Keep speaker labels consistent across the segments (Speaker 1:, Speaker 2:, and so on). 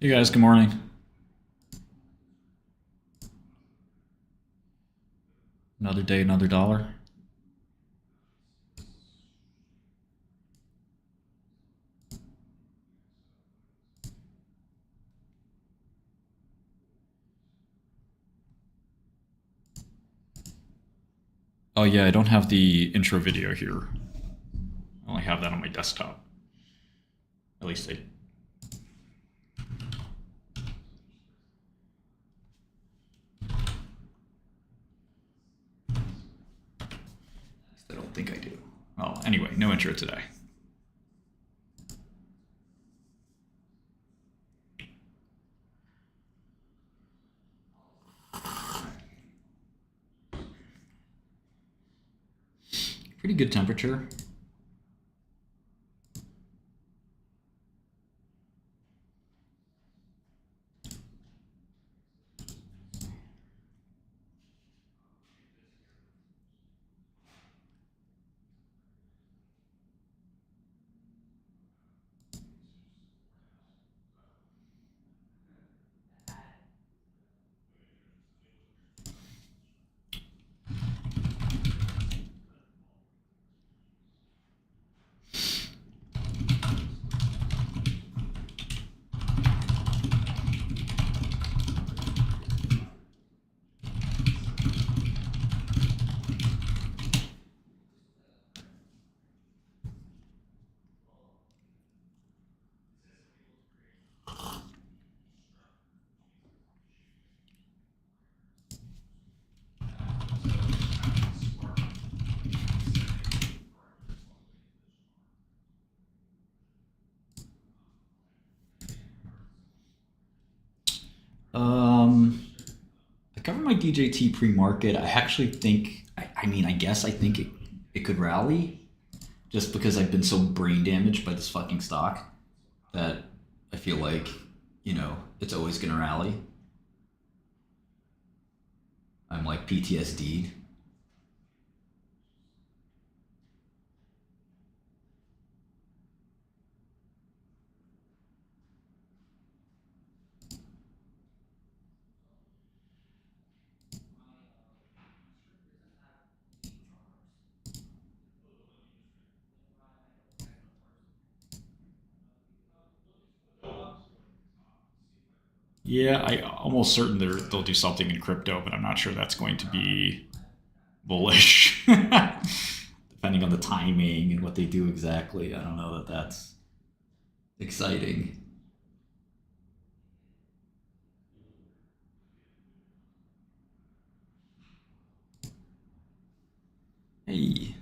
Speaker 1: Hey guys, good morning. Another day, another dollar. Oh yeah, I don't have the intro video here. I only have that on my desktop. At least I don't think I do. Well, anyway, no intro today. Pretty good temperature. I covered my DJT pre-market. I actually think, I guess I think it could rally just because I've been so brain damaged by this fucking stock that I feel like, it's always gonna rally. I'm like PTSD. Yeah, I almost certain they'll do something in crypto, but I'm not sure that's going to be bullish. Depending on the timing and what they do exactly, I don't know that that's exciting. Hey,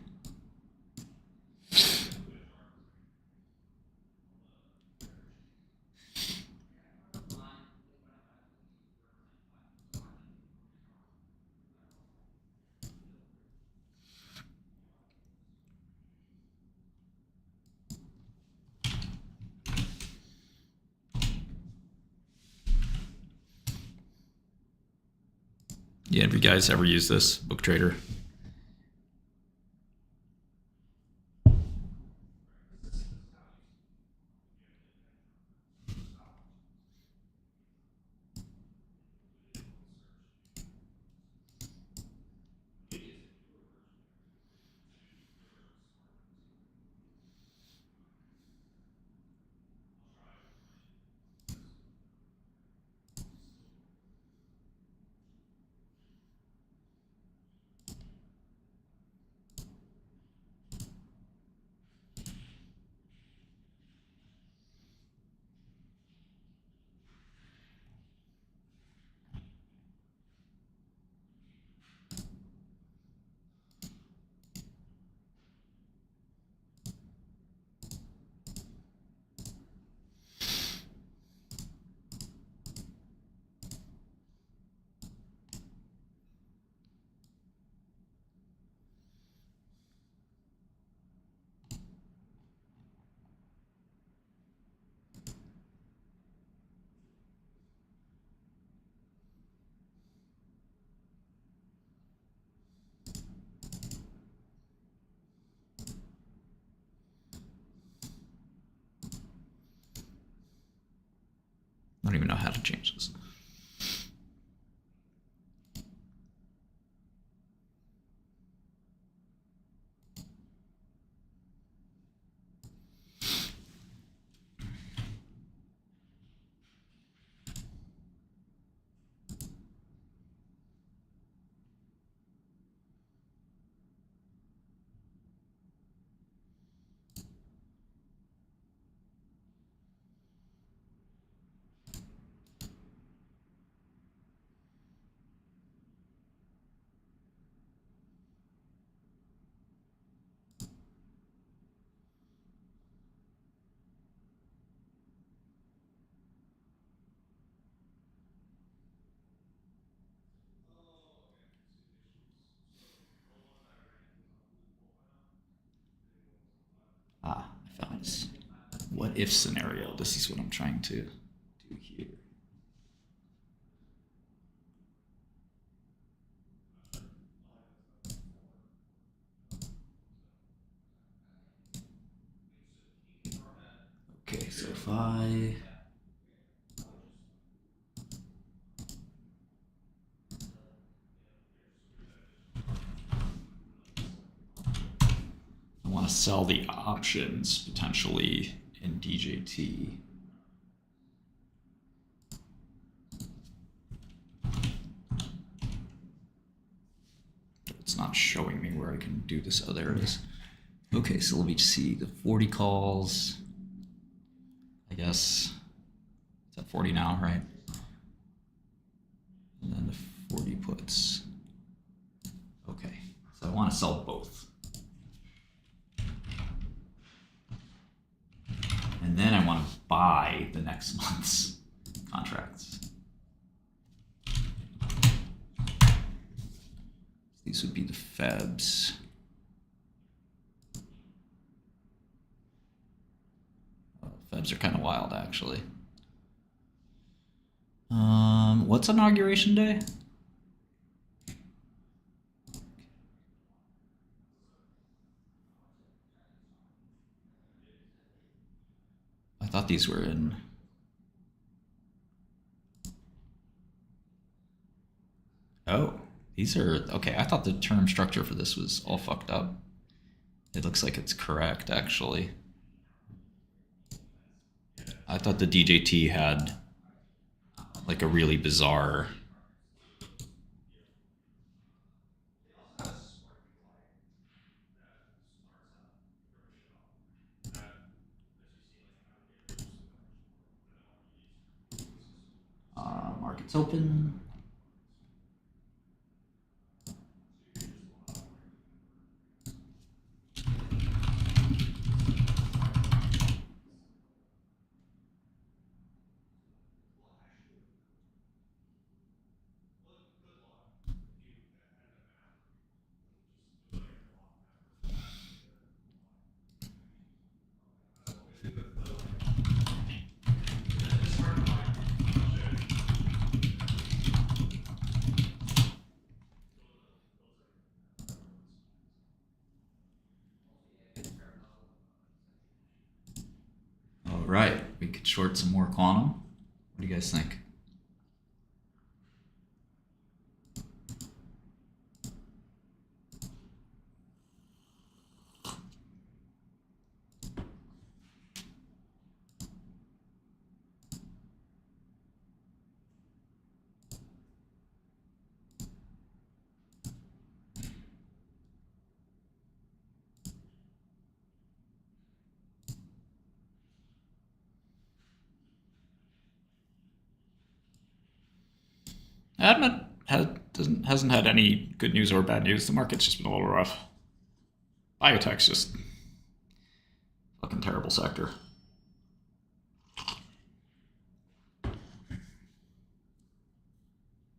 Speaker 1: yeah, have you guys ever used this book trader? don't even know how to change this. I found this what if scenario. This is what I'm trying to do here. Okay, so if I want to sell the options potentially in DJT. It's not showing me where I can do this. Oh, there it is. Okay, so let me see the 40 calls. I guess it's at 40 now, right? And then the 40 puts. Okay, so I want to sell both. And then I want to buy the next month's contracts. These would be the Febs. Febs are kind of wild, actually. What's inauguration day? I thought these were in. Oh, these are okay. I thought the term structure for this was all fucked up. It looks like it's correct, actually. I thought the DJT had like a really bizarre. Markets open. All right, we could short some more quantum. What do you guys think? Admit hasn't had any good news or bad news. The market's just been a little rough. Biotech's just fucking terrible sector.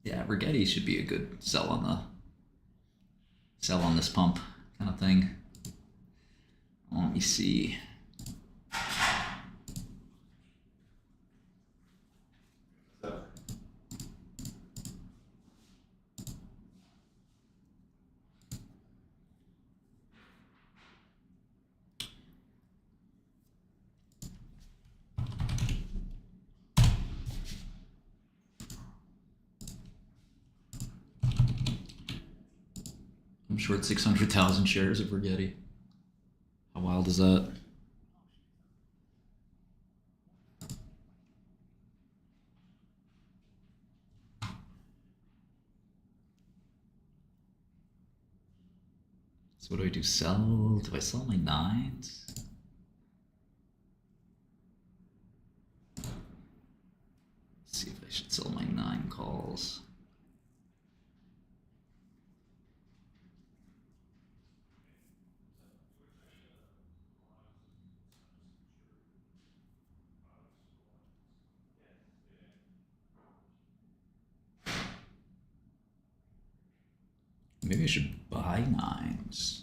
Speaker 1: Yeah, Rigetti should be a good sell on this pump kind of thing. Let me see. I'm short 600,000 shares of Rigetti. How wild is that? So what do I do? Sell? Do I sell my nines? Let's see if I should sell my 9 calls. Maybe I should buy nines.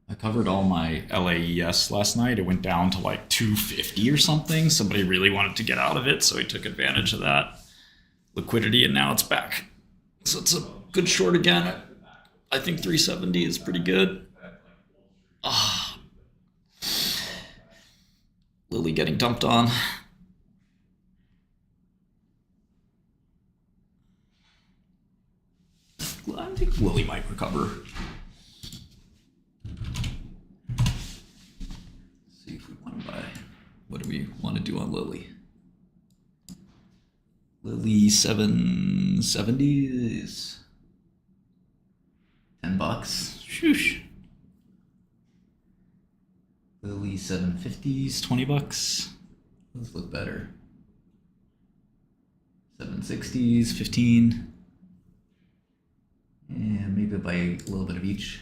Speaker 1: I covered all my LAES last night. It went down to like 250 or something. Somebody really wanted to get out of it, so he took advantage of that liquidity, and now it's back. So it's a good short again. I think 370 is pretty good. Ah, Lily getting dumped on. I think Lily might recover. See if we want to buy. What do we want to do on Lily? Lily 770 is $10. Shoosh. Lily 750s, $20. Those look better. 760s, 15. And maybe buy a little bit of each.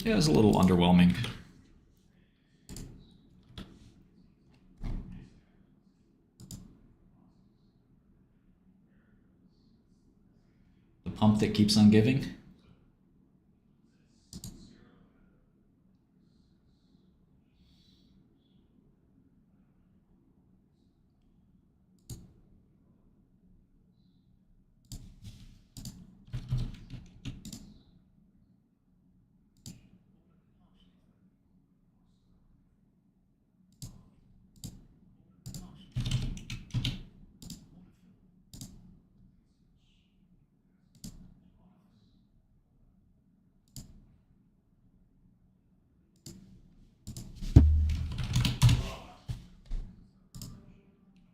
Speaker 1: Yeah, it's a little underwhelming. The pump that keeps on giving.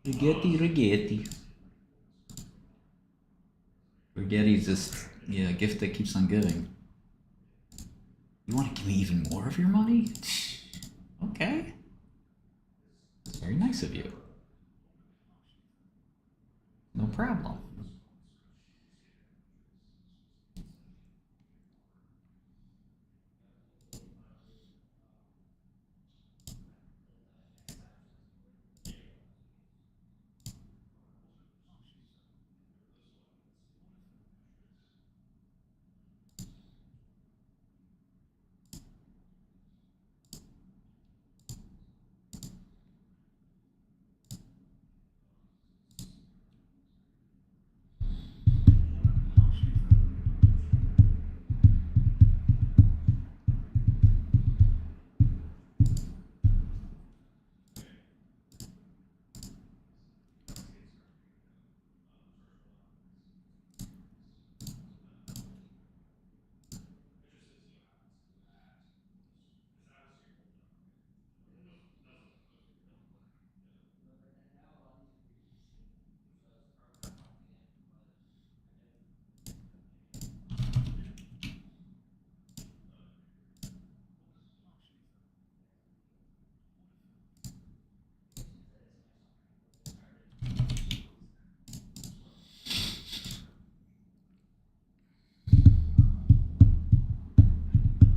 Speaker 1: Rigetti, Rigetti. Rigetti's just, yeah, a gift that keeps on giving. You want to give me even more of your money? Okay. That's very nice of you. No problem.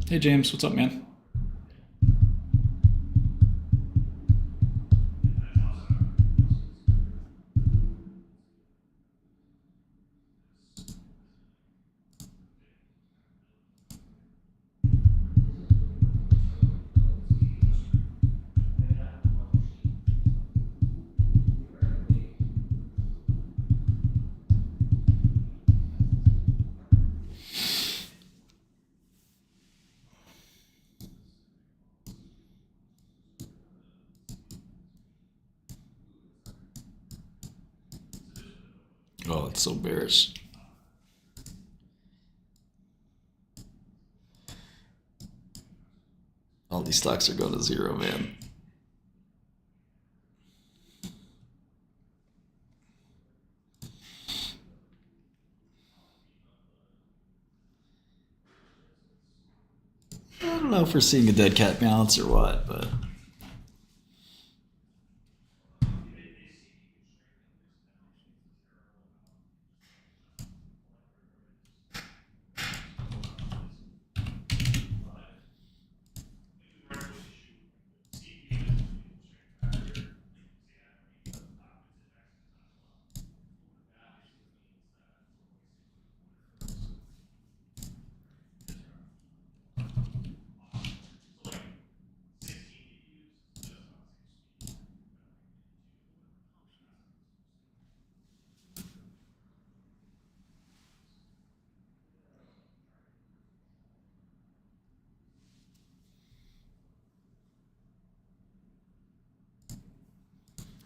Speaker 1: Hey James, what's up, man? Oh, it's so bearish. All these stocks are going to zero, man. I don't know if we're seeing a dead cat bounce or what, but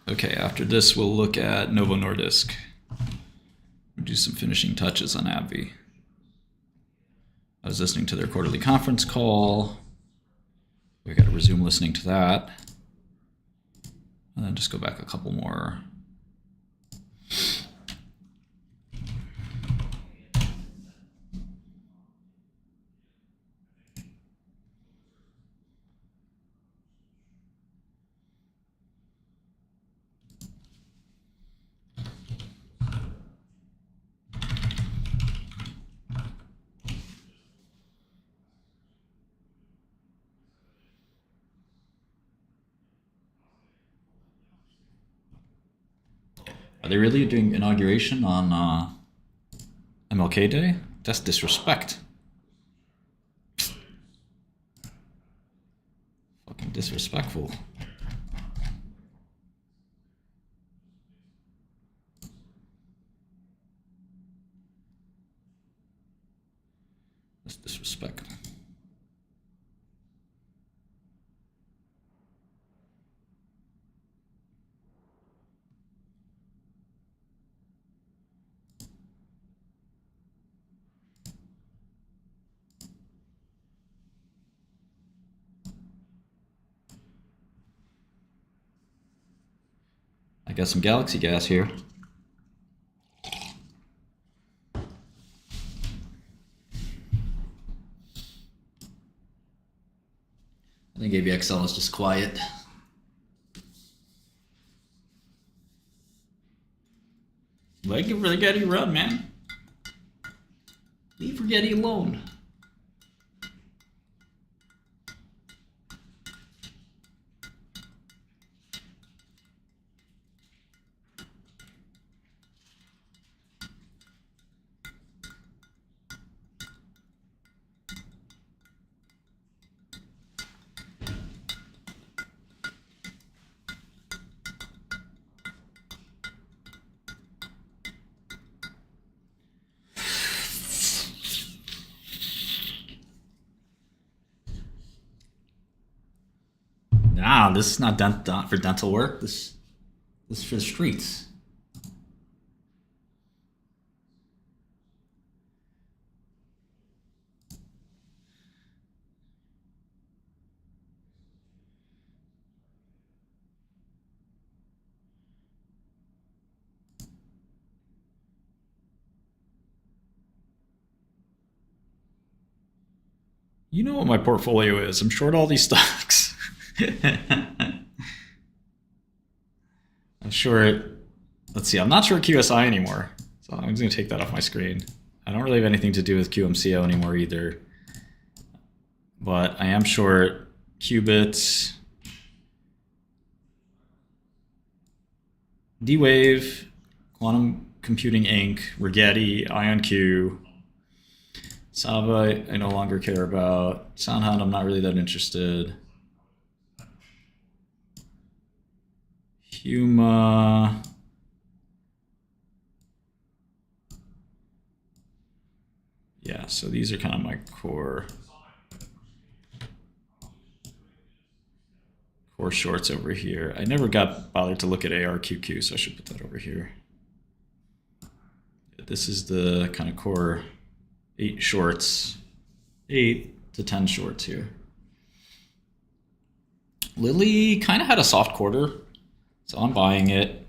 Speaker 1: okay, after this we'll look at Novo Nordisk. We'll do some finishing touches on AbbVie. I was listening to their quarterly conference call. We got to resume listening to that. And then just go back a couple more. Are they really doing inauguration on MLK Day? That's disrespect. Fucking disrespectful. That's disrespect. I got some galaxy gas here. I think ABXL is just quiet. Let Rigetti run, man. Leave Rigetti alone. Nah, this is not for dental work. This is for the streets. You know what my portfolio is. I'm short all these stocks. I'm short. Let's see. I'm not short QSI anymore. So I'm just going to take that off my screen. I don't really have anything to do with QMCO anymore either. but I am short qubits, D-Wave, Quantum Computing Inc., Rigetti, IonQ, Sava I no longer care about, SoundHound I'm not really that interested, Huma, yeah, so these are kind of my core shorts over here. I never got bothered to look at ARQQ, so I should put that over here. This is the kind of core 8 shorts, 8 to 10 shorts here. Lilly kind of had a soft quarter, so I'm buying it.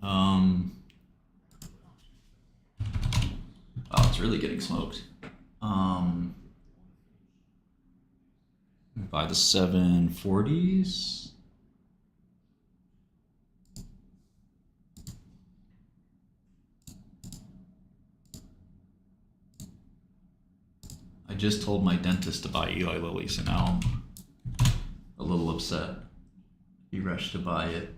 Speaker 1: Oh, it's really getting smoked. Buy the 740s. I just told my dentist to buy Eli Lilly, so now I'm a little upset. He rushed to buy it.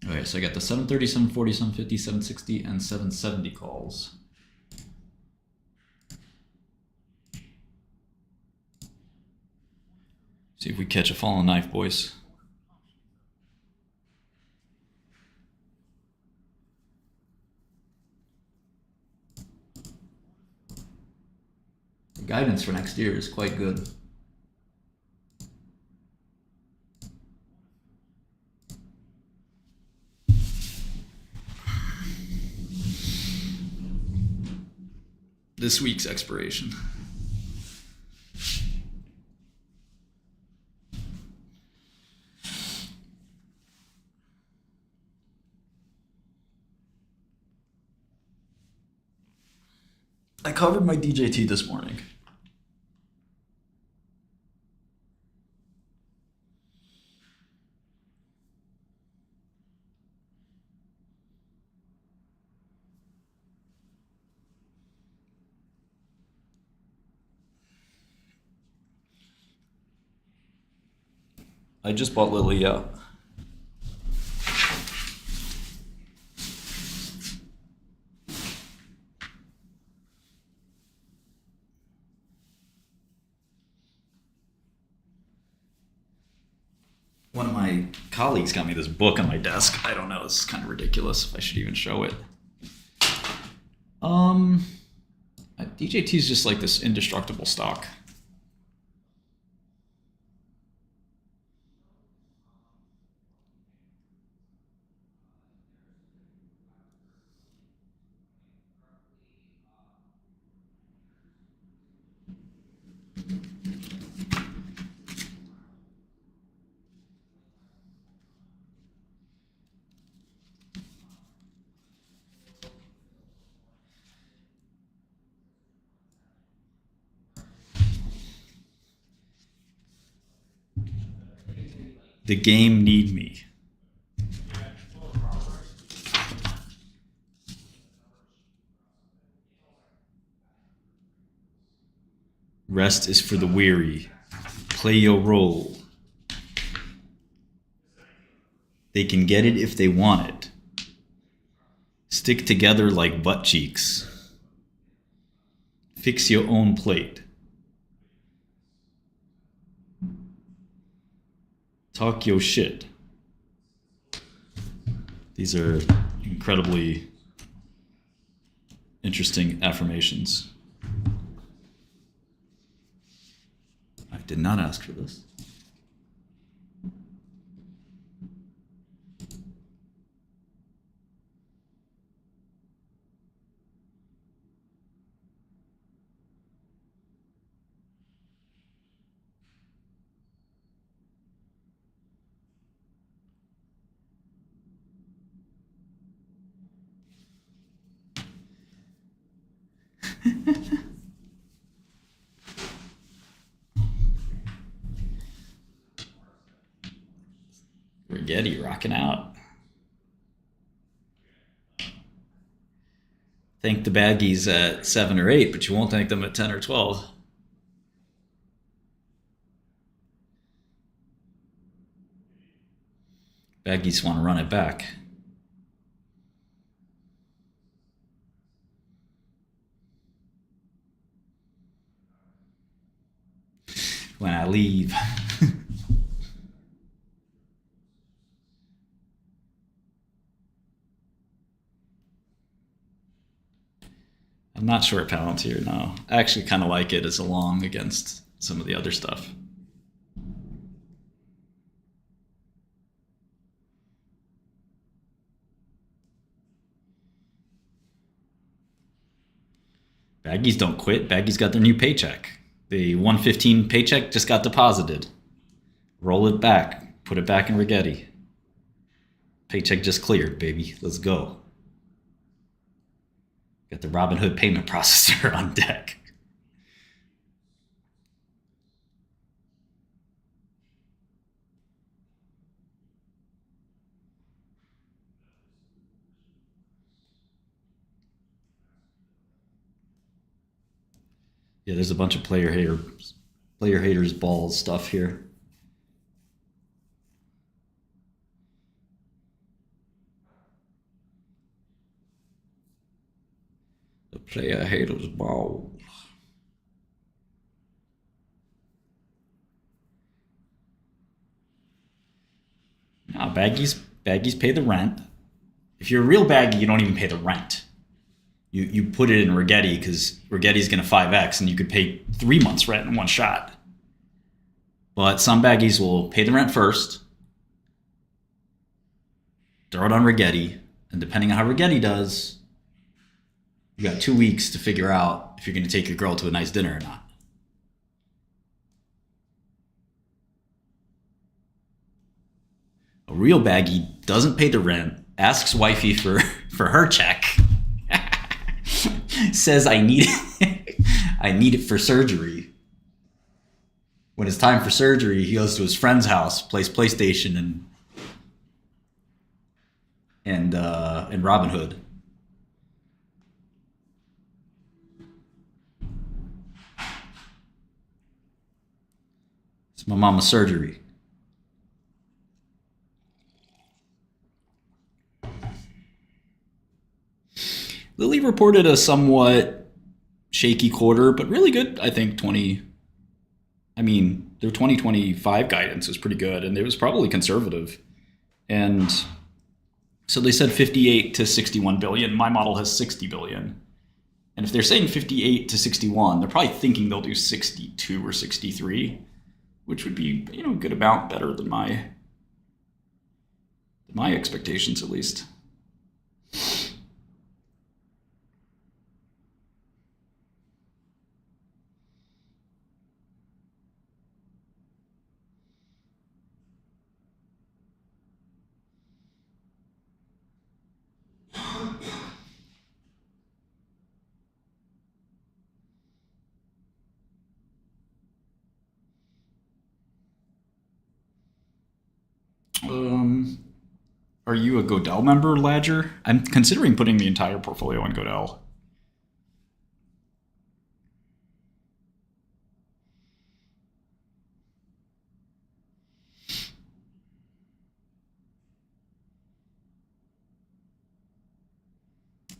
Speaker 1: Okay, so I got the 730, 740, 750, 760, and 770 calls. See if we catch a fallen knife, boys. The guidance for next year is quite good. This week's expiration. I covered my DJT this morning. I just bought Lilly, yeah. One of my colleagues got me this book on my desk. I don't know, it's kind of ridiculous if I should even show it. DJT is just like this indestructible stock. The game need me. Rest is for the weary. Play your role. They can get it if they want it. Stick together like butt cheeks. Fix your own plate. Talk your shit. These are incredibly interesting affirmations. I did not ask for this. Rigetti rocking out. Thank the baggies at 7 or 8, but you won't thank them at 10 or 12. Baggies want to run it back. When I leave. I'm not short Palantir, no. I actually kind of like it as a long against some of the other stuff. Baggies don't quit. Baggies got their new paycheck. The 115 paycheck just got deposited. Roll it back. Put it back in Rigetti. Paycheck just cleared, baby. Let's go. Got the Robinhood payment processor on deck. Yeah, there's a bunch of player haters balls stuff here. The player haters balls. Nah, baggies pay the rent. If you're a real baggie, you don't even pay the rent. You put it in Rigetti because Rigetti's going to 5x and you could pay 3 months rent in one shot. But some baggies will pay the rent first, throw it on Rigetti, and depending on how Rigetti does, you got 2 weeks to figure out if you're going to take your girl to a nice dinner or not. A real baggie doesn't pay the rent, asks wifey for her check, says I need it for surgery. When it's time for surgery, he goes to his friend's house, plays PlayStation and Robinhood. It's my mama's surgery. Lilly reported a somewhat shaky quarter, but really good, I think, their 2025 guidance was pretty good, and it was probably conservative. And so they said 58 to 61 billion. My model has 60 billion. And if they're saying 58 to 61, they're probably thinking they'll do 62 or 63, which would be, a good amount better than my expectations, at least. Are you a Godel member, Ladger? I'm considering putting the entire portfolio in Godel.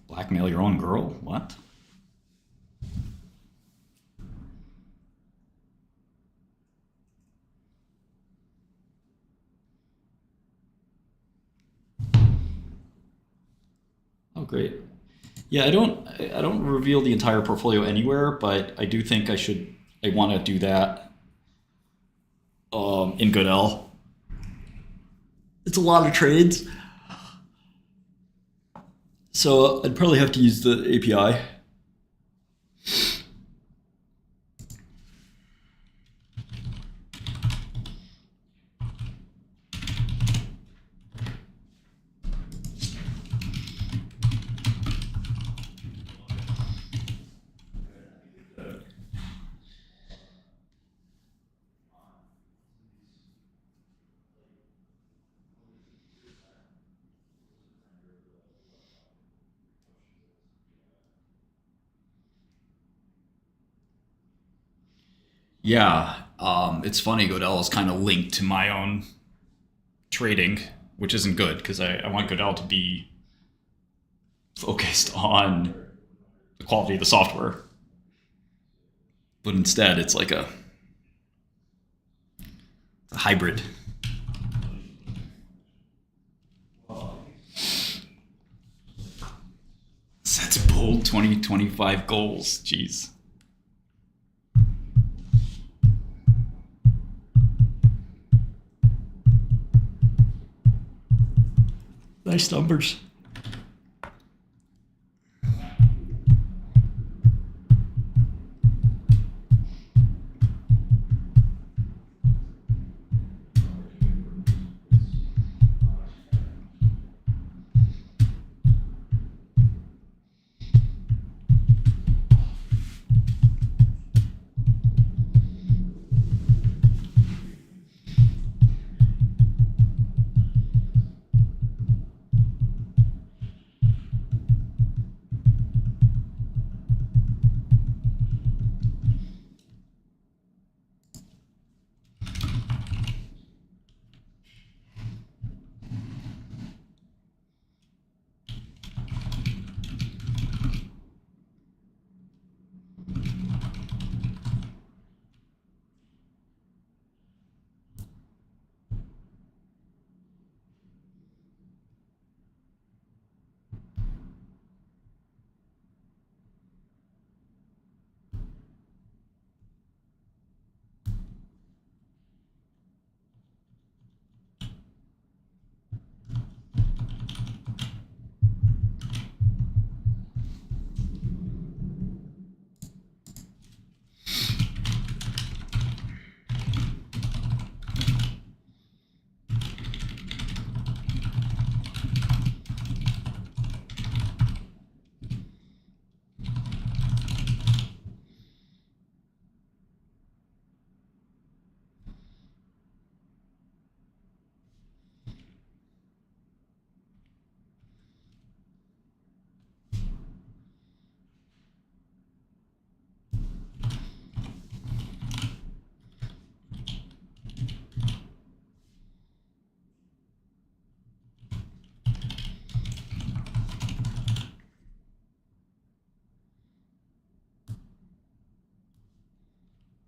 Speaker 1: Blackmail your own girl? What? Oh, great. Yeah, I don't reveal the entire portfolio anywhere, but I do think I want to do that in Goodell. It's a lot of trades, so I'd probably have to use the API. Yeah, it's funny. Godel is kind of linked to my own trading, which isn't good because I want Godel to be focused on the quality of the software. But instead, it's like a hybrid. Sets bold 2025 goals. Jeez. Nice numbers.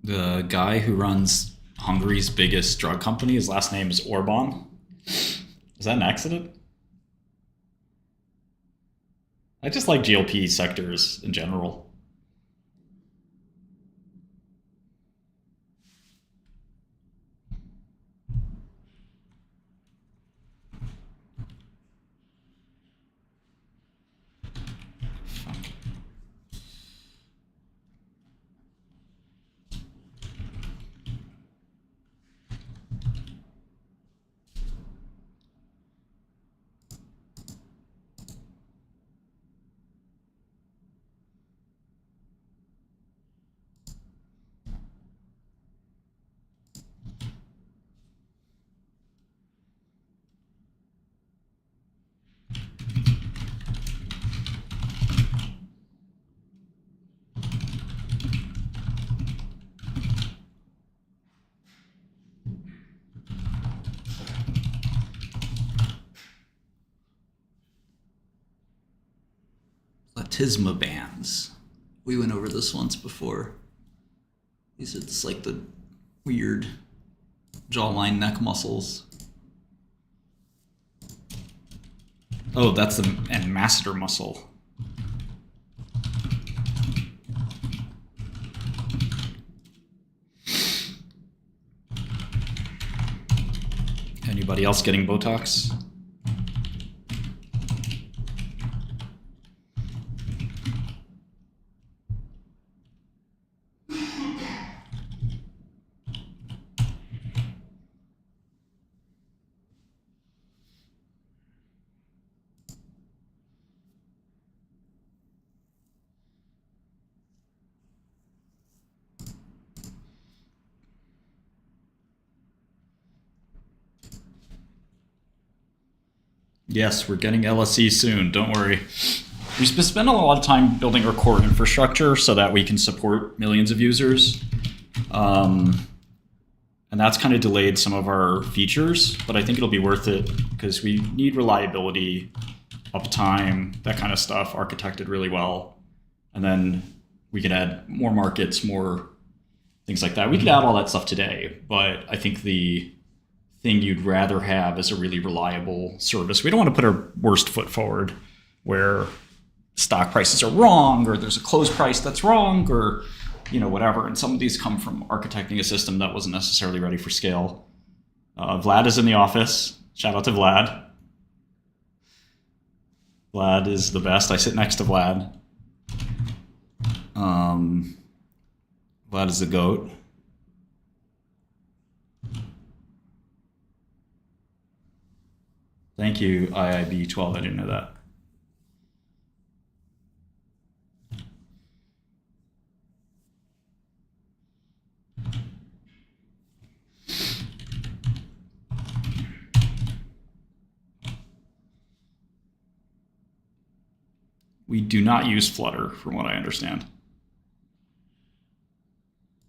Speaker 1: The guy who runs Hungary's biggest drug company, his last name is Orban. Is that an accident? I just like GLP sectors in general. Latissimus bands. We went over this once before. These are just like the weird jawline neck muscles. Oh, that's the and masseter muscle. Anybody else getting Botox? Yes, we're getting LSE soon. Don't worry. We've been spending a lot of time building our core infrastructure so that we can support millions of users. And that's kind of delayed some of our features, but I think it'll be worth it because we need reliability, uptime, that kind of stuff architected really well. And then we could add more markets, more things like that. We could add all that stuff today, but I think the thing you'd rather have is a really reliable service. We don't want to put our worst foot forward where stock prices are wrong or there's a close price that's wrong or whatever. And some of these come from architecting a system that wasn't necessarily ready for scale. Vlad is in the office. Shout out to Vlad. Vlad is the best. I sit next to Vlad. Vlad is the GOAT. Thank you, IIB12. I didn't know that. We do not use Flutter, from what I understand.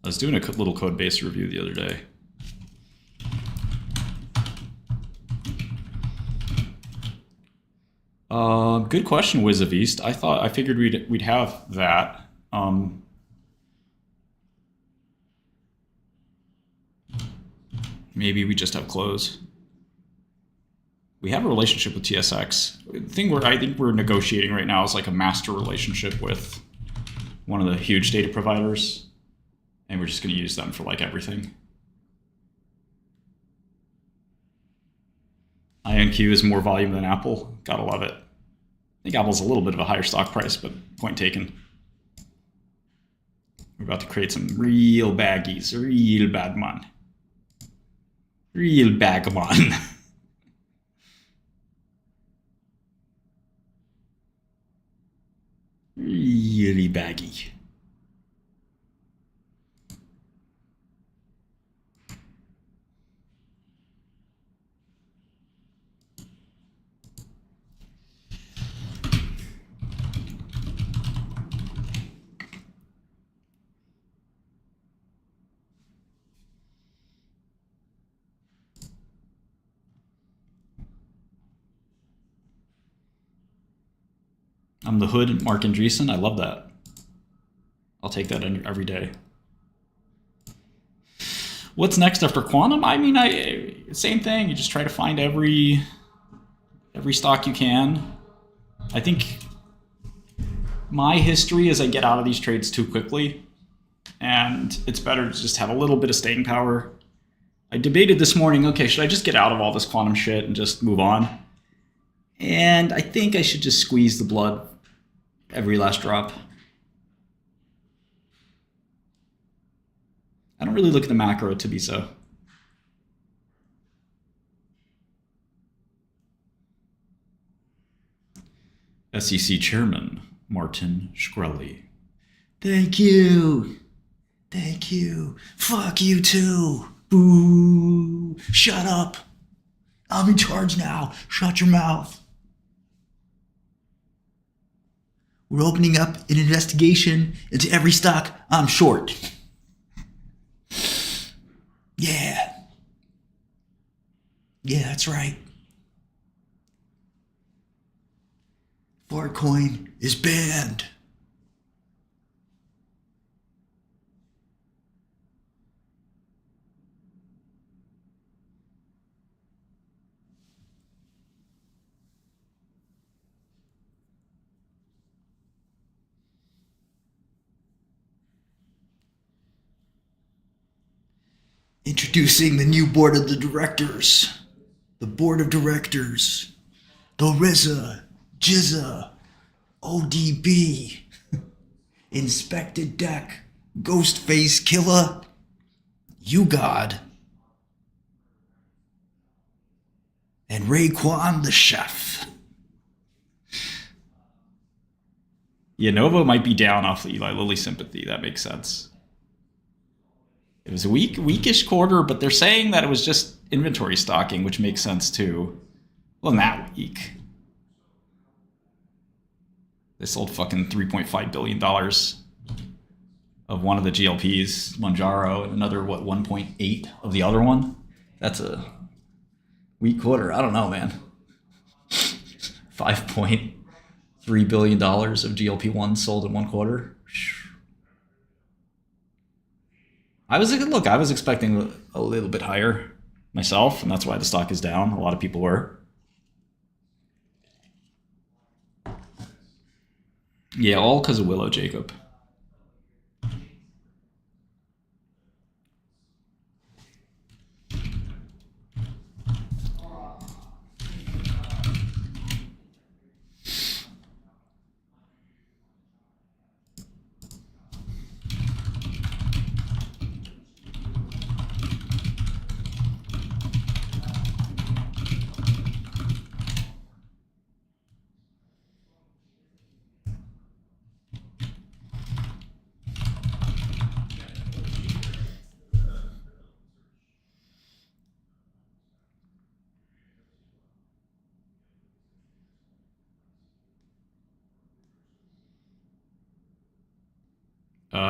Speaker 1: I was doing a little code base review the other day. Good question, Wiz of East. I figured we'd have that. Maybe we just have close. We have a relationship with TSX. The thing I think we're negotiating right now is like a master relationship with one of the huge data providers, and we're just going to use them for like everything. INQ is more volume than Apple. Gotta love it. I think Apple's a little bit of a higher stock price, but point taken. We're about to create some real baggies, real bagman. Real bagman. Really baggy. I'm the hood, Mark Andreessen. I love that. I'll take that every day. What's next after quantum? I mean, same thing. You just try to find every stock you can. I think my history is I get out of these trades too quickly, and it's better to just have a little bit of staying power. I debated this morning, okay, should I just get out of all this quantum shit and just move on? And I think I should just squeeze the blood every last drop. I don't really look at the macro to be so. SEC Chairman Martin Shkreli. Thank you. Thank you. Fuck you too. Boo. Shut up. I'm in charge now. Shut your mouth. We're opening up an investigation into every stock I'm short. Yeah. Yeah, that's right. Fartcoin is banned. Introducing the new board of the directors. The board of directors, the RZA, Jizza, ODB, Inspected Deck, Ghostface Killer, You God, and Raekwon the Chef. Yeah, Novo might be down off the Eli Lilly sympathy. That makes sense. It was a weakish quarter, but they're saying that it was just inventory stocking, which makes sense too. Well, in that week, they sold fucking $3.5 billion of one of the GLPs, Mounjaro, and another, 1.8 of the other one? That's a weak quarter. I don't know, man. $5.3 billion of GLP-1 sold in one quarter. I was expecting a little bit higher myself, and that's why the stock is down. A lot of people were. Yeah, all because of Willow Jacob.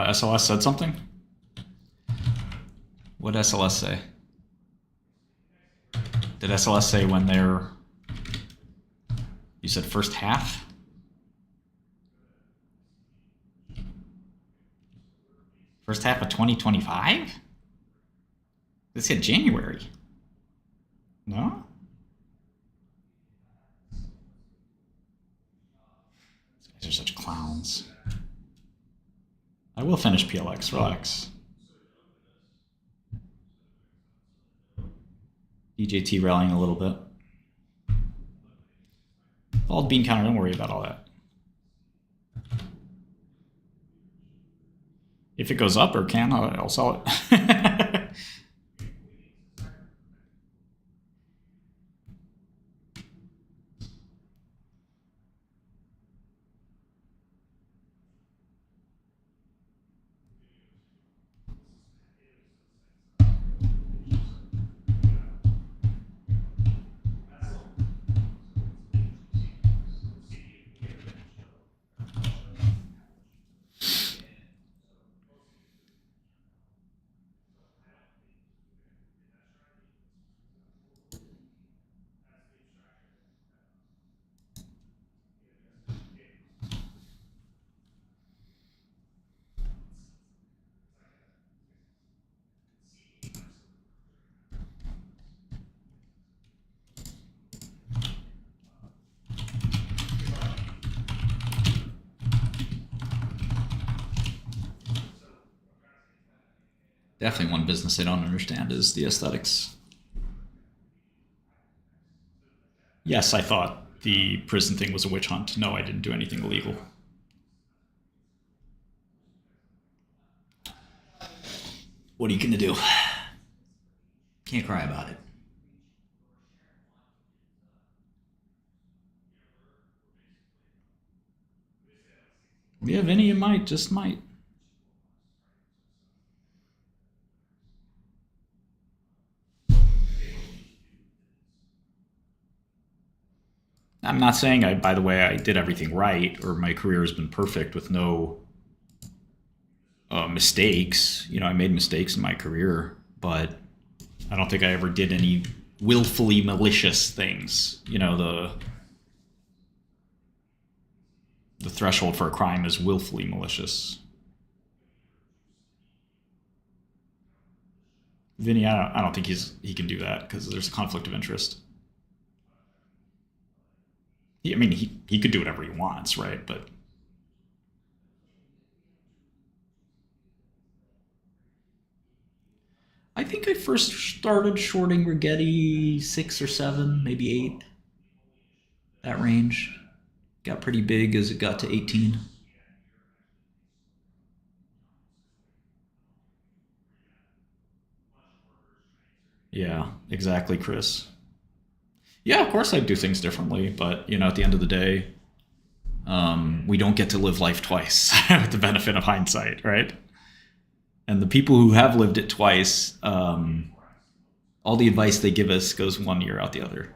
Speaker 1: SLS said something? What did SLS say? Did SLS say when they're... You said first half? First half of 2025? They said January. No? These guys are such clowns. I will finish PLX, relax. DJT rallying a little bit. Followed bean counter, don't worry about all that. If it goes up or can, I'll sell it. Definitely one business I don't understand is the aesthetics. Yes, I thought the prison thing was a witch hunt. No, I didn't do anything illegal. What are you gonna do? Can't cry about it. Yeah, Vinny, you might, just might. I'm not saying, by the way, I did everything right or my career has been perfect with no mistakes. You know, I made mistakes in my career, but I don't think I ever did any willfully malicious things. You know, the threshold for a crime is willfully malicious. Vinny, I don't think he can do that because there's a conflict of interest. I mean, he could do whatever he wants, right? But I think I first started shorting Rigetti 6 or 7, maybe 8, that range. Got pretty big as it got to 18. Yeah, exactly, Chris. Yeah, of course I'd do things differently, but at the end of the day, we don't get to live life twice with the benefit of hindsight, right? And the people who have lived it twice, all the advice they give us goes one ear out the other.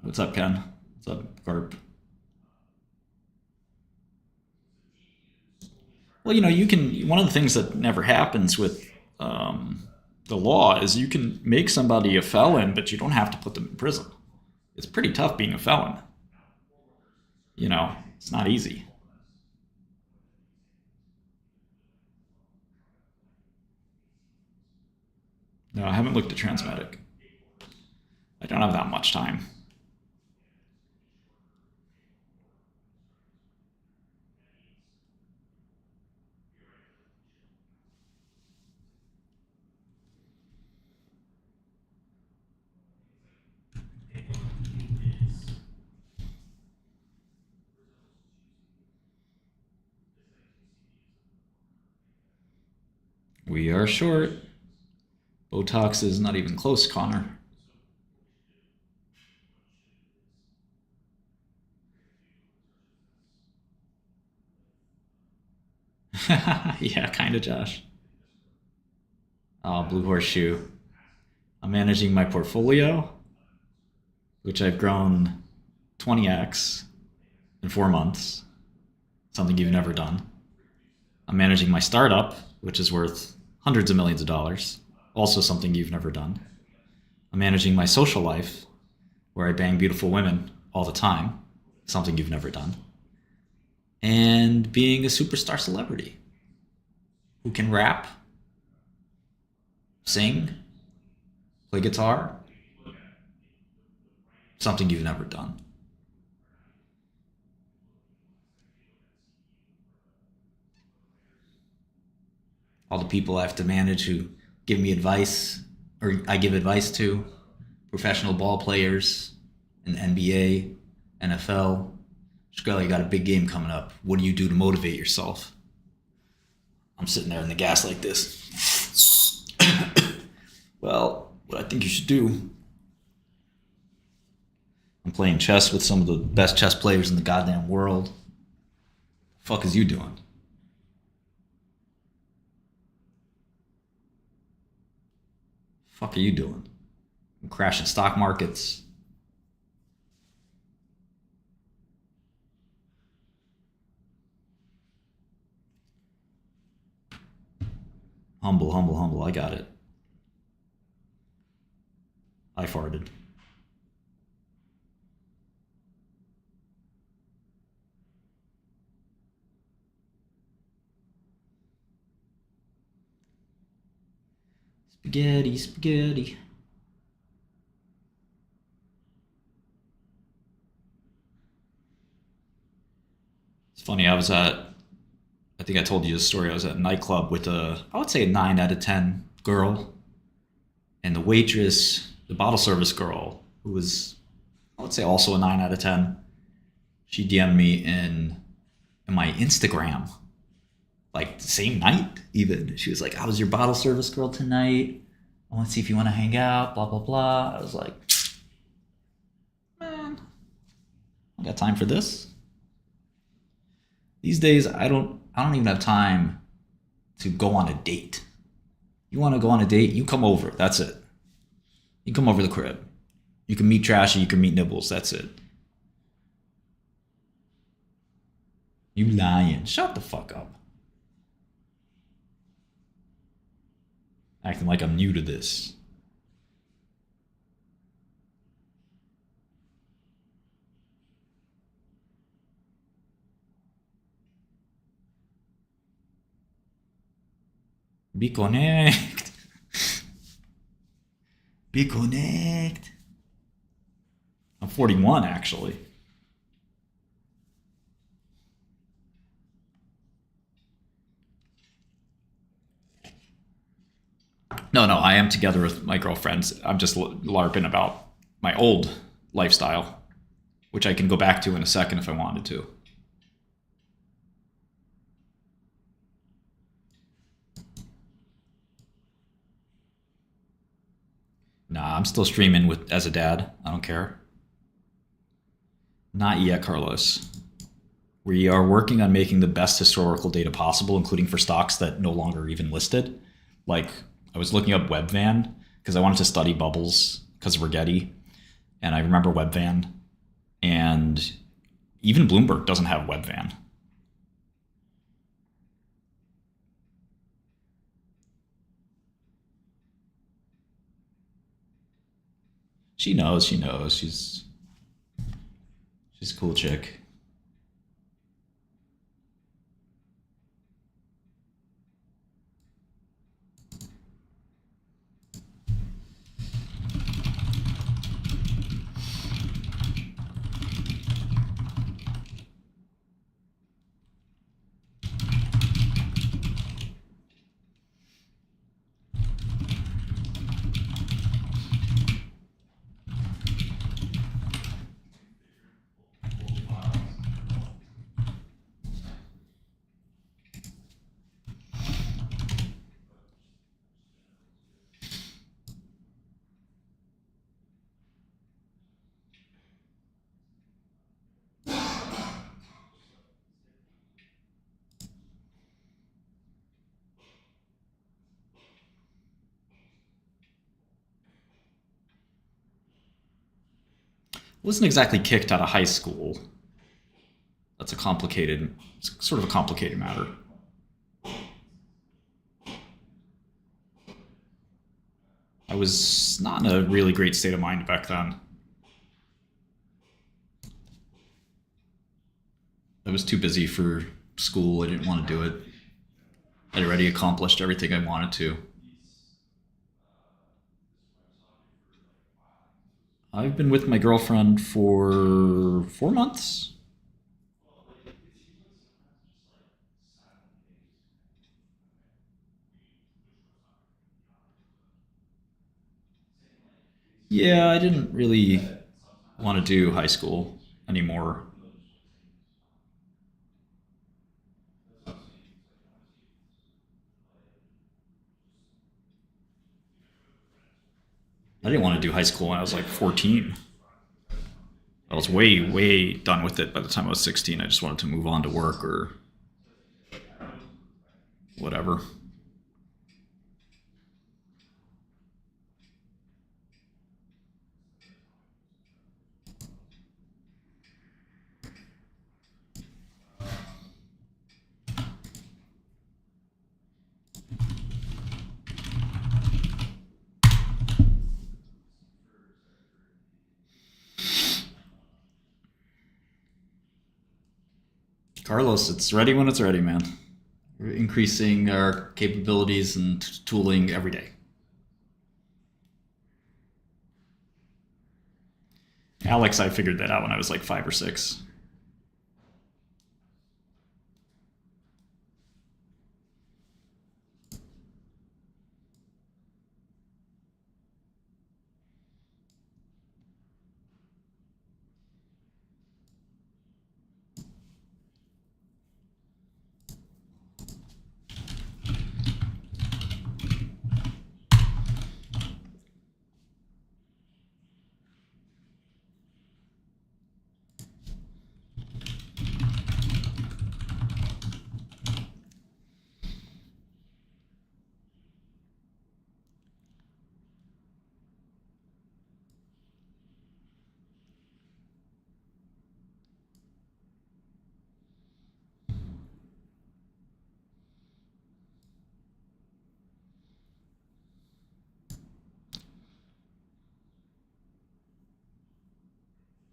Speaker 1: What's up, Ken? What's up, Garp? Well, you can. One of the things that never happens with the law is you can make somebody a felon, but you don't have to put them in prison. It's pretty tough being a felon. It's not easy. No, I haven't looked at Transmedic. I don't have that much time. We are short. Botox is not even close, Connor. Yeah, kind of, Josh. Oh, Blue Horseshoe. I'm managing my portfolio, which I've grown 20x in 4 months, something you've never done. I'm managing my startup, which is worth hundreds of millions of dollars, also something you've never done. I'm managing my social life, where I bang beautiful women all the time, something you've never done. And being a superstar celebrity who can rap, sing, play guitar, something you've never done. All the people I have to manage who give me advice, or I give advice to, professional ball players in the NBA, NFL. Shkreli, you got a big game coming up. What do you do to motivate yourself? I'm sitting there in the gas like this. Well, what I think you should do. I'm playing chess with some of the best chess players in the goddamn world. The fuck is you doing? The fuck are you doing? I'm crashing stock markets. Humble, humble, humble. I got it. I farted. Spaghetti, spaghetti. It's funny. I think I told you this story. I was at a nightclub with I would say a 9 out of 10 girl. And the waitress, the bottle service girl, who was, I would say also a 9 out of 10, she DM'd me in my Instagram, like the same night even. She was like, I was your bottle service girl tonight. I want to see if you want to hang out, blah, blah, blah. I was like, man, I got time for this. These days, I don't even have time to go on a date. You want to go on a date? You come over. That's it. You come over to the crib. You can meet Trashy. You can meet Nibbles. That's it. You lying. Shut the fuck up. Acting like I'm new to this. Be connect. Be connect. I'm 41 actually. No, no, I am together with my girlfriends. I'm just LARPing about my old lifestyle, which I can go back to in a second if I wanted to. Nah, I'm still streaming with as a dad. I don't care. Not yet, Carlos. We are working on making the best historical data possible, including for stocks that no longer even listed. Like, I was looking up Webvan because I wanted to study bubbles because of Rigetti, and I remember Webvan, and even Bloomberg doesn't have Webvan. She knows. She knows. She's a cool chick. Wasn't exactly kicked out of high school. That's a complicated, sort of a complicated matter. I was not in a really great state of mind back then. I was too busy for school. I didn't want to do it. I'd already accomplished everything I wanted to. I've been with my girlfriend for 4 months. Yeah, I didn't really want to do high school anymore. I didn't want to do high school when I was like 14. I was way, way done with it by the time I was 16. I just wanted to move on to work or whatever. Carlos, it's ready when it's ready, man. We're increasing our capabilities and tooling every day. Alex, I figured that out when I was like 5 or 6.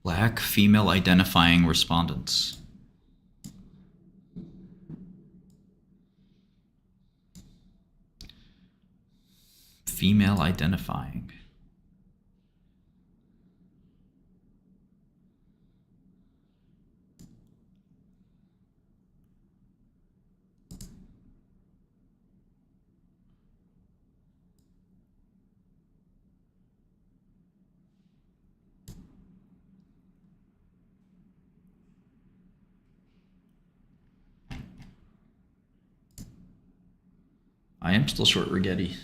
Speaker 1: Black female identifying respondents. Female identifying. I am still short Rigetti.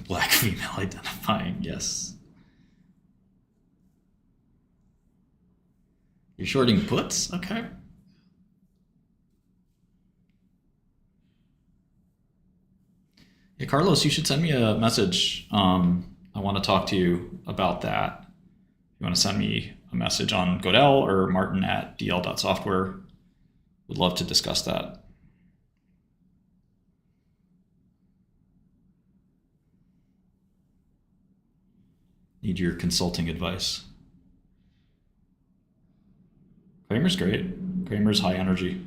Speaker 1: Black female identifying, yes. You're shorting puts? Okay. Hey, Carlos, you should send me a message. I want to talk to you about that. You want to send me a message on Godel or Martin at dl.software. Would love to discuss that. Need your consulting advice. Kramer's great. Kramer's high energy.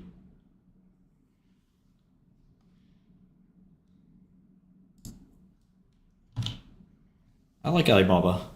Speaker 1: I like Alibaba.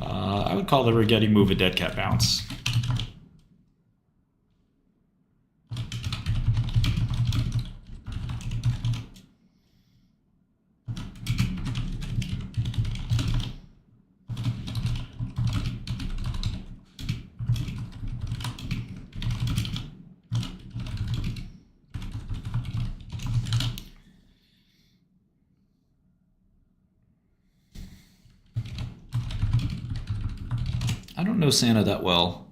Speaker 1: I would call the Rigetti move a dead cat bounce. I don't know Santa that well.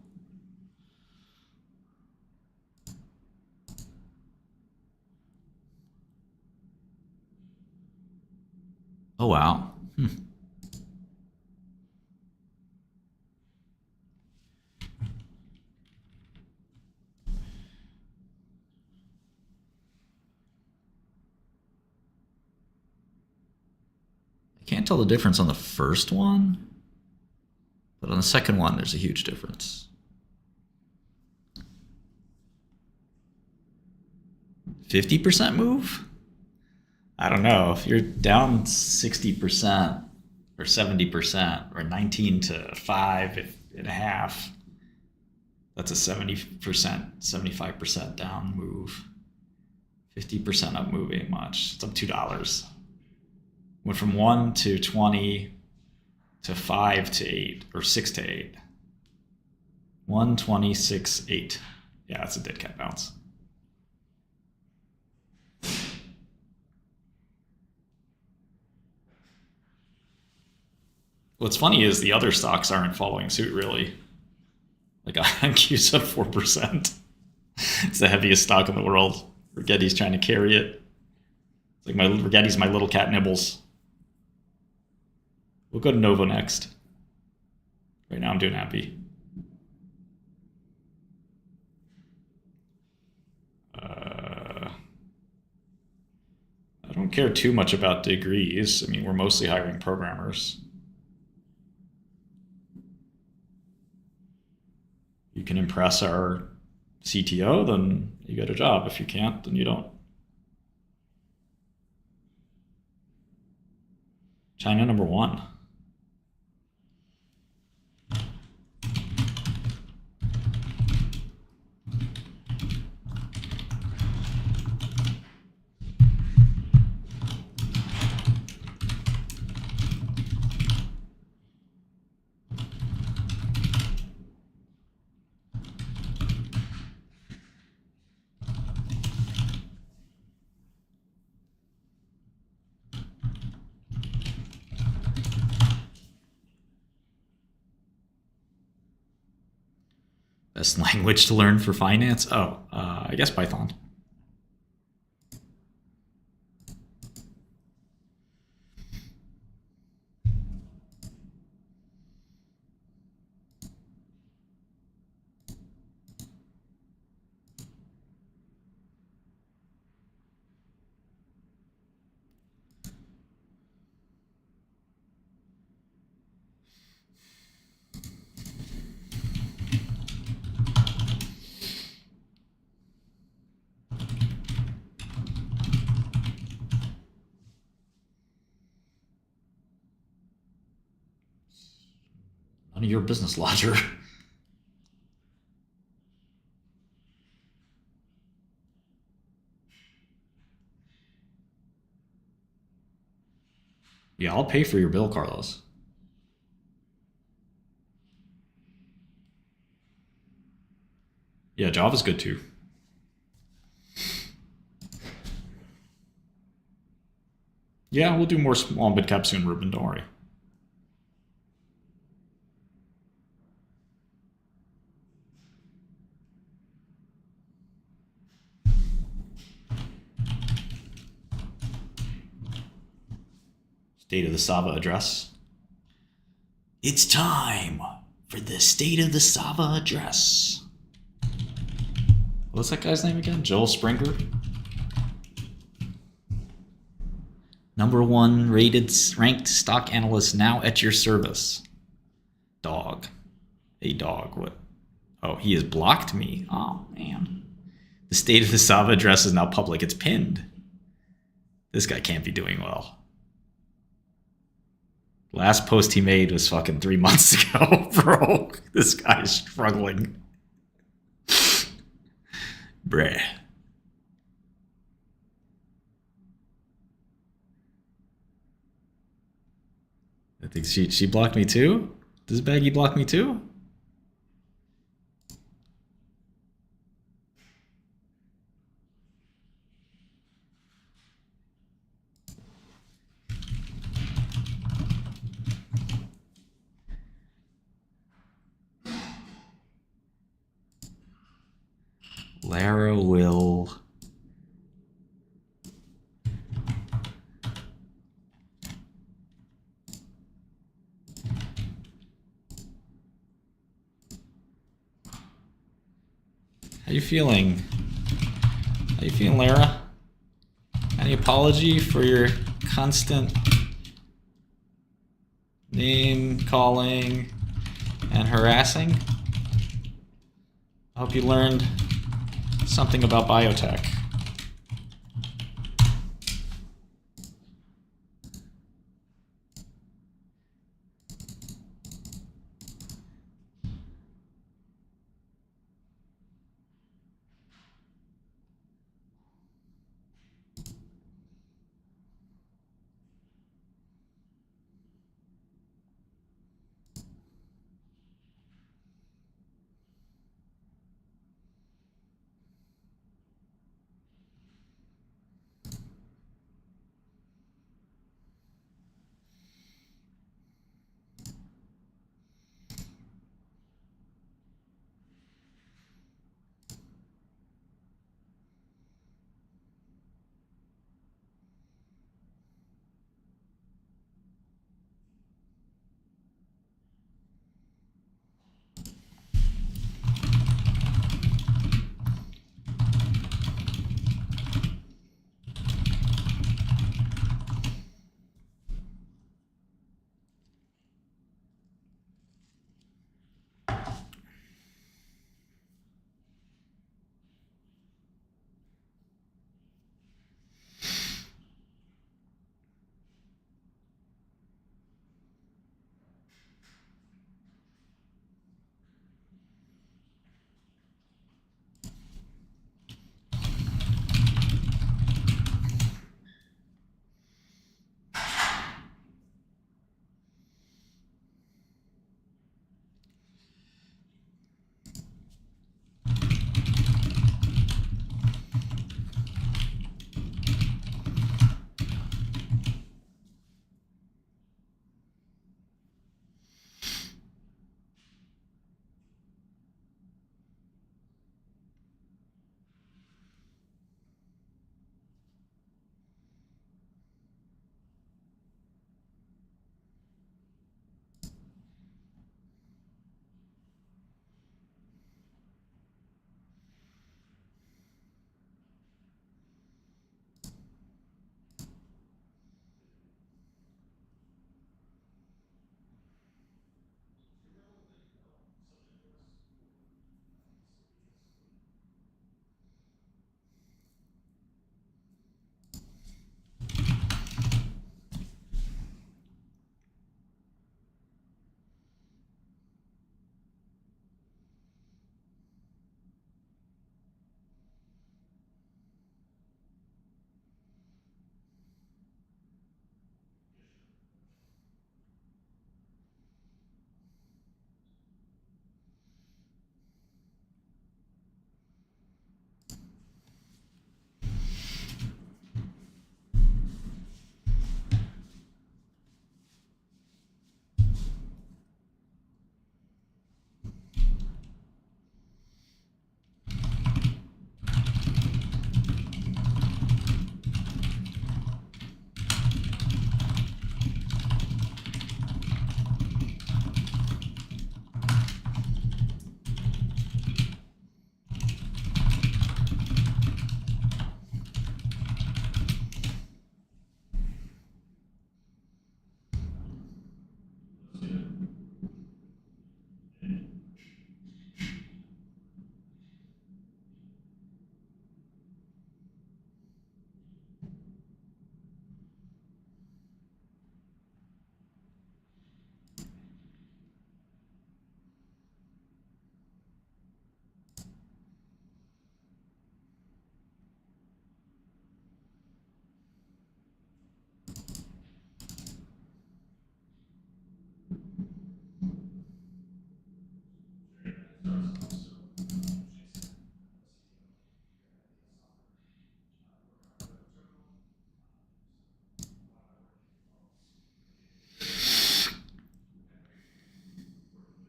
Speaker 1: Oh, wow. I can't tell the difference on the first one, but on the second one, there's a huge difference. 50% move? I don't know. If you're down 60% or 70% or 19 to 5.5, that's a 70%, 75% down move. 50% up move ain't much. It's up $2. Went from 1 to 20 to 5 to 8 or 6 to 8. 1, 20, 6, 8. Yeah, that's a dead cat bounce. What's funny is the other stocks aren't following suit, really. Like IMQ's up 4%. It's the heaviest stock in the world. Rigetti's trying to carry it. It's like Rigetti's my little cat nibbles. We'll go to Novo next. Right now I'm doing happy. I don't care too much about degrees. I mean, we're mostly hiring programmers. You can impress our CTO, then you get a job. If you can't, then you don't. China number 1. Best language to learn for finance? Oh, I guess Python. None of your business, lodger. Yeah, I'll pay for your bill, Carlos. Yeah, Java's good too. Yeah, we'll do more small mid cap soon, Ruben. Don't worry. State of the Sava address. It's time for the State of the Sava address. What's that guy's name again? Joel Springer? #1 ranked stock analyst now at your service. Dog. A dog. What? Oh, he has blocked me. Oh, man. The State of the Sava address is now public. It's pinned. This guy can't be doing well. Last post he made was fucking 3 months ago, bro. This guy is struggling. Bruh. I think she blocked me too? Does Baggy block me too? Lara will... How you feeling? How you feeling, Lara? Any apology for your constant name calling and harassing? I hope you learned something about biotech.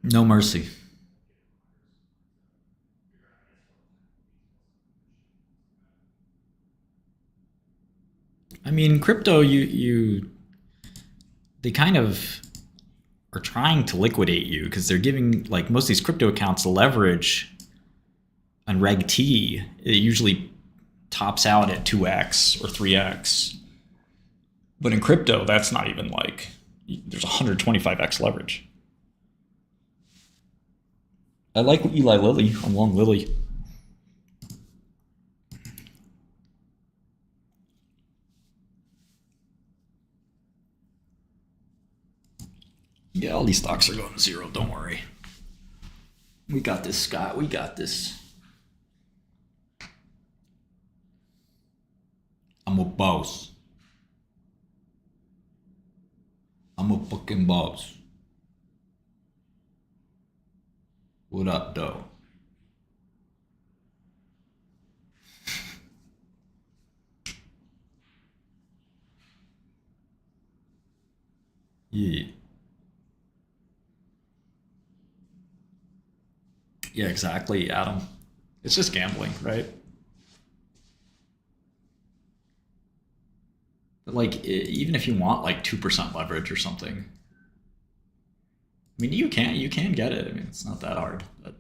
Speaker 1: No mercy. I mean, crypto, they kind of are trying to liquidate you because they're giving like most of these crypto accounts leverage on Reg T. It usually tops out at 2x or 3x. But in crypto, that's not even like there's 125x leverage. I like Eli Lilly. I'm long Lilly. Yeah, all these stocks are going to zero. Don't worry. We got this, Scott. We got this. I'm a boss. I'm a fucking boss. What up, though? Yeah. Yeah, exactly, Adam. It's just gambling, right? But like, even if you want like 2% leverage or something, I mean, you can get it. I mean, it's not that hard. But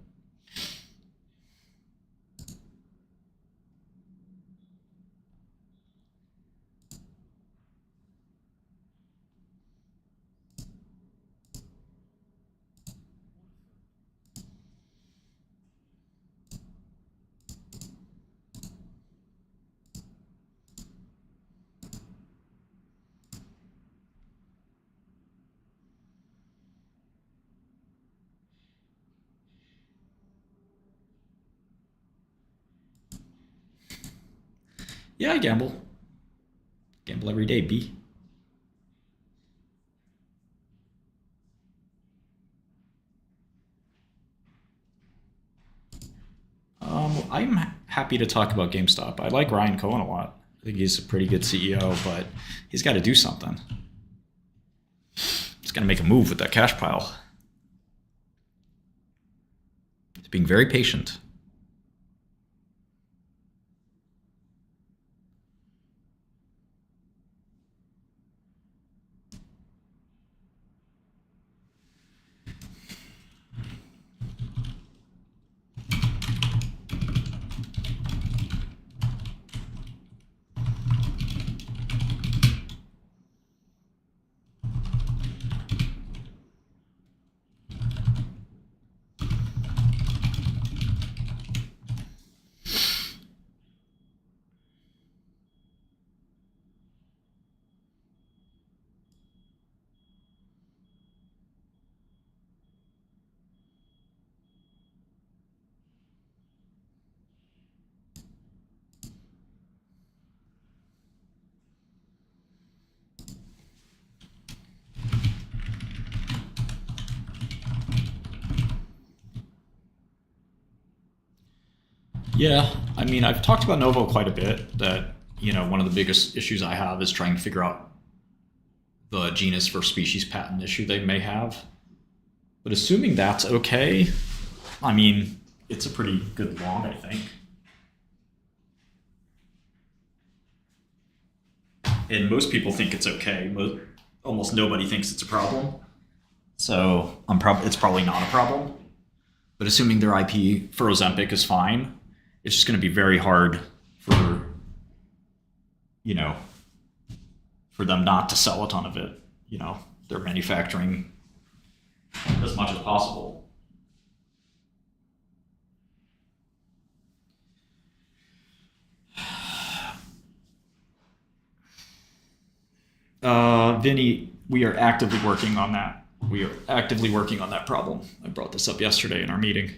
Speaker 1: yeah, I gamble. Gamble every day, B. I'm happy to talk about GameStop. I like Ryan Cohen a lot. I think he's a pretty good CEO, but he's got to do something. He's got to make a move with that cash pile. He's being very patient. Yeah, I mean, I've talked about Novo quite a bit. That one of the biggest issues I have is trying to figure out the genus versus species patent issue they may have. But assuming that's okay, I mean, it's a pretty good long, I think. And most people think it's okay. Almost nobody thinks it's a problem. So it's probably not a problem. But assuming their IP for Ozempic is fine, it's just going to be very hard for you know for them not to sell a ton of it. They're manufacturing as much as possible. Vinny, we are actively working on that. We are actively working on that problem. I brought this up yesterday in our meeting.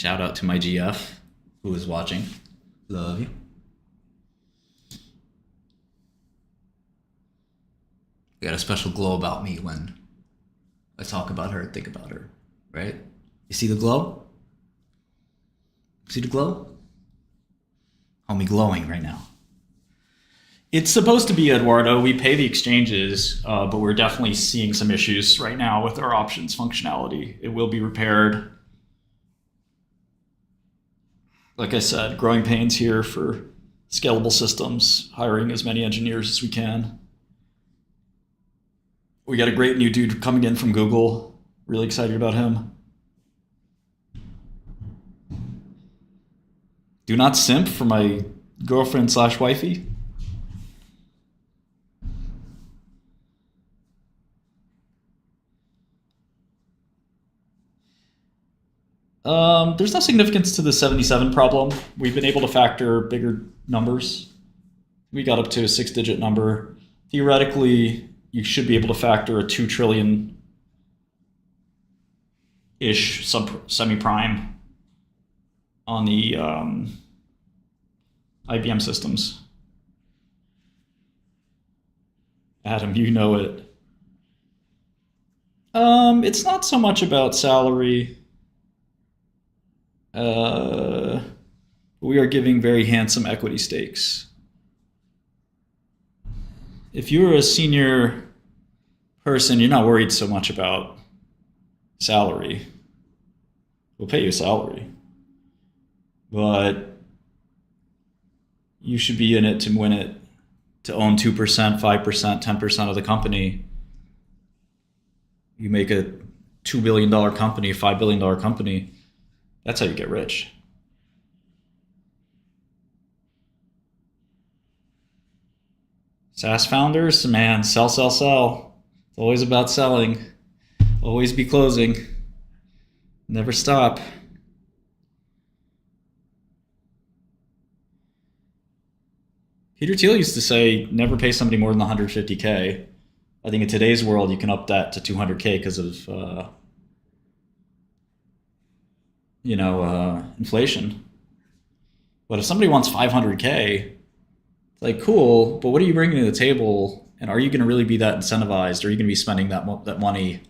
Speaker 1: Shout out to my GF who is watching. Love you. Got a special glow about me when I talk about her, think about her, right? You see the glow? See the glow? Homie glowing right now. It's supposed to be, Eduardo. We pay the exchanges, but we're definitely seeing some issues right now with our options functionality. It will be repaired. Like I said, growing pains here for scalable systems, hiring as many engineers as we can. We got a great new dude coming in from Google. Really excited about him. Do not simp for my girlfriend / wifey. There's no significance to the 77 problem. We've been able to factor bigger numbers. We got up to a 6-digit number. Theoretically, you should be able to factor a 2 trillion-ish semi-prime on the IBM systems. Adam, you know it. It's not so much about salary. We are giving very handsome equity stakes. If you're a senior person, you're not worried so much about salary. We'll pay you a salary. But you should be in it to win it, to own 2%, 5%, 10% of the company. You make a $2 billion company, $5 billion company. That's how you get rich. SaaS founders, man, sell, sell, sell. It's always about selling. Always be closing. Never stop. Peter Thiel used to say, never pay somebody more than 150K. I think in today's world, you can up that to 200K because of inflation. But if somebody wants 500K, it's like, cool, but what are you bringing to the table? And are you going to really be that incentivized? Or are you going to be spending that money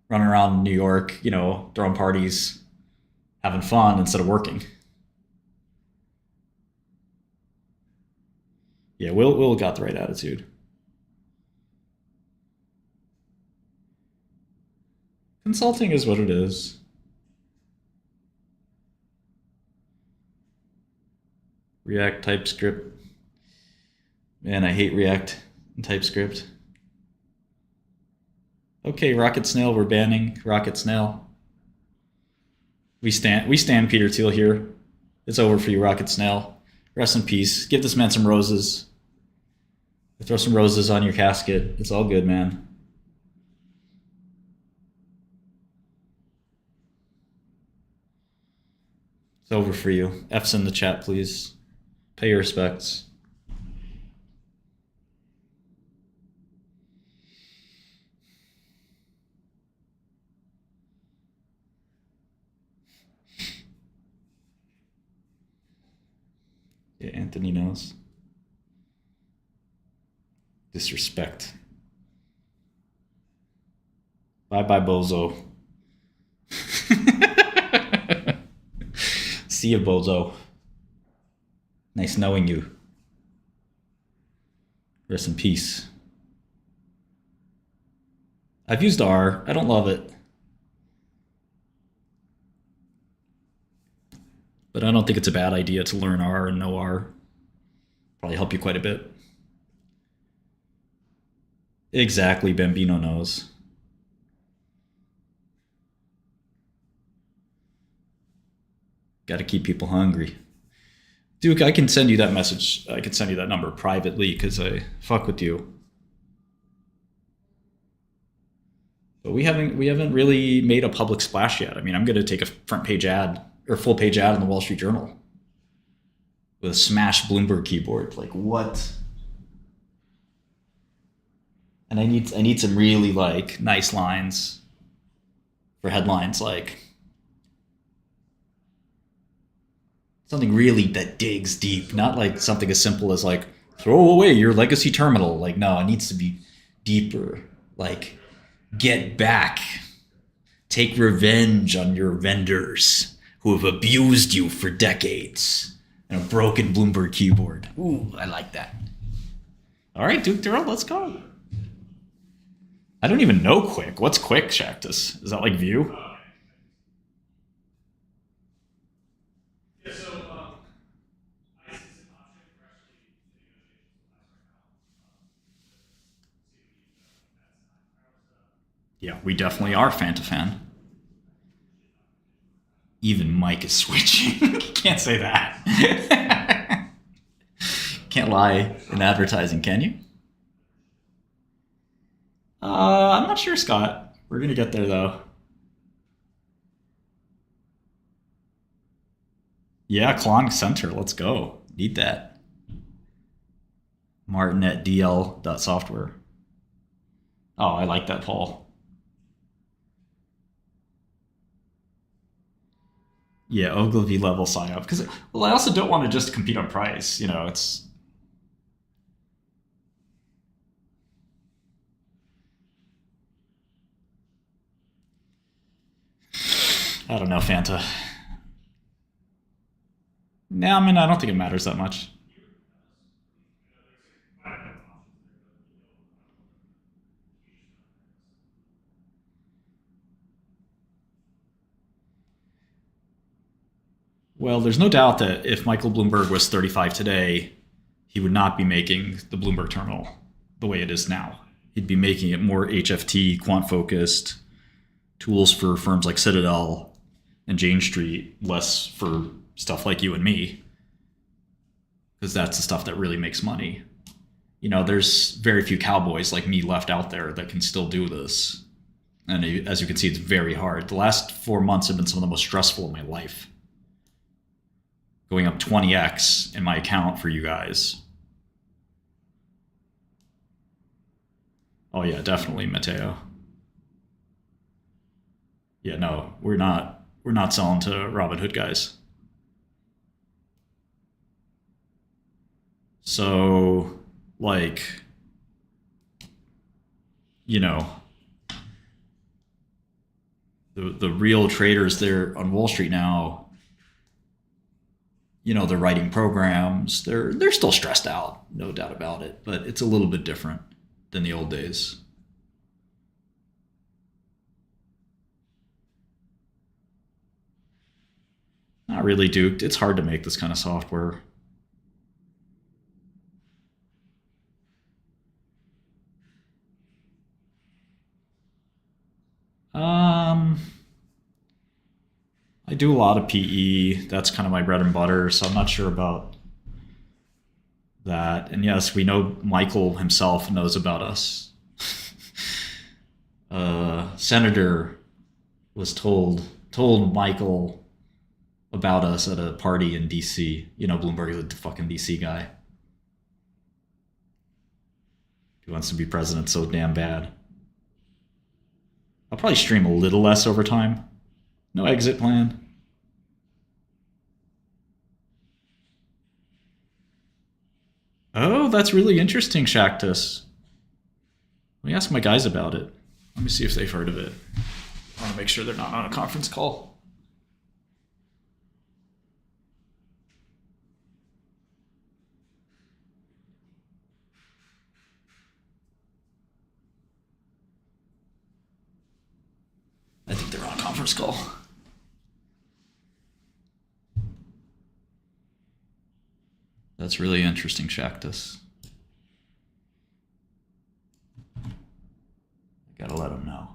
Speaker 1: running around New York, throwing parties, having fun instead of working? Yeah, Will got the right attitude. Consulting is what it is. React, TypeScript. Man, I hate React and TypeScript. Okay, Rocket Snail, we're banning Rocket Snail. We stand Peter Thiel here. It's over for you, Rocket Snail. Rest in peace. Give this man some roses. Throw some roses on your casket. It's all good, man. It's over for you. F's in the chat, please. Pay your respects. Yeah, Anthony knows. Disrespect. Bye-bye, bozo. See you, bozo. Nice knowing you. Rest in peace. I've used R. I don't love it. But I don't think it's a bad idea to learn R and know R. Probably help you quite a bit. Exactly, Bambino knows. Got to keep people hungry. Duke, I can send you that message. I can send you that number privately because I fuck with you. But we haven't really made a public splash yet. I mean, I'm going to take a front page ad or full page ad in the Wall Street Journal with a smash Bloomberg keyboard. Like, what? And I need some really nice lines for headlines like Something really that digs deep, not like something as simple as like throw away your legacy terminal. Like, no, it needs to be deeper. Like, get back, take revenge on your vendors who have abused you for decades, and a broken Bloomberg keyboard. Ooh, I like that. All right, Duke Durrell, let's go. I don't even know Quick. What's Quick, Shactus? Is that like View? Yeah, we definitely are fan to fan. Even Mike is switching. Can't say that. Can't lie in advertising, can you? I'm not sure, Scott. We're gonna get there though. Yeah, Klong Center. Let's go. Need that. Martin at dl.software. Oh, I like that, Paul. Yeah, Ogilvy level sign up because well, I also don't want to just compete on price. You know, it's I don't know, Fanta. No, I mean I don't think it matters that much. Well, there's no doubt that if Michael Bloomberg was 35 today, he would not be making the Bloomberg terminal the way it is now. He'd be making it more HFT, quant focused, tools for firms like Citadel and Jane Street, less for stuff like you and me, because that's the stuff that really makes money. You know, there's very few cowboys like me left out there that can still do this. And as you can see, it's very hard. The last 4 months have been some of the most stressful in my life. Going up 20x in my account for you guys. Oh yeah, definitely, Mateo. Yeah, no, we're not. We're not selling to Robinhood guys. So, like, you know, the real traders there on Wall Street now, you know, they're writing programs. They're still stressed out, no doubt about it. But it's a little bit different than the old days. Not really, Duke. It's hard to make this kind of software. Um, I do a lot of PE. That's kind of my bread and butter. So I'm not sure about that. And yes, we know Michael himself knows about us. Senator was told Michael about us at a party in DC. You know, Bloomberg is a fucking DC guy. He wants to be president so damn bad. I'll probably stream a little less over time. No exit plan. Oh, that's really interesting, Shactus. Let me ask my guys about it. Let me see if they've heard of it. I want to make sure they're not on a conference call. I think they're on a conference call. That's really interesting, Shactus. I gotta let them know.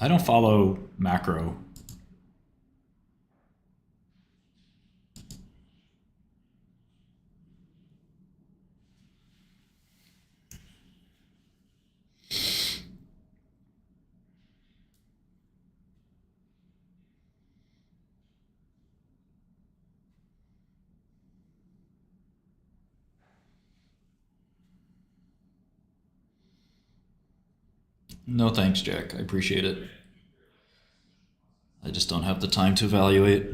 Speaker 1: I don't follow macro. No thanks, Jack. I appreciate it. I just don't have the time to evaluate.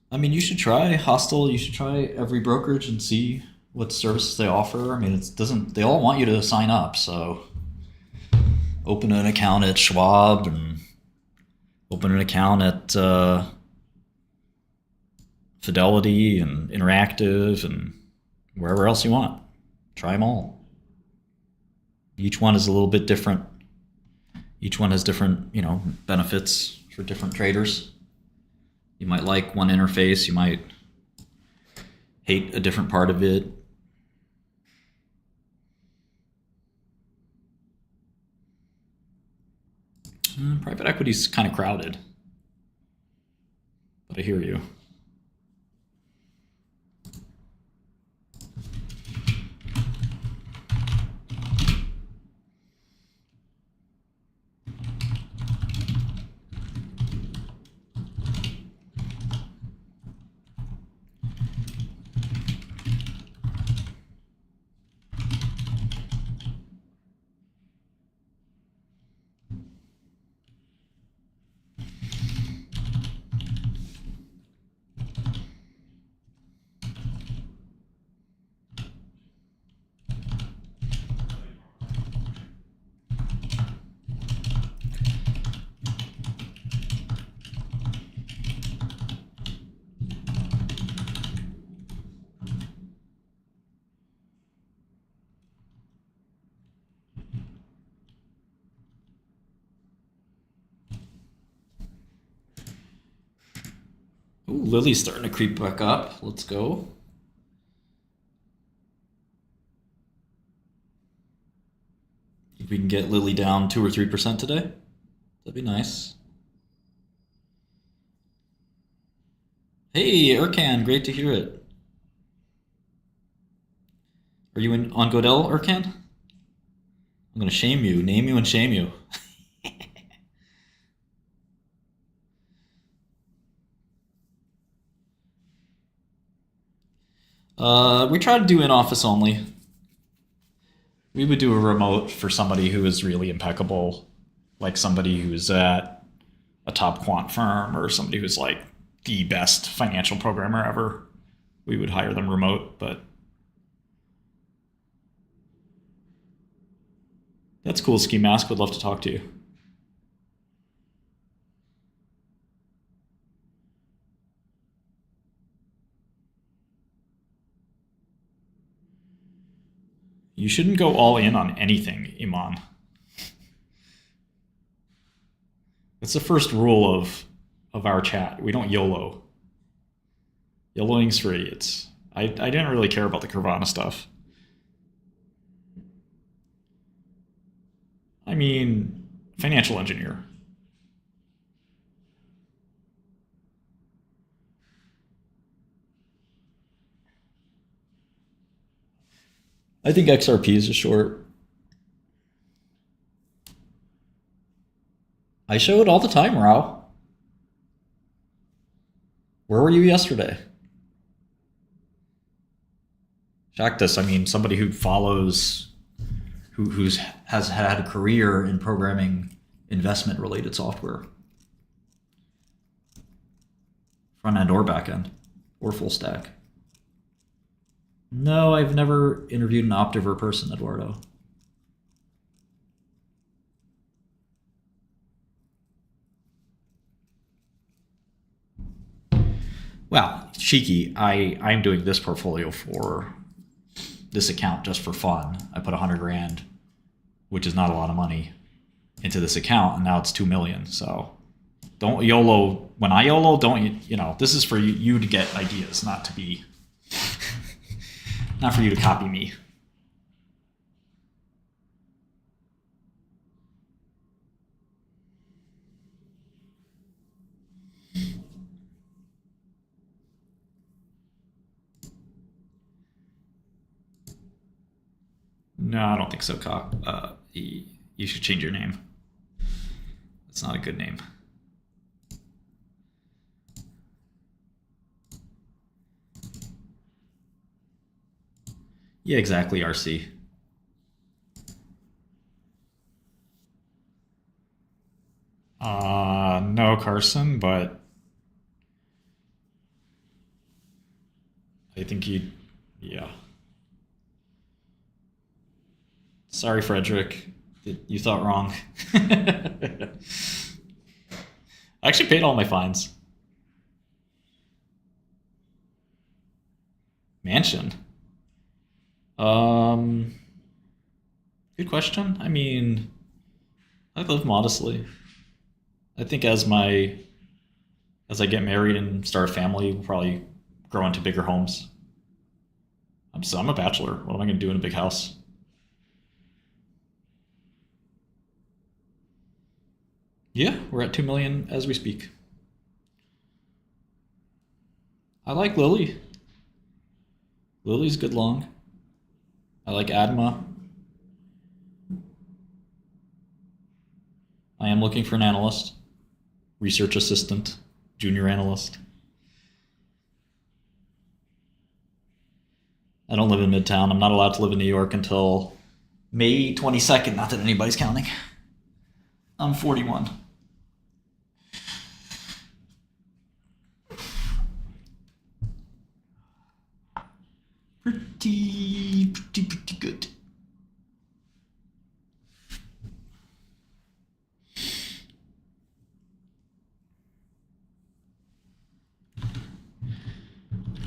Speaker 1: I mean, you should try Hostel. You should try every brokerage and see what services they offer. I mean, it doesn't. They all want you to sign up. So open an account at Schwab and open an account at Fidelity and Interactive and wherever else you want. Try them all. Each one is a little bit different. Each one has different, benefits for different traders. You might like one interface. You might hate a different part of it. Private equity is kind of crowded, but I hear you. Ooh, Lily's starting to creep back up. Let's go. If we can get Lily down 2 or 3% today, that'd be nice. Hey, Erkan, great to hear it. Are you on Godel, Erkan? I'm gonna shame you, name you, and shame you. We try to do in office only. We would do a remote for somebody who is really impeccable, like somebody who's at a top quant firm or somebody who's like the best financial programmer ever. We would hire them remote, but that's cool. Ski Mask would love to talk to you. You shouldn't go all in on anything, Iman. That's the first rule of our chat. We don't YOLO. YOLOing's for idiots. I didn't really care about the Carvana stuff. I mean, financial engineer. I think XRP is a short. I show it all the time, Rao. Where were you yesterday? Shaktas, I mean, somebody who follows, has had a career in programming investment-related software. Front end or back end, or full stack. No, I've never interviewed an Optiver person, Eduardo. Well, cheeky, I'm doing this portfolio for this account just for fun. I put 100 grand, which is not a lot of money, into this account, and now it's 2 million. So don't YOLO. When I YOLO, don't this is for you to get ideas, not to be, not for you to copy me. No, I don't think so, Cock. You should change your name. It's not a good name. Yeah, exactly, RC. No, Carson, but I think yeah. Sorry, Frederick. You thought wrong. I actually paid all my fines. Mansion. Um, Good question. I mean, I live modestly. I think as I get married and start a family, we'll probably grow into bigger homes. I'm a bachelor. What am I going to do in a big house? Yeah, we're at 2 million as we speak. I like Lily. Lily's good long. I like Adma. I am looking for an analyst, research assistant, junior analyst. I don't live in Midtown. I'm not allowed to live in New York until May 22nd. Not that anybody's counting. I'm 41. Pretty good.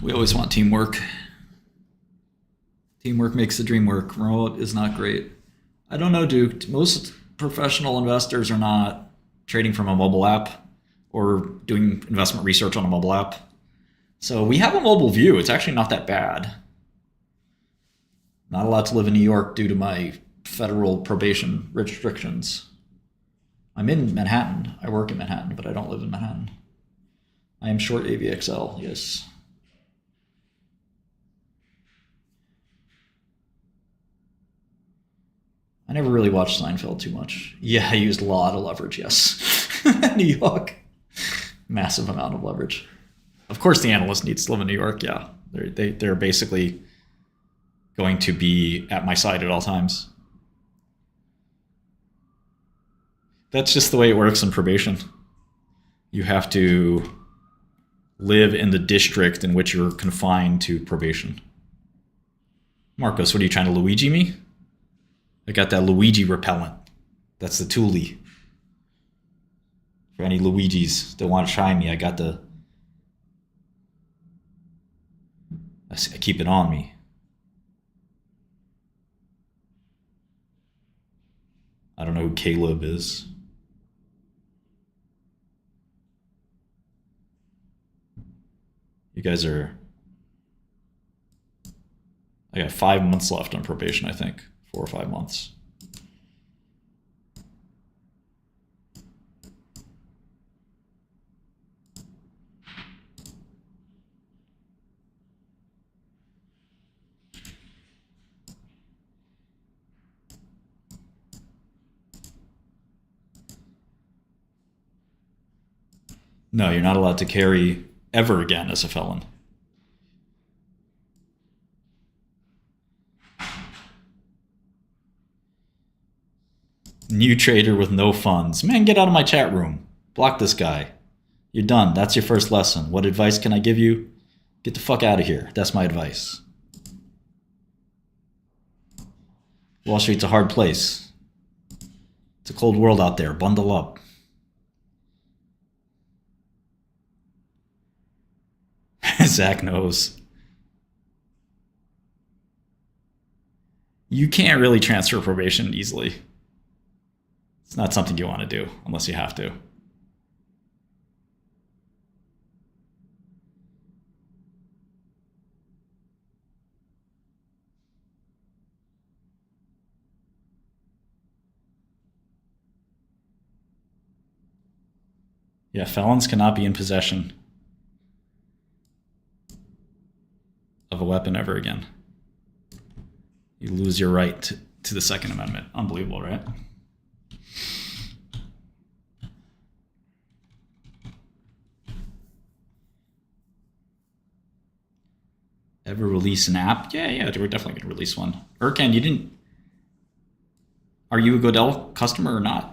Speaker 1: We always want teamwork. Teamwork makes the dream work. Remote is not great. I don't know, Duke. Most professional investors are not trading from a mobile app or doing investment research on a mobile app. So we have a mobile view. It's actually not that bad. Not allowed to live in New York due to my federal probation restrictions. I'm in Manhattan. I work in Manhattan, but I don't live in Manhattan. I am short AVXL, yes. I never really watched Seinfeld too much. Yeah, I used a lot of leverage, yes. New York. Massive amount of leverage. Of course the analyst needs to live in New York, yeah. They're basically going to be at my side at all times. That's just the way it works in probation. You have to live in the district in which you're confined to probation. Marcos, what are you trying to Luigi me? I got that Luigi repellent. That's the Thule. For any Luigis that want to try me, I keep it on me. I don't know who Caleb is. You guys are... I got 5 months left on probation, I think. 4 or 5 months. No, you're not allowed to carry ever again as a felon. New trader with no funds. Man, get out of my chat room. Block this guy. You're done. That's your first lesson. What advice can I give you? Get the fuck out of here. That's my advice. Wall Street's a hard place. It's a cold world out there. Bundle up. Zach knows. You can't really transfer probation easily. It's not something you want to do unless you have to. Yeah, felons cannot be in possession of a weapon ever again. You lose your right to the Second Amendment. Unbelievable, right? Ever release an app? Yeah, we're definitely gonna release one. Erkan, you didn't. Are you a Godel customer or not?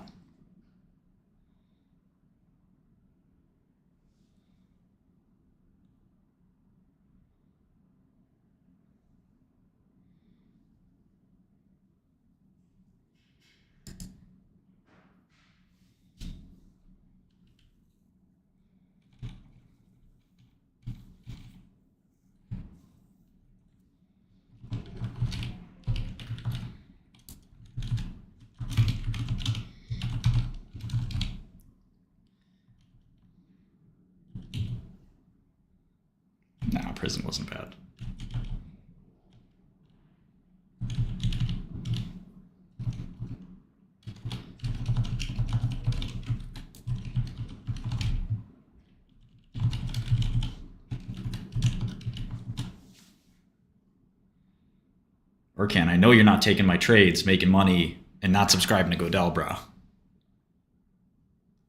Speaker 1: Nah, prison wasn't bad. Erkan, I know you're not taking my trades, making money, and not subscribing to Godel, bro.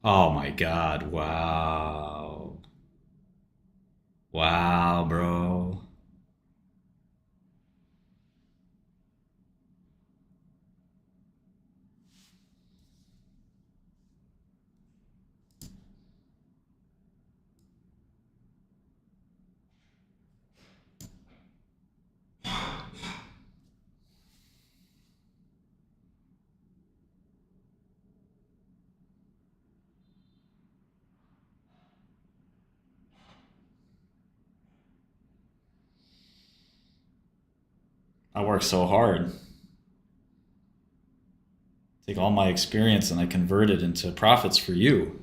Speaker 1: Oh my god, wow. Wow, bro. I worked so hard. Take all my experience and I convert it into profits for you.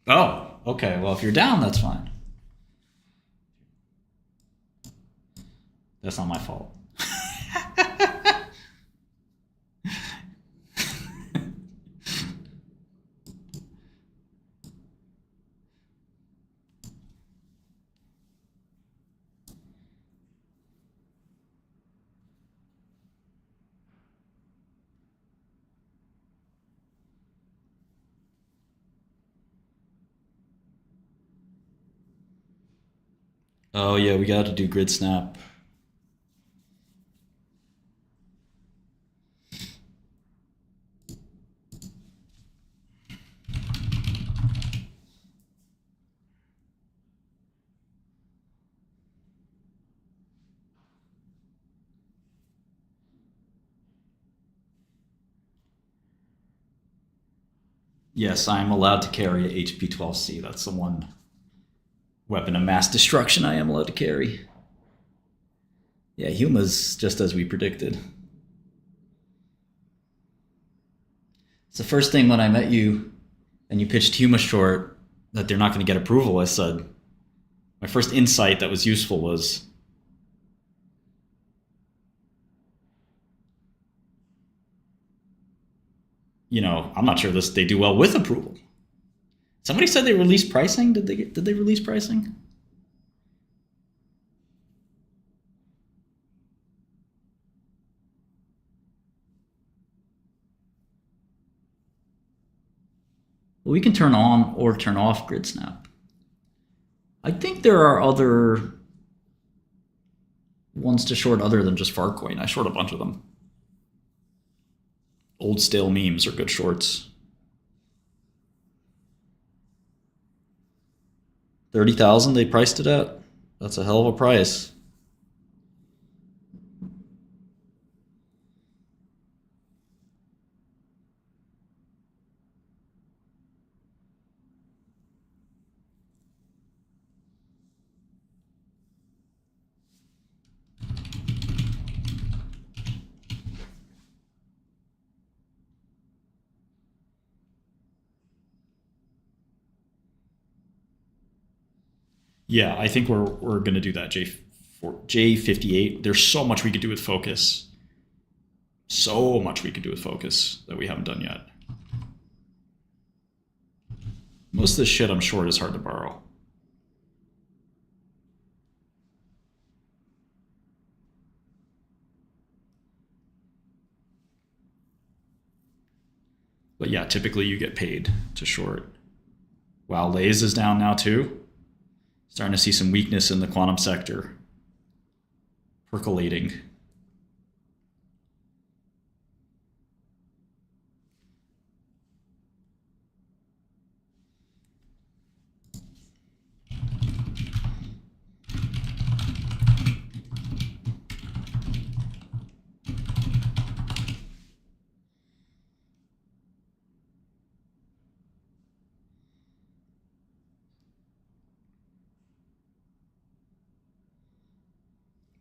Speaker 1: Oh, okay. Well, if you're down, that's fine. That's not my fault. Oh yeah, we got to do grid snap. Yes, I'm allowed to carry a HP-12C. That's the one weapon of mass destruction I am allowed to carry. Yeah, Huma's just as we predicted. It's the first thing when I met you and you pitched Huma short that they're not going to get approval. I said, my first insight that was useful was, I'm not sure they do well with approval. Somebody said they released pricing. Did they release pricing? Well, we can turn on or turn off grid snap. I think there are other ones to short other than just Farcoin. I short a bunch of them. Old stale memes are good shorts. 30,000 they priced it at. That's a hell of a price. Yeah, I think we're going to do that J58. There's so much we could do with focus. So much we could do with focus that we haven't done yet. Most of the shit I'm short is hard to borrow. But yeah, typically you get paid to short. Wow, Lays is down now too. Starting to see some weakness in the quantum sector. Percolating.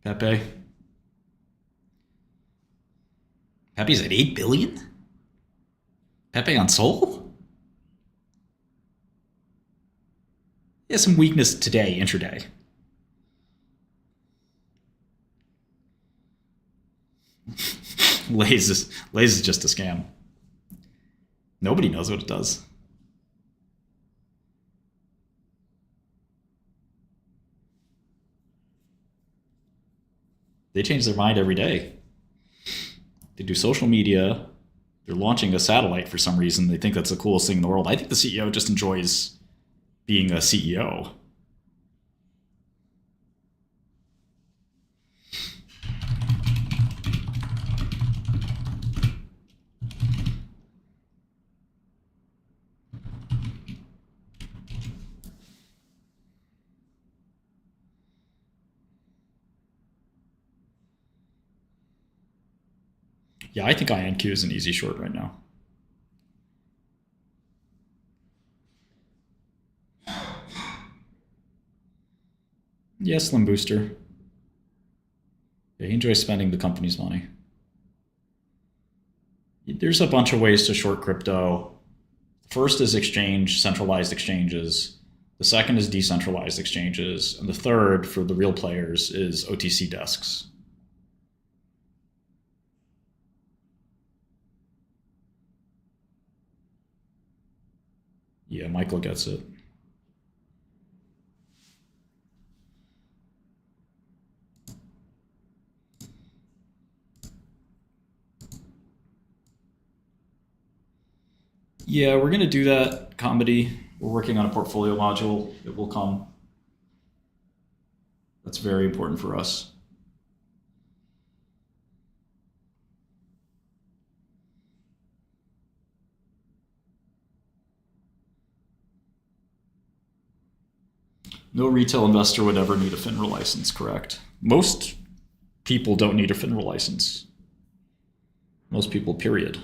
Speaker 1: Pepe. Pepe's at 8 billion? Pepe on Sol? He has some weakness today, intraday. Lays is just a scam. Nobody knows what it does. They change their mind every day. They do social media. They're launching a satellite for some reason. They think that's the coolest thing in the world. I think the CEO just enjoys being a CEO. Yeah, I think INQ is an easy short right now. Yeah, Slim Booster. Yeah, he enjoys spending the company's money. There's a bunch of ways to short crypto. First is exchange, centralized exchanges. The second is decentralized exchanges. And the third, for the real players, is OTC desks. Yeah, Michael gets it. Yeah, we're going to do that, comedy. We're working on a portfolio module. It will come. That's very important for us. No retail investor would ever need a FINRA license, correct? Most people don't need a FINRA license. Most people, period.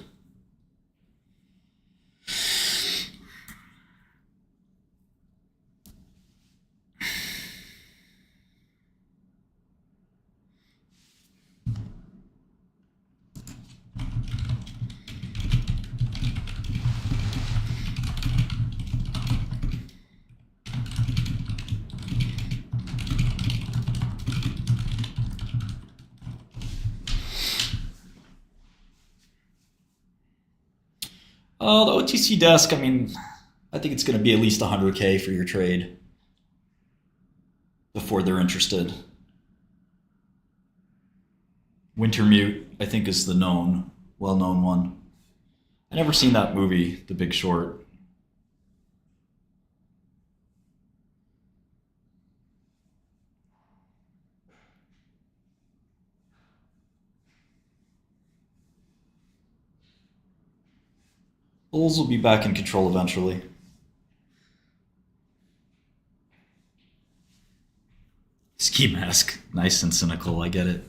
Speaker 1: The OTC desk, I mean, I think it's going to be at least 100K for your trade before they're interested. Wintermute, I think, is the well-known one. I never seen that movie, The Big Short. Bulls will be back in control eventually. Ski mask, nice and cynical. I get it.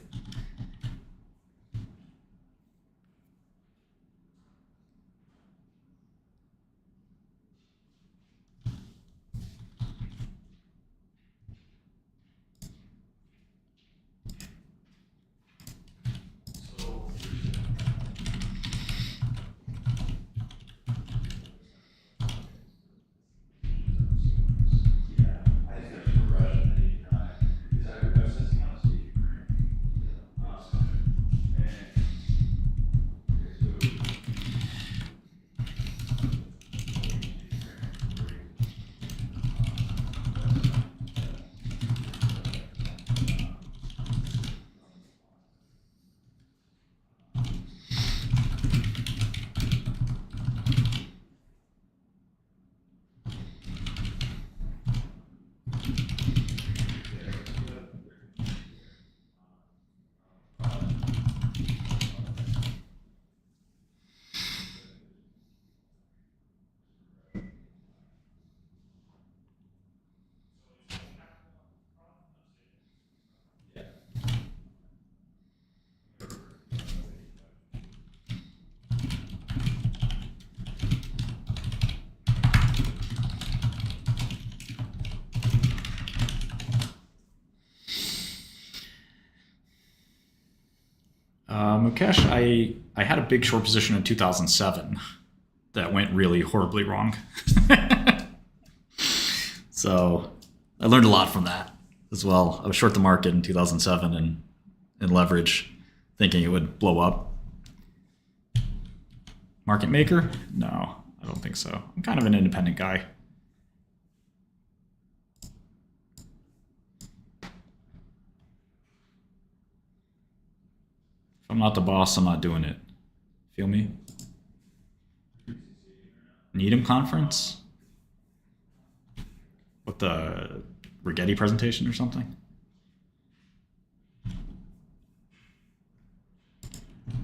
Speaker 1: Mukesh, I had a big short position in 2007 that went really horribly wrong. So I learned a lot from that as well. I was short the market in 2007 and in leverage, thinking it would blow up. Market maker? No, I don't think so. I'm kind of an independent guy. If I'm not the boss, I'm not doing it. Feel me? Needham conference? With the Rigetti presentation or something?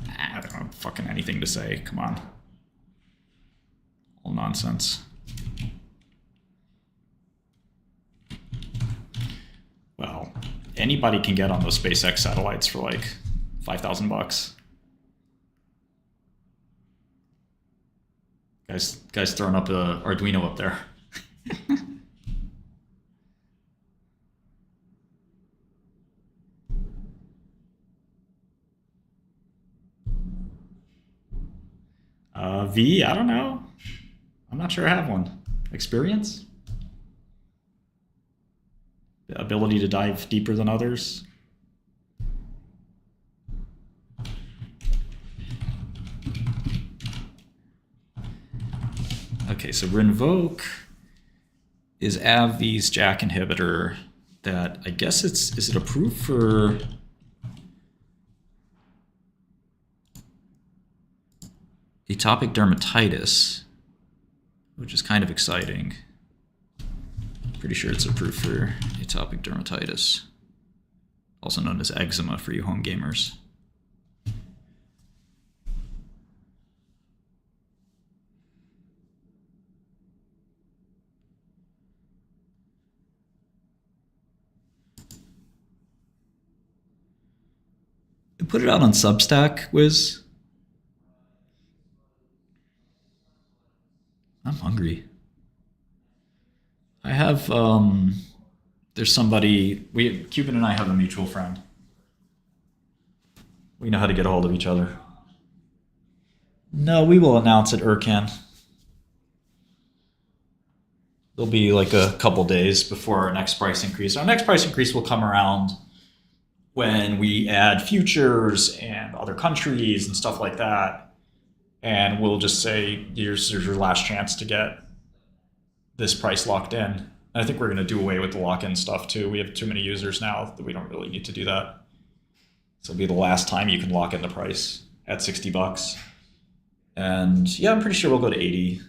Speaker 1: I don't know fucking anything to say. Come on. All nonsense. Well, anybody can get on those SpaceX satellites for like $5,000. Guys throwing up a Arduino up there. V, I don't know. I'm not sure I have one. Experience? The ability to dive deeper than others? Okay, so Rinvoke is AbbVie's JAK inhibitor that I guess is it approved for atopic dermatitis, which is kind of exciting. Pretty sure it's approved for atopic dermatitis, also known as eczema for you home gamers. Put it out on Substack, Wiz. I'm hungry. I have, there's somebody, Cuban and I have a mutual friend. We know how to get a hold of each other. No, we will announce at Urcan. There'll be like a couple days before our next price increase. Our next price increase will come around when we add futures and other countries and stuff like that. And we'll just say, here's your last chance to get this price locked in. And I think we're going to do away with the lock-in stuff too. We have too many users now that we don't really need to do that. So it'll be the last time you can lock in the price at $60. And yeah, I'm pretty sure we'll go to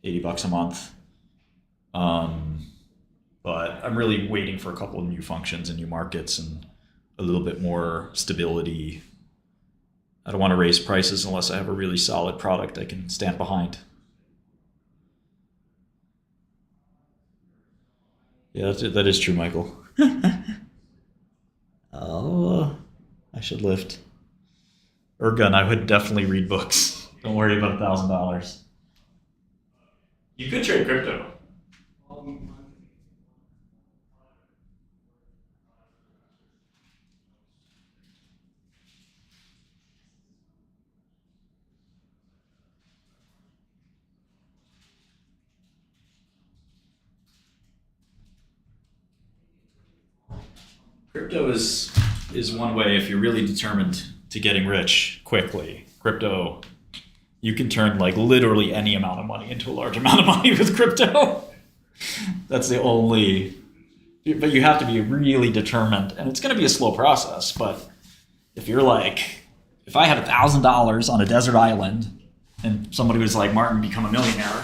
Speaker 1: $80 a month. But I'm really waiting for a couple of new functions and new markets and a little bit more stability. I don't want to raise prices unless I have a really solid product I can stand behind. Yeah, that is true, Michael. Oh, I should lift. Ergun, I would definitely read books. Don't worry about $1,000. You could trade crypto. Crypto is one way if you're really determined to getting rich quickly. Crypto, you can turn like literally any amount of money into a large amount of money with crypto. That's the only, but you have to be really determined, and it's going to be a slow process. But if you're like, if I had $1,000 on a desert island and somebody was like, Martin, become a millionaire,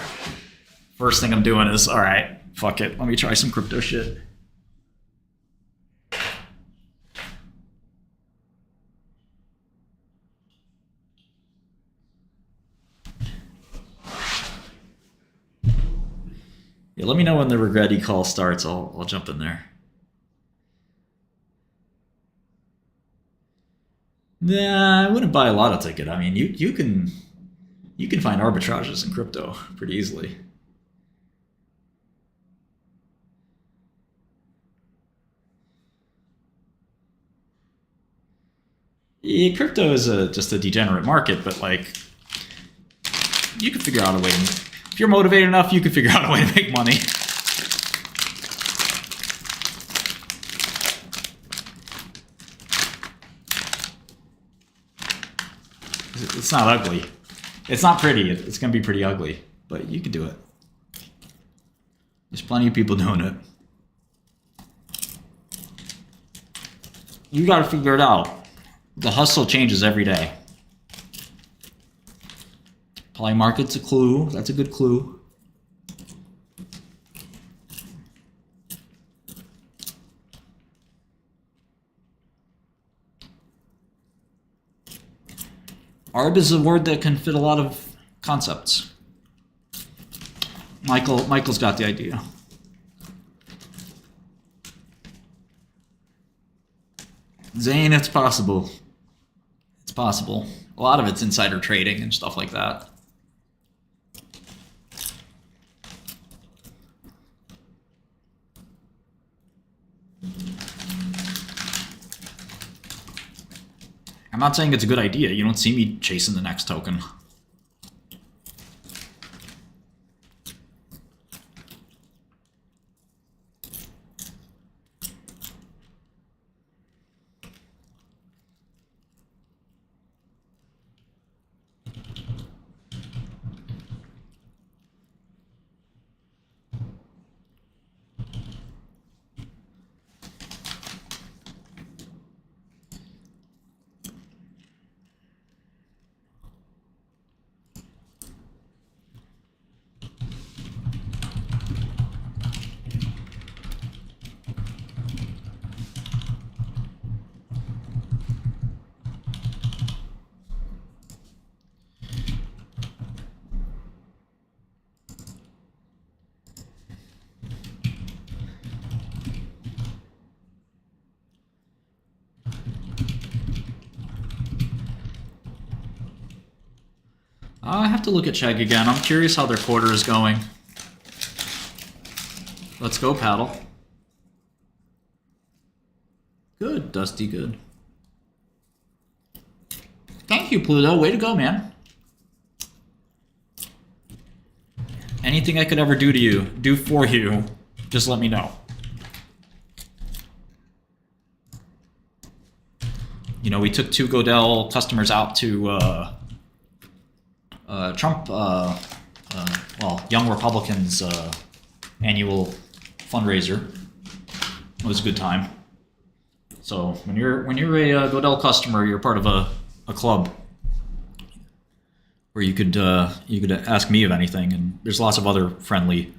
Speaker 1: first thing I'm doing is, all right, fuck it, let me try some crypto shit. Yeah, let me know when the Regretti call starts. I'll jump in there. Nah, I wouldn't buy a lotto ticket. I mean, you can find arbitrages in crypto pretty easily. Yeah, crypto is just a degenerate market, but like you can figure out a way. If you're motivated enough, you can figure out a way to make money. It's not ugly. It's not pretty. It's going to be pretty ugly, but you can do it. There's plenty of people doing it. You got to figure it out. The hustle changes every day. Poly market's a clue. That's a good clue. ARB is a word that can fit a lot of concepts. Michael's got the idea. Zane, it's possible. It's possible. A lot of it's insider trading and stuff like that. I'm not saying it's a good idea. You don't see me chasing the next token. I have to look at Chegg again. I'm curious how their quarter is going. Let's go, Paddle. Good, Dusty, good. Thank you, Pluto. Way to go, man. Anything I could ever do for you, just let me know. You know, we took 2 Godel customers out to Trump, well, Young Republicans' annual fundraiser. It was a good time. So when you're a Godel customer, you're part of a club where you could ask me of anything, and there's lots of other friendly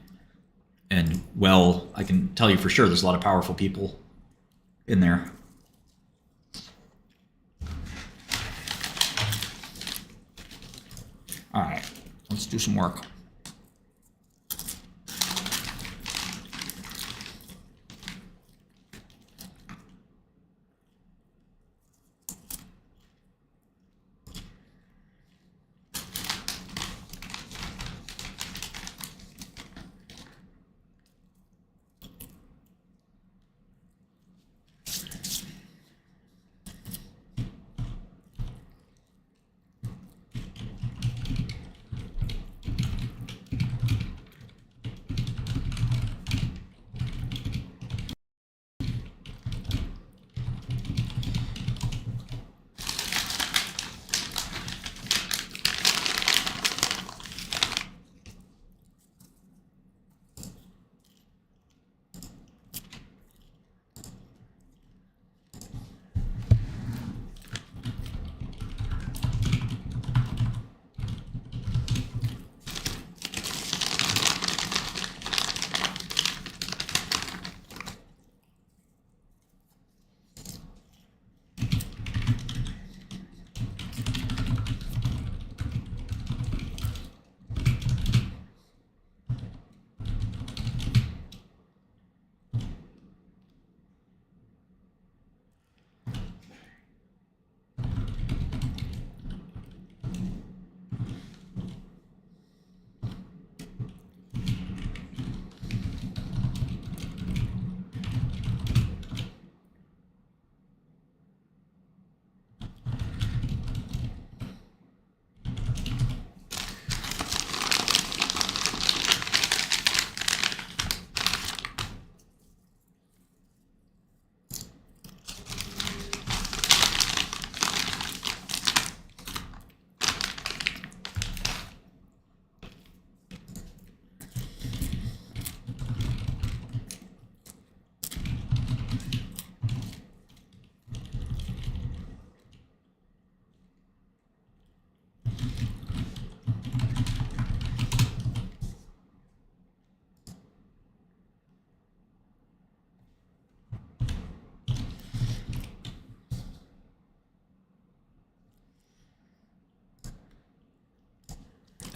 Speaker 1: and, well, I can tell you for sure there's a lot of powerful people in there. All right, let's do some work.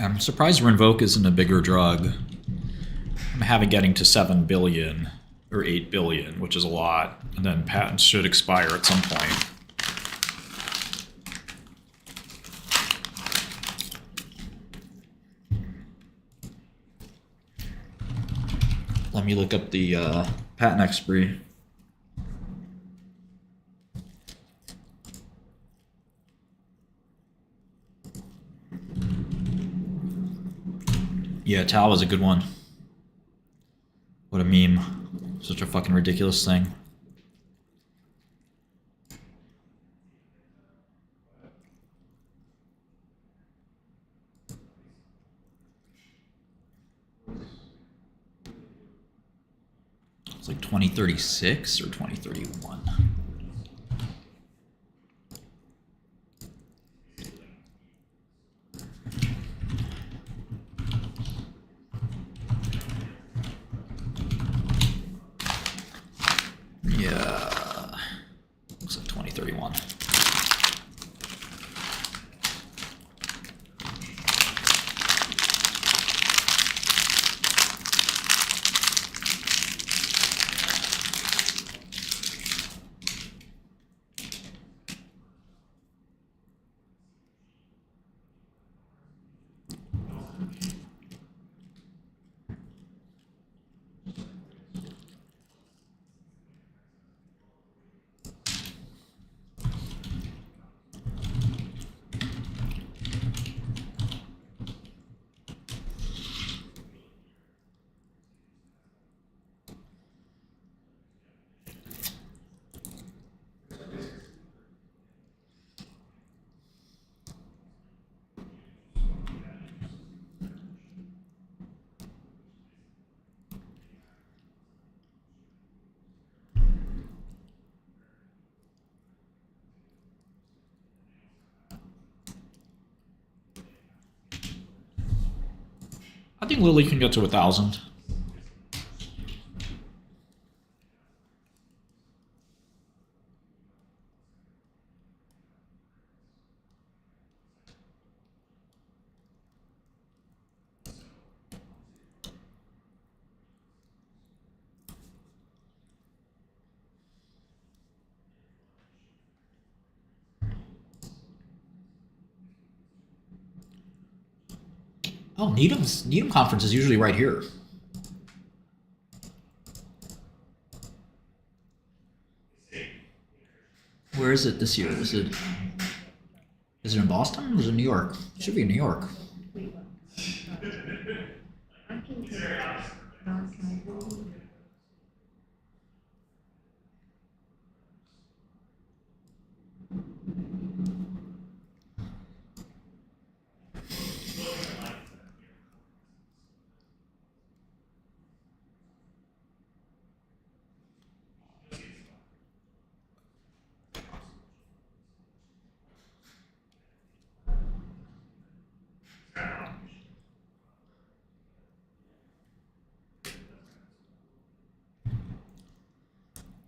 Speaker 2: I'm surprised Rinvoq isn't a bigger drug. I'm having getting to 7 billion or 8 billion, which is a lot, and then patents should expire at some point. Let me look up the patent expiry. Yeah, Tau was a good one. What a meme. Such a fucking ridiculous thing. It's like 2036 or 2031. Yeah, looks like 2031. I think Lily can get to 1,000. Oh, Needham conference is usually right here. Where is it this year? Is it in Boston or is it New York? It should be in New York.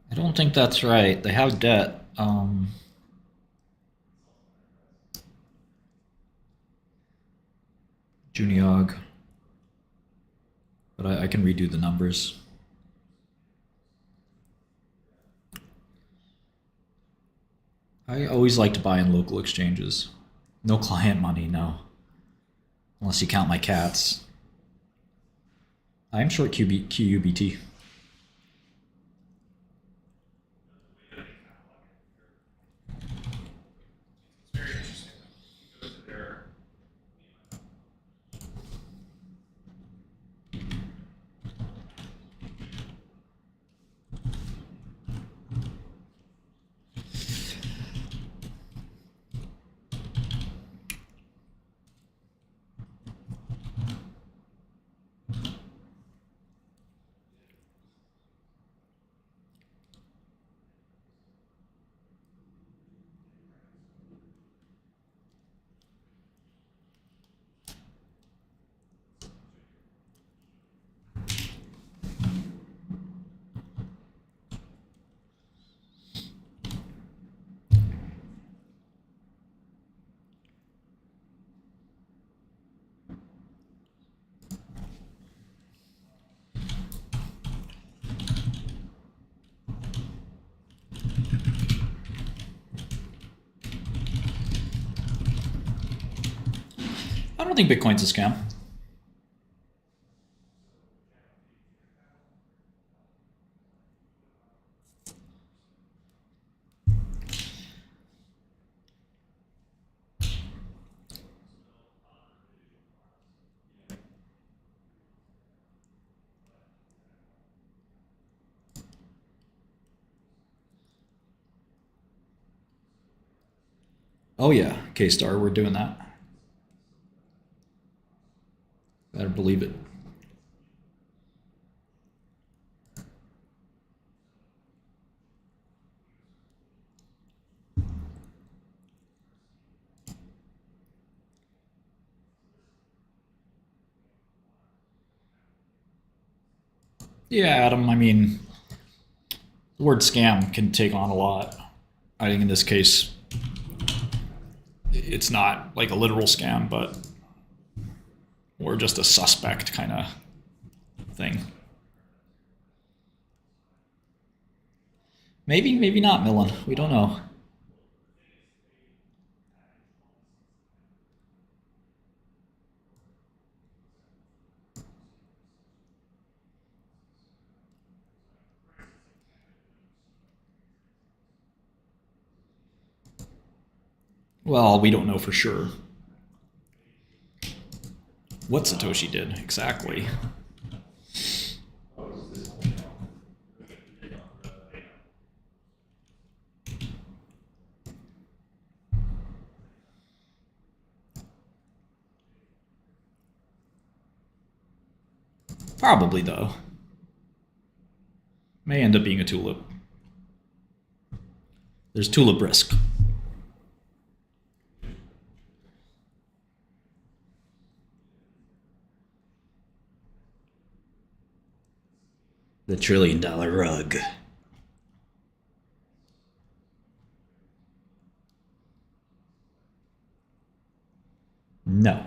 Speaker 2: I don't think that's right. They have debt. Juniog. But I can redo the numbers. I always like to buy in local exchanges. No client money, no. Unless you count my cats. I am short QUBT. I don't think Bitcoin's a scam. Oh yeah, K-Star, we're doing that. Better believe it. Yeah, Adam, I mean, the word scam can take on a lot. I think in this case, it's not like a literal scam, but we're just a suspect kind of thing. Maybe, maybe not, Millen. We don't know. Well, we don't know for sure what Satoshi did exactly. Probably, though. May end up being a tulip. There's tulip risk. The $1 trillion rug. No,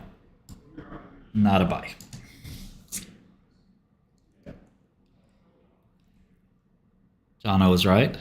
Speaker 2: not a buy. Jono was right.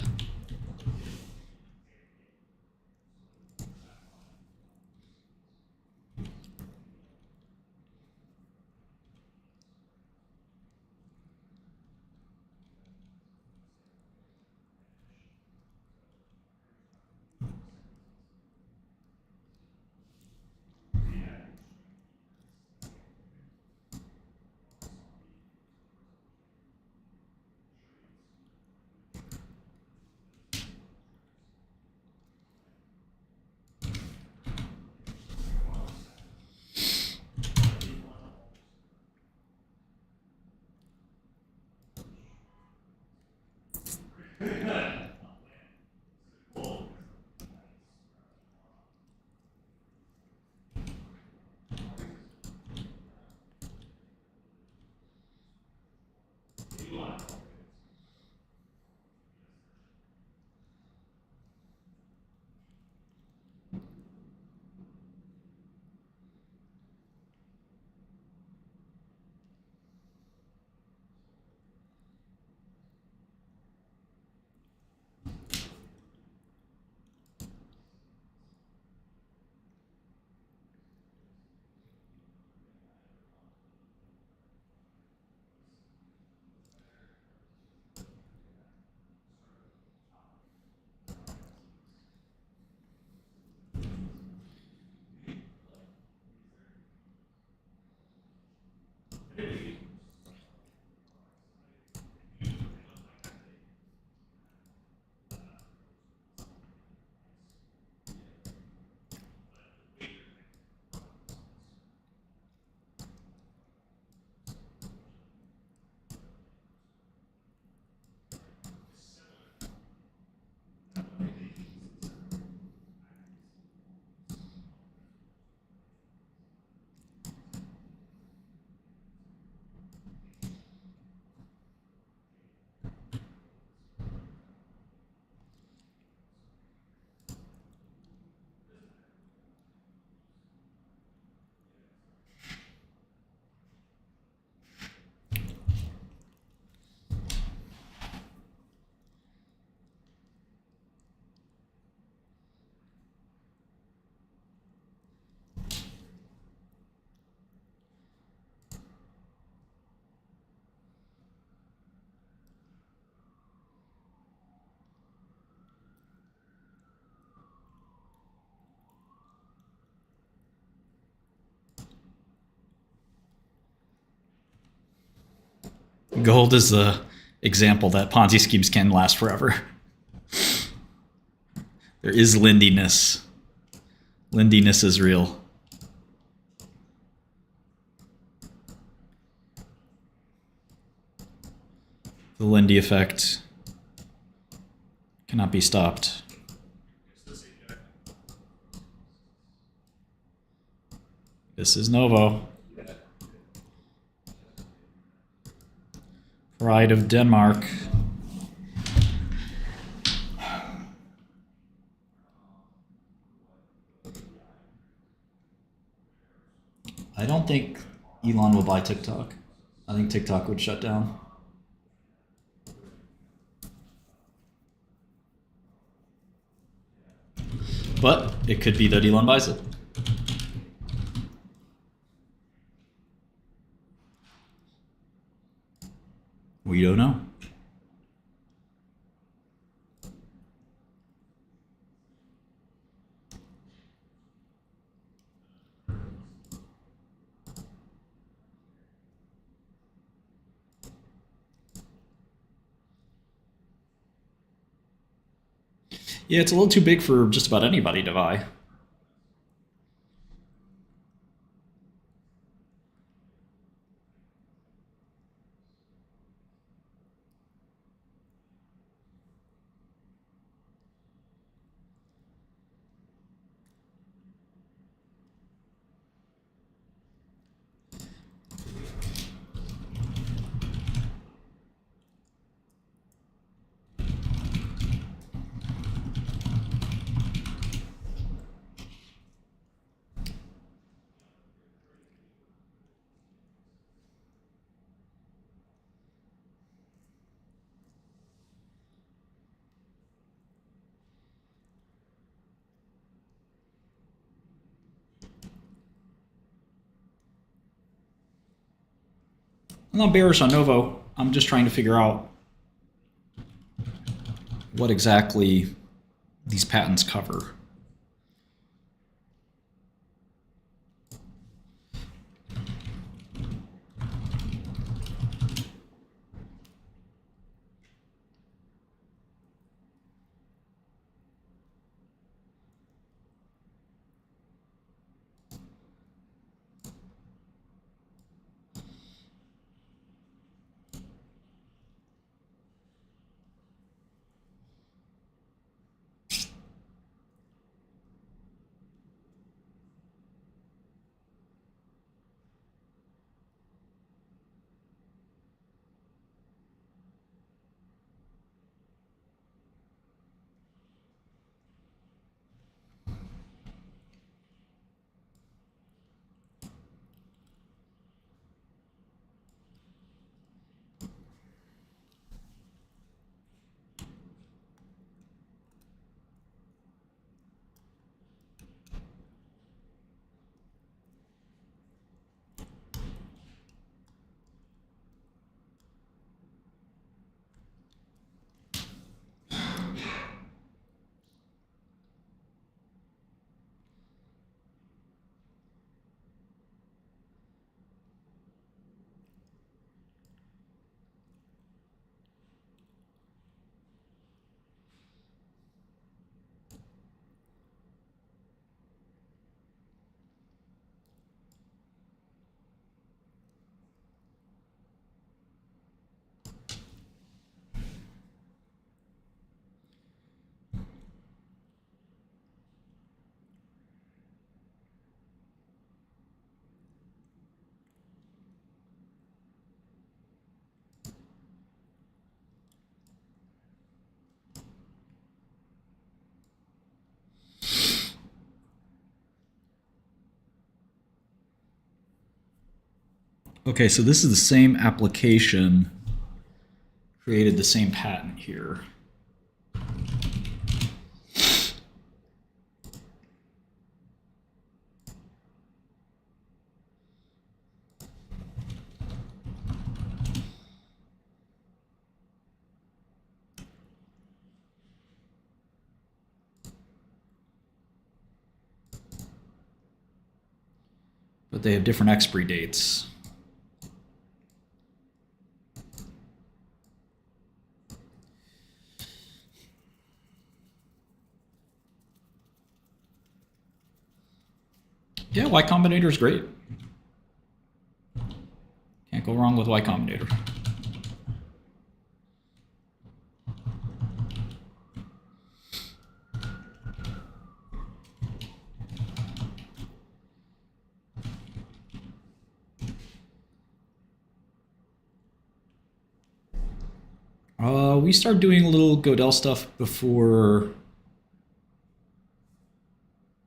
Speaker 2: Gold is the example that Ponzi schemes can last forever. There is lindiness. Lindiness is real. The Lindy effect cannot be stopped. This is Novo. Pride of Denmark. I don't think Elon will buy TikTok. I think TikTok would shut down. But it could be that Elon buys it. We don't know. Yeah, it's a little too big for just about anybody to buy. I'm not bearish on Novo. I'm just trying to figure out what exactly these patents cover. Okay, so this is the same application, created the same patent here. But they have different expiry dates. Yeah, Y Combinator is great. Can't go wrong with Y Combinator. We started doing a little Godel stuff before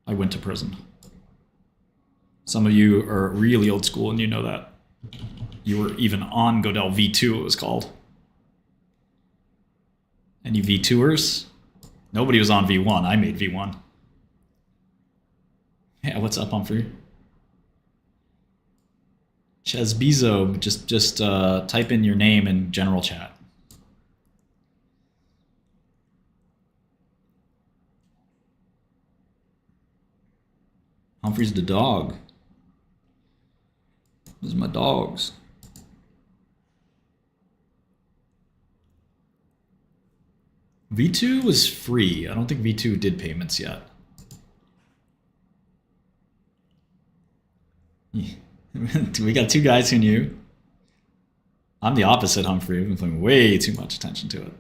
Speaker 2: I went to prison. Some of you are really old school and you know that. You were even on Godel V2, it was called. Any V2ers? Nobody was on V1. I made V1. Yeah, what's up, Humphrey? Chesbizo, just type in your name in general chat. Humphrey's the dog. Those are my dogs. V2 was free. I don't think V2 did payments yet. We got two guys who knew. I'm the opposite, Humphrey. I've been paying way too much attention to it.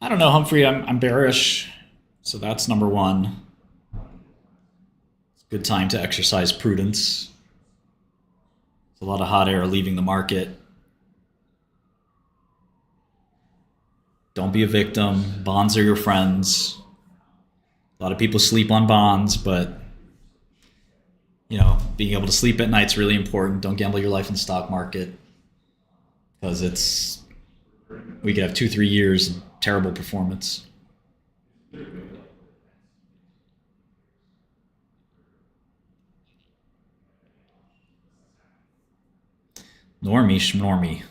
Speaker 2: I don't know, Humphrey. I'm bearish, so that's number one. It's a good time to exercise prudence. There's a lot of hot air leaving the market. Don't be a victim. Bonds are your friends. A lot of people sleep on bonds, but you know, being able to sleep at night's really important. Don't gamble your life in the stock market because we could have 2-3 years of terrible performance. Normie schnormie.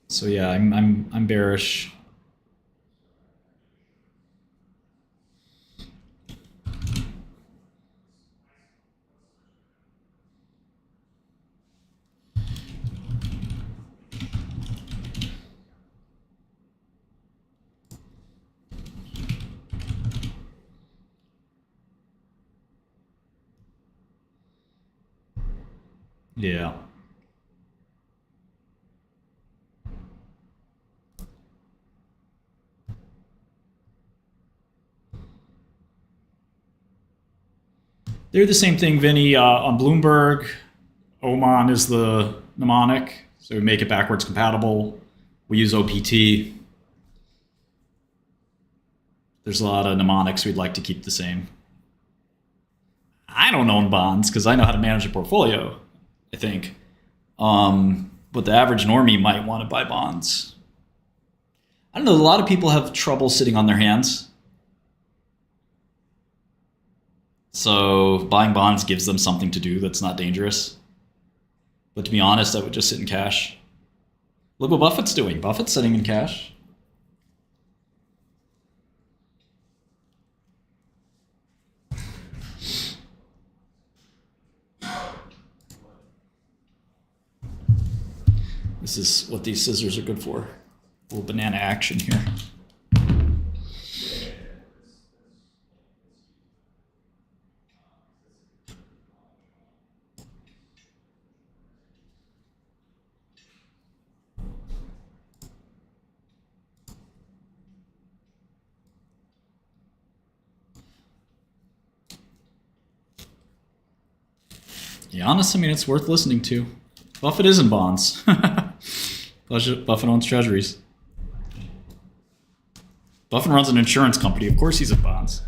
Speaker 2: So yeah, I'm bearish. Yeah. They're the same thing, Vinny. On Bloomberg, Oman is the mnemonic, so we make it backwards compatible. We use OPT. There's a lot of mnemonics we'd like to keep the same. I don't own bonds because I know how to manage a portfolio, I think. But the average normie might want to buy bonds. I don't know, a lot of people have trouble sitting on their hands. So buying bonds gives them something to do that's not dangerous. But to be honest, I would just sit in cash. Look what Buffett's doing. Buffett's sitting in cash. This is what these scissors are good for. A little banana action here. Giannis, I mean, it's worth listening to. Buffett is in bonds. Buffett owns treasuries. Buffett runs an insurance company. Of course he's in bonds.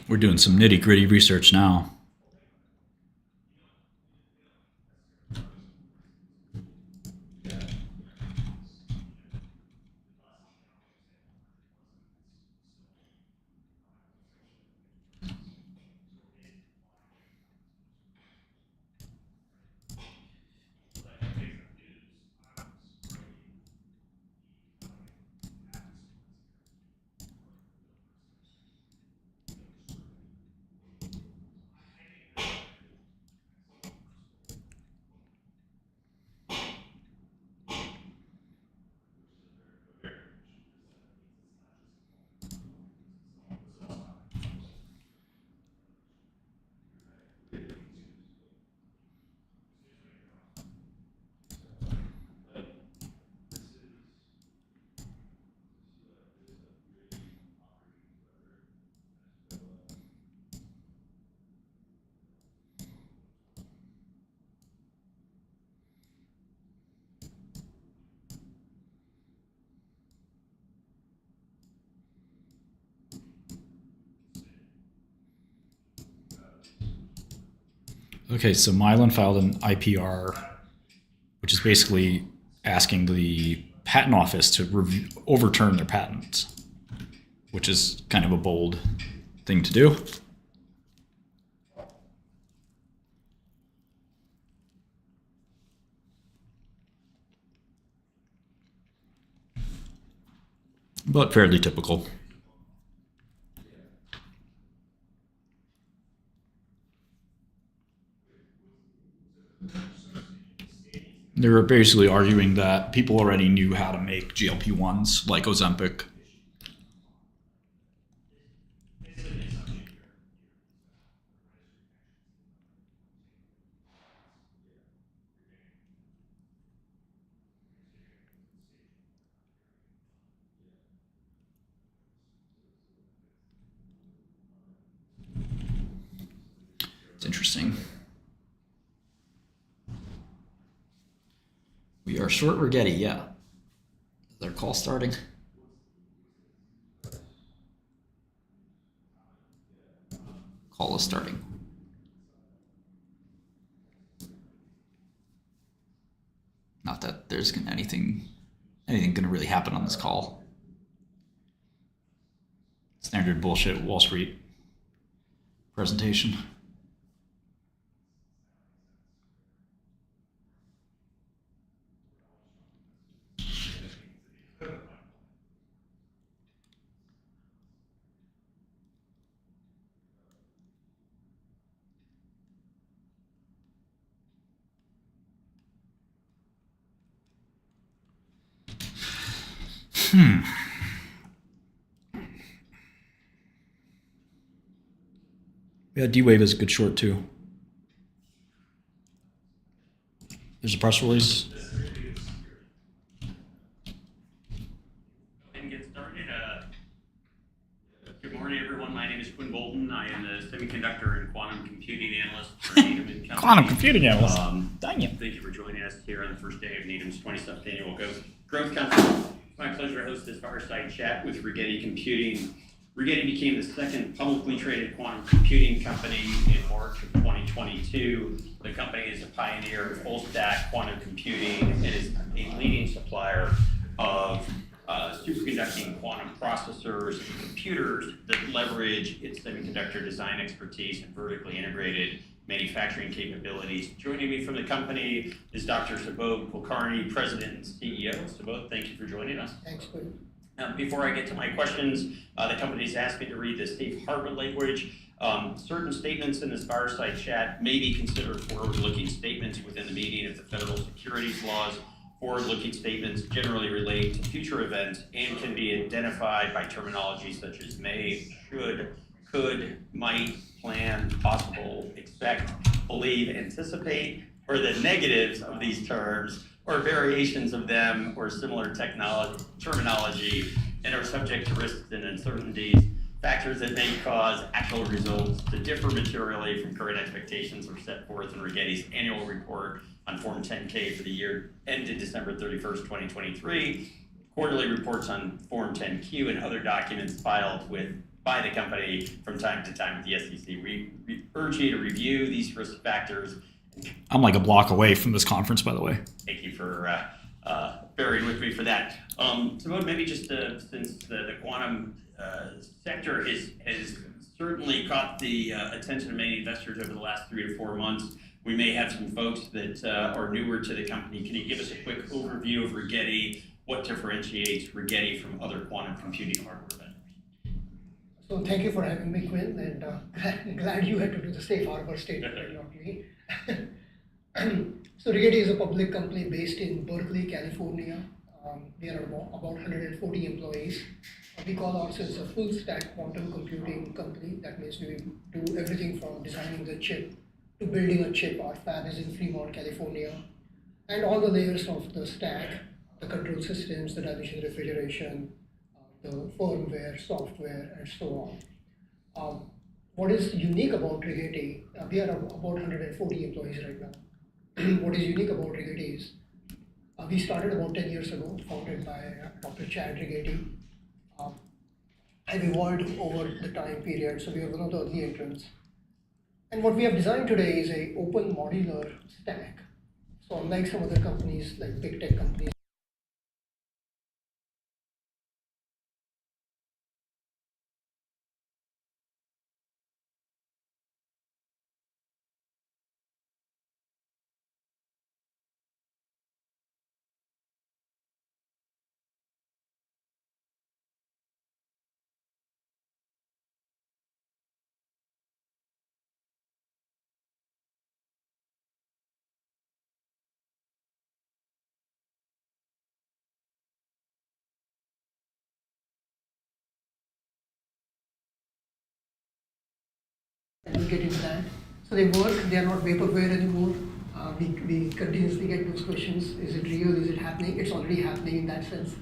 Speaker 2: We're doing some nitty gritty research now. Okay, so Mylan filed an IPR, which is basically asking the patent office to overturn their patent, which is kind of a bold thing to do. But fairly typical. They were basically arguing that people already knew how to make GLP-1s like Ozempic. It's interesting. We are short Rigetti, yeah. Is their call starting? Call is starting. Not that there's anything going to really happen on this call. Standard bullshit Wall Street presentation. Yeah, D-Wave is a good short too. There's a press release.
Speaker 3: And get started. Good morning, everyone. My name is Quinn Bolton. I am the semiconductor and quantum computing analyst for Needham & Company.
Speaker 2: Quantum computing analyst.
Speaker 3: Dang it. Thank you for joining us here on the first day of Needham's 27th Annual Growth Conference. It's my pleasure to host this fireside chat with Rigetti Computing. Rigetti became the second publicly traded quantum computing company in March of 2022. The company is a pioneer of full-stack quantum computing and is a leading supplier of superconducting quantum processors and computers that leverage its semiconductor design expertise and vertically integrated manufacturing capabilities. Joining me from the company is Dr. Subodh Kulkarni, President and CEO. Subodh, thank you for joining us.
Speaker 4: Thanks, Quinn.
Speaker 3: Before I get to my questions, the company's asked me to read the safe harbor language. Certain statements in this fireside chat may be considered forward-looking statements within the meaning of the federal securities laws. Forward-looking statements generally relate to future events and can be identified by terminology such as may, should, could, might, plan, possible, expect, believe, anticipate, or the negatives of these terms, or variations of them, or similar terminology, and are subject to risks and uncertainties. Factors that may cause actual results to differ materially from current expectations are set forth in Rigetti's annual report on Form 10-K for the year ended December 31st, 2023, quarterly reports on Form 10-Q, and other documents filed with by the company from time to time with the SEC. We urge you to review these risk factors.
Speaker 2: I'm like a block away from this conference, by the way.
Speaker 3: Thank you for bearing with me for that. So maybe just since the quantum sector has certainly caught the attention of many investors over the last 3 to 4 months, we may have some folks that are newer to the company. Can you give us a quick overview of Rigetti? What differentiates Rigetti from other quantum computing hardware vendors?
Speaker 4: So thank you for having me, Quinn, and glad you had to do the safe harbor statement and not me. So Rigetti is a public company based in Berkeley, California. We are about 140 employees. We call ourselves a full stack quantum computing company. That means we do everything from designing the chip to building a chip. Our fab is in Fremont, California, and all the layers of the stack, the control systems, the dilution refrigeration, the firmware, software, and so on. What is unique about Rigetti, we are about 140 employees right now. What is unique about Rigetti is we started about 10 years ago, founded by Dr. Chad Rigetti. Have evolved over the time period, so we are one of the early entrants. And what we have designed today is a open modular stack. So unlike some other companies, like big tech companies, and we'll get into that. So they work, they are not vaporware anymore. We continuously get those questions. Is it real? Is it happening? It's already happening in that sense.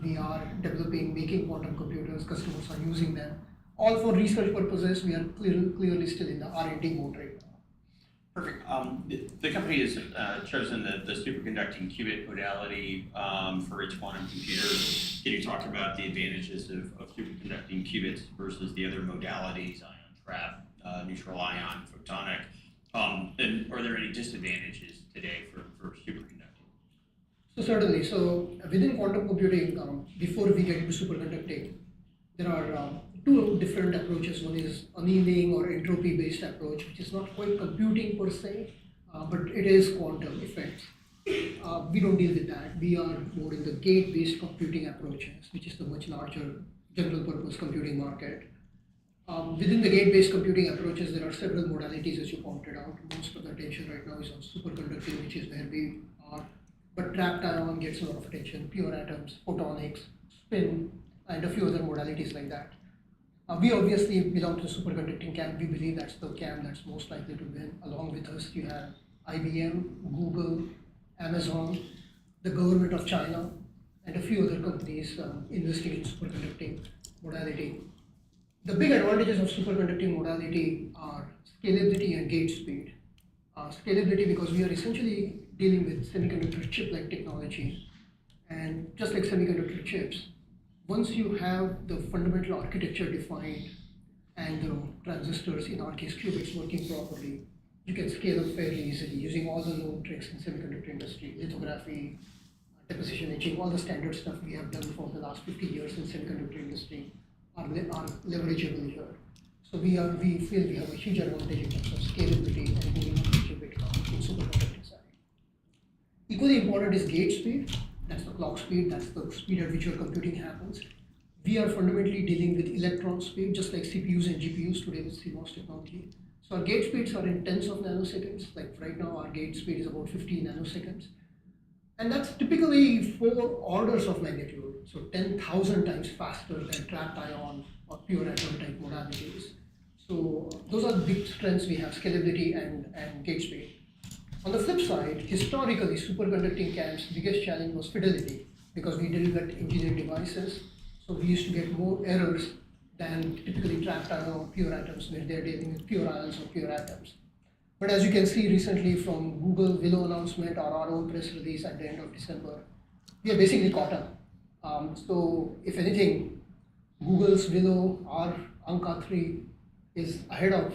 Speaker 4: We are developing, making quantum computers, customers are using them. All for research purposes, we are clearly still in the R&D mode right now.
Speaker 3: Perfect. The company has chosen the superconducting qubit modality for its quantum computers. Can you talk about the advantages of superconducting qubits versus the other modalities, ion trap, neutral ion, photonic? And are there any disadvantages today for superconducting?
Speaker 4: So certainly, so within quantum computing, before we get into superconducting, there are two different approaches. One is annealing or entropy-based approach, which is not quite computing per se, but it is quantum effects. We don't deal with that. We are more in the gate-based computing approaches, which is the much larger general-purpose computing market. Within the gate-based computing approaches, there are several modalities, as you pointed out. Most of the attention right now is on superconducting, which is where we are. But trapped ion gets a lot of attention, pure atoms, photonics, spin, and a few other modalities like that. We obviously belong to the superconducting camp. We believe that's the camp that's most likely to win. Along with us, you have IBM, Google, Amazon, the government of China, and a few other companies investing in superconducting modality. The big advantages of superconducting modality are scalability and gate speed. Scalability because we are essentially dealing with semiconductor chip-like technology, and just like semiconductor chips, once you have the fundamental architecture defined and the transistors, in our case qubits, working properly, you can scale up fairly easily using all the known tricks in semiconductor industry, lithography, deposition etching, all the standard stuff we have done for the last 50 years in semiconductor industry are leverageable here. So we feel we have a huge advantage in terms of scalability and moving up the qubit in superconducting side. Equally important is gate speed. That's the clock speed. That's the speed at which your computing happens. We are fundamentally dealing with electron speed, just like CPUs and GPUs today with CMOS technology. So our gate speeds are in tens of nanoseconds. Like right now, our gate speed is about 50 nanoseconds. And that's typically 4 orders of magnitude, so 10,000 times faster than trapped ion or pure atom type modalities. So those are the big strengths we have, scalability and gate speed. On the flip side, historically, superconducting camp's biggest challenge was fidelity, because we didn't get engineered devices, so we used to get more errors than typically trapped ion or pure atoms, where they're dealing with pure ions or pure atoms. But as you can see recently from Google Willow announcement or our own press release at the end of December, we are basically caught up. So if anything, Google's Willow, Anka 3 is ahead of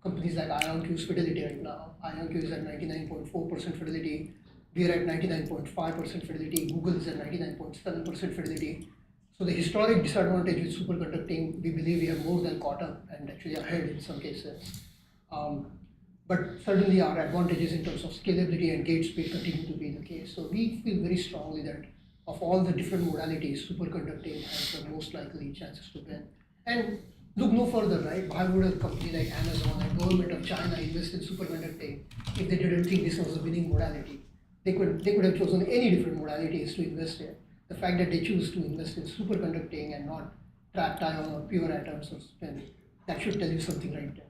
Speaker 4: companies like IonQ's fidelity right now. IonQ is at 99.4% fidelity. We are at 99.5% fidelity. Google is at 99.7% fidelity. So the historic disadvantage with superconducting, we believe we have more than caught up and actually ahead in some cases. But certainly our advantages in terms of scalability and gate speed continue to be the case. So we feel very strongly that of all the different modalities, superconducting has the most likely chances to win. And look no further, right? Why would a company like Amazon and government of China invest in superconducting if they didn't think this was a winning modality? They could have chosen any different modalities to invest in. The fact that they choose to invest in superconducting and not trapped ion or pure atoms or spin, that should tell you something right there.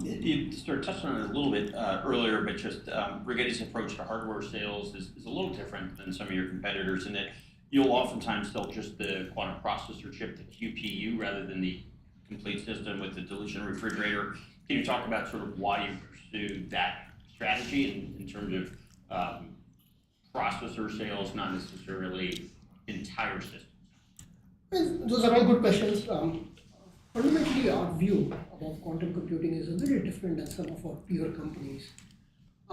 Speaker 3: You sort of touched on it a little bit earlier, but just Rigetti's approach to hardware sales is a little different than some of your competitors in that you'll oftentimes sell just the quantum processor chip, the QPU, rather than the complete system with the dilution refrigerator. Can you talk about sort of why you pursued that strategy in terms of processor sales, not necessarily entire systems?
Speaker 4: Well, those are all good questions. Fundamentally, our view about quantum computing is a little different than some of our peer companies.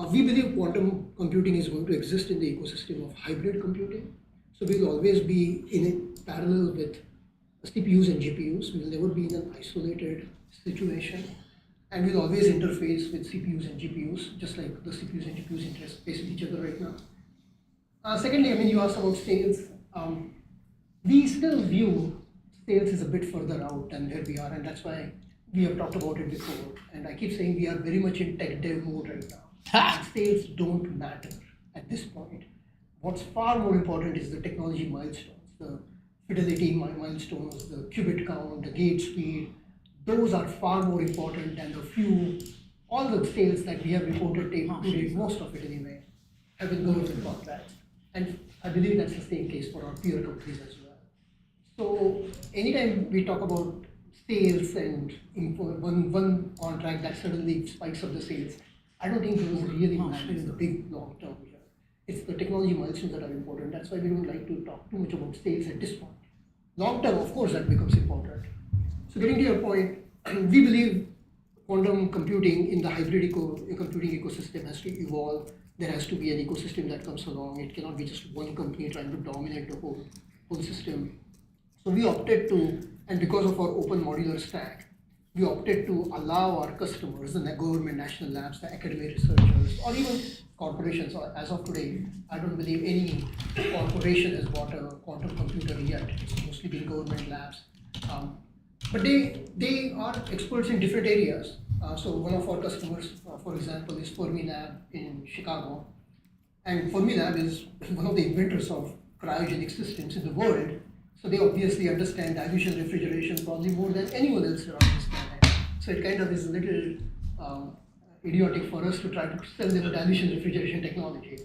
Speaker 4: We believe quantum computing is going to exist in the ecosystem of hybrid computing. So we'll always be in a parallel with CPUs and GPUs. We'll never be in an isolated situation. And we'll always interface with CPUs and GPUs, just like the CPUs and GPUs interface with each other right now. Secondly, I mean, you asked about sales. We still view sales is a bit further out than where we are, and that's why we have talked about it before. And I keep saying we are very much in tech dev mode right now. And sales don't matter at this point. What's far more important is the technology milestones, the fidelity milestones, the qubit count, the gate speed. Those are far more important than all the sales that we have reported today, most of it anyway, have been government contracts. And I believe that's the same case for our peer companies as well. So anytime we talk about sales and one contract that suddenly spikes up the sales, I don't think those really matter in the big long term here. It's the technology milestones that are important. That's why we don't like to talk too much about sales at this point. Long term, of course, that becomes important. So getting to your point, we believe quantum computing in the hybrid computing ecosystem has to evolve. There has to be an ecosystem that comes along. It cannot be just one company trying to dominate the whole system. So we opted to, and because of our open modular stack, we opted to allow our customers, the government, national labs, the academic researchers, or even corporations. As of today, I don't believe any corporation has bought a quantum computer yet. It's mostly been government labs. But they are experts in different areas. So one of our customers, for example, is Fermilab in Chicago. And Fermilab is one of the inventors of cryogenic systems in the world. So they obviously understand dilution refrigeration probably more than anyone else around this planet. So it kind of is a little idiotic for us to try to sell them dilution refrigeration technology.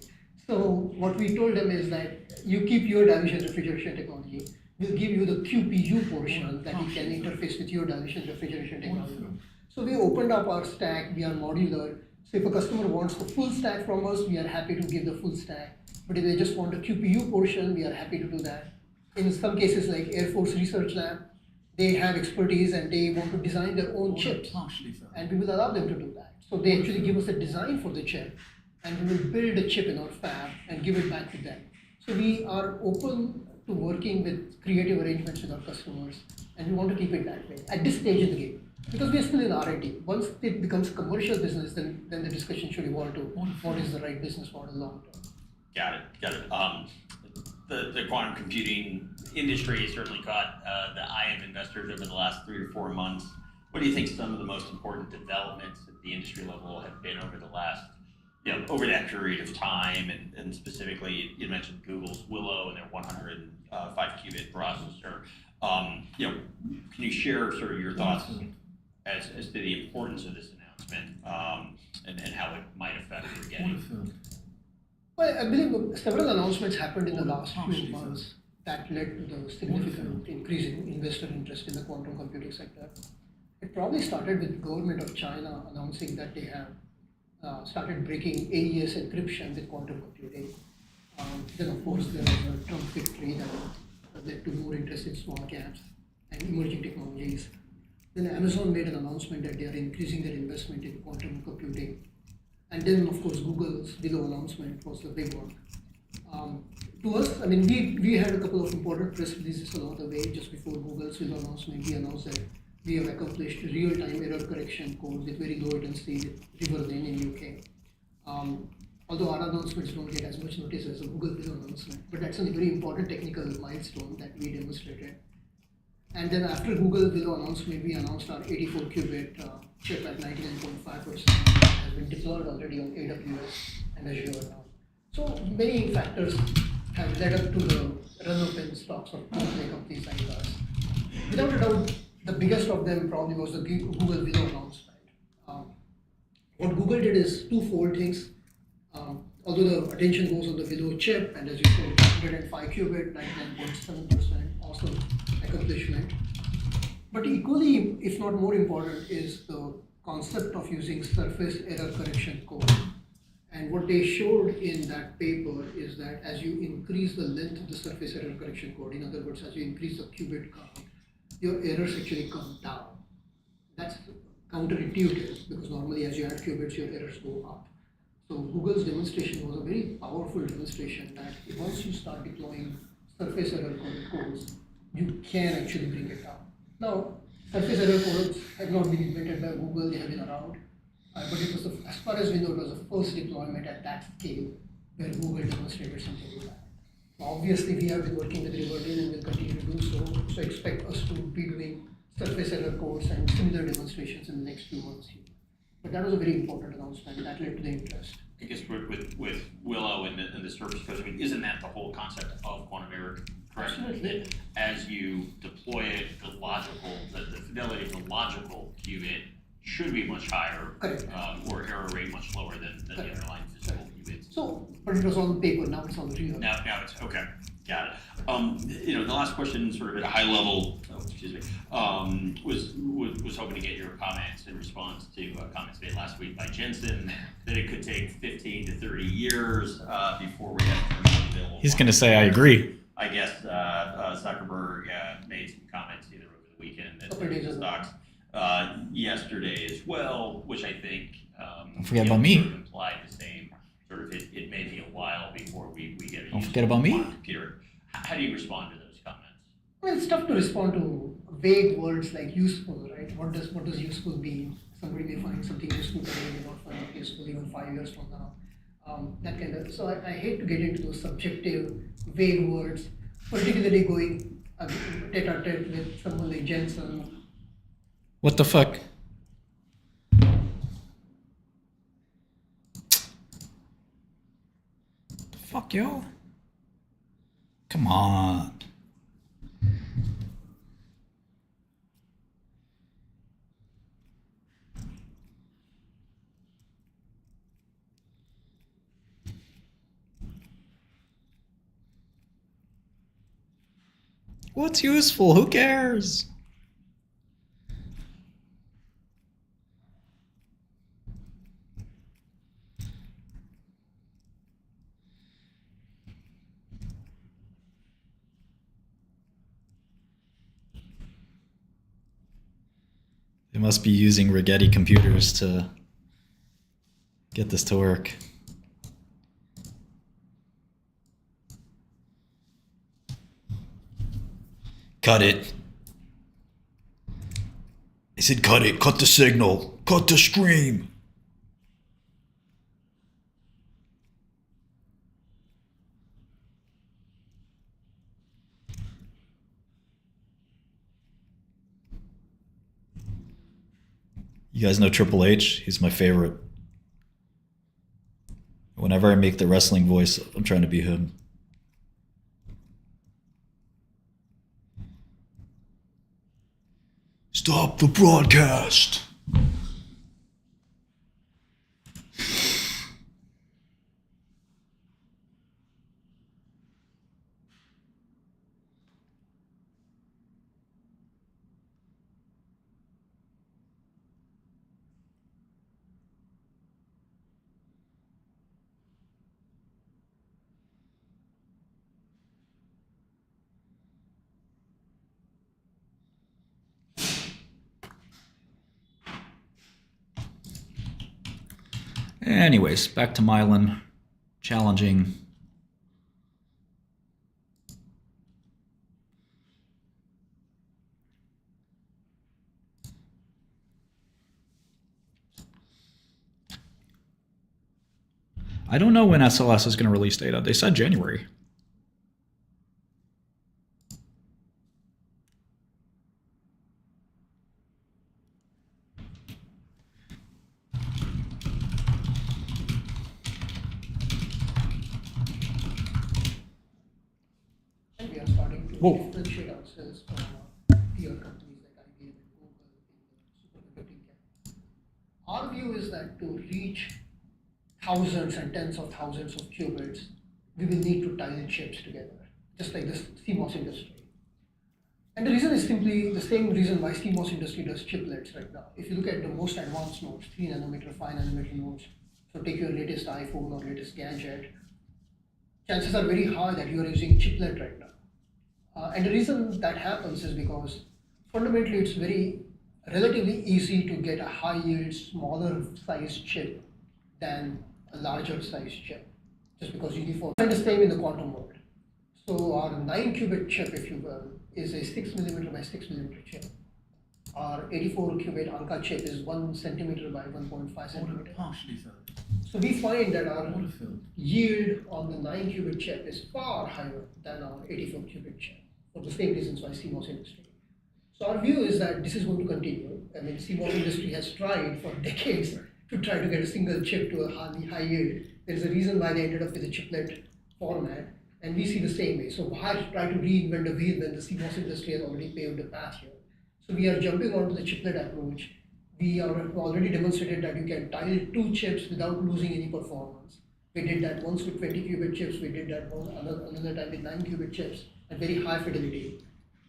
Speaker 4: So what we told them is that you keep your dilution refrigeration technology. We'll give you the QPU portion that you can interface with your dilution refrigeration technology. So we opened up our stack. We are modular. So if a customer wants the full stack from us, we are happy to give the full stack. But if they just want the QPU portion, we are happy to do that. In some cases, like Air Force Research Lab, they have expertise and they want to design their own chips, and we will allow them to do that. So they actually give us a design for the chip, and we will build a chip in our fab and give it back to them. So we are open to working with creative arrangements with our customers, and we want to keep it that way at this stage in the game, because we are still in R&D. Once it becomes commercial business, then the discussion should evolve to what is the right business model long term.
Speaker 3: Got it. The quantum computing industry has certainly caught the eye of investors over the last 3 or 4 months. What do you think some of the most important developments at the industry level have been over the last, over that period of time? And specifically, you mentioned Google's Willow and their 105 qubit processor. Can you share sort of your thoughts as to the importance of this announcement and how it might affect Rigetti?
Speaker 4: Well, I believe several announcements happened in the last few months that led to the significant increase in investor interest in the quantum computing sector. It probably started with the government of China announcing that they have started breaking AES encryption with quantum computing. Then, of course, there was a Trump victory that led to more interest in small caps. and emerging technologies. Then Amazon made an announcement that they are increasing their investment in quantum computing. And then, of course, Google's below announcement was the big one. To us, I mean, we had a couple of important press releases along the way. Just before Google's below announcement, we announced that we have accomplished real-time error correction code with very low latency with Riverlane in UK. Although our announcements don't get as much notice as a Google below announcement, but that's a very important technical milestone that we demonstrated. And then after Google below announcement, we announced our 84 qubit chip at 99.5% has been deployed already on AWS and Azure now. So many factors have led up to the run-up in stocks of companies like us. Without a doubt, the biggest of them probably was the Google below announcement. What Google did is twofold things. Although the attention goes on the below chip, and as you said, 105 qubit, 99.7%, awesome accomplishment. But equally, if not more important, is the concept of using surface error correction code. And what they showed in that paper is that as you increase the length of the surface error correction code, in other words, as you increase the qubit count, your errors actually come down. That's counterintuitive because normally as you add qubits, your errors go up. So Google's demonstration was a very powerful demonstration that once you start deploying surface error codes, you can actually bring it down. Now, surface error codes have not been invented by Google, they have been around. But it was, as far as we know, it was the first deployment at that scale where Google demonstrated something like that. Obviously, we have been working with Riverdale and will continue to do so. So expect us to be doing surface error codes and similar demonstrations in the next few months here. But that was a very important announcement that led to the interest.
Speaker 3: I guess with Willow and the surface code, I mean, isn't that the whole concept of quantum error correction?
Speaker 4: Absolutely.
Speaker 3: That as you deploy it, the fidelity of the logical qubit should be much higher, or error rate much lower than the underlying physical qubits.
Speaker 4: So, but it was on paper, now it's on real.
Speaker 3: Now it's okay. Got it. The last question, sort of at a high level, was hoping to get your comments in response to comments made last week by Jensen that it could take 15 to 30 years before we have commercially available.
Speaker 2: He's going to say, I agree.
Speaker 3: I guess Zuckerberg made some comments either over the weekend that the stocks yesterday as well, which I think
Speaker 2: don't forget about me.
Speaker 3: Sort of implied the same. Sort of, it may be a while before we get a
Speaker 2: don't forget about me.
Speaker 3: Computer. How do you respond to those comments?
Speaker 4: Well, it's tough to respond to vague words like useful, right? What does useful mean? Somebody may find something useful today, may not find it useful even 5 years from now. That kind of. So I hate to get into those subjective, vague words, particularly going tete-a-tete with someone like Jensen.
Speaker 2: What the fuck? Fuck, yo. Come on. What's useful? Who cares? They must be using Rigetti computers to get this to work. Cut it. I said cut it. Cut the signal. Cut the stream. You guys know Triple H? He's my favorite. Whenever I make the wrestling voice, I'm trying to be him. Stop the broadcast. Anyways, back to myelin. Challenging. I don't know when SLS is going to release data. They said January.
Speaker 4: And we are starting to
Speaker 2: Whoa.
Speaker 4: differentiate ourselves from peer companies like IBM and Google in the supercomputing camp. Our view is that to reach thousands and tens of thousands of qubits, we will need to tile chips together, just like the CMOS industry. And the reason is simply the same reason why CMOS industry does chiplets right now. If you look at the most advanced nodes, 3 nanometer, 5 nanometer nodes, so take your latest iPhone or latest gadget, chances are very high that you are using chiplet right now. And the reason that happens is because fundamentally it's very relatively easy to get a high yield, smaller size chip than a larger size chip, just because you need for. And the same in the quantum world. So our 9 qubit chip, if you will, is a 6 millimeter by 6 millimeter chip. Our 84 qubit Anka chip is 1 centimeter by 1.5 centimeter.
Speaker 5: Partially filled.
Speaker 4: So we find that our
Speaker 5: Water filled.
Speaker 4: yield on the 9 qubit chip is far higher than our 84 qubit chip, for the same reasons why CMOS industry. So our view is that this is going to continue. I mean, CMOS industry has tried for decades to try to get a single chip to a high yield. There is a reason why they ended up with a chiplet format, and we see the same way. So why try to reinvent the wheel when the CMOS industry has already paved the path here? So we are jumping onto the chiplet approach. We have already demonstrated that you can tile 2 chips without losing any performance. We did that once with 20 qubit chips. We did that another time with 9 qubit chips at very high fidelity.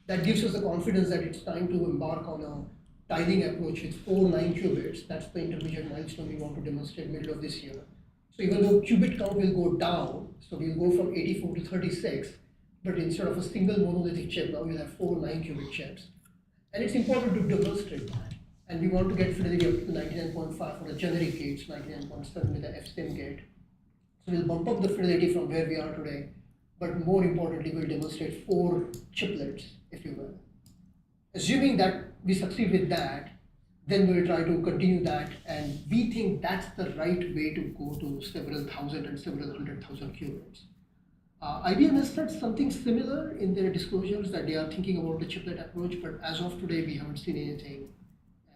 Speaker 4: That gives us the confidence that it's time to embark on a tiling approach with 4 9 qubits. That's the intermediate milestone we want to demonstrate middle of this year. So even though qubit count will go down, so we'll go from 84 to 36, but instead of a single monolithic chip, now we'll have 4 9 qubit chips. And it's important to demonstrate that. And we want to get fidelity up to 99.5 for the generic gates, 99.7 with the FSIM gate. So we'll bump up the fidelity from where we are today, but more importantly, we'll demonstrate 4 chiplets, if you will. Assuming that we succeed with that, then we'll try to continue that, and we think that's the right way to go to several thousand and several 100,000 qubits. IBM has said something similar in their disclosures that they are thinking about the chiplet approach, but as of today, we haven't seen anything,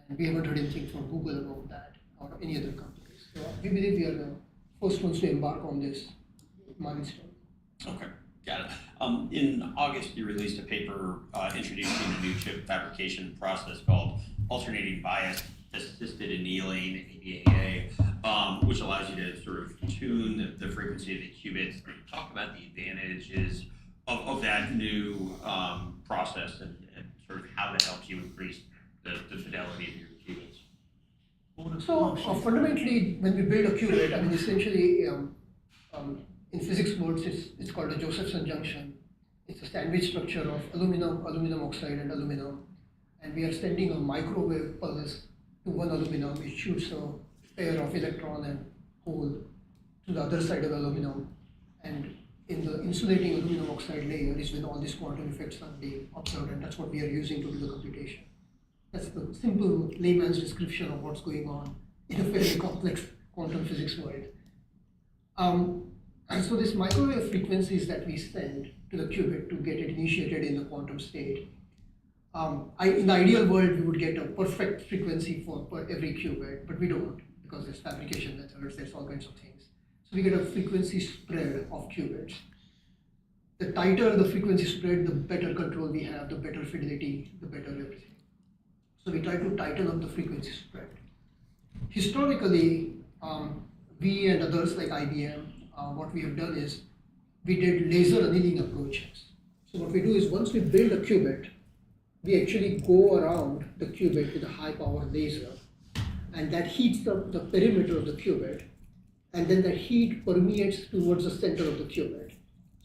Speaker 4: and we haven't heard anything from Google about that or any other companies. So we believe we are the first ones to embark on this milestone.
Speaker 3: Okay, got it. In August, you released a paper introducing a new chip fabrication process called alternating bias assisted annealing, ABAA, which allows you to sort of tune the frequency of the qubits. Talk about the advantages of that new process and sort of how that helps you increase the fidelity of your qubits.
Speaker 4: So fundamentally, when we build a qubit, I mean, essentially, in physics words, it's called a Josephson junction. It's a sandwich structure of aluminum, aluminum oxide, and aluminum. And we are sending a microwave pulse to one aluminum. It shoots a pair of electron and hole to the other side of aluminum. And in the insulating aluminum oxide layer is when all these quantum effects are being observed, and that's what we are using to do the computation. That's the simple layman's description of what's going on in a fairly complex quantum physics world. And so these microwave frequencies that we send to the qubit to get it initiated in the quantum state, in the ideal world, we would get a perfect frequency for every qubit, but we don't, because there's fabrication methods, there's all kinds of things. So we get a frequency spread of qubits. The tighter the frequency spread, the better control we have, the better fidelity, the better everything. So we try to tighten up the frequency spread. Historically, we and others like IBM, what we have done is we did laser annealing approaches. So what we do is once we build a qubit, we actually go around the qubit with a high power laser, and that heats up the perimeter of the qubit, and then that heat permeates towards the center of the qubit.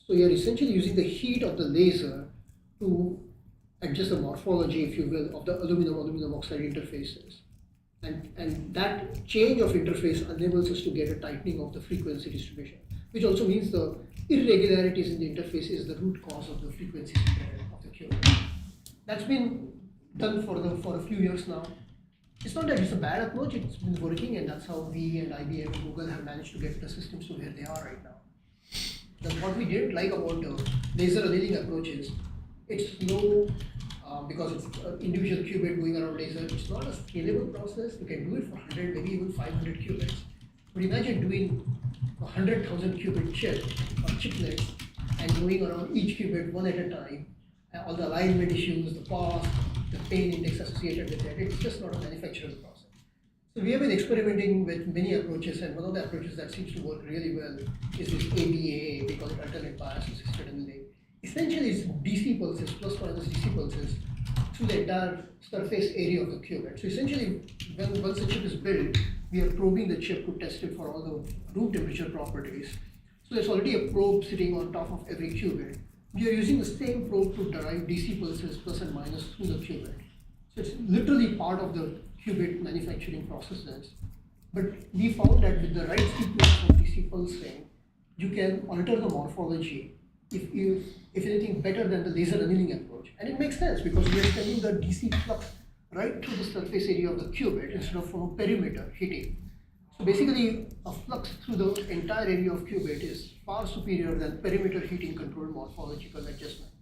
Speaker 4: So you're essentially using the heat of the laser to adjust the morphology, if you will, of the aluminum-aluminum oxide interfaces. And that change of interface enables us to get a tightening of the frequency distribution, which also means the irregularities in the interface is the root cause of the frequency spread of the qubit. That's been done for a few years now. It's not that it's a bad approach, it's been working, and that's how we and IBM and Google have managed to get the systems to where they are right now. What we didn't like about the laser annealing approach is it's slow because it's an individual qubit going around laser. It's not a scalable process. You can do it for 100, maybe even 500 qubits. But imagine doing 100,000 qubit chip or chiplets and going around each qubit one at a time. All the alignment issues, the cost, the pain index associated with it. It's just not a manufacturer's process. So we have been experimenting with many approaches, and one of the approaches that seems to work really well is this ABAA, we call it alternate bias assisted annealing. Essentially, it's DC pulses, plus minus DC pulses, through the entire surface area of the qubit. So essentially, once the chip is built, we are probing the chip to test it for all the room temperature properties. So there's already a probe sitting on top of every qubit. We are using the same probe to derive DC pulses plus and minus through the qubit. So it's literally part of the qubit manufacturing processes. But we found that with the right sequence of DC pulsing, you can alter the morphology if anything better than the laser annealing approach. And it makes sense because we are sending the DC flux right through the surface area of the qubit instead of from a perimeter hitting. So basically, a flux through the entire area of qubit is far superior than perimeter heating controlled morphological adjustment.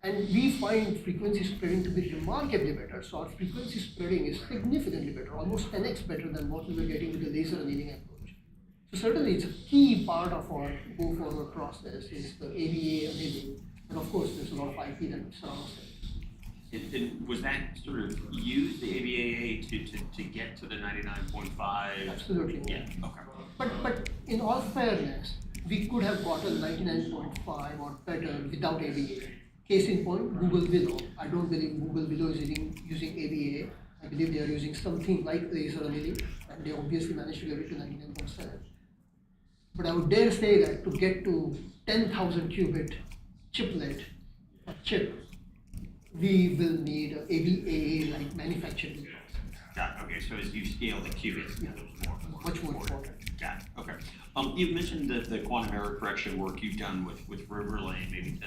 Speaker 4: And we find frequency spreading to be remarkably better. So our frequency spreading is significantly better, almost 10x better than what we were getting with the laser annealing approach. So certainly it's a key part of our go-forward process is the ABA annealing. And of course, there's a lot of IP that surrounds it.
Speaker 3: And was that sort of used, the ABAA, to get to the 99.5?
Speaker 4: Absolutely.
Speaker 3: Yeah, okay.
Speaker 4: But in all fairness, we could have gotten 99.5 or better without ABA. Case in point, Google Willow. I don't believe Google Willow is using ABA. I believe they are using something like laser annealing, and they obviously managed to get it to 99.7. But I would dare say that to get to 10,000 qubit chiplet or chip, we will need an ABA-like manufacturing process.
Speaker 3: Got it. Okay, so as you scale the qubits,
Speaker 4: Yeah.
Speaker 3: it's more
Speaker 4: Much more important.
Speaker 3: Got it. Okay. You've mentioned the quantum error correction work you've done with Riverlane. Maybe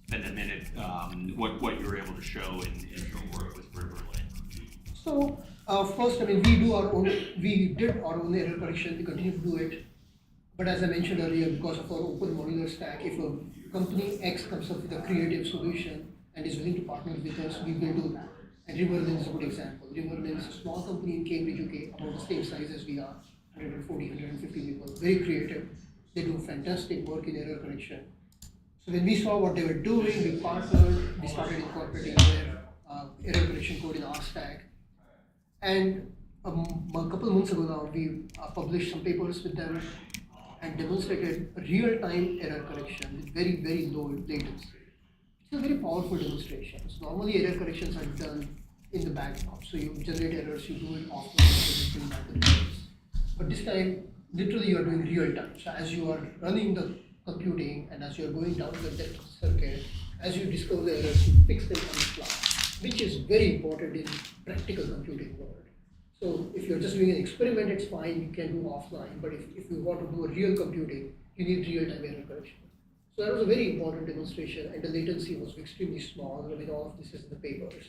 Speaker 3: spend a minute what you were able to show in your work with Riverlane.
Speaker 4: So first, we did our own error correction. We continue to do it. But as I mentioned earlier, because of our open modular stack, if a company X comes up with a creative solution and is willing to partner with us, we will do that. And Riverlane is a good example. Riverlane is a small company in Cambridge, UK, about the same size as we are, 140, 150 people, very creative. They do fantastic work in error correction. So when we saw what they were doing, we partnered, we started incorporating their error correction code in our stack. And a couple of months ago now, we published some papers with them and demonstrated real-time error correction with very, very low latency. It's a very powerful demonstration. So normally error corrections are done in the background. So you generate errors, you do it offline, you bring back the results. But this time, literally you are doing real time. So as you are running the computing and as you are going down the depth of the circuit, as you discover the errors, you fix them on the fly, which is very important in practical computing world. So if you're just doing an experiment, it's fine, you can do offline. But if you want to do a real computing, you need real-time error correction. So that was a very important demonstration, and the latency was extremely small. All of this is in the papers.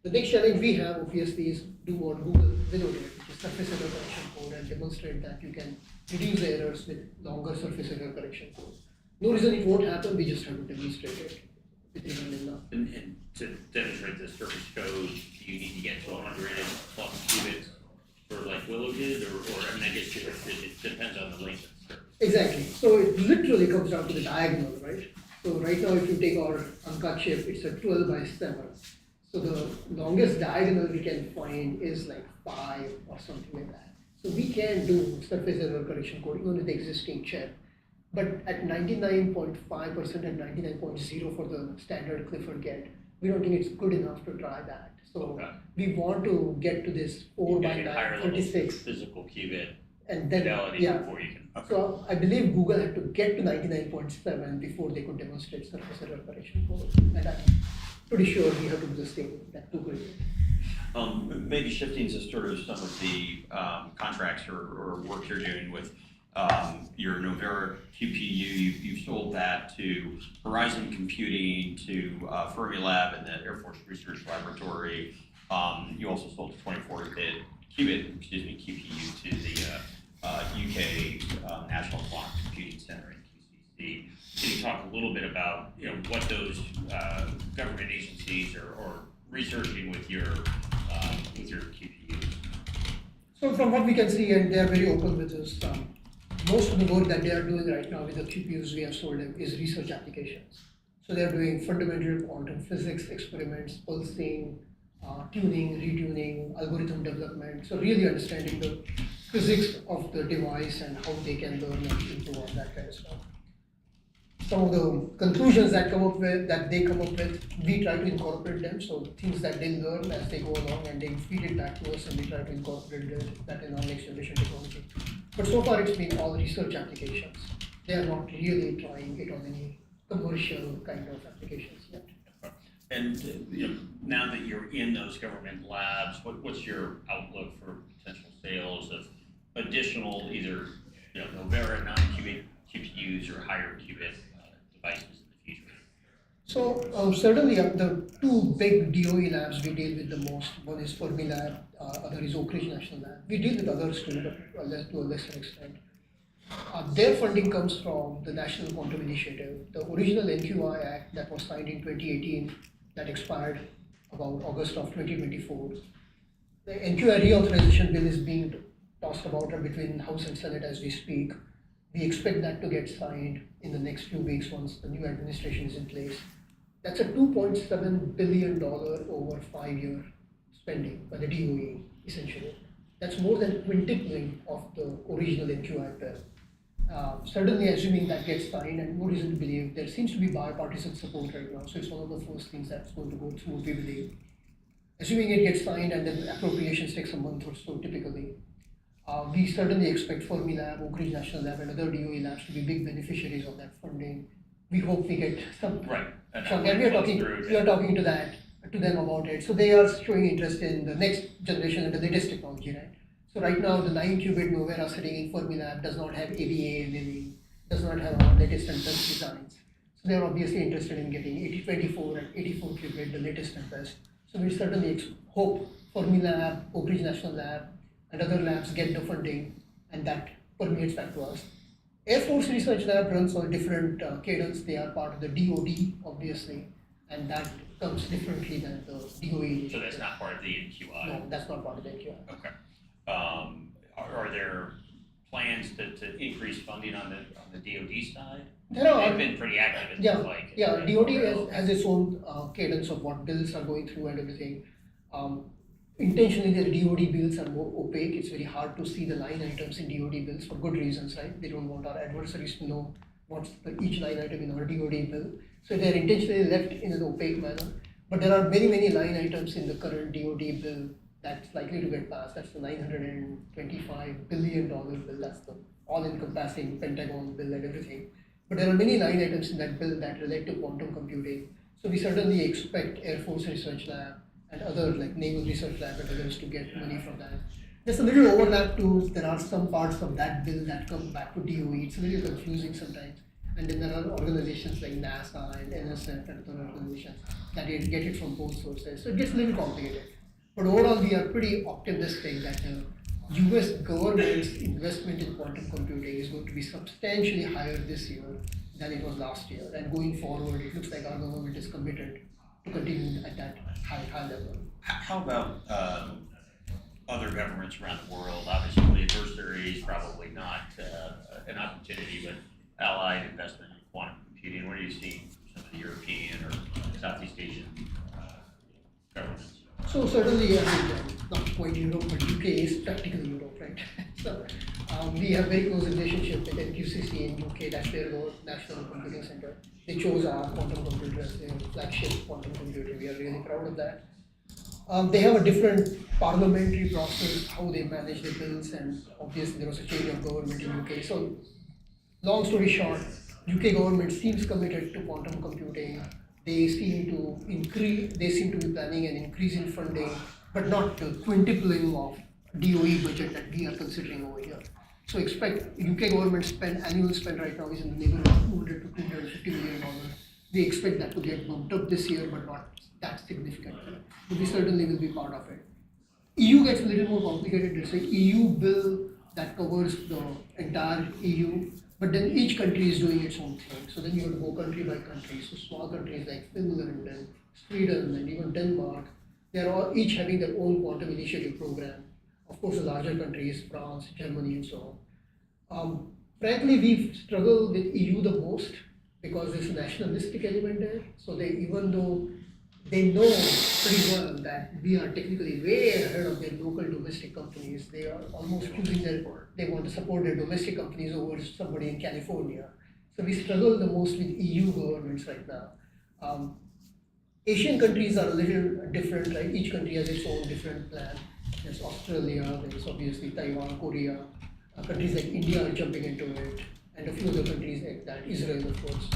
Speaker 4: The next challenge we have, obviously, is do what Google Willow did, which is surface error correction code, and demonstrate that you can reduce the errors with longer surface error correction code. No reason it won't happen, we just have to demonstrate it within enough.
Speaker 3: And to demonstrate the surface code, do you need to get to 100 plus qubits for like Willow did, or I guess it depends on the length of the surface.
Speaker 4: Exactly. So it literally comes down to the diagonal, right? So right now, if you take our uncut chip, it's a 12 by 7. So the longest diagonal we can find is like 5 or something like that. So we can do surface error correction code even with the existing chip. But at 99.5% and 99.0 for the standard Clifford get, we don't think it's good enough to try that. So we want to get to this 4 by 9, 36
Speaker 3: physical qubit
Speaker 4: and then
Speaker 3: before you can. Okay.
Speaker 4: So I believe Google had to get to 99.7 before they could demonstrate surface error correction code. And pretty sure we have to do the same, that too quickly.
Speaker 3: Maybe shifting to sort of some of the contracts or work you're doing with your Novera QPU, you've sold that to Horizon Computing, to Fermilab and the Air Force Research Laboratory. You also sold a 24-bit QPU to the UK National Quantum Computing Center in QCC. Can you talk a little bit about what those government agencies are researching with your QPUs?
Speaker 4: So from what we can see, and they are very open with this, most of the work that they are doing right now with the QPUs we have sold them is research applications. So they are doing fundamental quantum physics experiments, pulsing, tuning, retuning, algorithm development. So really understanding the physics of the device and how they can learn and improve on that kind of stuff. Some of the conclusions that they come up with, we try to incorporate them. So things that they learn as they go along, and they feed it back to us, and we try to incorporate that in our next generation technology. But so far, it's been all research applications. They are not really trying it on any commercial kind of applications yet.
Speaker 3: And now that you're in those government labs, what's your outlook for potential sales of additional either Novera non-qubit QPUs or higher qubit devices in the future?
Speaker 4: So certainly the two big DOE labs we deal with the most, one is Fermilab, other is Oak Ridge National Lab. We deal with others too, but to a lesser extent. Their funding comes from the National Quantum Initiative. The original NQI Act that was signed in 2018, that expired about August of 2024. The NQI reauthorization bill is being tossed about between House and Senate as we speak. We expect that to get signed in the next few weeks once the new administration is in place. That's a $2.7 billion over 5-year spending by the DOE, essentially. That's more than quintupling of the original NQI bill. Certainly, assuming that gets signed, and no reason to believe, there seems to be bipartisan support right now, so it's one of the first things that's going to go through, we believe. Assuming it gets signed and then appropriations takes a month or so typically, we certainly expect Fermilab, Oak Ridge National Lab, and other DOE labs to be big beneficiaries of that funding. We hope we get some.
Speaker 3: Right.
Speaker 4: And we are talking to them about it. So they are showing interest in the next generation and the latest technology, right? So right now, the 9-qubit Novera sitting in Fermilab does not have ABA milling, does not have our latest and best designs. So they are obviously interested in getting 8024 and 84 qubit, the latest and best. So we certainly hope Fermilab, Oak Ridge National Lab, and other labs get the funding, and that permeates back to us. Air Force Research Lab runs on a different cadence. They are part of the DoD, obviously, and that comes differently than the DOE.
Speaker 3: So that's not part of the NQI?
Speaker 4: No, that's not part of the NQI.
Speaker 3: Okay. Are there plans to increase funding on the DoD side? They've been pretty active in
Speaker 4: DoD has its own cadence of what bills are going through and everything. Intentionally, the DoD bills are more opaque. It's very hard to see the line items in DoD bills for good reasons, right? They don't want our adversaries to know what's each line item in our DoD bill. So they're intentionally left in an opaque manner. But there are many, many line items in the current DoD bill that's likely to get passed. That's the $925 billion bill. That's the all-encompassing Pentagon bill and everything. But there are many line items in that bill that relate to quantum computing. So we certainly expect Air Force Research Lab and other like Naval Research Lab and others to get money from that. There's a little overlap too. There are some parts of that bill that come back to DOE. It's a little confusing sometimes. And then there are organizations like NASA and NSF and other organizations that get it from both sources. So it gets a little complicated. But overall, we are pretty optimistic that the US government's investment in quantum computing is going to be substantially higher this year than it was last year. And going forward, it looks like our government is committed to continue at that high level.
Speaker 3: How about other governments around the world? Obviously, the adversary is probably not an opportunity, but allied investment in quantum computing. What are you seeing from some of the European or Southeast Asian governments?
Speaker 4: So certainly, not quite Europe, but UK is practically Europe, right? So we have very close relationship with NQCC in UK. That's their National Computing Center. They chose our quantum computer as their flagship quantum computer. We are really proud of that. They have a different parliamentary process, how they manage the bills, and obviously there was a change of government in UK. So long story short, UK government seems committed to quantum computing. they seem to be planning an increase in funding, but not the quintupling of DOE budget that we are considering over here. So expect UK government annual spend right now is in the neighborhood of 200 to 250 million dollars. We expect that to get bumped up this year, but not that significantly. But we certainly will be part of it. EU gets a little more complicated. There's an EU bill that covers the entire EU, but then each country is doing its own thing. So then you have to go country by country. So small countries like Finland and Sweden and even Denmark, they're all each having their own quantum initiative program. Of course, the larger countries, France, Germany, and so on. Frankly, we've struggled with EU the most because there's a nationalistic element there. So even though they know pretty well that we are technically way ahead of their local domestic companies, they are almost they want to support their domestic companies over somebody in California. So we struggle the most with EU governments right now. Asian countries are a little different, right? Each country has its own different plan. There's Australia, there's obviously Taiwan, Korea, countries like India are jumping into it, and a few other countries like that, Israel, of course.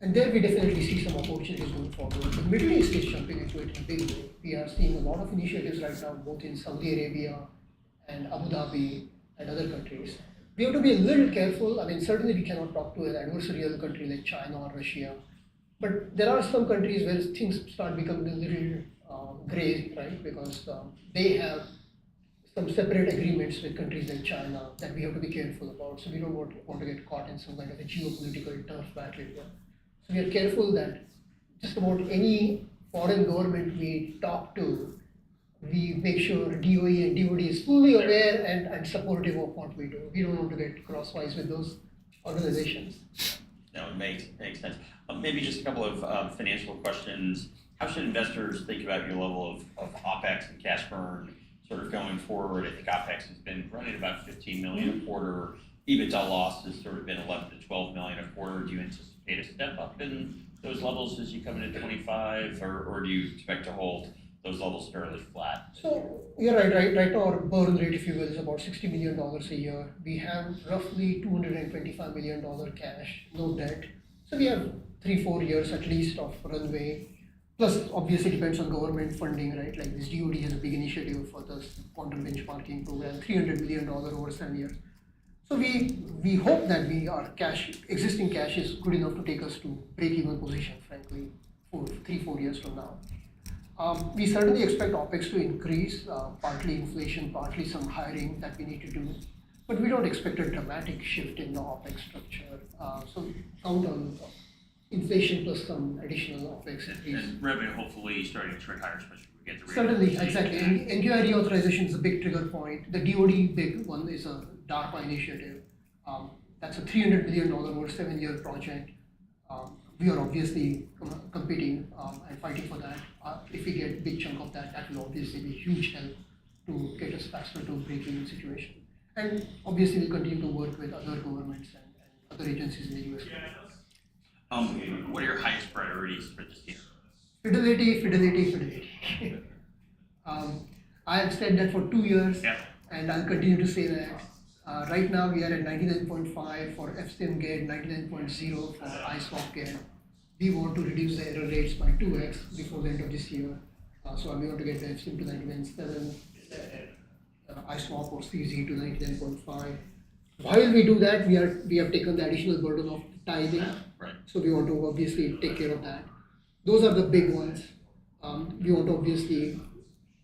Speaker 4: And there we definitely see some opportunities going forward. The Middle East is jumping into it in a big way. We are seeing a lot of initiatives right now, both in Saudi Arabia and Abu Dhabi and other countries. We have to be a little careful. I mean, certainly we cannot talk to an adversarial country like China or Russia, but there are some countries where things start becoming a little gray, right? Because they have some separate agreements with countries like China that we have to be careful about. So we don't want to get caught in some kind of a geopolitical turf battle here. So we are careful that just about any foreign government we talk to, we make sure DOE and DOD is fully aware and supportive of what we do. We don't want to get crosswise with those organizations.
Speaker 3: No, it makes sense. Maybe just a couple of financial questions. How should investors think about your level of OPEX and cash burn sort of going forward? I think OPEX has been running about 15 million a quarter. EBITDA loss has sort of been 11 to 12 million a quarter. Do you anticipate a step up in those levels as you come into 25, or do you expect to hold those levels fairly flat?
Speaker 4: So you're right. Right now our burn rate, if you will, is about $60 million a year. We have roughly $225 million cash, no debt. So we have 3-4 years at least of runway. Plus, obviously, depends on government funding, right? Like this DOD has a big initiative for this quantum benchmarking program, $300 million over 7 years. So we hope that our existing cash is good enough to take us to break-even position, frankly, for 3-4 years from now. We certainly expect OPEX to increase, partly inflation, partly some hiring that we need to do. But we don't expect a dramatic shift in the OPEX structure. So count on inflation plus some additional OPEX increase.
Speaker 3: And revenue hopefully starting to trend higher, especially when we get the
Speaker 4: Certainly, exactly. NQI reauthorization is a big trigger point. The DoD big one is a DARPA initiative. That's a $300 million over 7-year project. We are obviously competing and fighting for that. If we get a big chunk of that, that will obviously be huge help to get us faster to a break-even situation. And obviously, we'll continue to work with other governments and other agencies in the US.
Speaker 3: What are your highest priorities for this year?
Speaker 4: Fidelity. I have said that for 2 years, and I'll continue to say that. Right now, we are at 99.5 for FSIM GATE, 99.0 for ISWAP GATE. We want to reduce the error rates by 2x before the end of this year. So we want to get the FSIM to 99.7, ISWAP or CZ to 99.5. While we do that, we have taken the additional burden of tithing.
Speaker 3: Right.
Speaker 4: So we want to obviously take care of that. Those are the big ones. We want to obviously,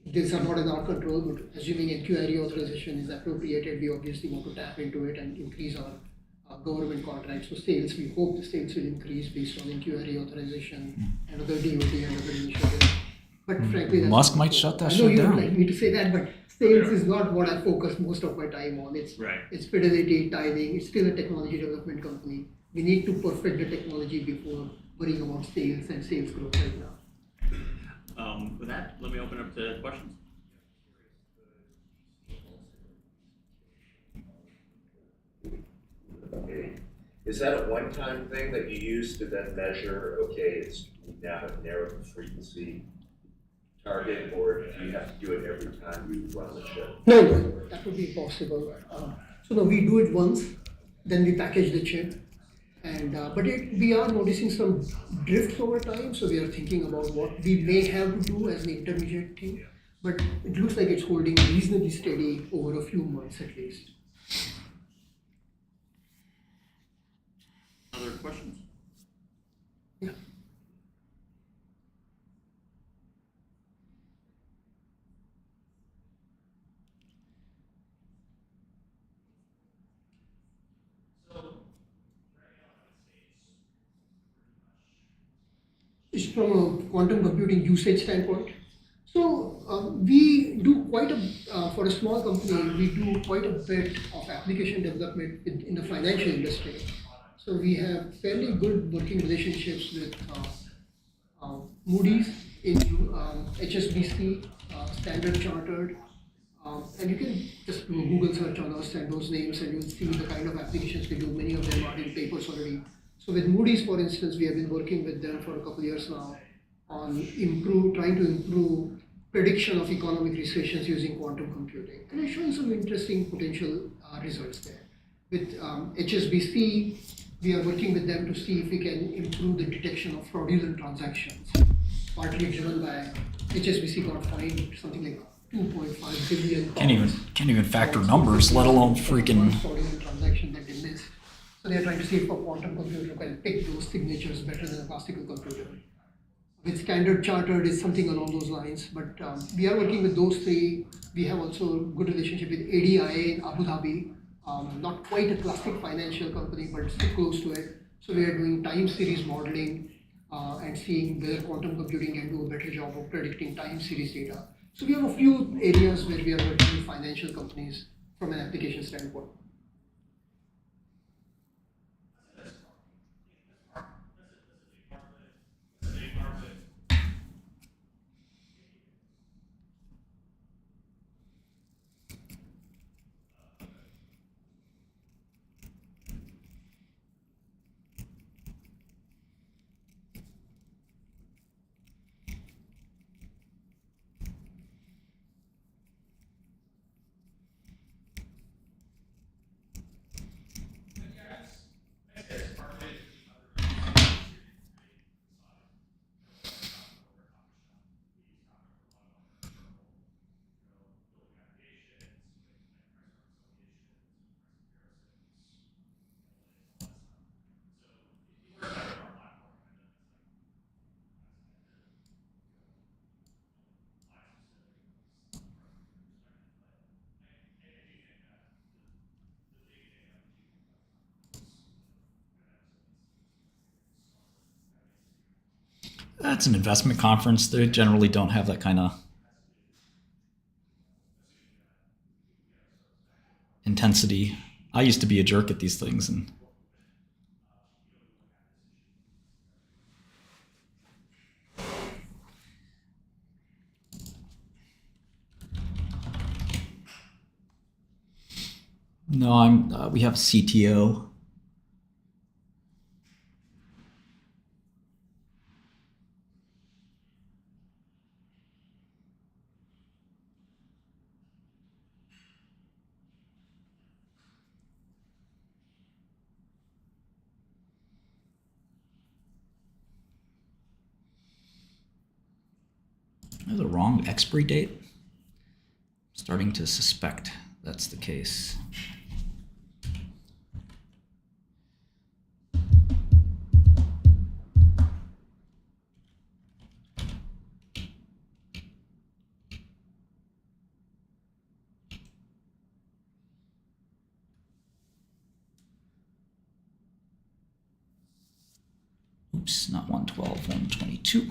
Speaker 4: these are not in our control, but assuming NQI reauthorization is appropriated, we obviously want to tap into it and increase our government contracts. So sales, we hope the sales will increase based on NQI reauthorization and other DOT and other initiatives. But frankly, that's
Speaker 2: Musk might shut that
Speaker 4: I know
Speaker 2: shit
Speaker 4: you don't
Speaker 2: down.
Speaker 4: like me to say that, but sales is not what I focus most of my time on. It's fidelity, tithing. It's still a technology development company. We need to perfect the technology before worrying about sales and sales growth right now.
Speaker 3: With that, let me open up to questions.
Speaker 5: Okay. Is that a one-time thing that you use to then measure, okay, we now have narrowed the frequency target, or do you have to do it every time you run the chip?
Speaker 4: No, that would be impossible. So no, we do it once, then we package the chip, And we are noticing some drifts over time, so we are thinking about what we may have to do as an intermediate thing. But it looks like it's holding reasonably steady over a few months at least.
Speaker 3: Other questions?
Speaker 4: Yeah. It's from a quantum computing usage standpoint. So we do quite a, for a small company, we do quite a bit of application development in the financial industry. So we have fairly good working relationships with Moody's, in HSBC, Standard Chartered, and you can just do a Google search on us and those names, and you'll see the kind of applications we do. Many of them are in papers already. So with Moody's, for instance, we have been working with them for a couple of years now on trying to improve prediction of economic recessions using quantum computing, and it's showing some interesting potential results there. With HSBC, we are working with them to see if we can improve the detection of fraudulent transactions, partly driven by HSBC got fined something like 2.5 billion.
Speaker 2: Can't even factor numbers, let alone freaking.
Speaker 4: Fraudulent transaction that they missed. So they are trying to see if a quantum computer can pick those signatures better than a classical computer. With Standard Chartered is something along those lines, but we are working with those three. We have also a good relationship with ADIA in Abu Dhabi, not quite a classic financial company, but still close to it. So we are doing time series modeling and seeing whether quantum computing can do a better job of predicting time series data. So we have a few areas where we are working with financial companies from an application standpoint.
Speaker 2: That's an investment conference. They generally don't have that kind of intensity. I used to be a jerk at these things, and no, we have a CTO. There's a wrong expiry date. I'm starting to suspect that's the case. Oops, not 112, 122.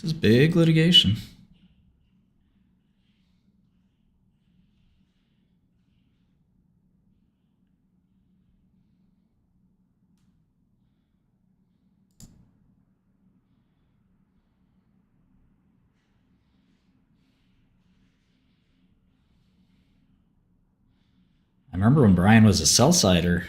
Speaker 2: This is big litigation. I remember when Brian was a sell-sider.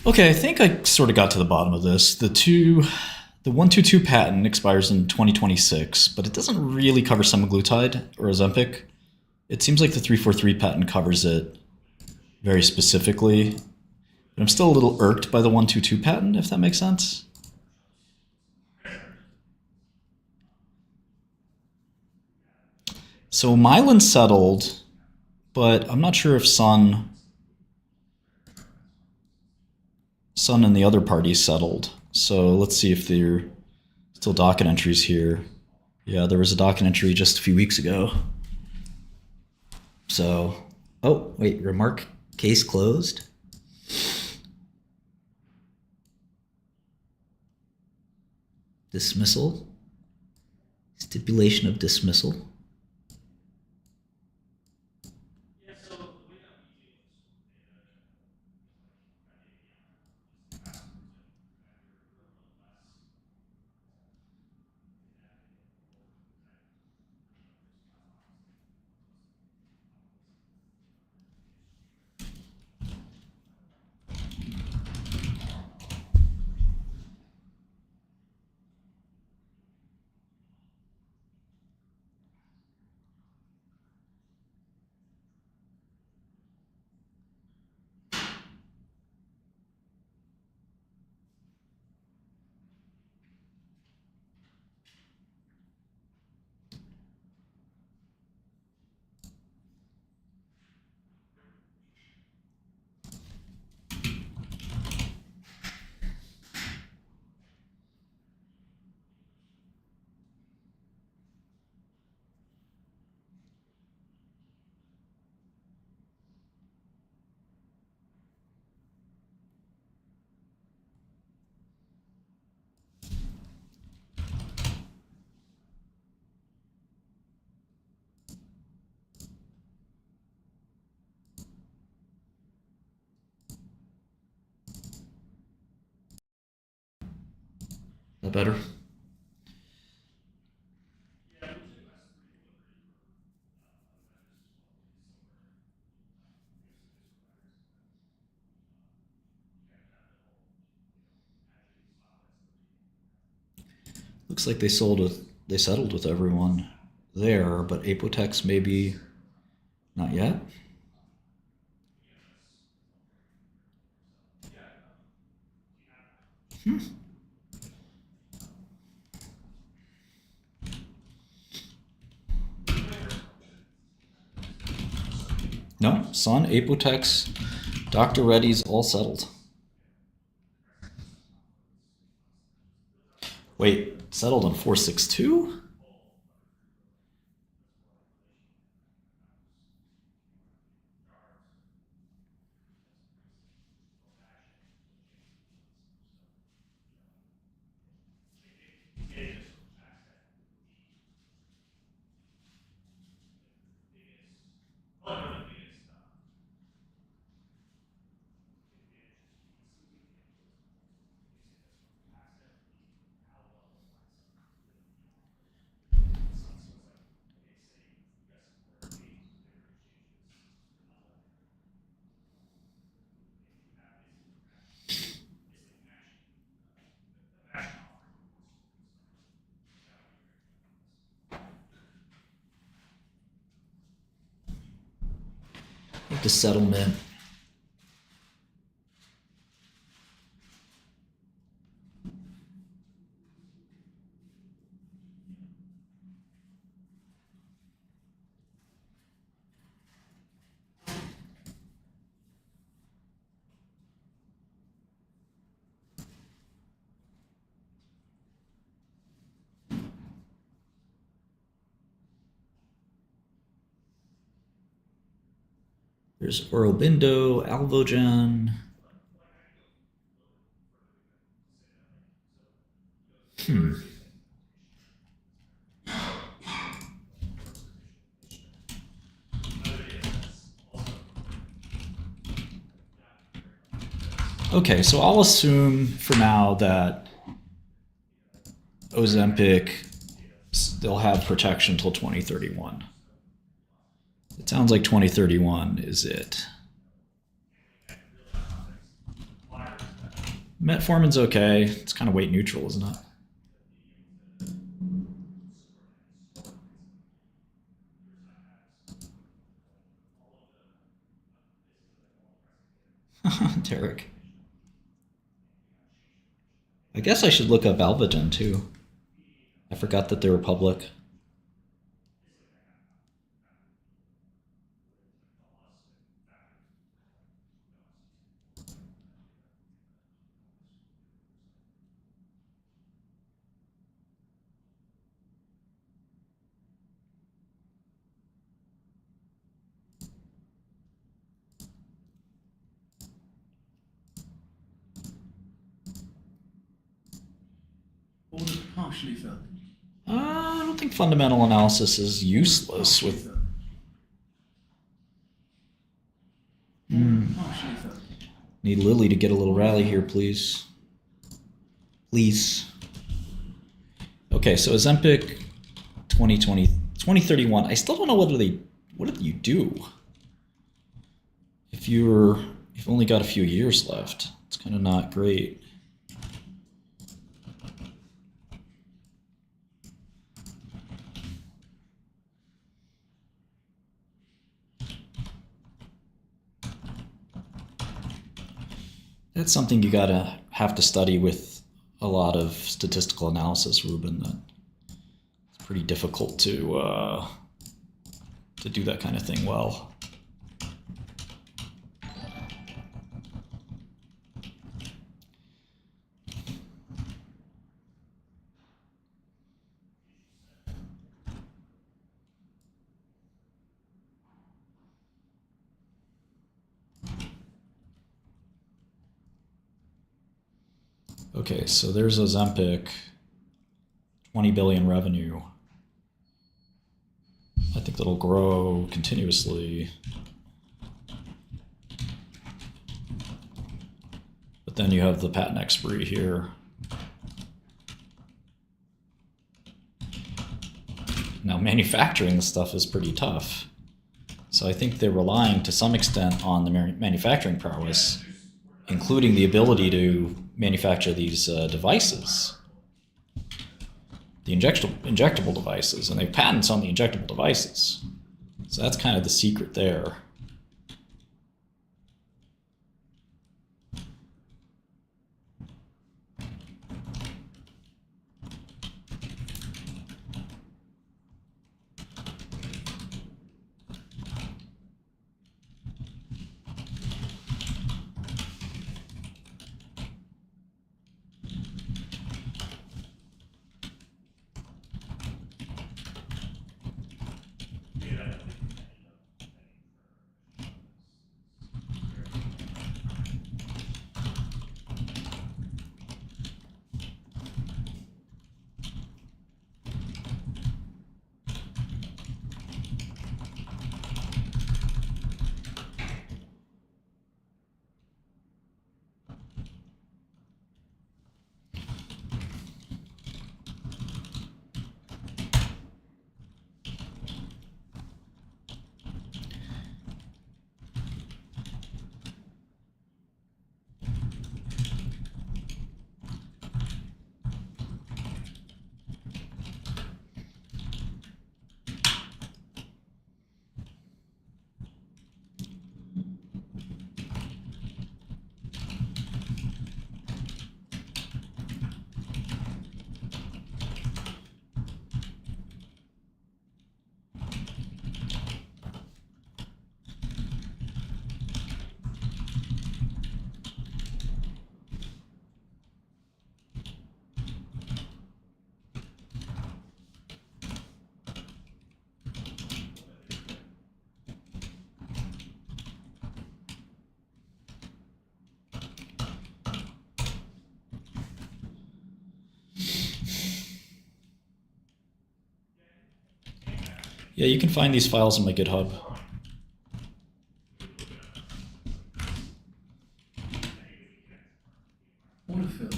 Speaker 2: Okay, I think I sort of got to the bottom of this. The 122 patent expires in 2026, but it doesn't really cover semaglutide or Ozempic. It seems like the 343 patent covers it very specifically. But I'm still a little irked by the 122 patent, if that makes sense. So Mylan settled, but I'm not sure if Sun and the other parties settled. So let's see if there are still docket entries here. Yeah, there was a docket entry just a few weeks ago. So, oh, wait, remark, case closed. Dismissal. Stipulation of dismissal. That better? Looks like they settled with everyone there, but Apotex maybe not yet. No, Sun, Apotex, Dr. Reddy's all settled. Wait, settled on 462? Like the settlement. There's Aurobindo, Alvogen. Okay, so I'll assume for now that Ozempic, they'll have protection till 2031. It sounds like 2031 is it. Metformin's okay. It's kind of weight neutral, isn't it? Derek. I guess I should look up Alvogen too. I forgot that they were public.
Speaker 6: Order partially filled.
Speaker 2: I don't think fundamental analysis is useless with.
Speaker 6: Partially filled.
Speaker 2: Need Lily to get a little rally here, please. Please. Okay, so Ozempic 2031. I still don't know what do you do? If you've only got a few years left, it's kind of not great. That's something you have to study with a lot of statistical analysis, Ruben. That it's pretty difficult to do that kind of thing well. Okay, so there's Ozempic, 20 billion revenue. I think that'll grow continuously. But then you have the patent expiry here. Now manufacturing the stuff is pretty tough. So I think they're relying to some extent on the manufacturing prowess, including the ability to manufacture these devices, the injectable devices, and they have patents on the injectable devices. So that's kind of the secret there. Yeah, you can find these files in my GitHub.
Speaker 6: Order filled.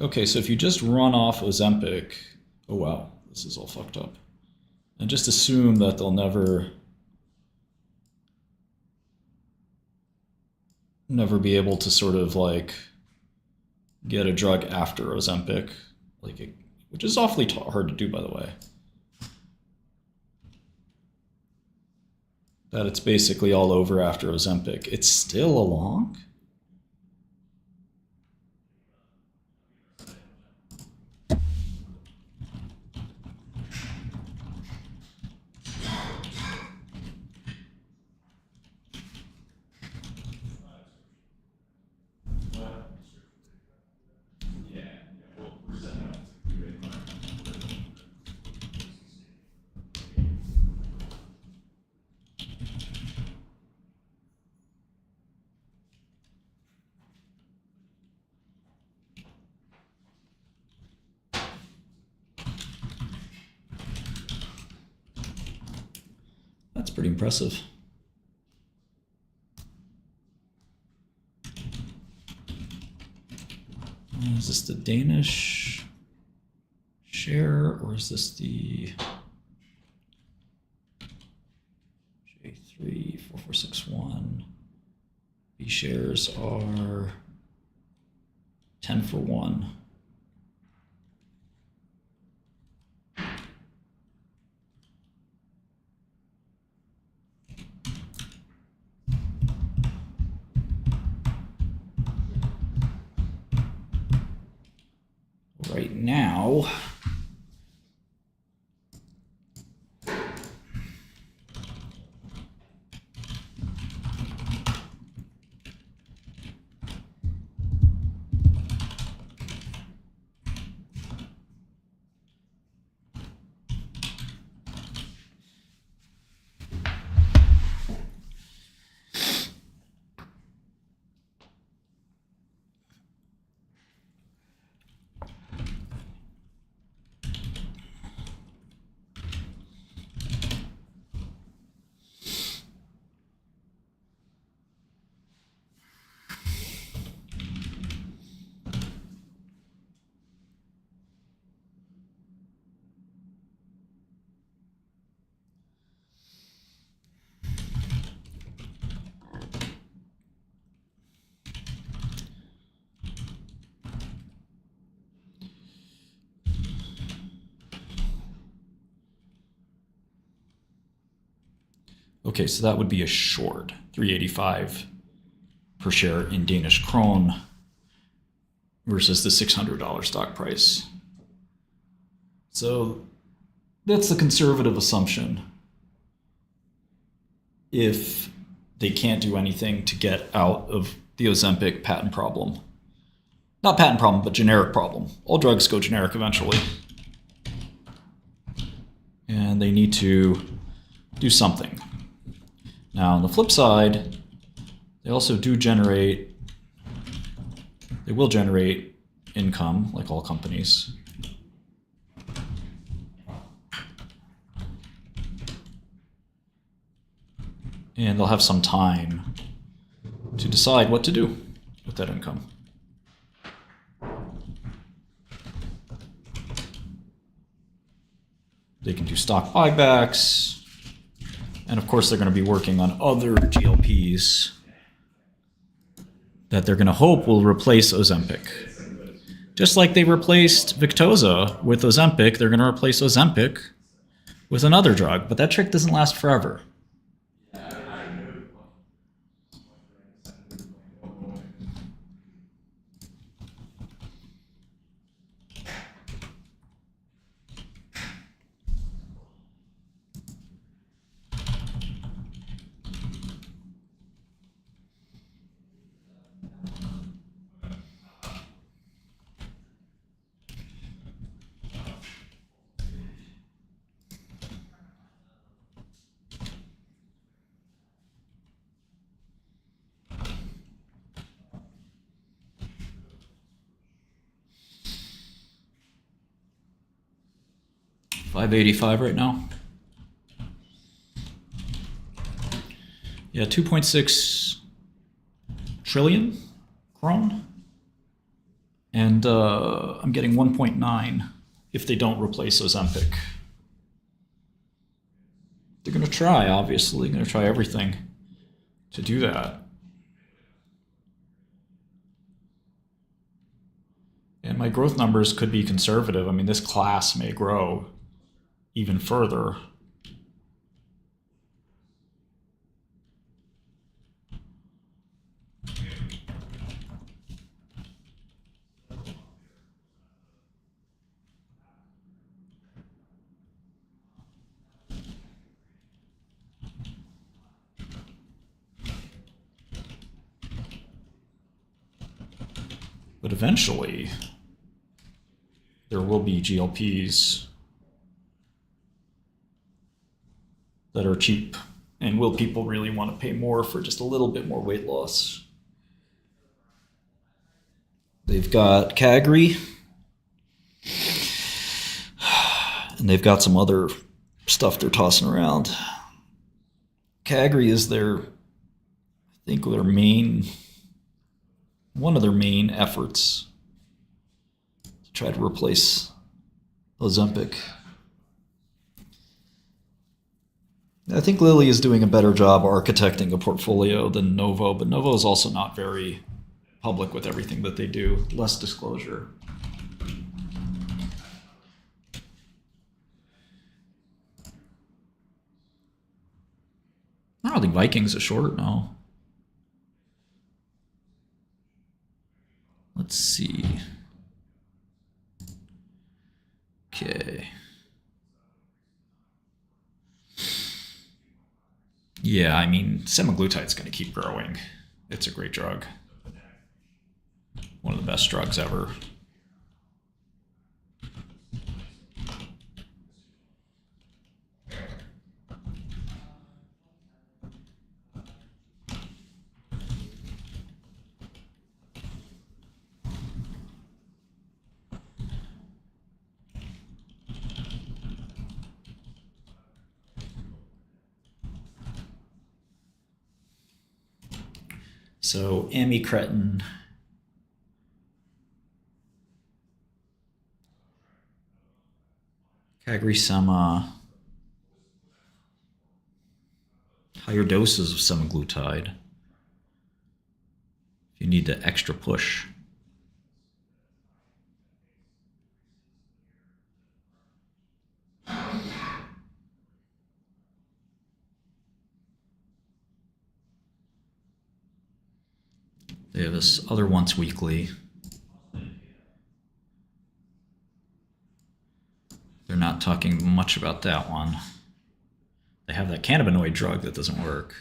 Speaker 2: Okay, so if you just run off Ozempic, oh wow, this is all fucked up. And just assume that they'll never be able to sort of like get a drug after Ozempic, which is awfully hard to do, by the way. That it's basically all over after Ozempic. It's still along? That's pretty impressive. Is this the Danish share, or is this the J34461? B shares are 10 for 1. Right now, okay, so that would be a short, 385 per share in Danish krone versus the $600 stock price. So that's the conservative assumption. If they can't do anything to get out of the Ozempic patent problem. Not patent problem, but generic problem. All drugs go generic eventually. And they need to do something. Now, on the flip side, they also do generate, they will generate income, like all companies. And they'll have some time to decide what to do with that income. They can do stock buybacks. And of course, they're going to be working on other GLPs that they're going to hope will replace Ozempic. Just like they replaced Victoza with Ozempic, they're going to replace Ozempic with another drug. But that trick doesn't last forever. $585 right now. Yeah, 2.6 trillion krone. And I'm getting 1.9 if they don't replace Ozempic. They're going to try, obviously. They're going to try everything to do that. And my growth numbers could be conservative. I mean, this class may grow even further. But eventually, there will be GLPs that are cheap. And will people really want to pay more for just a little bit more weight loss? They've got Cagri, and they've got some other stuff they're tossing around. Cagri is one of their main efforts to try to replace Ozempic. I think Lilly is doing a better job architecting a portfolio than Novo, but Novo is also not very public with everything that they do. Less disclosure. I don't think Vikings is short, no. Let's see. Okay. Yeah, I mean, semaglutide's going to keep growing. It's a great drug. One of the best drugs ever. So amycretin, CagriSema, higher doses of semaglutide if you need the extra push. They have this other once weekly. They're not talking much about that one. They have that cannabinoid drug that doesn't work.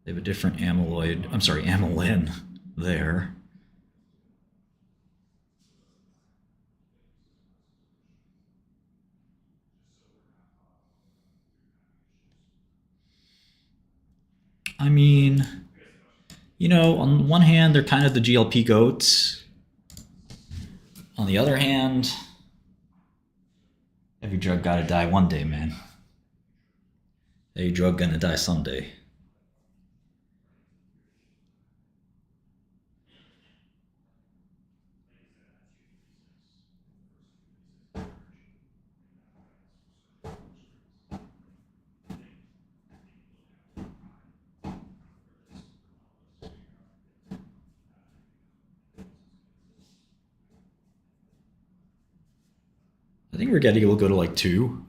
Speaker 2: They have a different amylin there. I mean, on one hand, they're kind of the GLP goats. On the other hand, every drug gotta die one day, man. Every drug gonna die someday. I think Rigetti will go to like 2.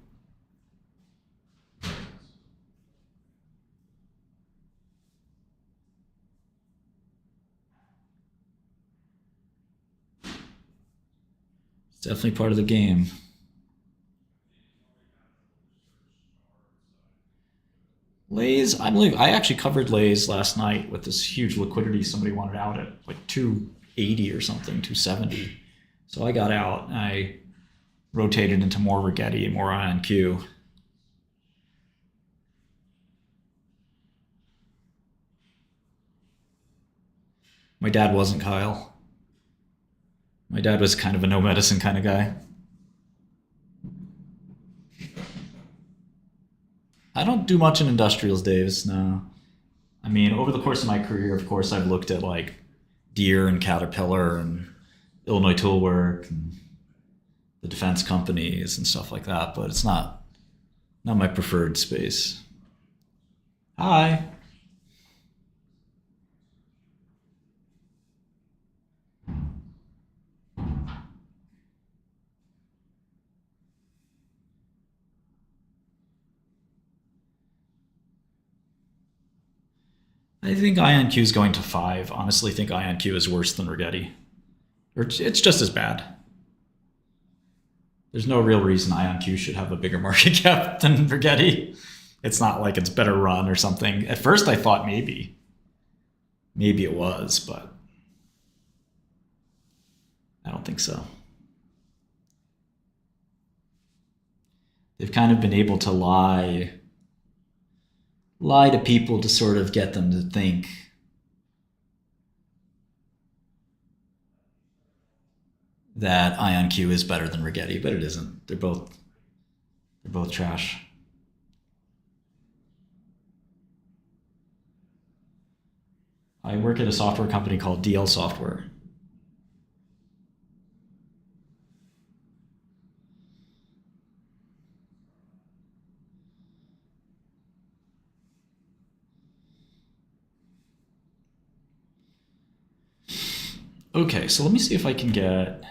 Speaker 2: It's definitely part of the game. Lay's, I actually covered Lay's last night with this huge liquidity somebody wanted out at like 280 or something, 270. So I got out and I rotated into more Rigetti and more IonQ. My dad wasn't Kyle. My dad was kind of a no medicine kind of guy. I don't do much in industrials, Davis, no. I mean, over the course of my career, of course, I've looked at like Deere and Caterpillar and Illinois Toolwork and the defense companies and stuff like that, but it's not my preferred space. Hi. I think IonQ is going to 5. Honestly, think IonQ is worse than Rigetti. Or it's just as bad. There's no real reason IonQ should have a bigger market cap than Rigetti. It's not like it's better run or something. At first I thought maybe. Maybe it was, but I don't think so. They've kind of been able to lie to people to sort of get them to think that IonQ is better than Rigetti, but it isn't. They're both trash. I work at a software company called DL Software. Okay, so let me see if I can get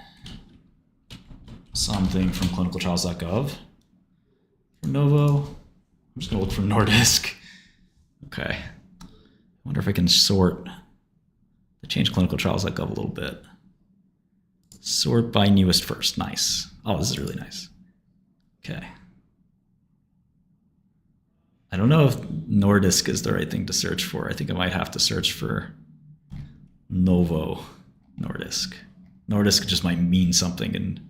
Speaker 2: something from clinicaltrials.gov for Novo. I'm just gonna look for Nordisk. Okay. I wonder if I can sort. I changed clinicaltrials.gov a little bit. Sort by newest first. Nice. Oh, this is really nice. Okay. I don't know if Nordisk is the right thing to search for. I think I might have to search for Novo Nordisk. Nordisk just might mean something in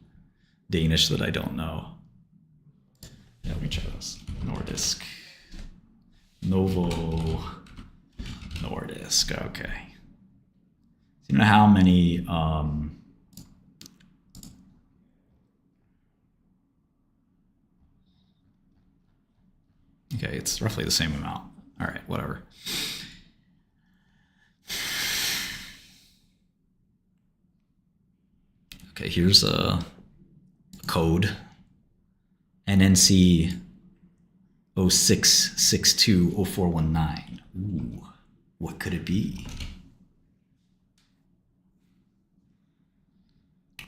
Speaker 2: Danish that I don't know. Yeah, let me try this. Nordisk. Novo Nordisk. Okay. So you know how many okay, it's roughly the same amount. All right, whatever. Okay, here's a code. NNC 06620419. Ooh, what could it be?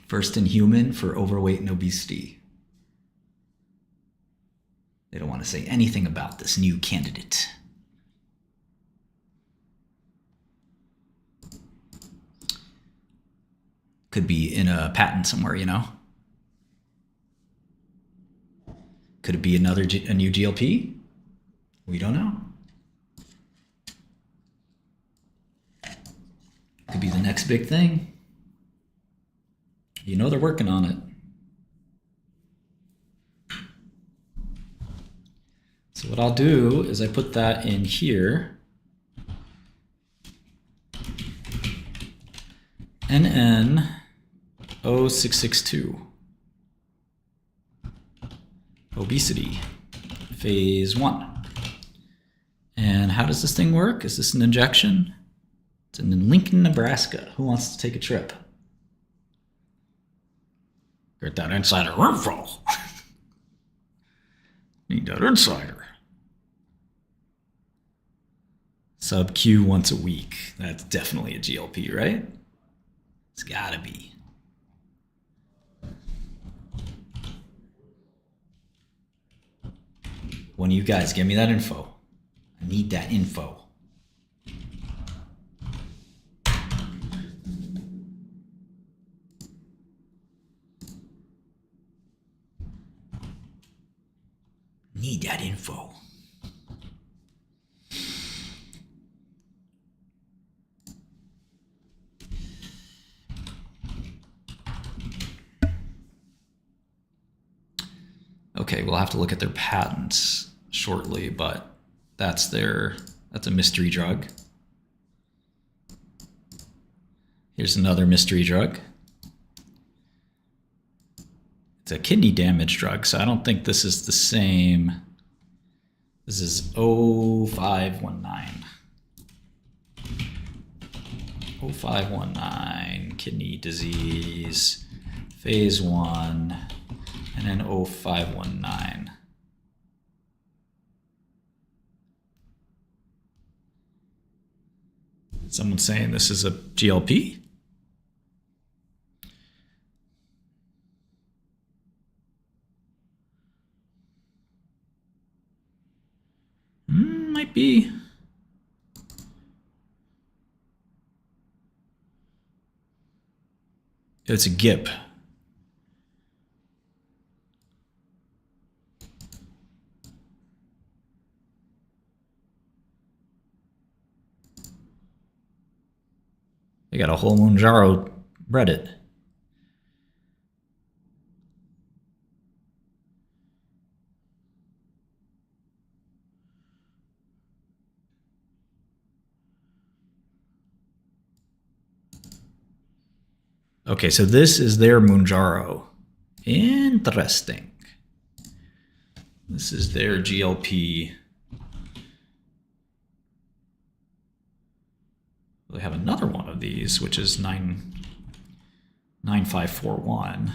Speaker 2: First in human for overweight and obesity. They don't want to say anything about this new candidate. Could be in a patent somewhere, you know? Could it be a new GLP? We don't know. Could be the next big thing. You know they're working on it. So what I'll do is I put that in here. NN 0662. Obesity, phase 1. And how does this thing work? Is this an injection? It's in Lincoln, Nebraska. Who wants to take a trip? Get that insider info. Need that insider. Sub-Q once a week. That's definitely a GLP, right? It's gotta be. One of you guys, give me that info. I need that info. Need that info. Okay, we'll have to look at their patents shortly, but that's a mystery drug. Here's another mystery drug. It's a kidney damage drug, so I don't think this is the same. This is 0519. 0519, kidney disease, phase 1, and then 0519. Someone's saying this is a GLP? Might be. It's a GIP. They got a whole Mounjaro Reddit. Okay, so this is their Mounjaro. Interesting. This is their GLP. They have another one of these, which is 9541.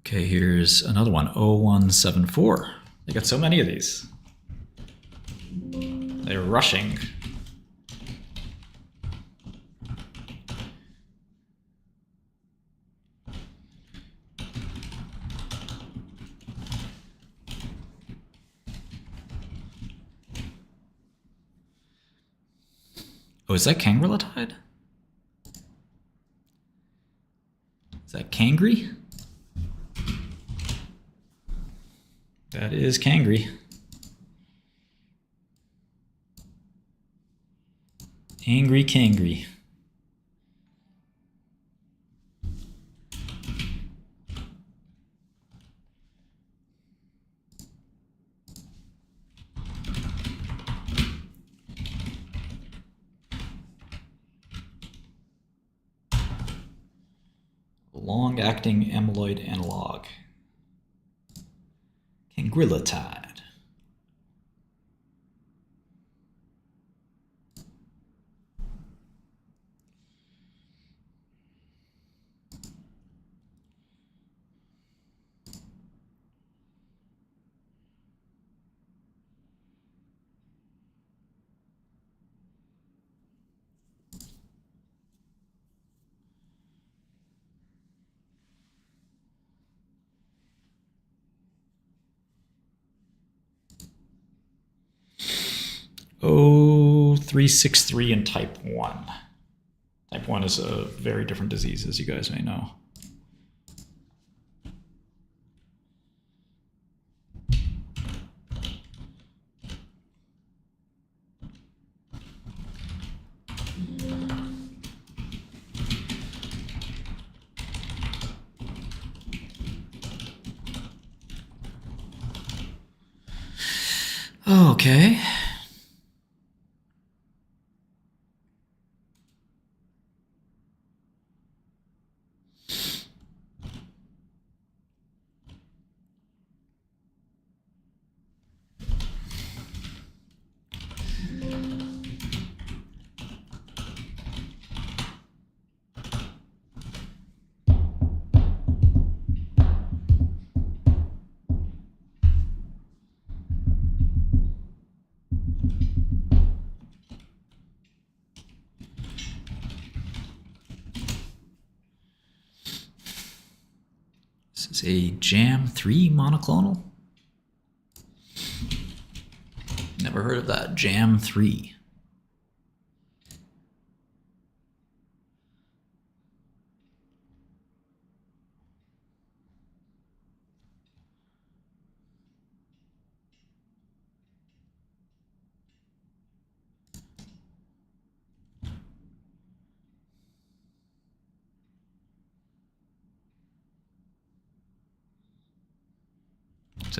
Speaker 2: Okay, here's another one, 0174. They got so many of these. They're rushing. Oh, is that Cangrelotide? Is that Cangri? That is Cangri. Angry Cangri. Long-acting amyloid analog. Cangrelotide. Oh, 363 and type 1. Type 1 is a very different disease, as you guys may know. Okay. This is a JAM3 monoclonal. Never heard of that. JAM3.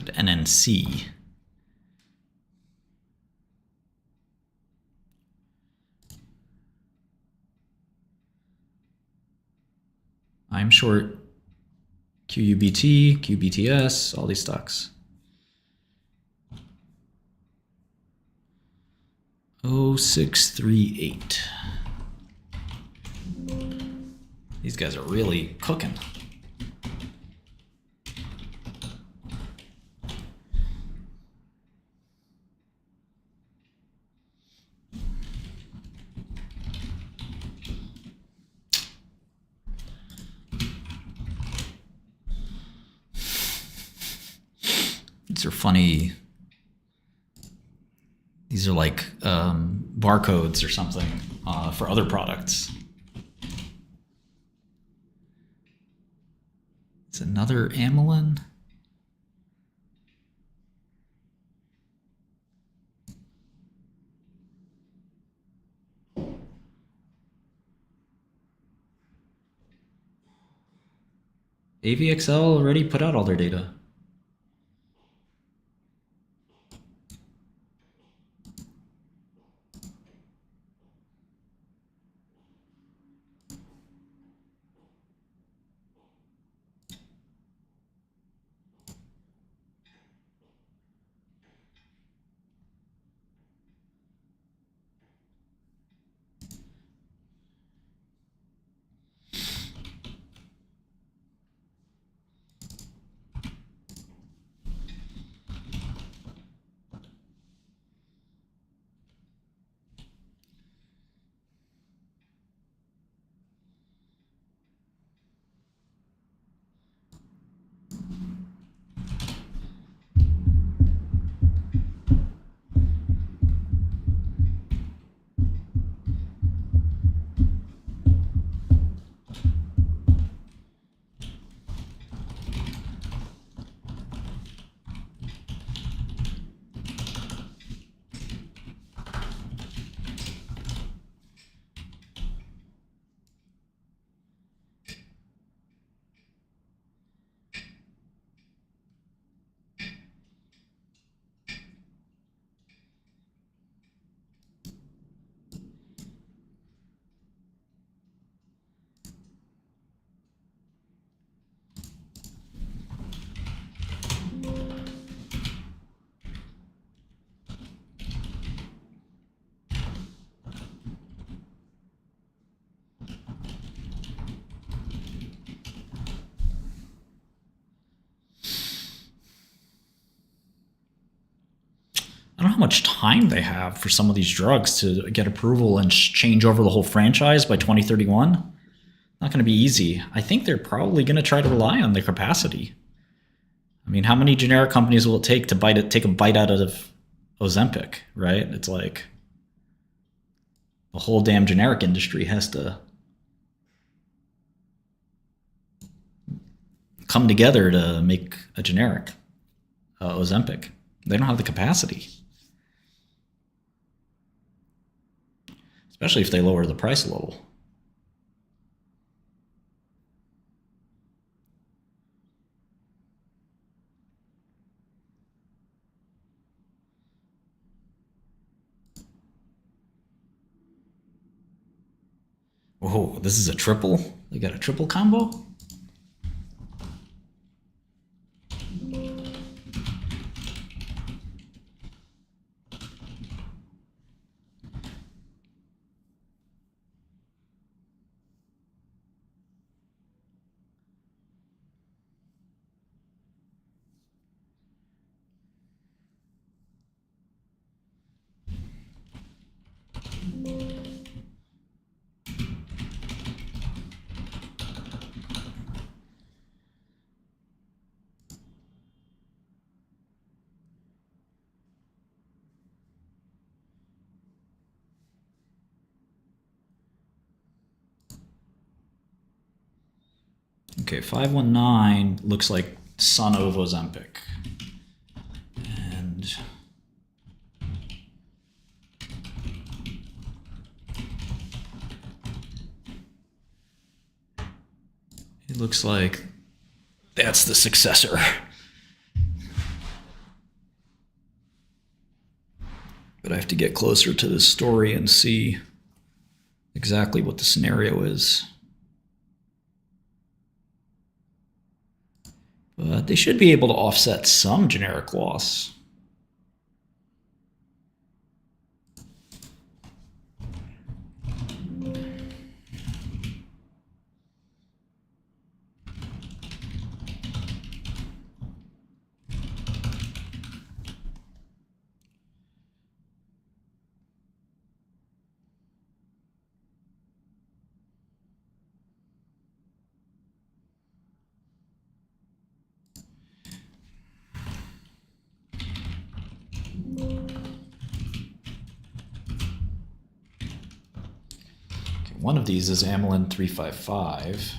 Speaker 2: said NNC. I'm short QUBT, QBTS, all these stocks. 0638. These guys are really cooking. These are funny. These are like barcodes or something for other products. It's another amylin. AVXL already put out all their data. I don't know how much time they have for some of these drugs to get approval and change over the whole franchise by 2031. Not going to be easy. I think they're probably going to try to rely on their capacity. I mean, how many generic companies will it take to take a bite out of Ozempic, right? It's like the whole damn generic industry has to come together to make a generic Ozempic. They don't have the capacity. Especially if they lower the price a little. Whoa, this is a triple? They got a triple combo? Okay, 519 looks like son of Ozempic. And it looks like that's the successor. to get closer to this story and see exactly what the scenario is. But they should be able to offset some generic loss. One of these is amylin 355.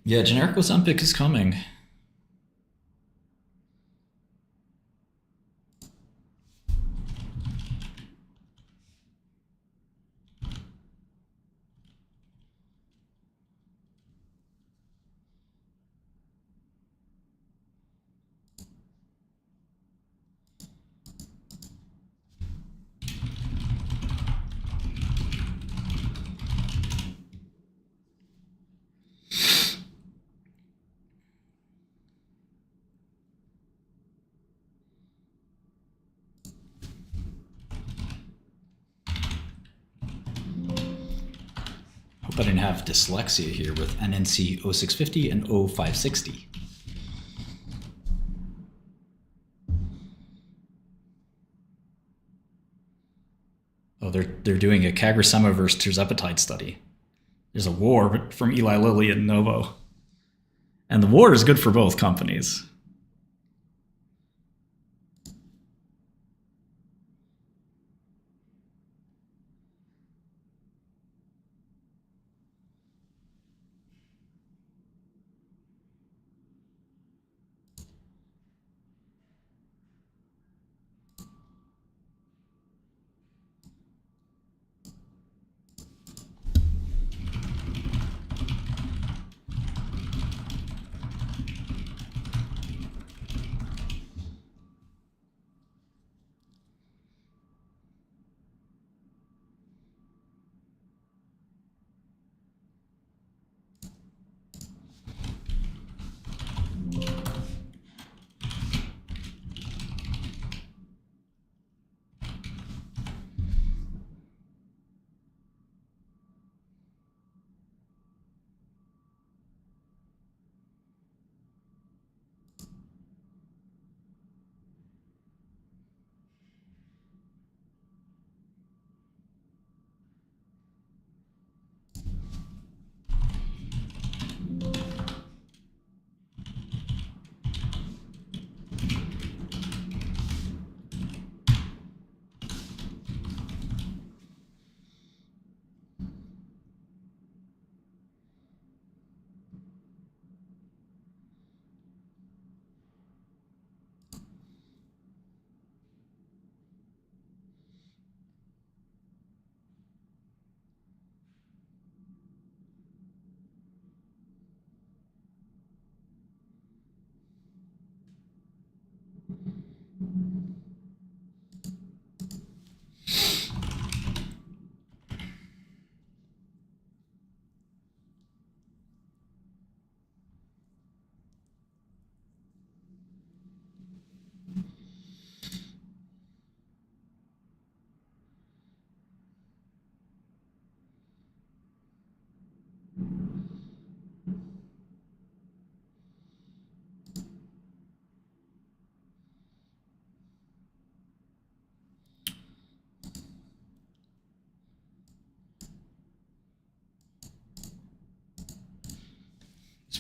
Speaker 2: Yeah, generic Ozempic is coming. Hope I didn't have dyslexia here with NNC 0650 and 0560. Oh, they're doing a CagriSema versus tirzepatide study. There's a war from Eli Lilly and Novo. And the war is good for both companies.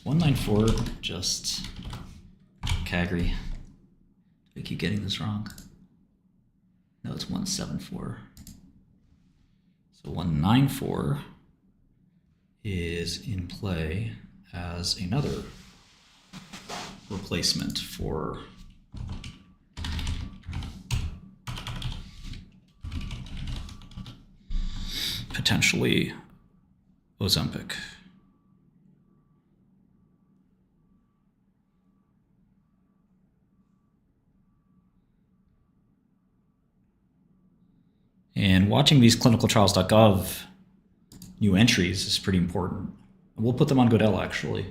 Speaker 2: Is 194 just Cagri? I keep getting this wrong. No, it's 174. So 194 is in play as another replacement for potentially Ozempic. And watching these clinicaltrials.gov new entries is pretty important. We'll put them on Godel, actually.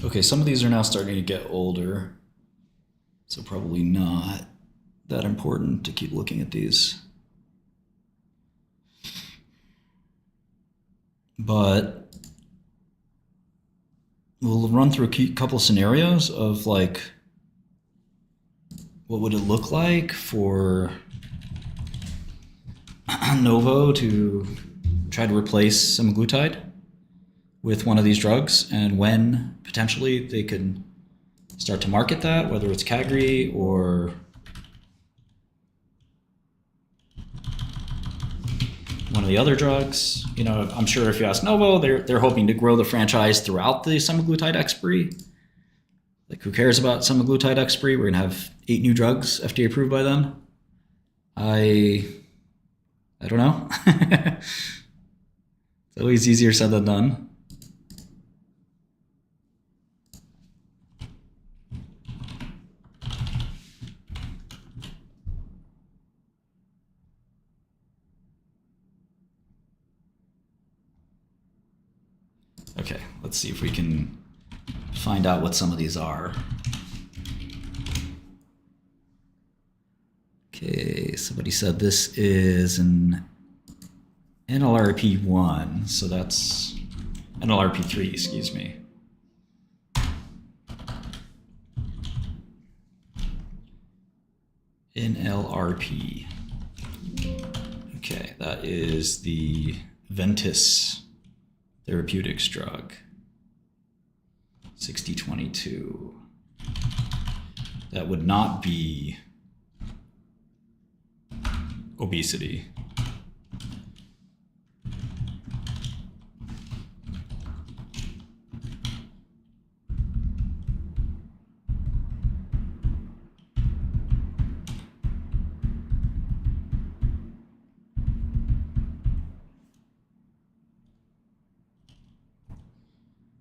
Speaker 2: Okay, some of these are now starting to get older, so probably not that important to keep looking at these. But we'll run through a couple scenarios of like, what would it look like for Novo to try to replace semaglutide with one of these drugs, and when potentially they could start to market that, whether it's Cagri or one of the other drugs. You know, I'm sure if you ask Novo, they're hoping to grow the franchise throughout the semaglutide expiry. Like, who cares about semaglutide expiry? We're gonna have 8 new drugs FDA approved by then. I don't know. It's always easier said than done. Okay, let's see if we can find out what some of these are. Okay, somebody said this is an NLRP1, so that's NLRP3, excuse me. NLRP. Okay, that is the Ventus Therapeutics drug. 6022. That would not be obesity.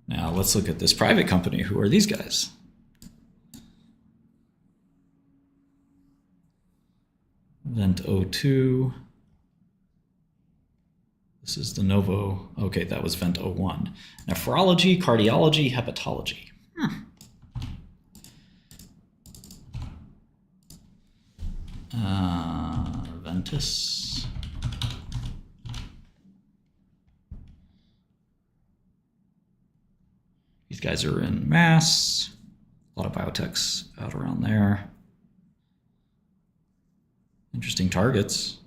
Speaker 2: Now let's look at this private company. Who are these guys? Vent 02. This is the Novo. Okay, that was Vent 01. Nephrology, cardiology, hepatology. Ventus. These guys are in Mass. A lot of biotechs out around there. Interesting targets.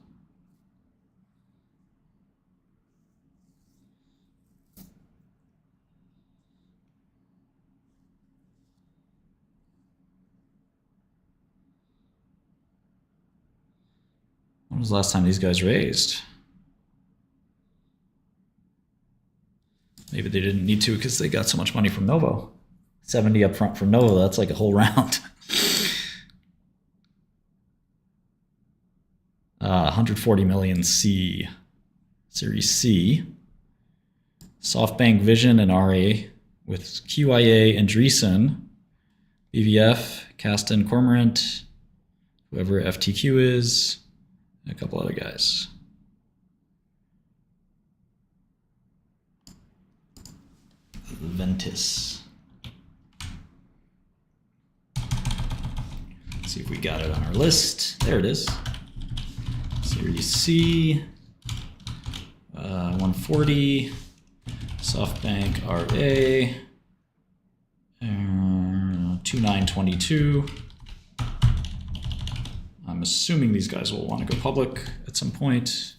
Speaker 2: When was the last time these guys raised? Maybe they didn't need to because they got so much money from Novo. 70 up front from Novo, that's like a whole round. 140 million C. Series C. SoftBank Vision and RA with QIA and Andreessen. BVF, Caston Cormorant, whoever FTQ is, and a couple other guys. Ventus. Let's see if we got it on our list. There it is. Series C, 140, SoftBank RA, 2922. I'm assuming these guys will want to go public at some point.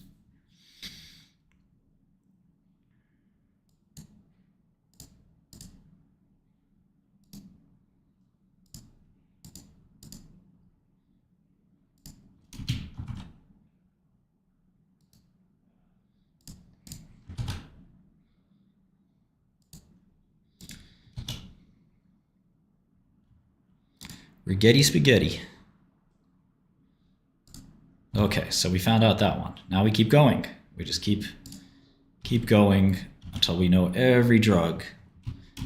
Speaker 2: Rigetti spaghetti. Okay, so we found out that one. Now we keep going. We just keep going until we know every drug.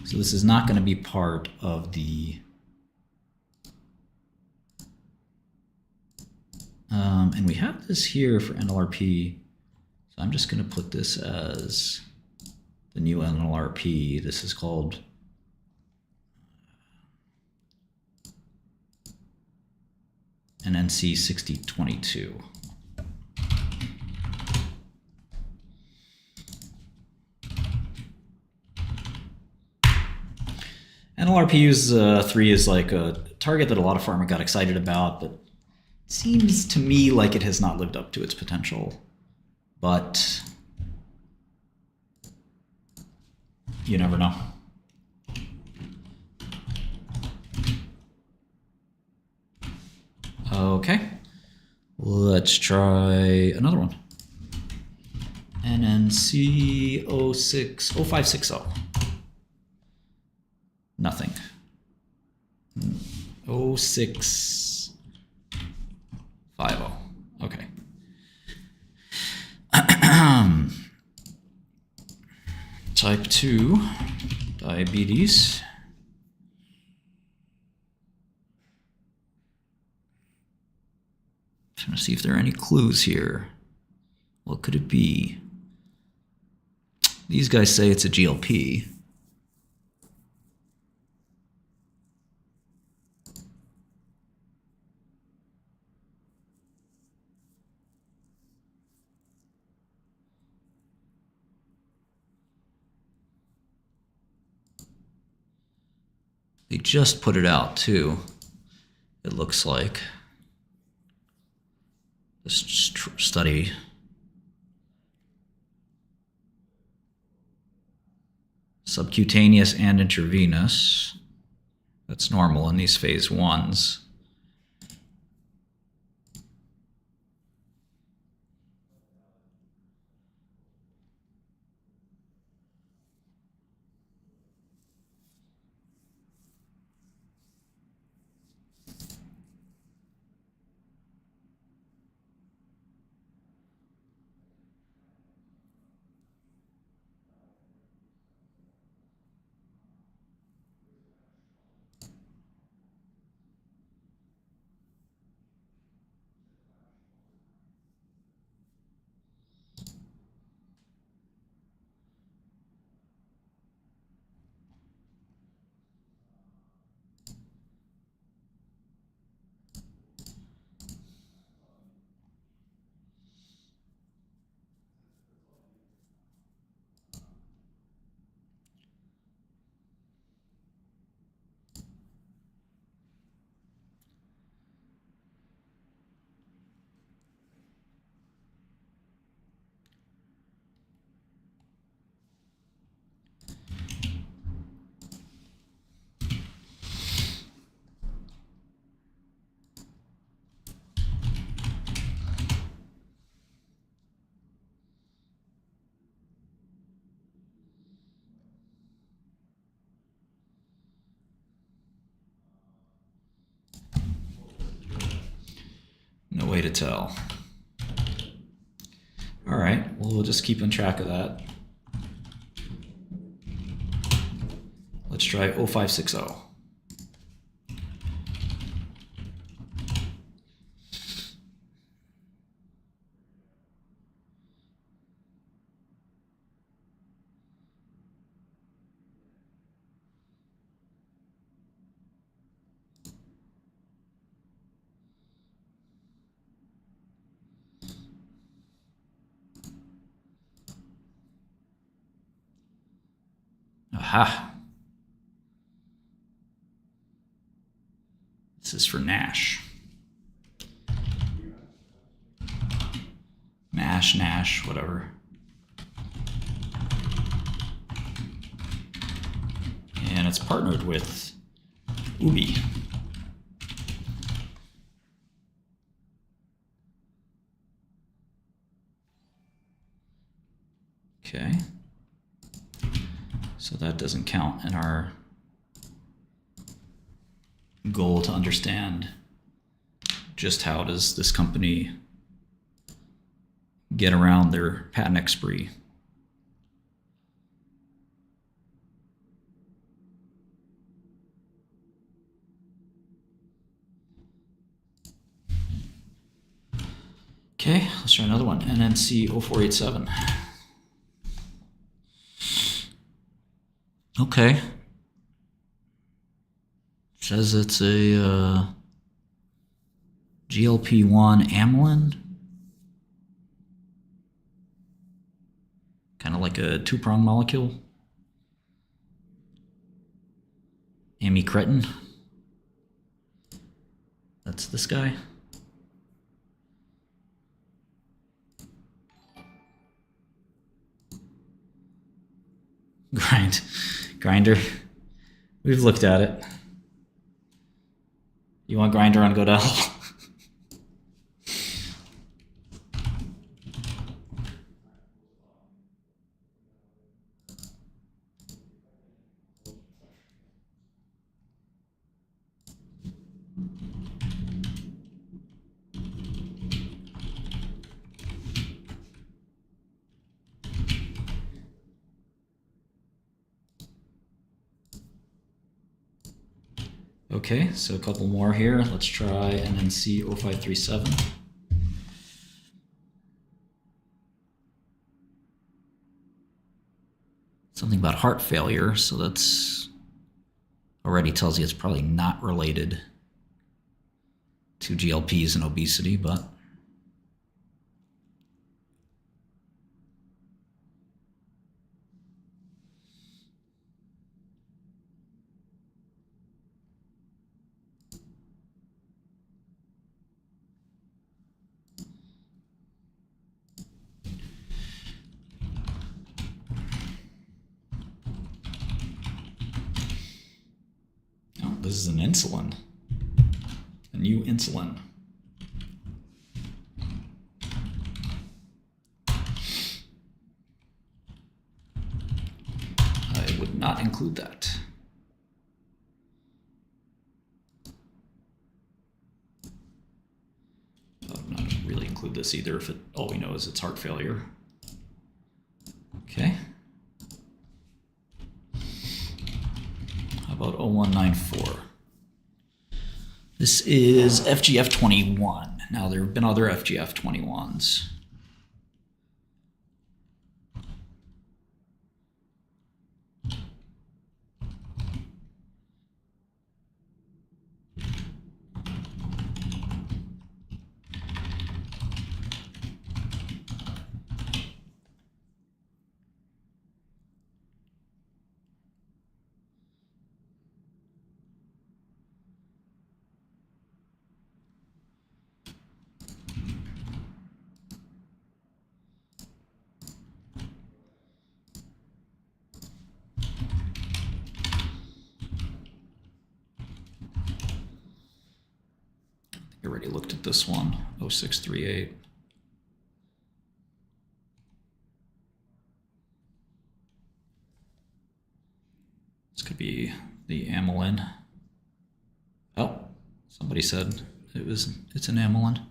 Speaker 2: So this is not going to be part of the and we have this here for NLRP. So I'm just going to put this as the new NLRP. This is called an NC 6022. NLRP 3 is like a target that a lot of pharma got excited about, but it seems to me like it has not lived up to its potential. But you never know. Okay, let's try another one. NNC 0560. Nothing. 0650. Okay. Type 2 diabetes. Trying to see if there are any clues here. What could it be? These guys say it's a GLP. They just put it out too, it looks like. This study. Subcutaneous and intravenous. That's normal in these phase 1s. way to tell. All right, well, we'll just keep in track of that. Let's try 0560. Aha. This is for Nash. Nash, whatever. And it's partnered with Ubi. Okay. So that doesn't count in our goal to understand just how does this company get around their patent expiry. Okay, let's try another one. NNC 0487. Okay. Says it's a GLP-1 amylin. Kind of like a two-prong molecule. Amycretin. That's this guy. Grinder. We've looked at it. You want Grinder on Godel? Okay, so a couple more here. Let's try NNC 0537. Something about heart failure, so that's already tells you it's probably not related to GLPs and obesity, but this is an insulin. A new insulin. I would not include that. I would not really include this either if all we know is it's heart failure. Okay. About 0194. This is FGF21. Now, there have been other FGF21s. I already looked at this one, 0638. This could be the amylin. Oh, somebody said it's an amylin.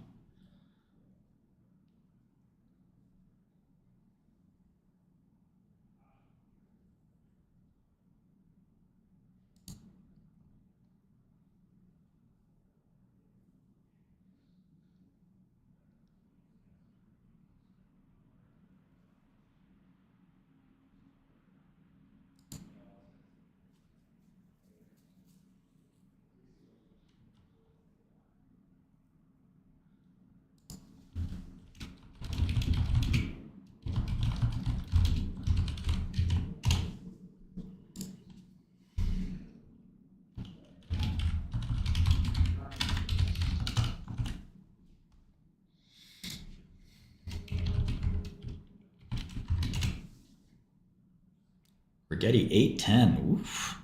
Speaker 2: Rigetti 810. Oof.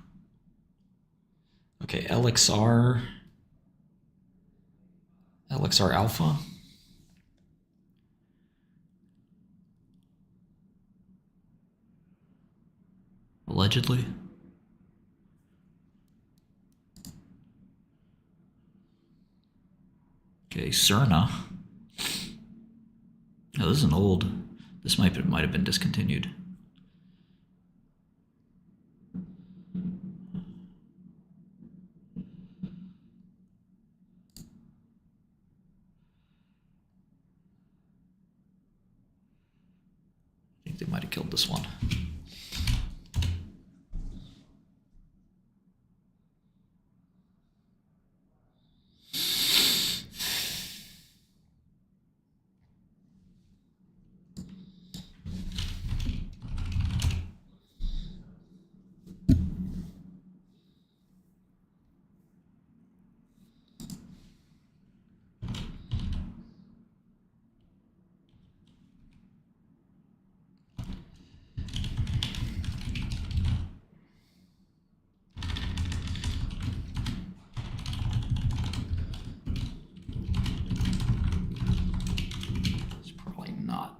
Speaker 2: Okay, LXR Alpha. Allegedly. Okay, Cerna. Oh, this is an old. This might have been discontinued. I think they might have killed this one.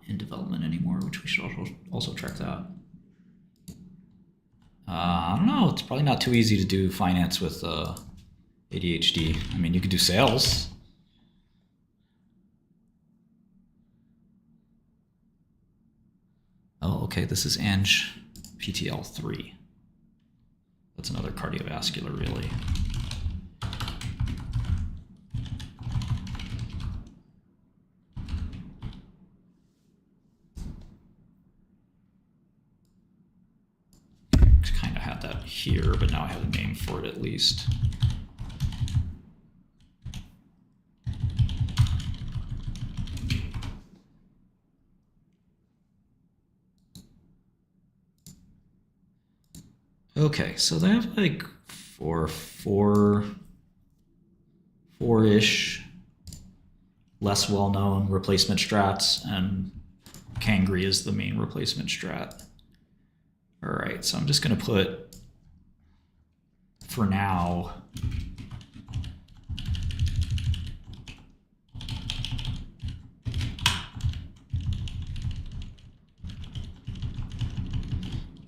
Speaker 2: In development anymore, which we should also track that. I don't know. It's probably not too easy to do finance with ADHD. I mean, you could do sales. Oh, okay. This is Ange PTL3. That's another cardiovascular, really. That here, but now I have a name for it at least. Okay, so they have like four-ish less well-known replacement strats, and Kangri is the main replacement strat. All right, so I'm just going to put, for now,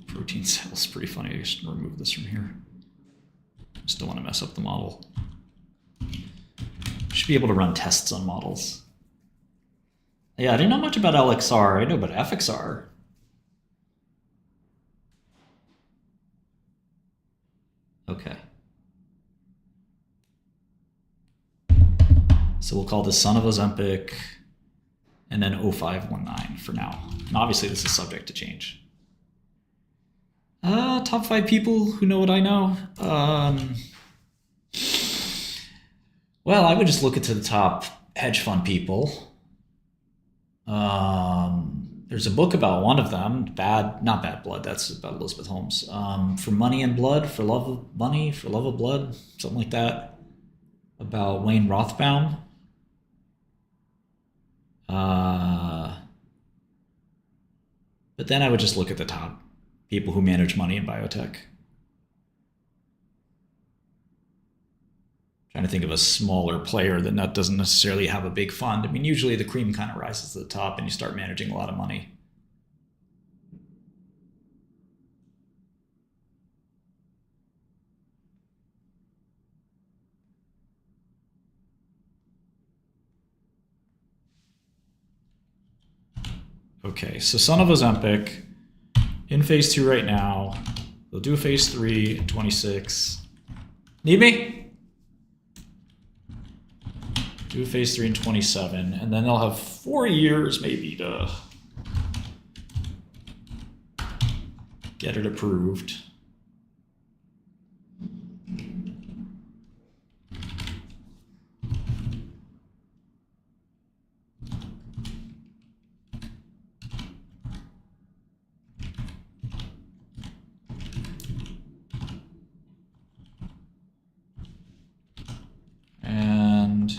Speaker 2: protein cells. Pretty funny. I just remove this from here. Just don't want to mess up the model. Should be able to run tests on models. Yeah, I didn't know much about LXR. I know about FXR. Okay. So we'll call this son of Ozempic and then 0519 for now. And obviously this is subject to change. Top 5 people who know what I know. Well, I would just look into the top hedge fund people. There's a book about one of them, not Bad Blood, that's about Elizabeth Holmes. For Money and Blood, for Love of Money, for Love of Blood, something like that, about Wayne Rothbaum. But then I would just look at the top people who manage money in biotech. Trying to think of a smaller player that doesn't necessarily have a big fund. I mean, usually the cream kind of rises to the top and you start managing a lot of money. Okay, so son of Ozempic, in phase 2 right now. They'll do a phase 3 in 26. Need me? Do phase 3 in 27, and then they'll have 4 years maybe to get it approved. And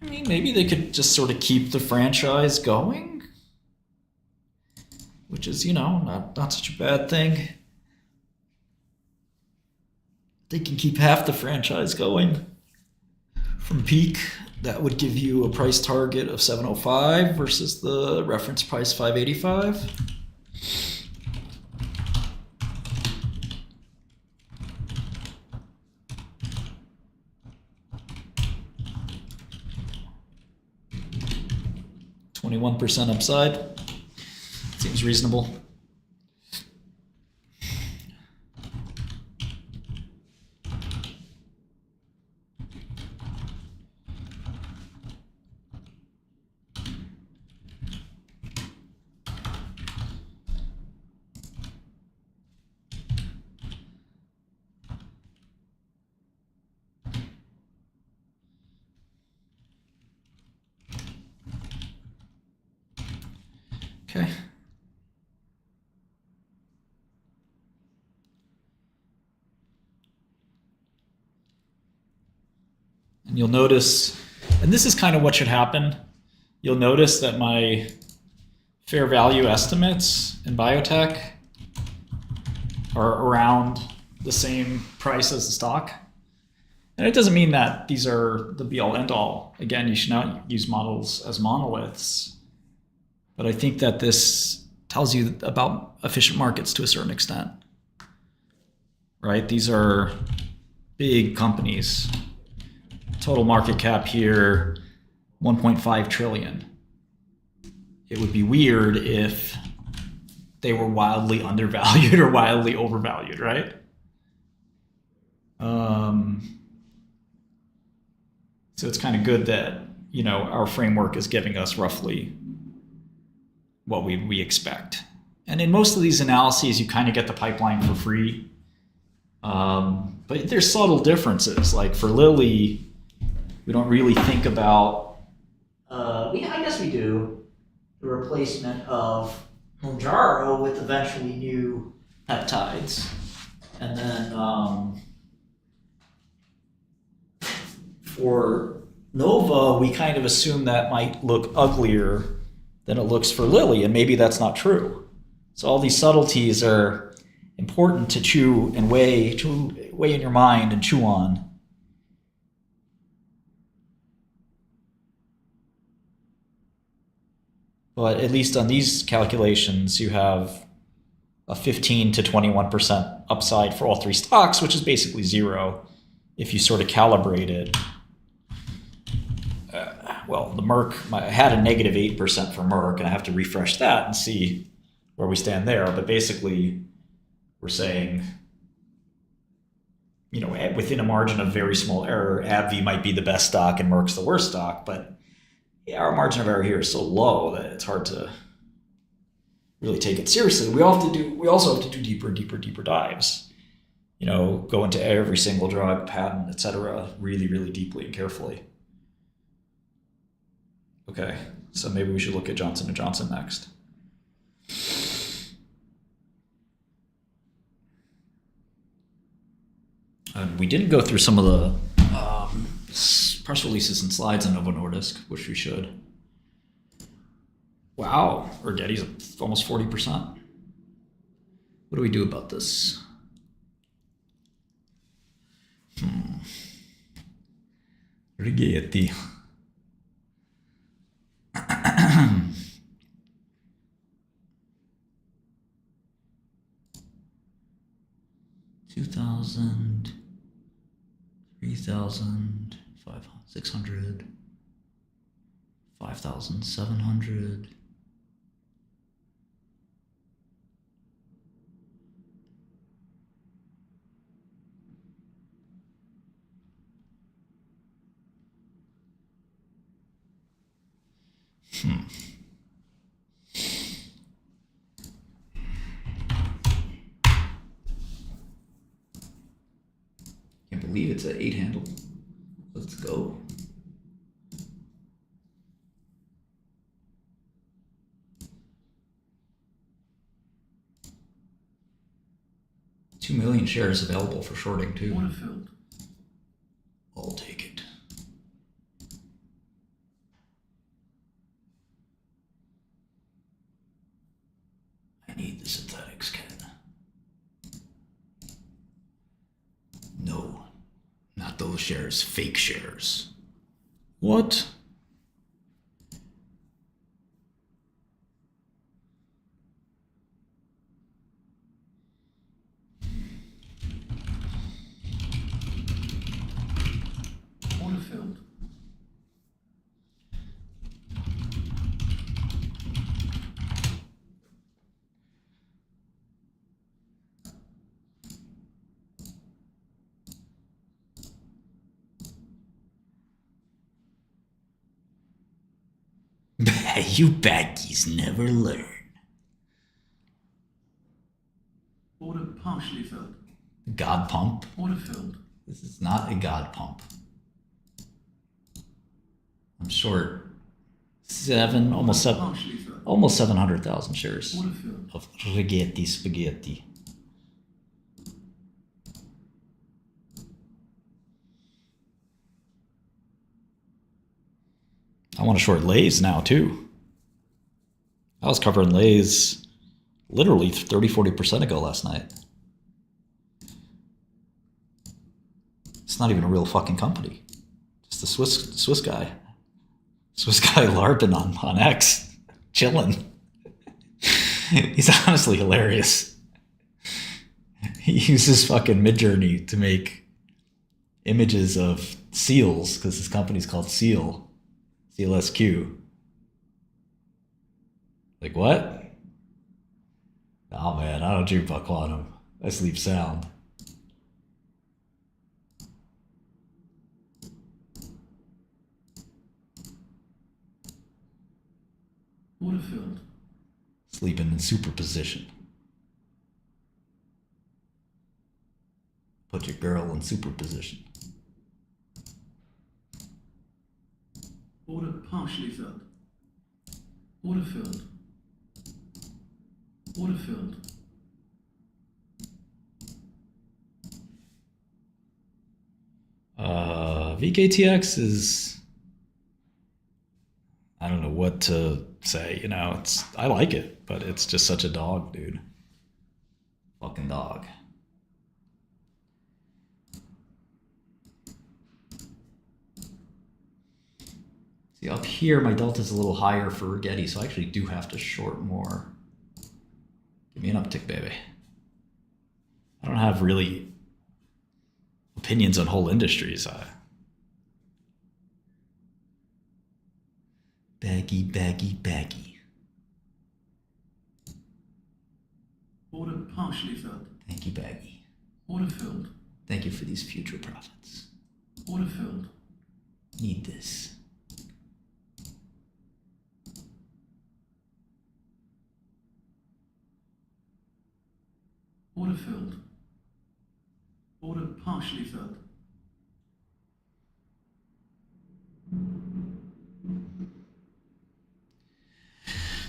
Speaker 2: I mean, maybe they could just sort of keep the franchise going, which is, not such a bad thing. They can keep half the franchise going from peak. That would give you a price target of 705 versus the reference price 585. %, upside. Seems reasonable. Okay. And you'll notice, and this is kind of what should happen, you'll notice that my fair value estimates in biotech are around the same price as the stock. And it doesn't mean that these are the be all end all. Again, you should not use models as monoliths. But I think that this tells you about efficient markets to a certain extent, right? These are big companies. Total market cap here, 1.5 trillion. It would be weird if they were wildly undervalued or wildly overvalued, right? So it's kind of good that, our framework is giving us roughly what we expect. And in most of these analyses, you kind of get the pipeline for free. But there's subtle differences. Like for Lilly, we don't really think about, I guess we do, the replacement of Mounjaro with eventually new peptides. And then for Nova, we kind of assume that might look uglier than it looks for Lilly, and maybe that's not true. So all these subtleties are important to chew and weigh in your mind and chew on. But at least on these calculations, you have a 15 to 21% upside for all three stocks, which is basically zero if you sort of calibrate it. Well, the Merck, I had a negative 8% for Merck, and I have to refresh that and see where we stand there. But basically, we're saying, within a margin of very small error, AbbVie might be the best stock and Merck's the worst stock. But our margin of error here is so low that it's hard to really take it seriously. We also have to do deeper dives. Go into every single drug, patent, etc., really, really deeply and carefully. Okay, so maybe we should look at Johnson & Johnson next. We didn't go through some of the press releases and slides on Novo Nordisk, which we should. Wow, Ergetti's almost 40%. What do we do about this? Rigetti. 2,000, 3,000, 600, 5,700. Can't believe it's an 8 handle. Let's go. $2 million shares available for shorting too.
Speaker 6: Order filled.
Speaker 2: I'll take it. I
Speaker 1: synthetics, Ken. No, not those shares. Fake shares.
Speaker 2: What?
Speaker 6: Order filled.
Speaker 1: You baggies never learn.
Speaker 6: Order partially filled.
Speaker 1: God pump?
Speaker 6: Order filled.
Speaker 1: This is not a God pump. I'm short almost
Speaker 6: Partially filled.
Speaker 1: 700,000 shares
Speaker 6: Order filled.
Speaker 1: of rigetti spaghetti.
Speaker 2: I want to short Lay's now too. I was covering Lay's literally 30-40% ago last night. It's not even a real fucking company. Just a Swiss guy. Swiss guy LARPing on X. Chilling. He's honestly hilarious. He uses fucking Midjourney to make images of seals, because his company's called Seal. CLSQ. Like, what? Oh man, I don't dream about quantum. I sleep sound.
Speaker 6: Order filled.
Speaker 1: Sleeping in superposition. Put your girl in superposition.
Speaker 6: Order partially filled. Order filled. Order filled.
Speaker 2: VKTX is, I don't know what to say, I like it, but it's just such a dog, dude.
Speaker 1: Fucking dog. See, up here, my delta's a little higher for Rigetti, so I actually do have to short more. Give me an uptick, baby.
Speaker 2: I don't have really opinions on whole industries.
Speaker 1: Baggy, baggy, baggy.
Speaker 6: Order partially filled.
Speaker 1: Thank you, baggy.
Speaker 6: Order filled.
Speaker 1: Thank you for these future profits.
Speaker 6: Order filled.
Speaker 1: Need this.
Speaker 6: Order filled. Order partially filled.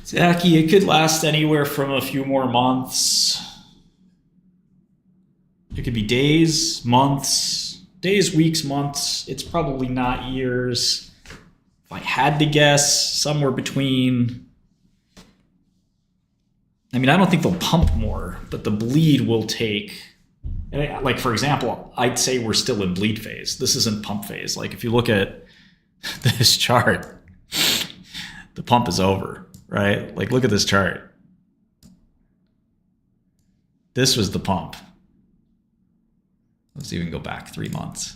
Speaker 2: Zachy, it could last anywhere from a few more months. It could be days, months, days, weeks, months. It's probably not years. If I had to guess, somewhere between. I mean, I don't think they'll pump more, but the bleed will take. Like, for example, I'd say we're still in bleed phase. This isn't pump phase. Like, if you look at this chart, the pump is over, right? Like, look at this chart. This was the pump. Let's even go back 3 months.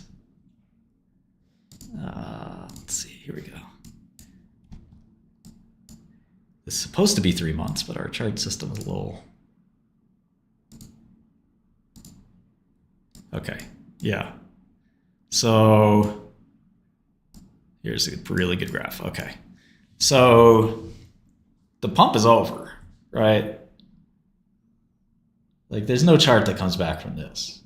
Speaker 2: Let's see, here we go. It's supposed to be 3 months, but our chart system is a little... Okay, yeah. So here's a really good graph. Okay. So the pump is over, right? Like, there's no chart that comes back from this.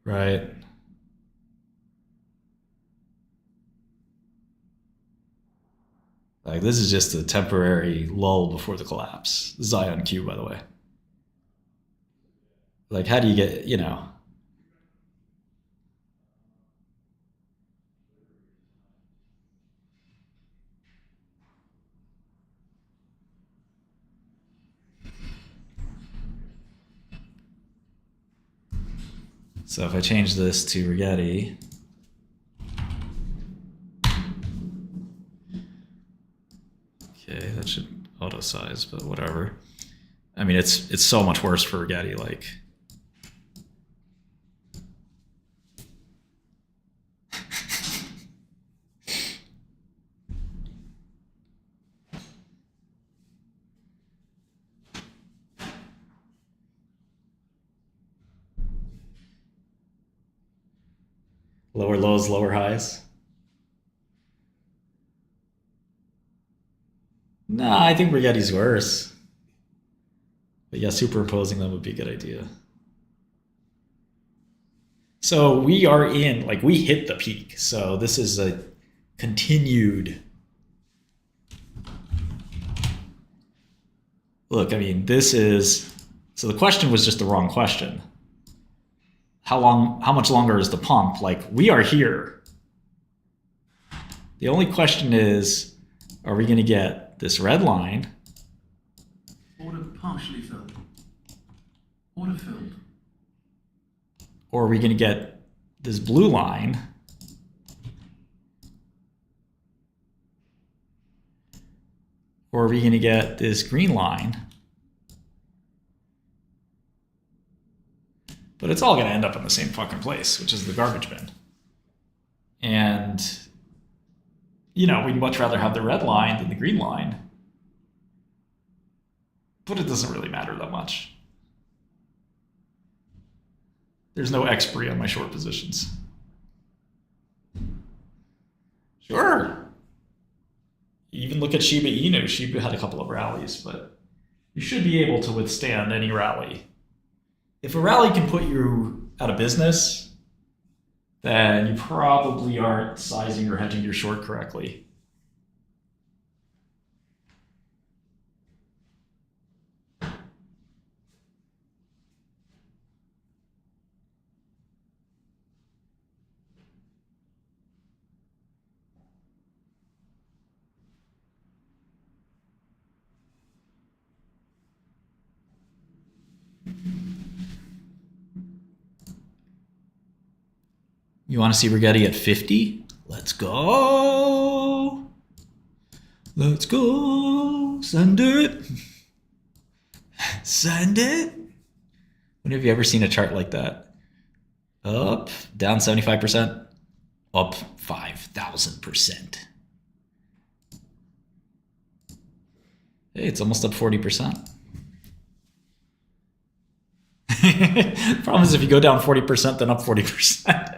Speaker 2: Right? Like, this is just a temporary lull before the collapse. This is Ion Q, by the way. Like, how do you get, So if I change this to Rigetti, okay, that should auto size, but whatever. I mean, it's so much worse for Rigetti. Like, lower lows, lower highs. Nah, I think Rigetti's worse. But yeah, superimposing them would be a good idea. So we are in, like, we hit the peak. So this is a continued. Look, I mean, this is, so the question was just the wrong question. How much longer is the pump? Like, we are here. The only question is, are we going to get this red line?
Speaker 6: Order partially filled. Order filled.
Speaker 2: Or are we going to get this blue line? Or are we going to get this green line? But it's all going to end up in the same fucking place, which is the garbage bin. And, you know, we'd much rather have the red line than the green line. But it doesn't really matter that much. There's no expiry on my short positions. Sure. Even look at Shiba Inu. Shiba had a couple of rallies, but you should be able to withstand any rally. If a rally can put you out of business, then you probably aren't sizing or hedging your short correctly. You want to see Rigetti at 50? Let's go. Let's go. Send it. Send it. When have you ever seen a chart like that? Up, down 75%, up 5,000%. Hey, it's almost up 40%. Problem is, if you go down 40%, then up 40%.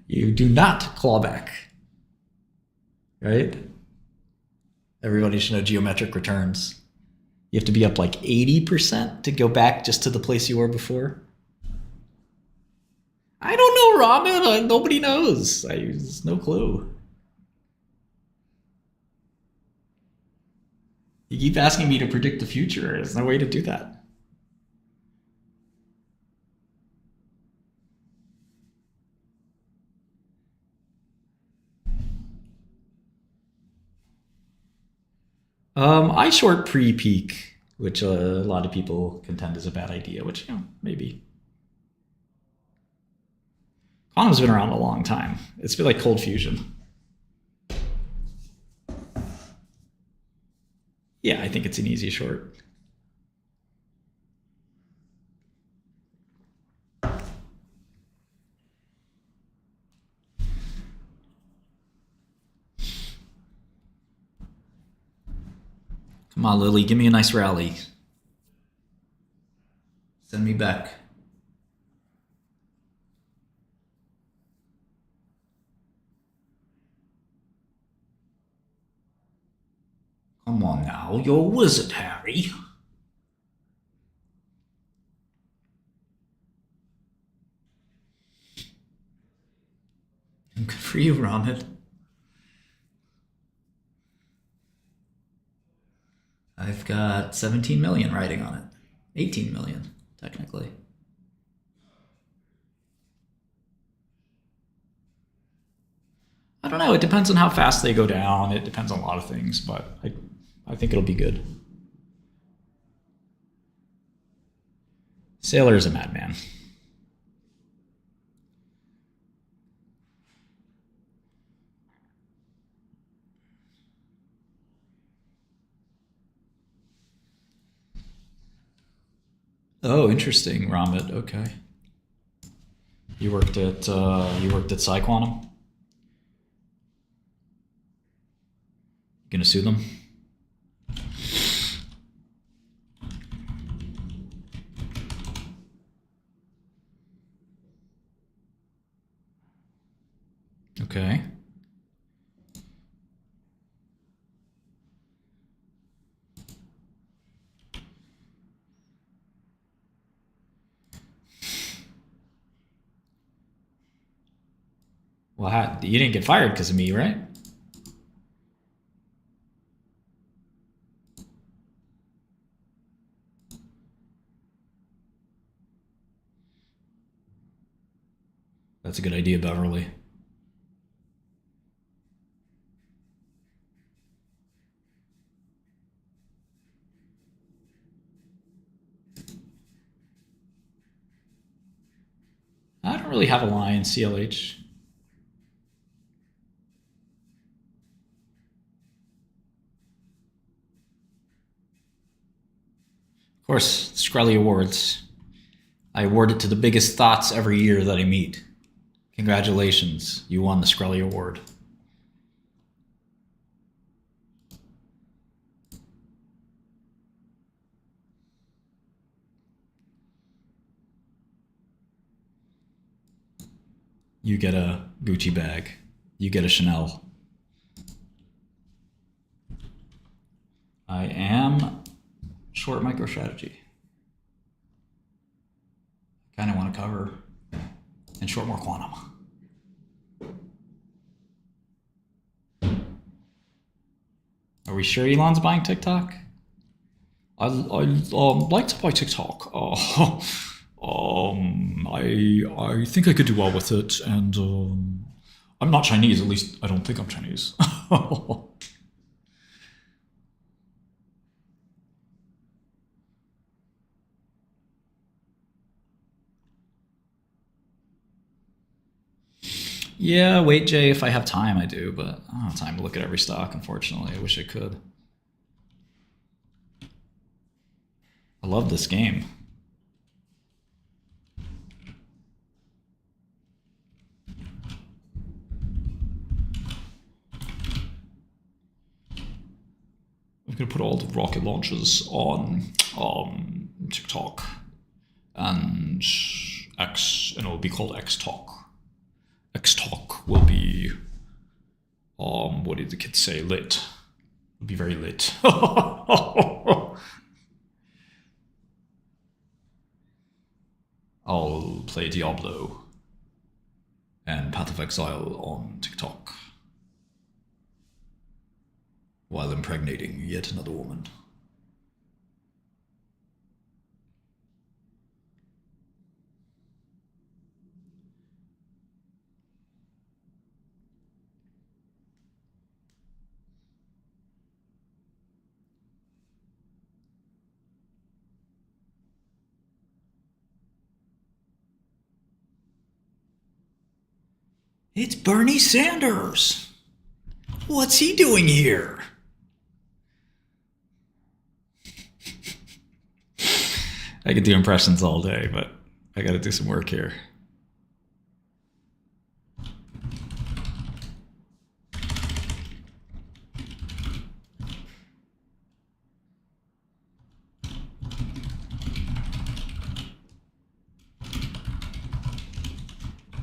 Speaker 2: You do not claw back. Right? Everybody should know geometric returns. You have to be up like 80% to go back just to the place you were before. I don't know, Robin. Nobody knows. There's no clue. You keep asking me to predict the future. There's no way to do that. I short pre-peak, which a lot of people contend is a bad idea, which, you know, maybe. Quantum's been around a long time. It's been like cold fusion. Yeah, I think it's an easy short. Come on, Lily, give me a nice rally. Send me back. Come on now, you're a wizard, Harry. Good for you, Ramit. I've got 17 million riding on it. 18 million, technically. I don't know. It depends on how fast they go down. It depends on a lot of things, but I think it'll be good. Sailor is a madman. Oh, interesting, Ramit. Okay. You worked at PsiQuantum? Gonna sue them? Okay. Well, you didn't get fired because of me, right? That's a good idea, Beverly. I don't really have a line, CLH. Of course, Scully Awards. I award it to the biggest thoughts every year that I meet. Congratulations, you won the Scully Award. You get a Gucci bag. You get a Chanel. I am short MicroStrategy. Kind of want to cover and short more quantum. Are we sure Elon's buying TikTok? I like to buy TikTok. I think I could do well with it, and I'm not Chinese. At least I don't think I'm Chinese. Yeah, wait, Jay. If I have time, I do, but I don't have time to look at every stock. Unfortunately, I wish I could. I love this game. I'm gonna put all the rocket launches on TikTok and X, and it will be called XTalk. XTalk will be what did the kids say? Lit. It'll be very lit. I'll play Diablo and Path of Exile on TikTok while impregnating yet another woman. It's Bernie Sanders. What's he doing here? I could do impressions all day, but I gotta do some work here.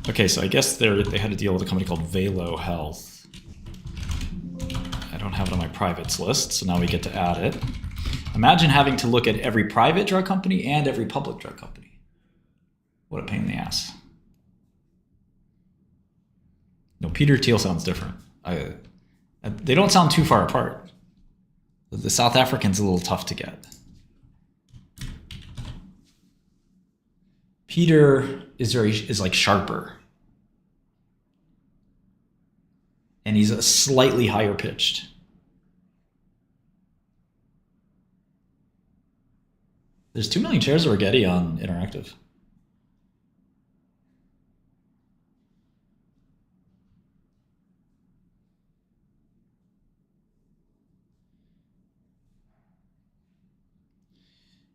Speaker 2: Okay, so I guess they had to deal with a company called Velo Health. I don't have it on my privates list, so now we get to add it. Imagine having to look at every private drug company and every public drug company. What a pain in the ass. No, Peter Thiel sounds different. They don't sound too far apart. The South African's a little tough to get. Peter is like sharper. And he's a slightly higher pitched. There's 2 million shares of Rigetti on Interactive.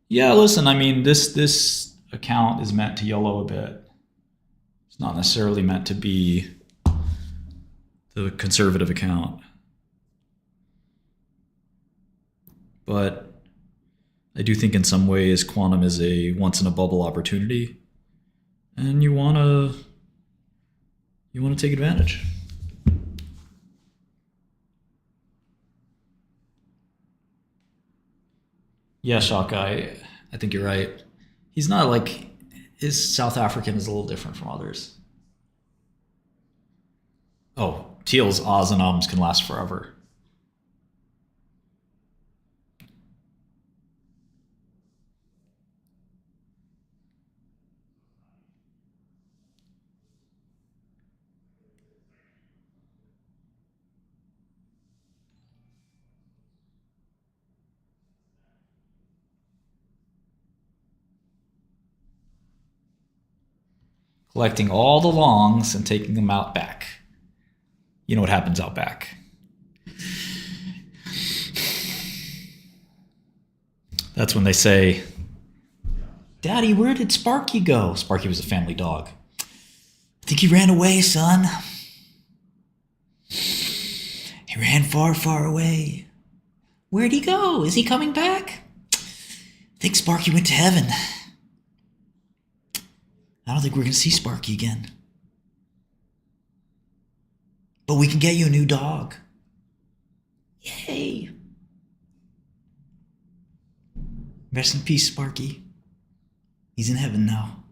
Speaker 2: Yeah, listen, I mean, this account is meant to YOLO a bit. It's not necessarily meant to be the conservative account. But I do think in some ways quantum is a once in a bubble opportunity, and you want to take advantage. Yeah, Shaka, I think you're right. He's not like his South African is a little different from others. Oh, Teal's ahs and ums can last forever. Collecting all the longs and taking them out back. You know what happens out back. That's when they say, Daddy, where did Sparky go? Sparky was a family dog. I think he ran away, son. He ran far, far away. Where'd he go? Is he coming back? I think Sparky went to heaven. I don't think we're going to see Sparky again. But we can get you a new dog. Yay. Rest in peace, Sparky. He's in heaven now.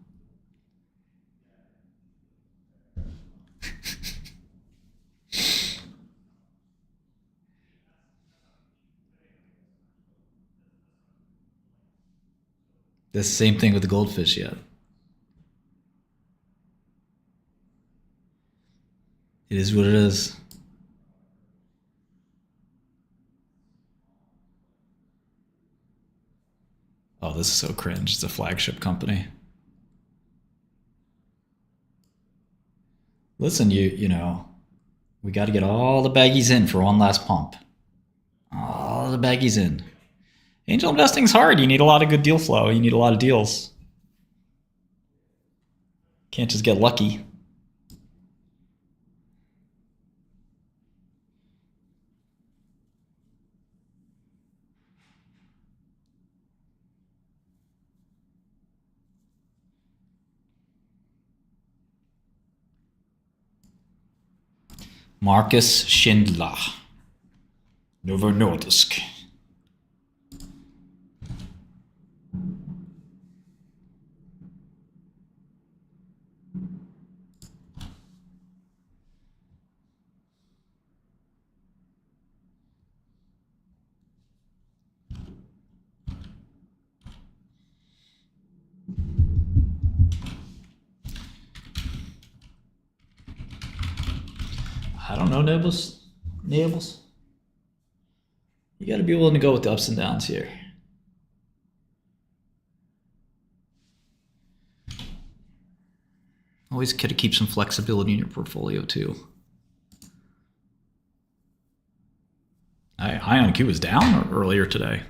Speaker 2: That's the same thing with the goldfish yet. It is what it is. Oh, this is so cringe. It's a flagship company. Listen, you know, we got to get all the baggies in for one last pump. All the baggies in. Angel investing's hard. You need a lot of good deal flow. You need a lot of deals. Can't just get lucky. Marcus Schindler, Novo Nordisk. I don't know, Nibbles. Nibbles. You got to be willing to go with the ups and downs here. Always got to keep some flexibility in your portfolio too. IonQ was down earlier today.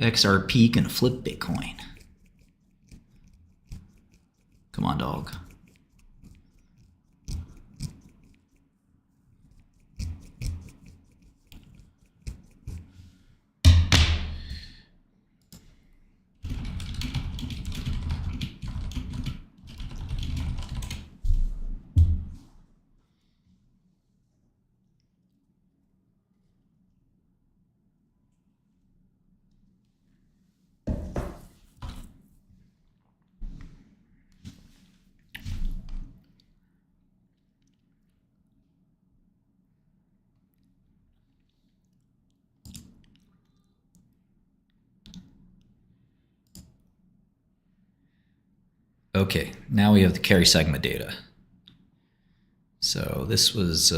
Speaker 2: XRP can flip Bitcoin. Come on, dog. Okay, now we have the carry segment data. So this is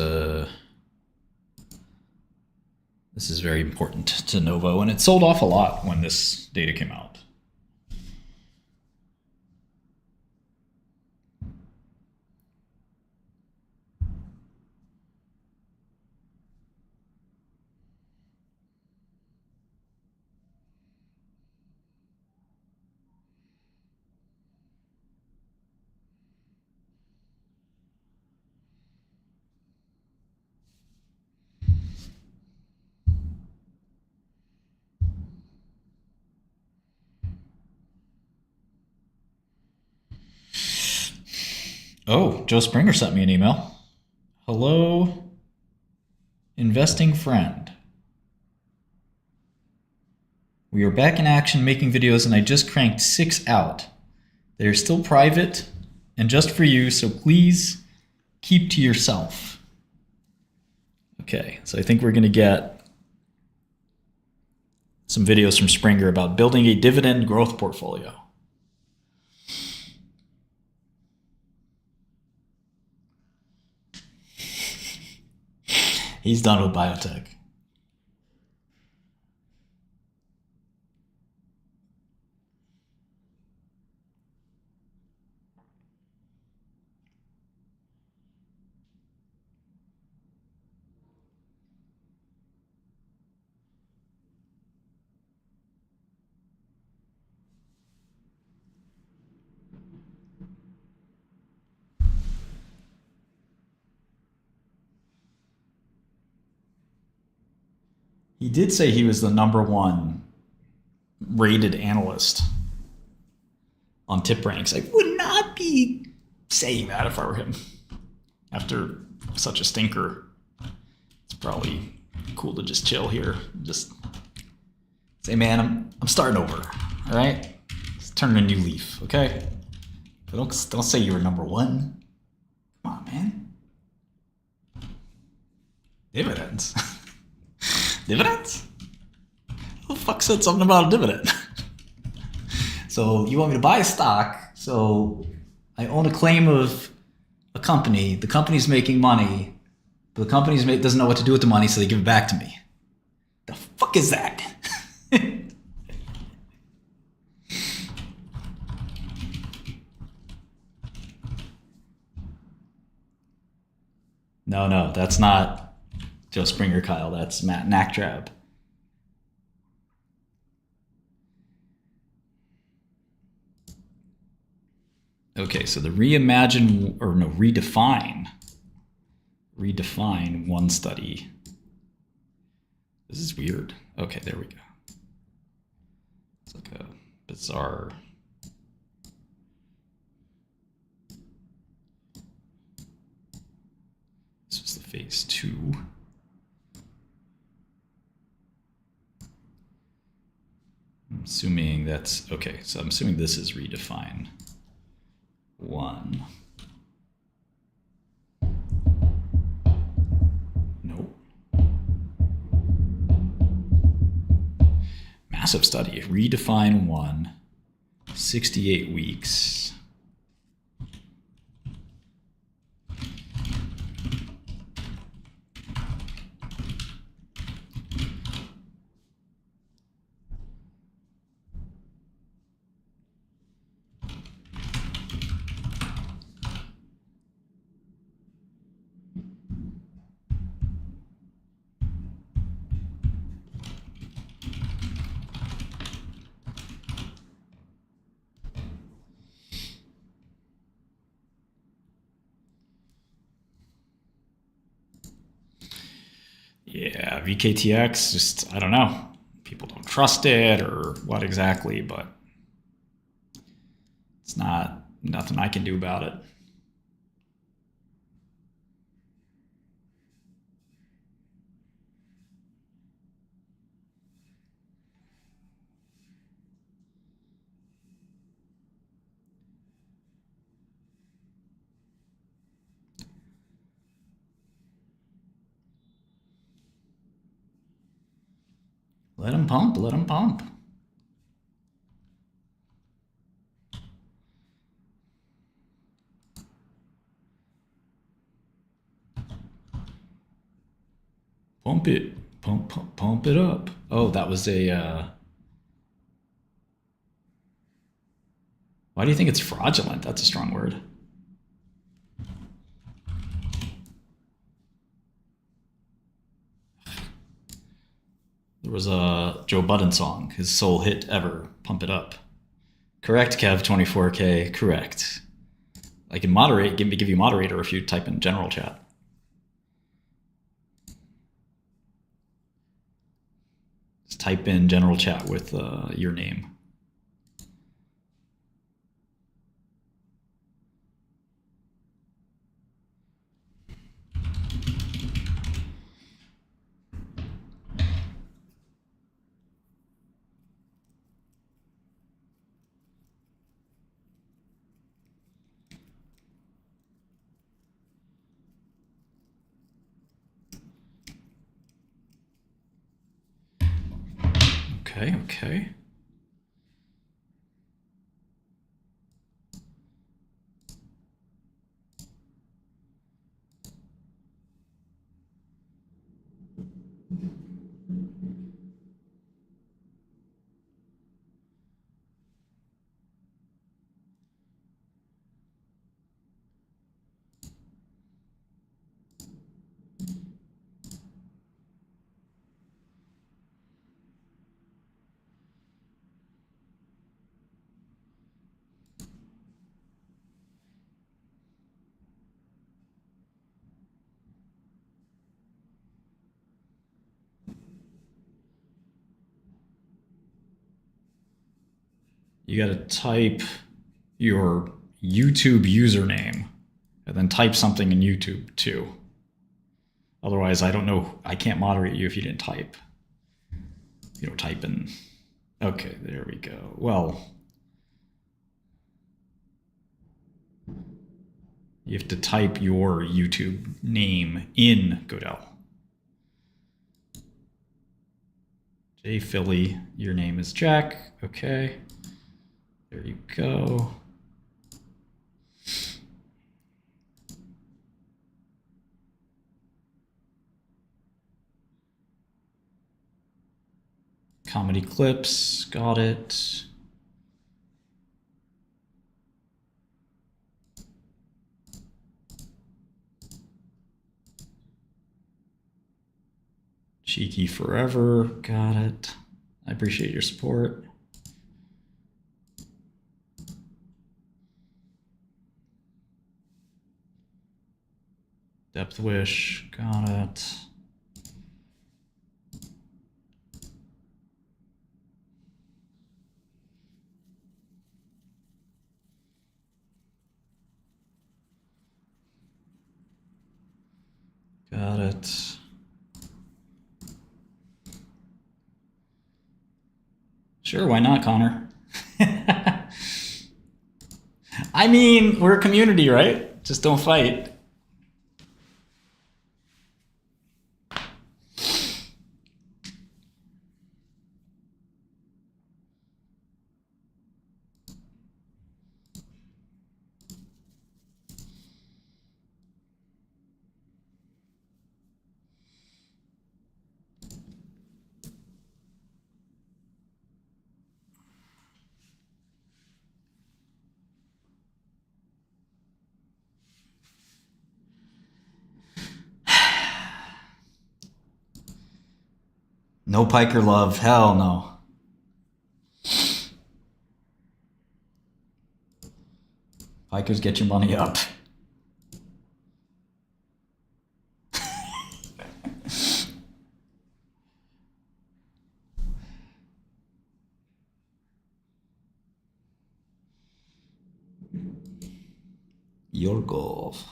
Speaker 2: very important to Novo, and it sold off a lot when this data came out. Oh, Joe Springer sent me an email. Hello, investing friend. We are back in action making videos, and I just cranked 6 out. They are still private and just for you, so please keep to yourself. Okay, so I think we're going to get some videos from Springer about building a dividend growth portfolio. He's done with biotech. He did say he was the #1 rated analyst on tip ranks. I would not be saying that if I were him. After such a stinker, it's probably cool to just chill here. Just say, man, I'm starting over. All right, just turn a new leaf, okay? But don't say you were #1. Come on, man. Dividends. Dividends? Who the fuck said something about a dividend? So you want me to buy a stock, so I own a claim of a company, the company's making money, but the company doesn't know what to do with the money, so they give it back to me. The fuck is that? No, that's not Joe Springer, Kyle. That's Matt Nacktrab. Okay, so the redefine one study. This is weird. Okay, there we go. It's like a bizarre. This was the phase 2. I'm assuming that's okay. So I'm assuming this is redefine 1. Nope. Massive study. Redefine 1. 68 weeks. Yeah, VKTX, just, I don't know. People don't trust it or what exactly, but it's nothing I can do about it. Let him pump, let him pump. Pump it. Pump it up. Oh, that was a... Why do you think it's fraudulent? That's a strong word. There was a Joe Budden song, his sole hit ever, Pump It Up. Correct, Kev, 24K, correct. I can moderate, give you moderator if you type in general chat. Just type in general chat with your name. Okay. You got to type your YouTube username and then type something in YouTube too. Otherwise, I don't know. I can't moderate you if you didn't type. You don't type in. Okay, there we go. Well, you have to type your YouTube name in Godel. J Philly, your name is Jack. Okay. There you go. Comedy clips, got it. Cheeky forever, got it. I appreciate your support. Depth wish, got it. Got it. Sure, why not, Connor? I mean, we're a community, right? Just don't fight. No Piker love, hell no. Pikers, get your money up. Your golf.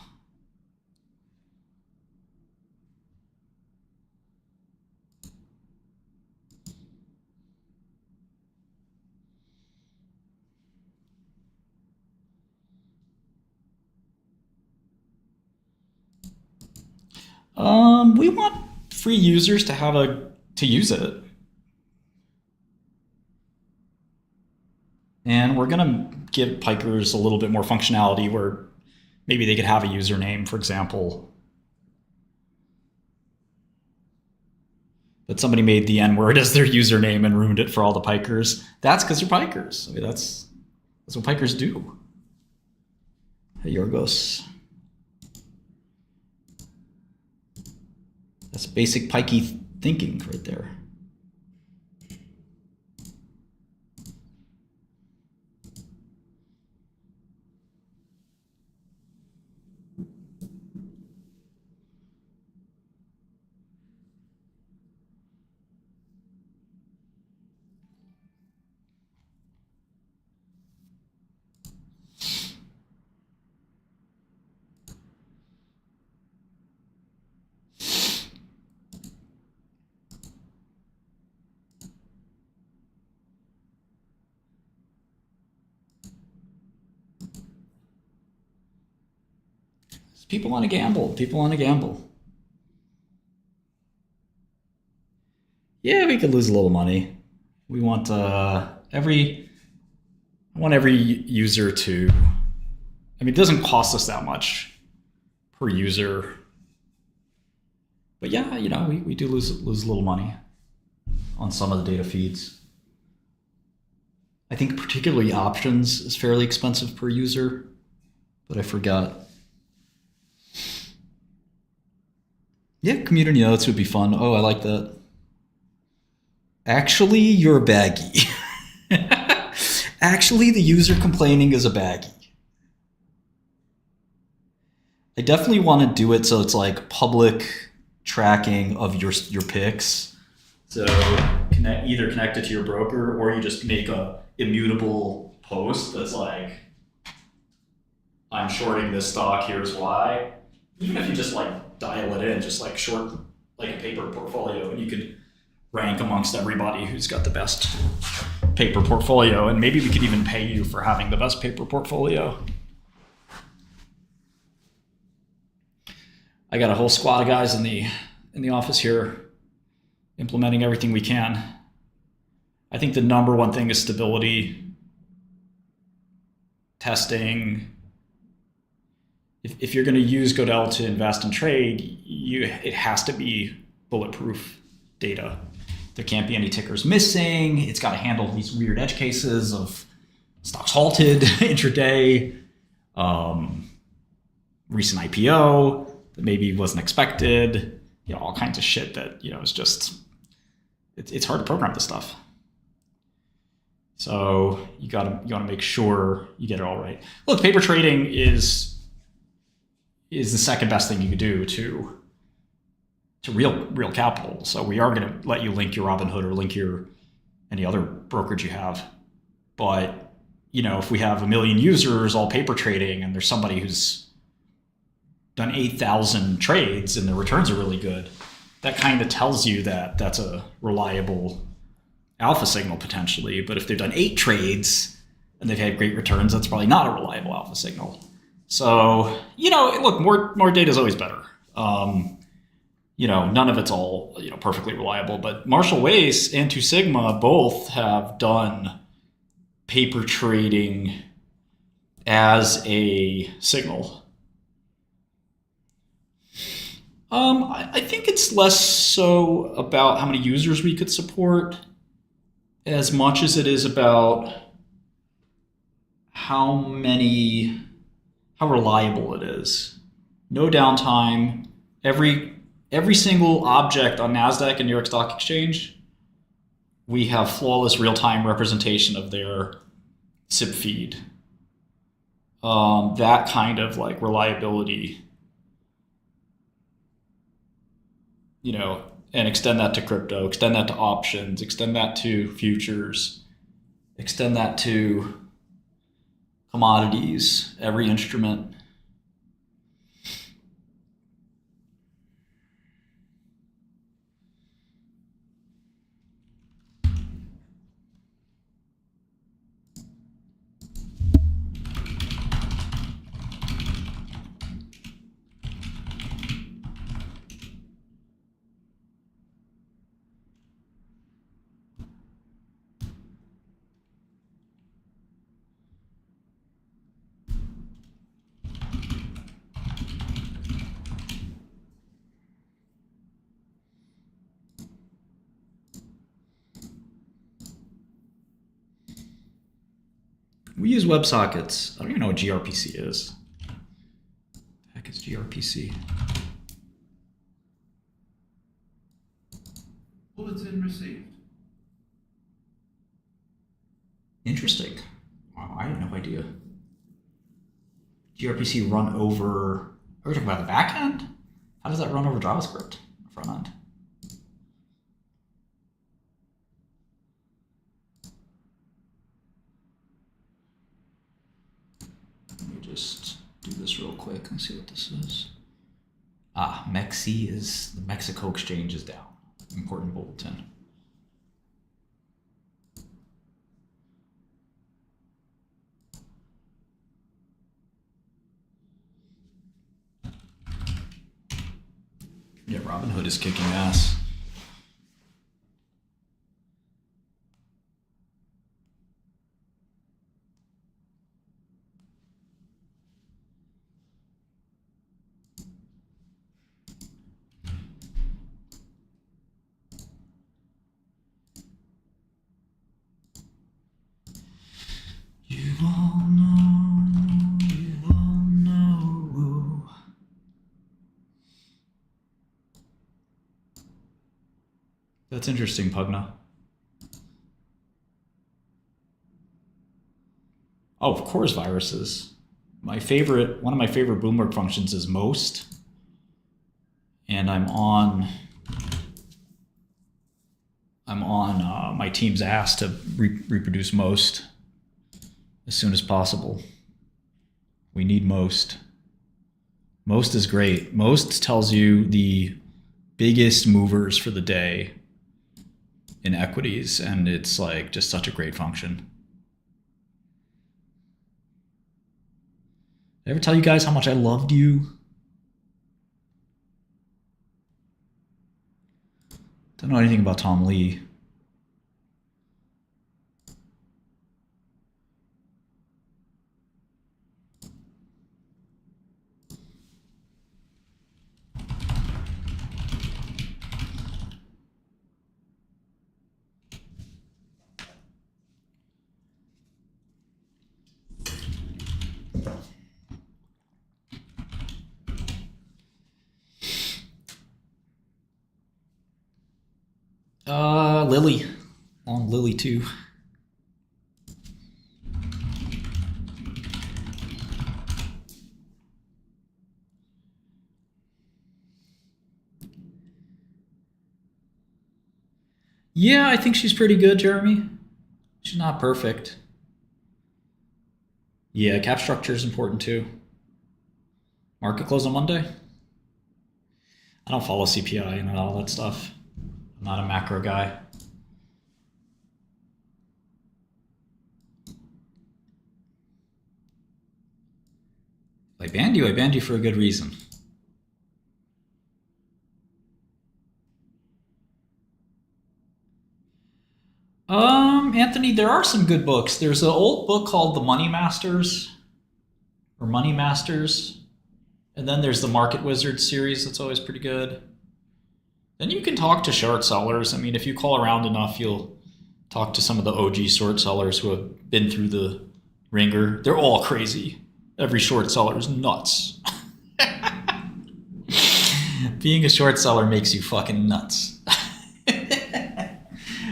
Speaker 2: We want free users to use it. And we're gonna give Pikers a little bit more functionality where maybe they could have a username, for example. but somebody made the N word as their username and ruined it for all the pikers. That's because they're pikers. I mean, that's what pikers do. Hey, Yorgos. That's basic pikey thinking right there. People want to gamble. People want to gamble. Yeah, we could lose a little money. We want every user to. I mean, it doesn't cost us that much per user. But yeah, we do lose a little money on some of the data feeds. I think particularly options is fairly expensive per user, but I forgot. Yeah, community notes would be fun. Oh, I like that. Actually, you're a baggie. Actually, the user complaining is a baggie. I definitely want to do it so it's like public tracking of your picks. So either connect it to your broker, or you just make a immutable post that's like, I'm shorting this stock, here's why. Even if you just like dial it in, just like short like a paper portfolio, and you could rank amongst everybody who's got the best paper portfolio, and maybe we could even pay you for having the best paper portfolio. I got a whole squad of guys in the office here implementing everything we can. I think the number one thing is stability, testing. If you're going to use Godel to invest and trade, it has to be bulletproof data. There can't be any tickers missing. It's got to handle these weird edge cases of stocks halted intraday, recent IPO that maybe wasn't expected, all kinds of shit that, is just, it's hard to program this stuff. So you gotta make sure you get it all right. Look, paper trading is the second best thing you could do to real capital. So we are going to let you link your Robinhood or link any other brokerage you have. But, if we have 1 million users all paper trading and there's somebody who's done 8,000 trades and the returns are really good, that kind of tells you that that's a reliable alpha signal potentially. But if they've done 8 trades and they've had great returns, that's probably not a reliable alpha signal. So, look, more data is always better. None of it's all, perfectly reliable, but Marshall Wace and Two Sigma both have done paper trading as a signal. I think it's less so about how many users we could support as much as it is about how reliable it is. No downtime. Every single object on NASDAQ and New York Stock Exchange, we have flawless real-time representation of their SIP feed. That kind of like reliability, and extend that to crypto, extend that to options, extend that to futures, extend that to commodities, every instrument. We use WebSockets. I don't even know what gRPC is. What the heck is gRPC?
Speaker 6: Bulletin received.
Speaker 2: Interesting. Wow, I had no idea. gRPC run over. Are we talking about the back end? How does that run over JavaScript? Front end. Let me just do this real quick and see what this is. Ah, MEXC is the Mexico exchange is down. Important bulletin. Yeah, Robinhood is kicking ass. You all know, you all know. That's interesting, Pugna. Oh, of course, viruses. One of my favorite Bloomberg functions is most, and I'm on my team's ass to reproduce most as soon as possible. We need most. Most is great. Most tells you the biggest movers for the day in equities, and it's like just such a great function. Did I ever tell you guys how much I loved you? Don't know anything about Tom Lee. Lily. Long Lily too. Yeah, I think she's pretty good, Jeremy. She's not perfect. Yeah, cap structure is important too. Market close on Monday? I don't follow CPI and all that stuff. I'm not a macro guy. I banned you for a good reason. Anthony, there are some good books. There's an old book called The Money Masters, or Money Masters. And then there's the Market Wizards series that's always pretty good. Then you can talk to short sellers. I mean, if you call around enough, you'll talk to some of the OG short sellers who have been through the ringer. They're all crazy. Every short seller is nuts. Being a short seller makes you fucking nuts.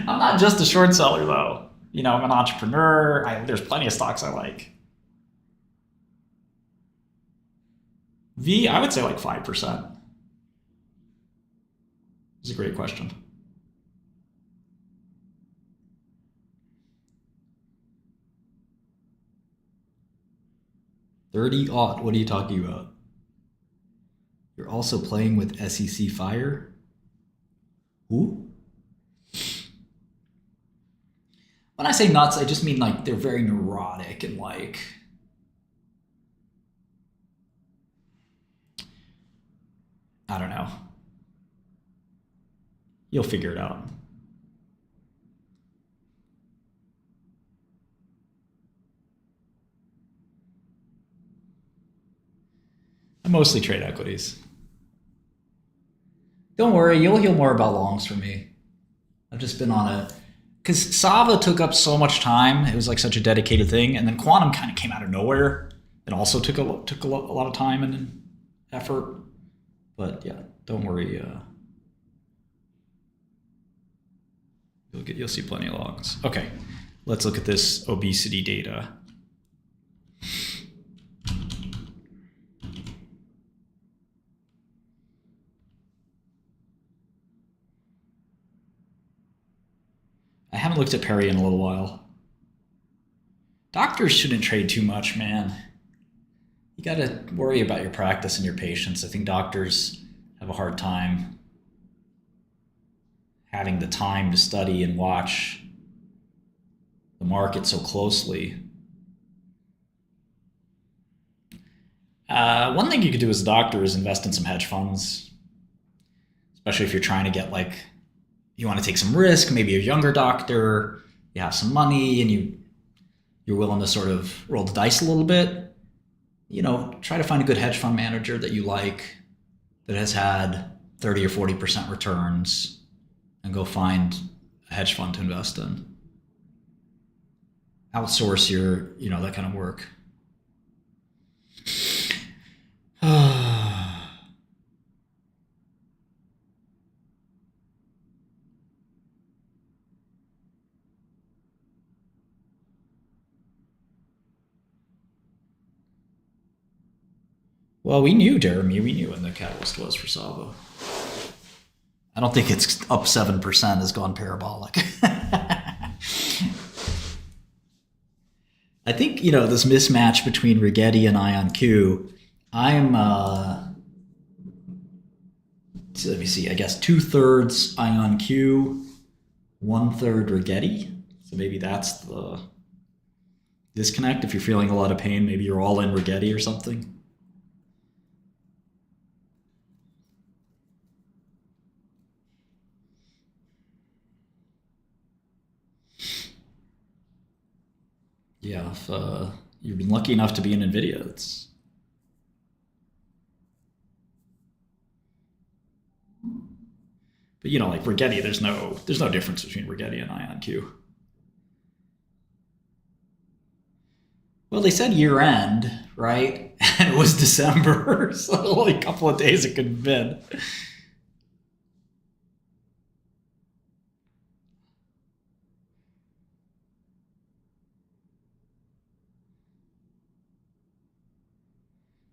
Speaker 2: I'm not just a short seller, though. You know, I'm an entrepreneur. There's plenty of stocks I like. V, I would say like 5%. It's a great question. $30 aught. What are you talking about? You're also playing with SEC Fire? Who? When I say nuts, I just mean like they're very neurotic and like... I don't know. You'll figure it out. I mostly trade equities. Don't worry, you'll hear more about longs from me. I've just been on a because Sava took up so much time. It was like such a dedicated thing, and then quantum kind of came out of nowhere. It also took a lot of time and effort. But yeah, don't worry. You'll see plenty of logs. Okay, let's look at this obesity data. I haven't looked at Perry in a little while. Doctors shouldn't trade too much, man. You got to worry about your practice and your patients. I think doctors have a hard time having the time to study and watch the market so closely. One thing you could do as a doctor is invest in some hedge funds, especially if you're trying to get like, you want to take some risk, maybe you're a younger doctor, you have some money, and you're willing to sort of roll the dice a little bit. You know, try to find a good hedge fund manager that you like, that has had 30 or 40% returns, and go find a hedge fund to invest in. Outsource your, that kind of work. Well, we knew, Jeremy. We knew when the catalyst was for Sava. I don't think it's up 7% has gone parabolic. I think, this mismatch between Rigetti and IonQ, I'm, let me see, I guess 2/3 IonQ, 1/3 Rigetti. So maybe that's the disconnect. If you're feeling a lot of pain, maybe you're all in Rigetti or something. Yeah, if you've been lucky enough to be in NVIDIA, it's... But like Rigetti, there's no difference between Rigetti and IonQ. Well, they said year end, right? And it was December, so only a couple of days it could have been.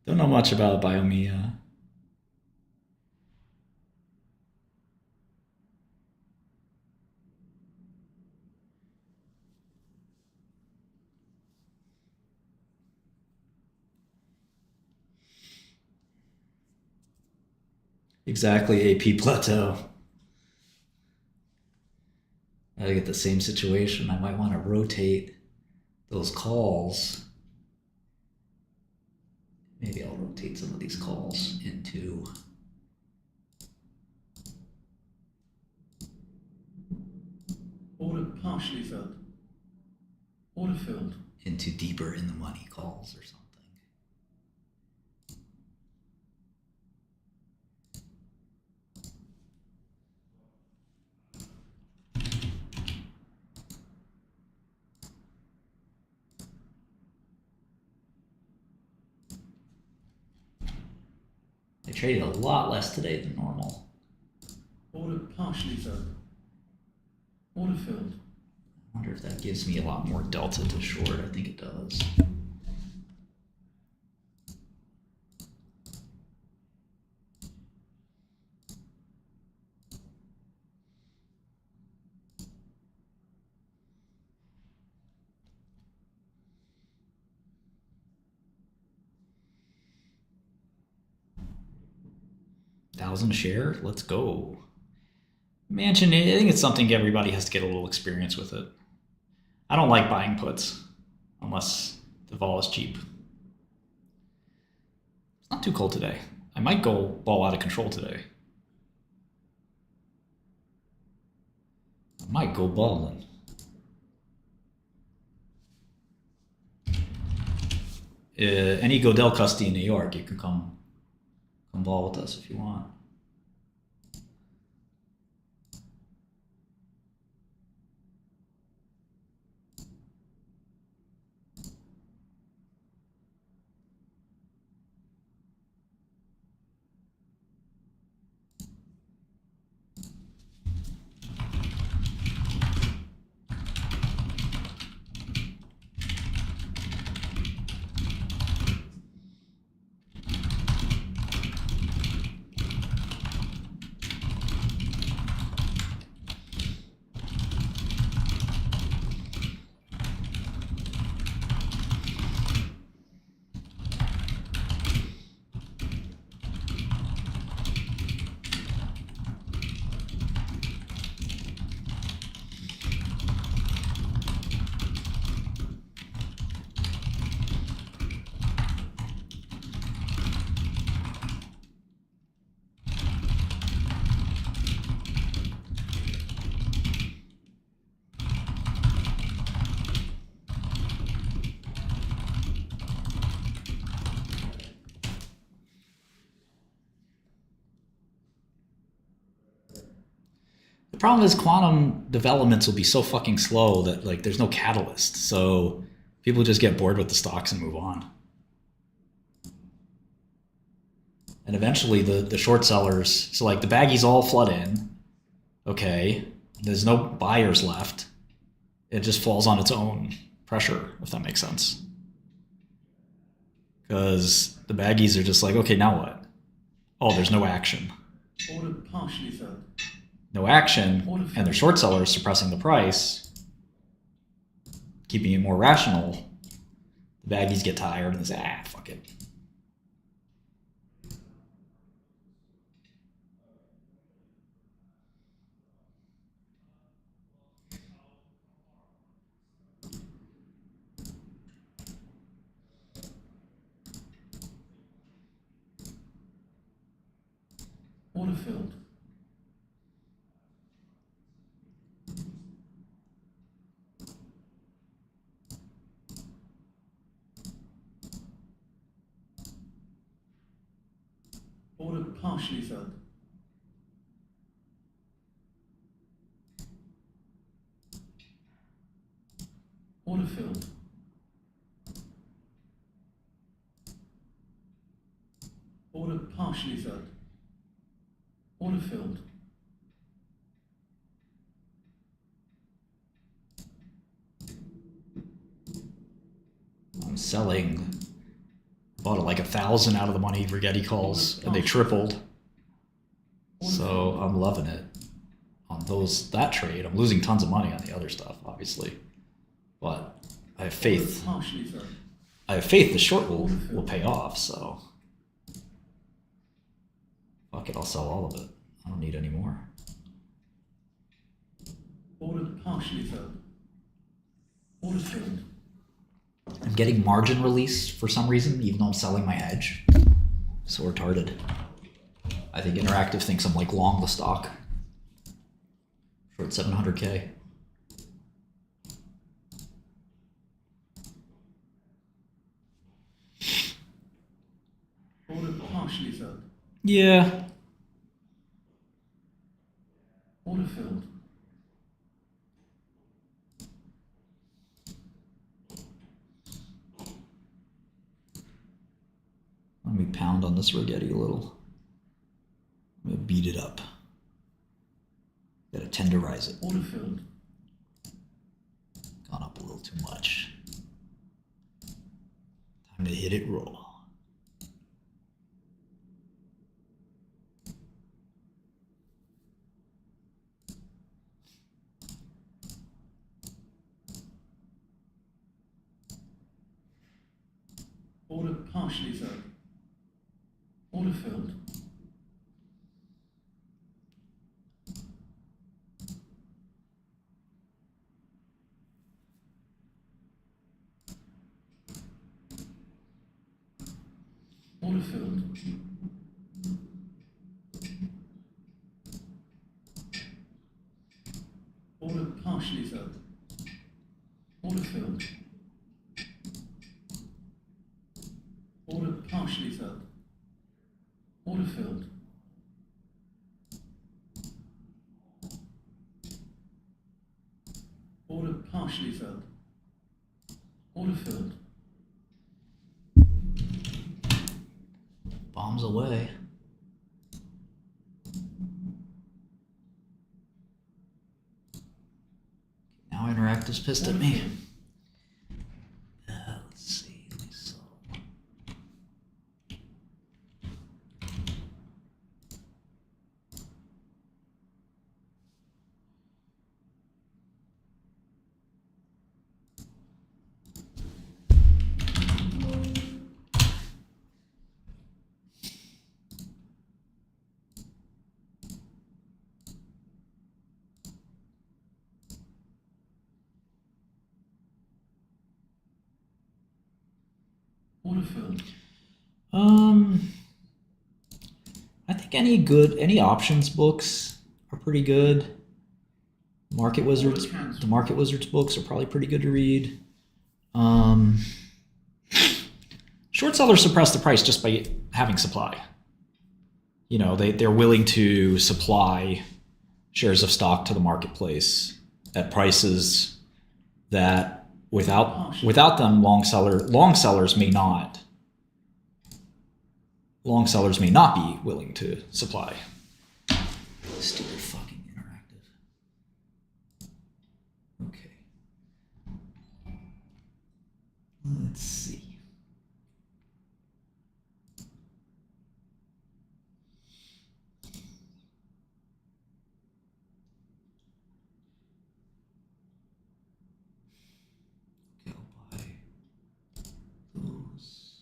Speaker 2: Don't know much about Biomia. Exactly, AP plateau. I get the same situation. I might want to rotate those calls. Maybe I'll rotate some of these calls into
Speaker 6: Order partially filled. Order filled.
Speaker 2: into deeper in the money calls or something. I traded a lot less today than normal.
Speaker 6: Order partially filled. Order filled.
Speaker 2: I wonder if that gives me a lot more delta to short. I think it does. $1,000 a share? Let's go. Mansion, I think it's something everybody has to get a little experience with it. I don't like buying puts unless the vol is cheap. It's not too cold today. I might go ball out of control today. I might go balling. Any Godel custody in New York, you can come ball with us if you want. The problem is quantum developments will be so fucking slow that like there's no catalyst. So people just get bored with the stocks and move on. And eventually the short sellers, so like the baggies all flood in. Okay, there's no buyers left. It just falls on its own pressure, if that makes sense. Because the baggies are just like, okay, now what? Oh, there's no action.
Speaker 6: Order partially filled.
Speaker 2: No action, and their short sellers suppressing the price, keeping it more rational. The baggies get tired and they say, fuck it.
Speaker 6: Order filled. Order partially filled. Order filled. Order partially filled. Order filled.
Speaker 2: I'm selling. Bought like 1,000 out of the money Rigetti calls, and they tripled. So I'm loving it on that trade. I'm losing tons of money on the other stuff, obviously, but I have faith.
Speaker 6: Partially filled.
Speaker 2: I have faith the short will pay off. So fuck it, I'll sell all of it. I don't need any more.
Speaker 6: Order partially filled. Order filled.
Speaker 2: I'm getting margin release for some reason, even though I'm selling my hedge. So retarded. I think Interactive thinks I'm like long the stock. Short 700K.
Speaker 6: Order partially filled.
Speaker 2: Yeah.
Speaker 6: Order filled.
Speaker 2: Let me pound on this Rigetti a little. I'm gonna beat it up. Gotta tenderize it.
Speaker 6: Order filled.
Speaker 2: Gone up a little too much. Time to hit it raw.
Speaker 6: Order partially filled. Order filled. Order filled. Order partially filled. Order filled. Order partially filled. Order filled. Order partially filled. Order filled.
Speaker 2: Bombs away. Now Interactive's pissed at me. Let's see. Let me sell.
Speaker 6: Order filled.
Speaker 2: I think any options books are pretty good. The Market Wizards books are probably pretty good to read. Short sellers suppress the price just by having supply. You know, they're willing to supply shares of stock to the marketplace at prices that without them long sellers may not be willing to supply. Stupid fucking interactive. Okay. Let's see. Okay, I'll buy those.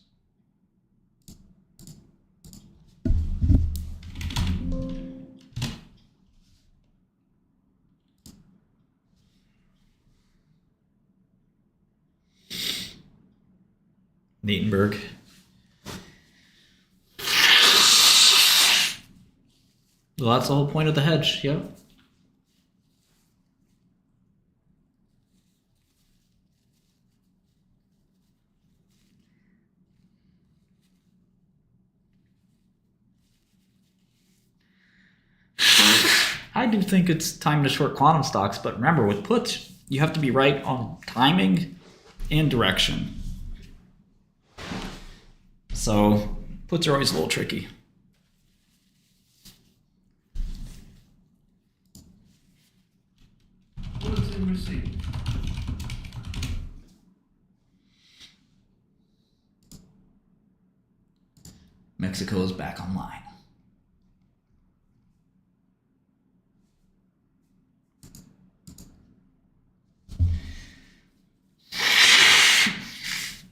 Speaker 2: Neatenberg. Well, that's the whole point of the hedge, yep. I do think it's time to short quantum stocks, but remember, with puts, you have to be right on timing and direction. So puts are always a little tricky.
Speaker 6: What is in receipt?
Speaker 2: Mexico is back online.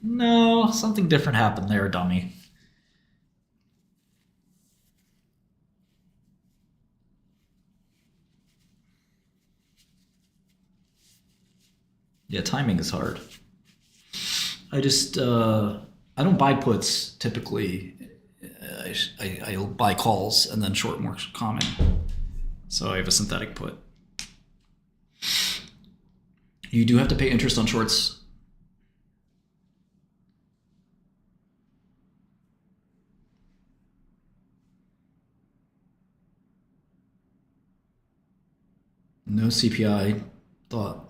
Speaker 2: No, something different happened there, dummy. Yeah, timing is hard. I just, I don't buy puts typically. I'll buy calls and then short more common. So I have a synthetic put. You do have to pay interest on shorts. No CPI thought.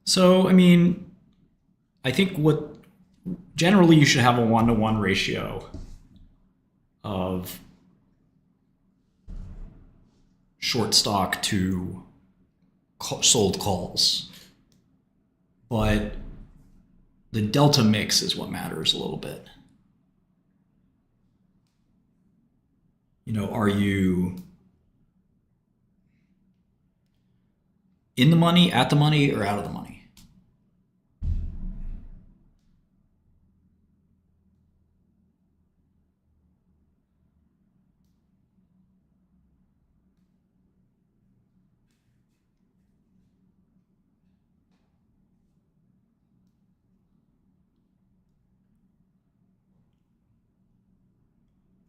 Speaker 2: So, I mean, I think what generally you should have a 1-to-1 ratio of short stock to sold calls. But the delta mix is what matters a little bit. You know, are you in the money, at the money, or out of the money?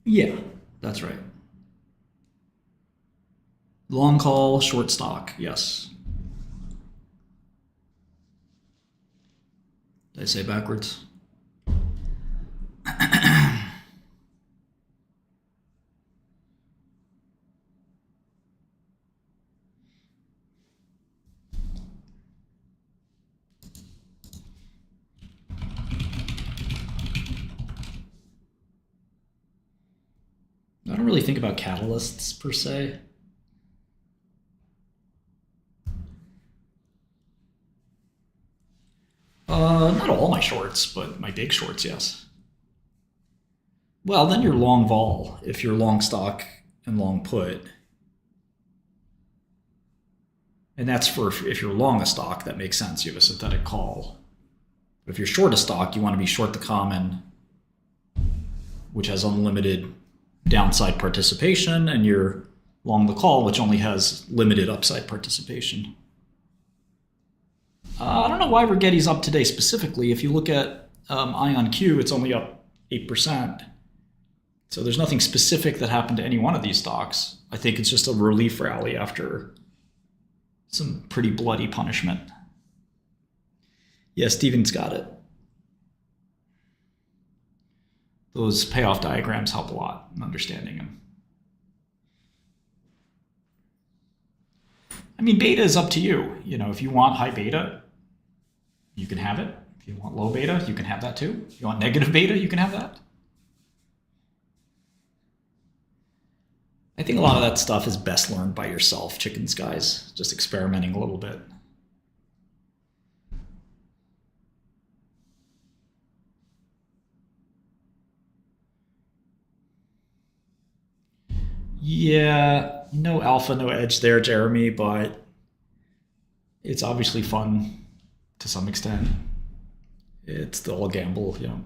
Speaker 2: Yeah, that's right. Long call, short stock, yes. Did I say backwards? I don't really think about catalysts per se. Not all my shorts, but my big shorts, yes. Well, then you're long vol if you're long stock and long put. And that's for if you're long a stock, that makes sense. You have a synthetic call. But if you're short a stock, you want to be short the common which has unlimited downside participation, and you're long the call, which only has limited upside participation. I don't know why Rigetti's up today specifically. If you look at IonQ, it's only up 8%. So there's nothing specific that happened to any one of these stocks. I think it's just a relief rally after some pretty bloody punishment. Yeah, Steven's got it. Those payoff diagrams help a lot in understanding them. I mean, beta is up to you. You know, if you want high beta, you can have it. If you want low beta, you can have that too. If you want negative beta, you can have that. I think a lot of that stuff is best learned by yourself, chickens, guys, just experimenting a little bit. Yeah, no alpha, no edge there, Jeremy, but it's obviously fun to some extent. It's still a gamble, you know.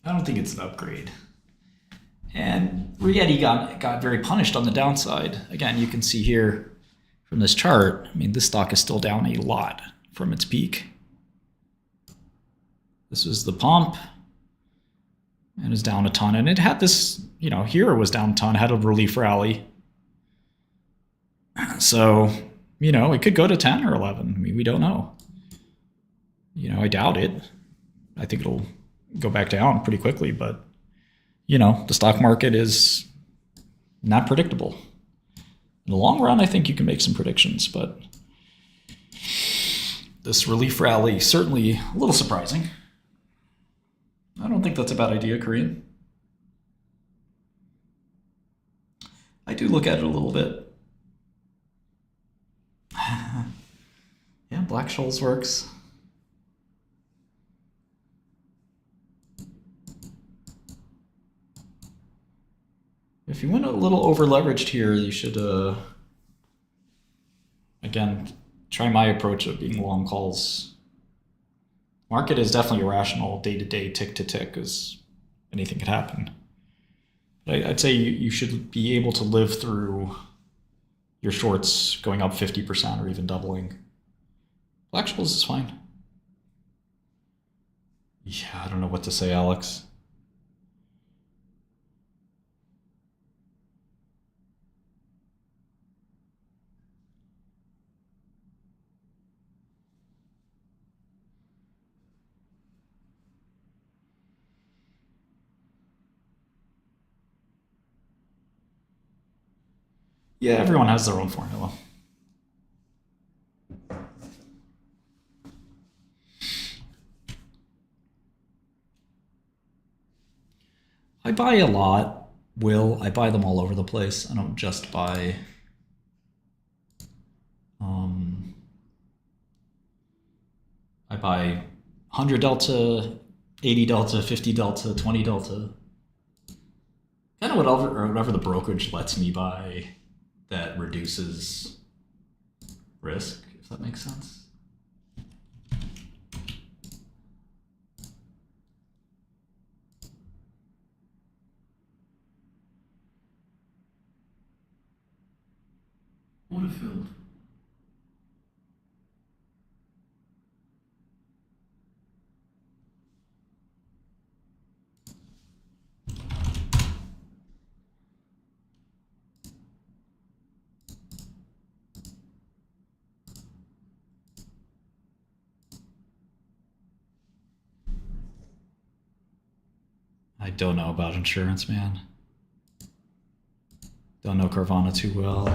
Speaker 2: I don't think it's an upgrade. And Rigetti got very punished on the downside. Again, you can see here from this chart, I mean, this stock is still down a lot from its peak. This was the pump, and it's down a ton. And it had this, you know, here it was down a ton, had a relief rally. So, you know, it could go to 10 or 11. I mean, we don't know. You know, I doubt it. I think it'll go back down pretty quickly, but you know, the stock market is not predictable. In the long run, I think you can make some predictions, but this relief rally certainly a little surprising. I don't think that's a bad idea, Korean. I do look at it a little bit. Yeah, Black-Scholes works. If you went a little over leveraged here, you should, again, try my approach of being long calls. Market is definitely irrational day to day, tick to tick, because anything could happen. But I'd say you should be able to live through your shorts going up 50% or even doubling. Black-Scholes is fine. Yeah, I don't know what to say, Alex. Yeah, everyone has their own formula. I buy a lot, Will. I buy them all over the place. I don't just buy I buy 100 delta, 80 delta, 50 delta, 20 delta. Kind of whatever the brokerage lets me buy that reduces risk, if that makes sense.
Speaker 6: Waterfield.
Speaker 2: I don't know about insurance, man. Don't know Carvana too well.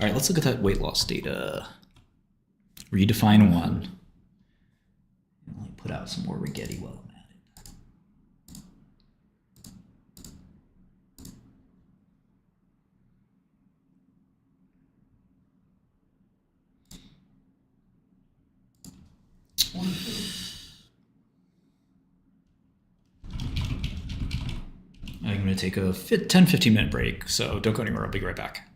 Speaker 2: All right, let's look at that weight loss data. Redefine one. Let me put out some more Rigetti while I'm at it.
Speaker 6: Waterfield.
Speaker 2: going to take a 10-15 minute break, so don't go anywhere. I'll be right back.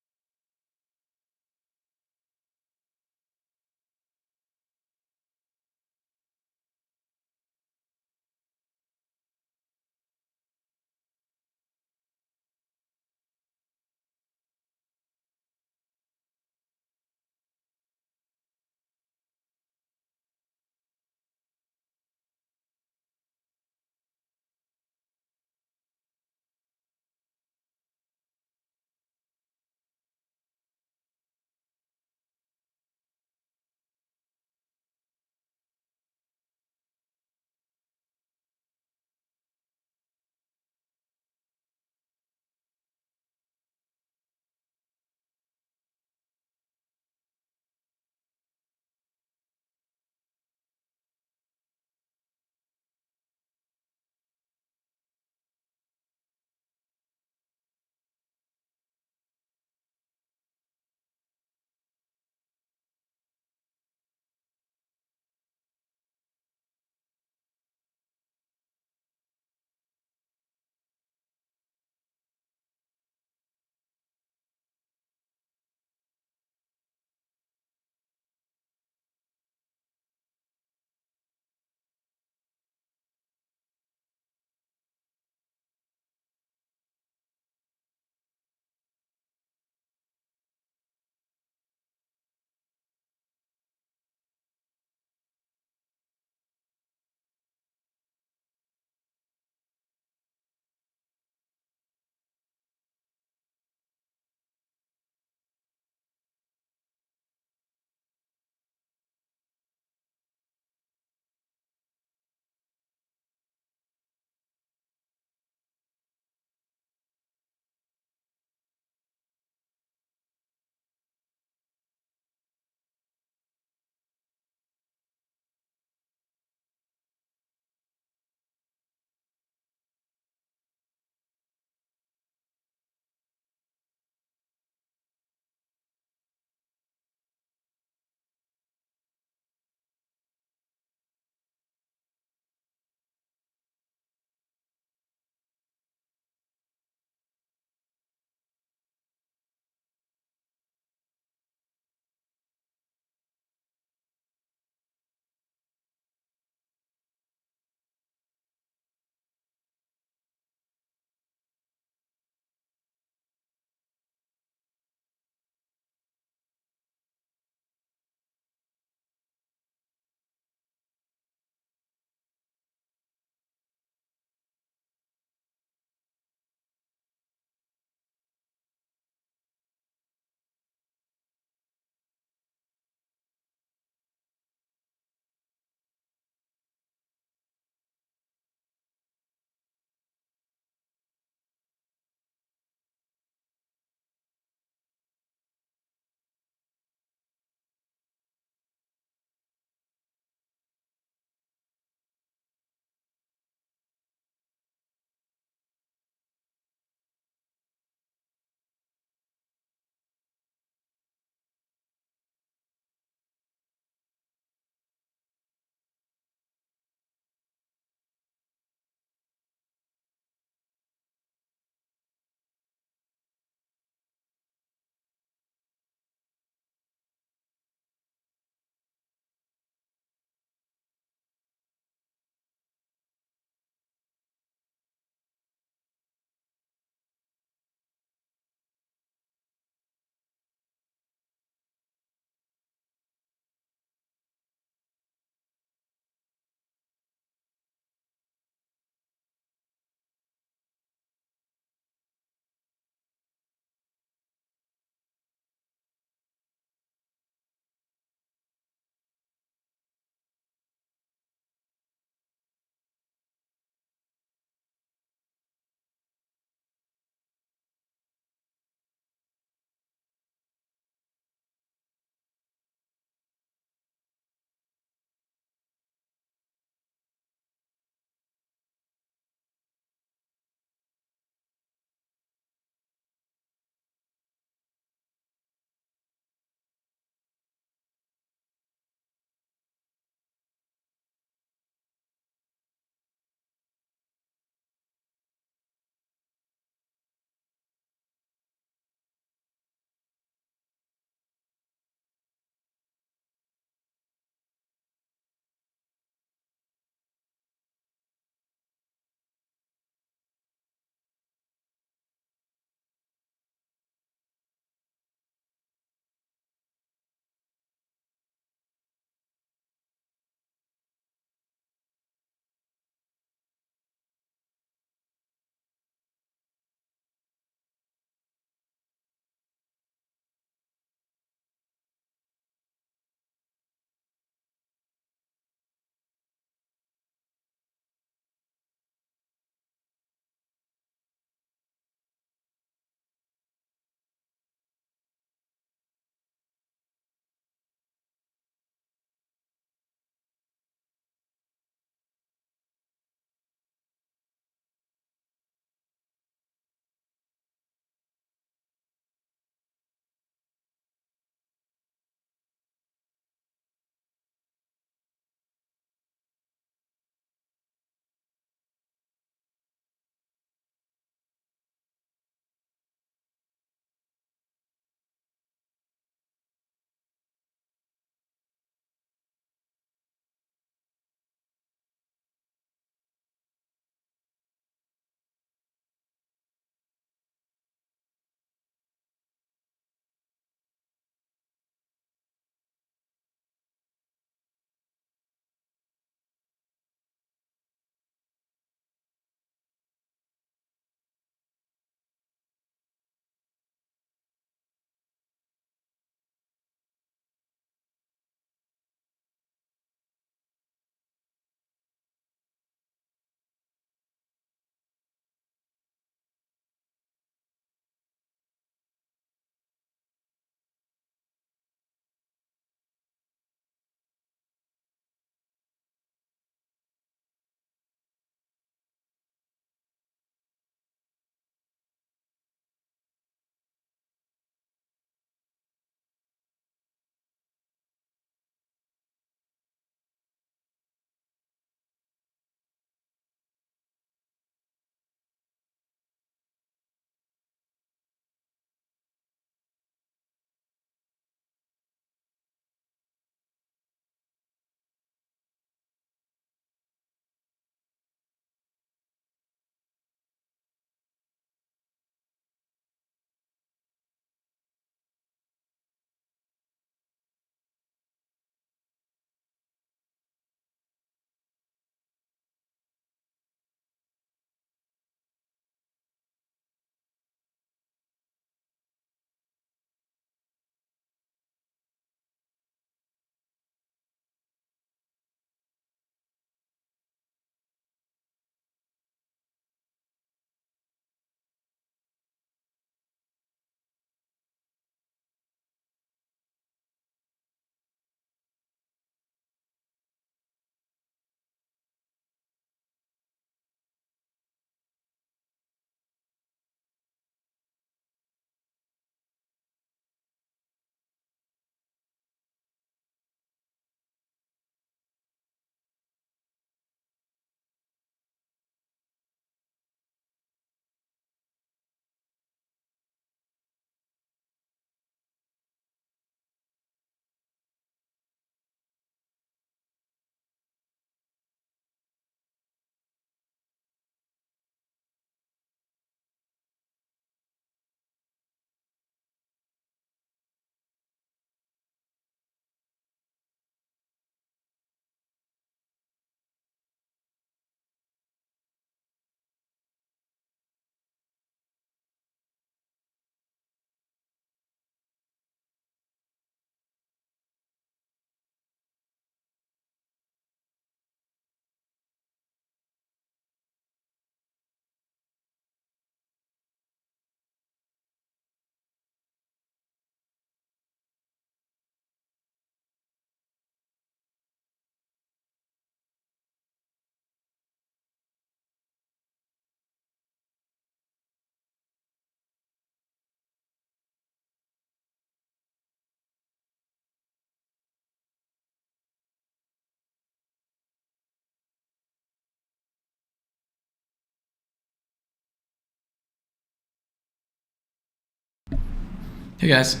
Speaker 2: Hey guys.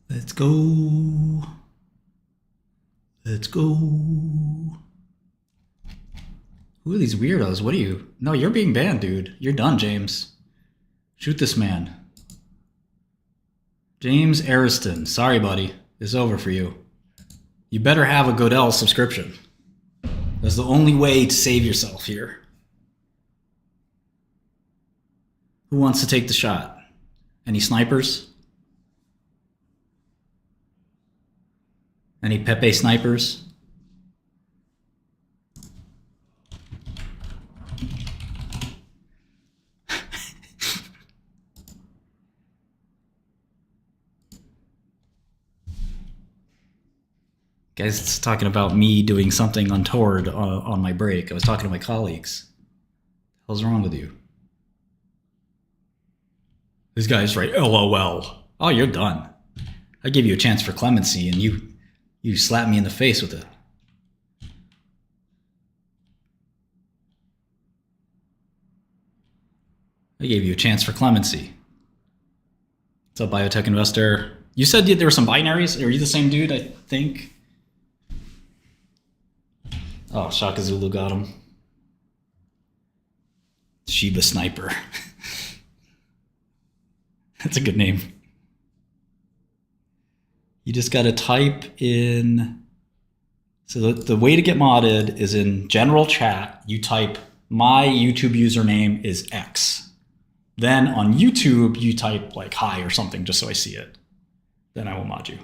Speaker 2: Let's go. Let's go. Who are these weirdos? What are you? No, you're being banned, dude. You're done, James. Shoot this man. James Ariston. Sorry, buddy. It's over for you. You better have a Godel subscription. That's the only way to save yourself here. Who wants to take the shot? Any snipers? Any Pepe snipers? Guys, talking about me doing something untoward on my break. I was talking to my colleagues. What the hell's wrong with you? This guy's right. LOL. Oh, you're done. I gave you a chance for clemency, and you slapped me in the face with it. I gave you a chance for clemency. What's up, Biotech investor? You said there were some binaries. Are you the same dude? I think. Oh, Shaka Zulu got him. Sheba Sniper. That's a good name. You just got to type in. So the way to get modded is in general chat. You type my YouTube username is X. Then on YouTube, you type like hi or something just so I see it. Then I will mod you.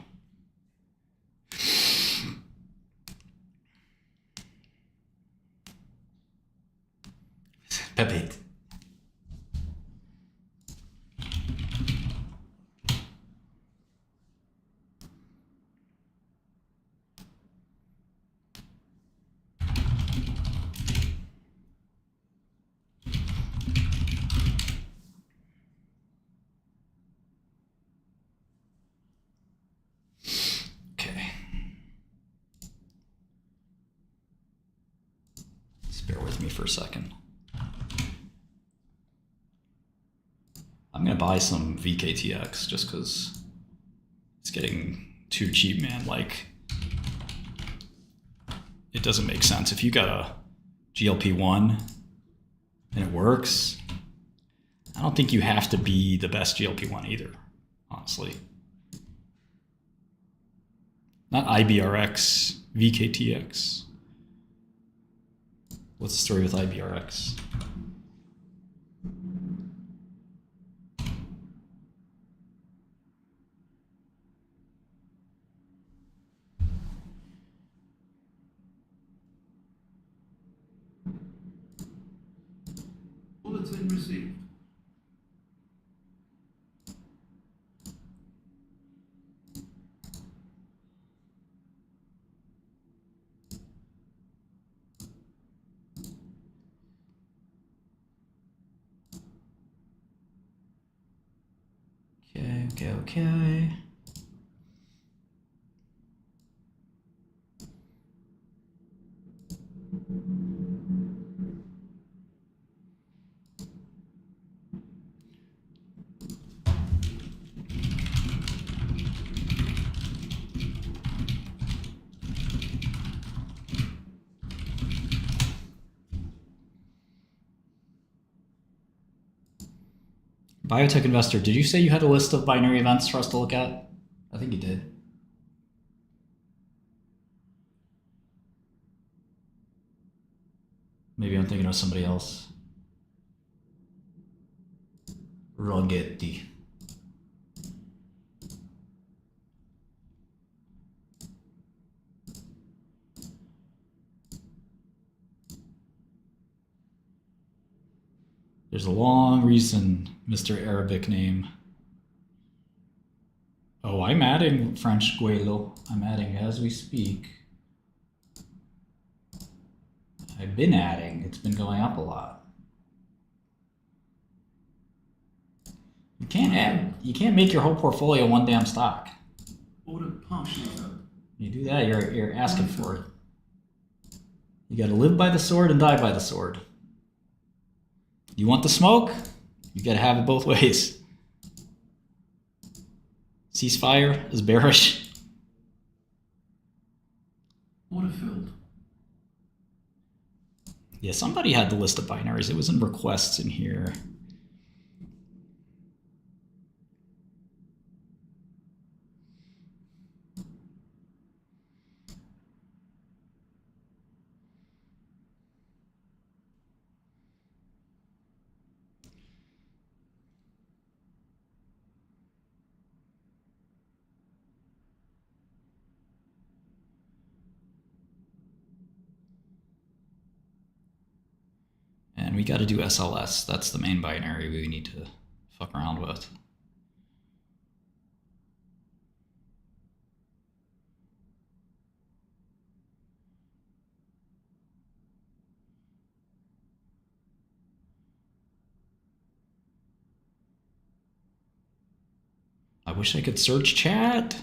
Speaker 2: Pepe. Okay. Just bear with me for a second. I'm gonna buy some VKTX just because it's getting too cheap, man. Like, it doesn't make sense. If you got a GLP-1 and it works, I don't think you have to be the best GLP-1 either, honestly. Not IBRX, VKTX. What's the story with IBRX?
Speaker 6: Bulletin received.
Speaker 2: Okay. Biotech investor, did you say you had a list of binary events for us to look at? I think you did. Maybe I'm thinking of somebody else. Roggetti. There's a long reason, Mr. Arabic name. Oh, I'm adding French Guelo. I'm adding as we speak. I've been adding. It's been going up a lot. You can't make your whole portfolio one damn stock.
Speaker 6: Order partially, sir.
Speaker 2: You do that, you're asking for it. You gotta live by the sword and die by the sword. You want the smoke? You gotta have it both ways. Ceasefire is bearish.
Speaker 6: Order filled.
Speaker 2: Yeah, somebody had the list of binaries. It was in requests in here. And we got to do SLS. That's the main binary we need to fuck around with. I wish I could search chat.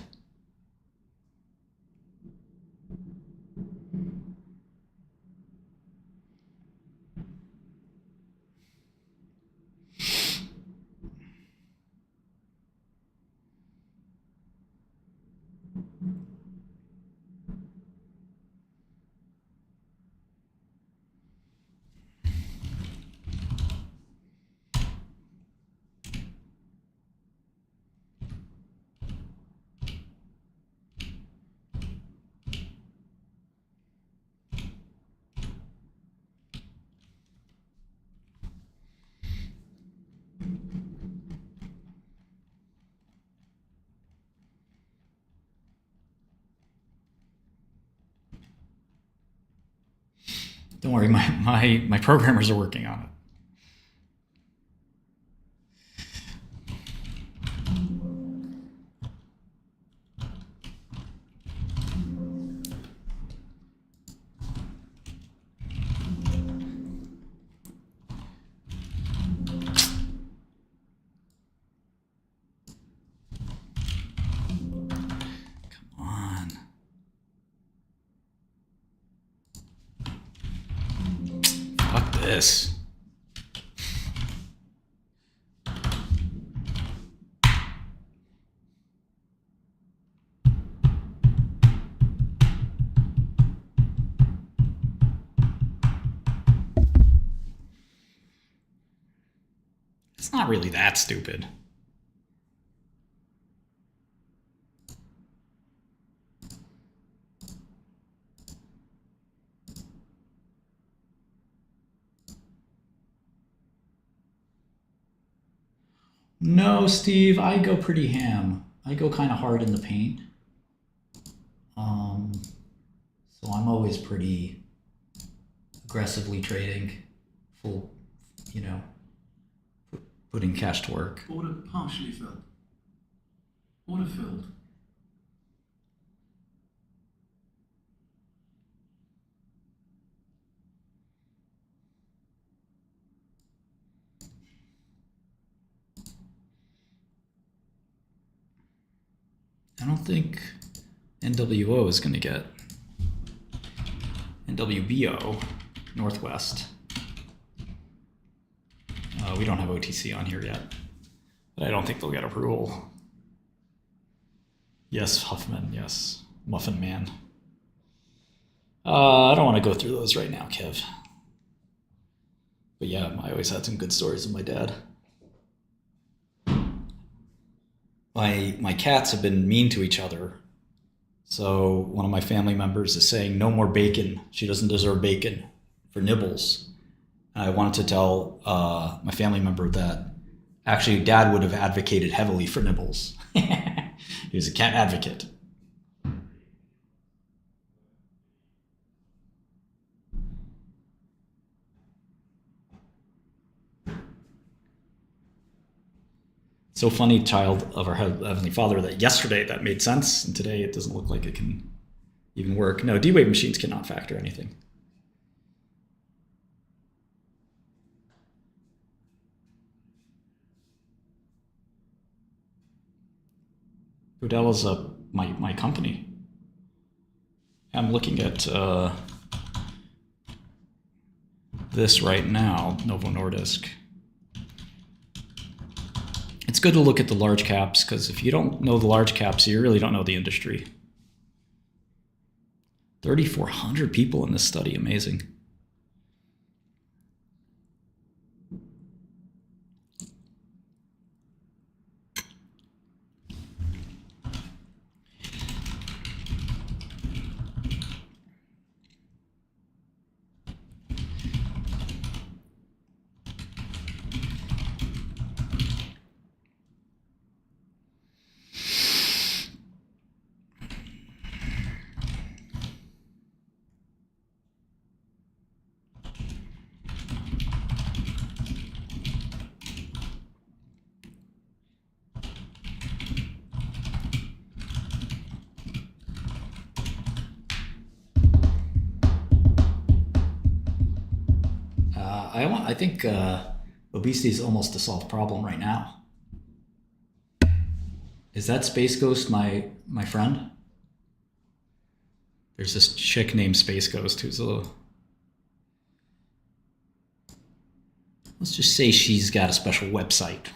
Speaker 2: Don't worry, my programmers are working on it. Come on. Fuck this. It's not really that stupid. No, Steve, I go pretty ham. I go kind of hard in the paint. So I'm always pretty aggressively trading, full, you know, putting cash to work.
Speaker 6: Order partially filled. Order filled.
Speaker 2: I don't think NWO is going to get NWBO Northwest. We don't have OTC on here yet, but I don't think they'll get approval. Yes, Huffman. Yes, Muffin Man. I don't want to go through those right now, Kev. But yeah, I always had some good stories with my dad. My cats have been mean to each other. So one of my family members is saying, no more bacon. She doesn't deserve bacon for Nibbles. And I wanted to tell my family member that actually Dad would have advocated heavily for Nibbles. He was a cat advocate. So funny, child of our Heavenly Father, that yesterday that made sense, and today it doesn't look like it can even work. No, D-Wave machines cannot factor anything. Odell is my company. I'm looking at this right now, Novo Nordisk. It's good to look at the large caps because if you don't know the large caps, you really don't know the industry. 3,400 people in this study, amazing. I think obesity is almost a solved problem right now. Is that Space Ghost my friend? There's this chick named Space Ghost who's a... Let's just say she's got a special website.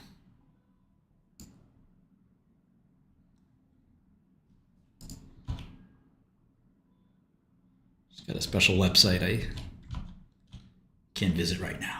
Speaker 2: She's got a special website I can't visit right now.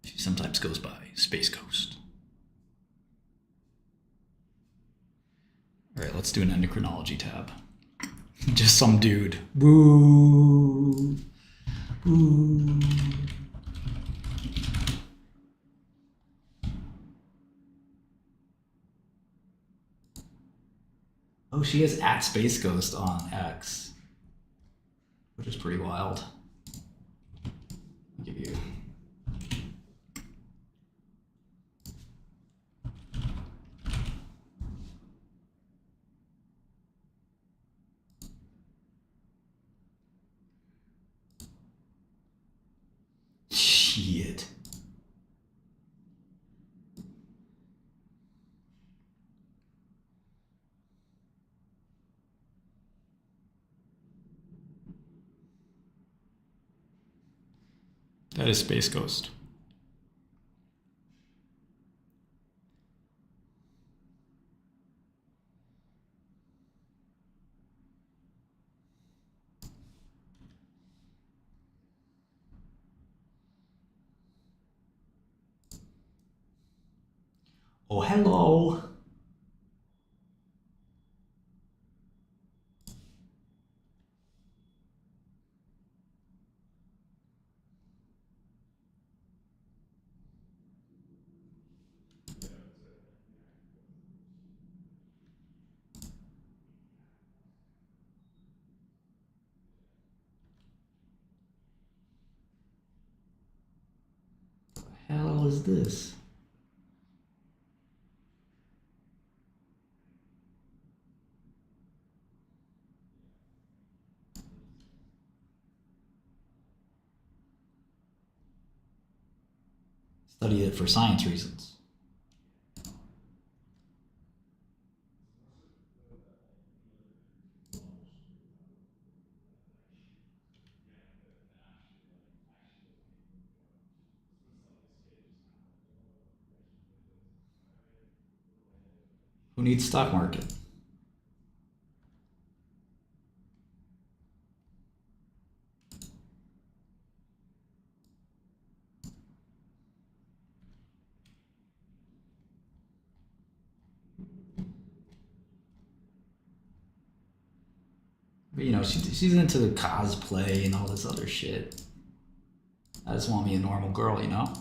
Speaker 2: She sometimes goes by Space Ghost. All right, let's do an endocrinology tab. Just some dude. Boo. Boo. Oh, she is at Space Ghost on X, which is pretty wild. I'll give you. Shit. That is Space Ghost. Oh, hello. What the hell is this? Study it for science reasons. Who needs stock market? But you know, she's into the cosplay and all this other shit. I just want me a normal girl, you know?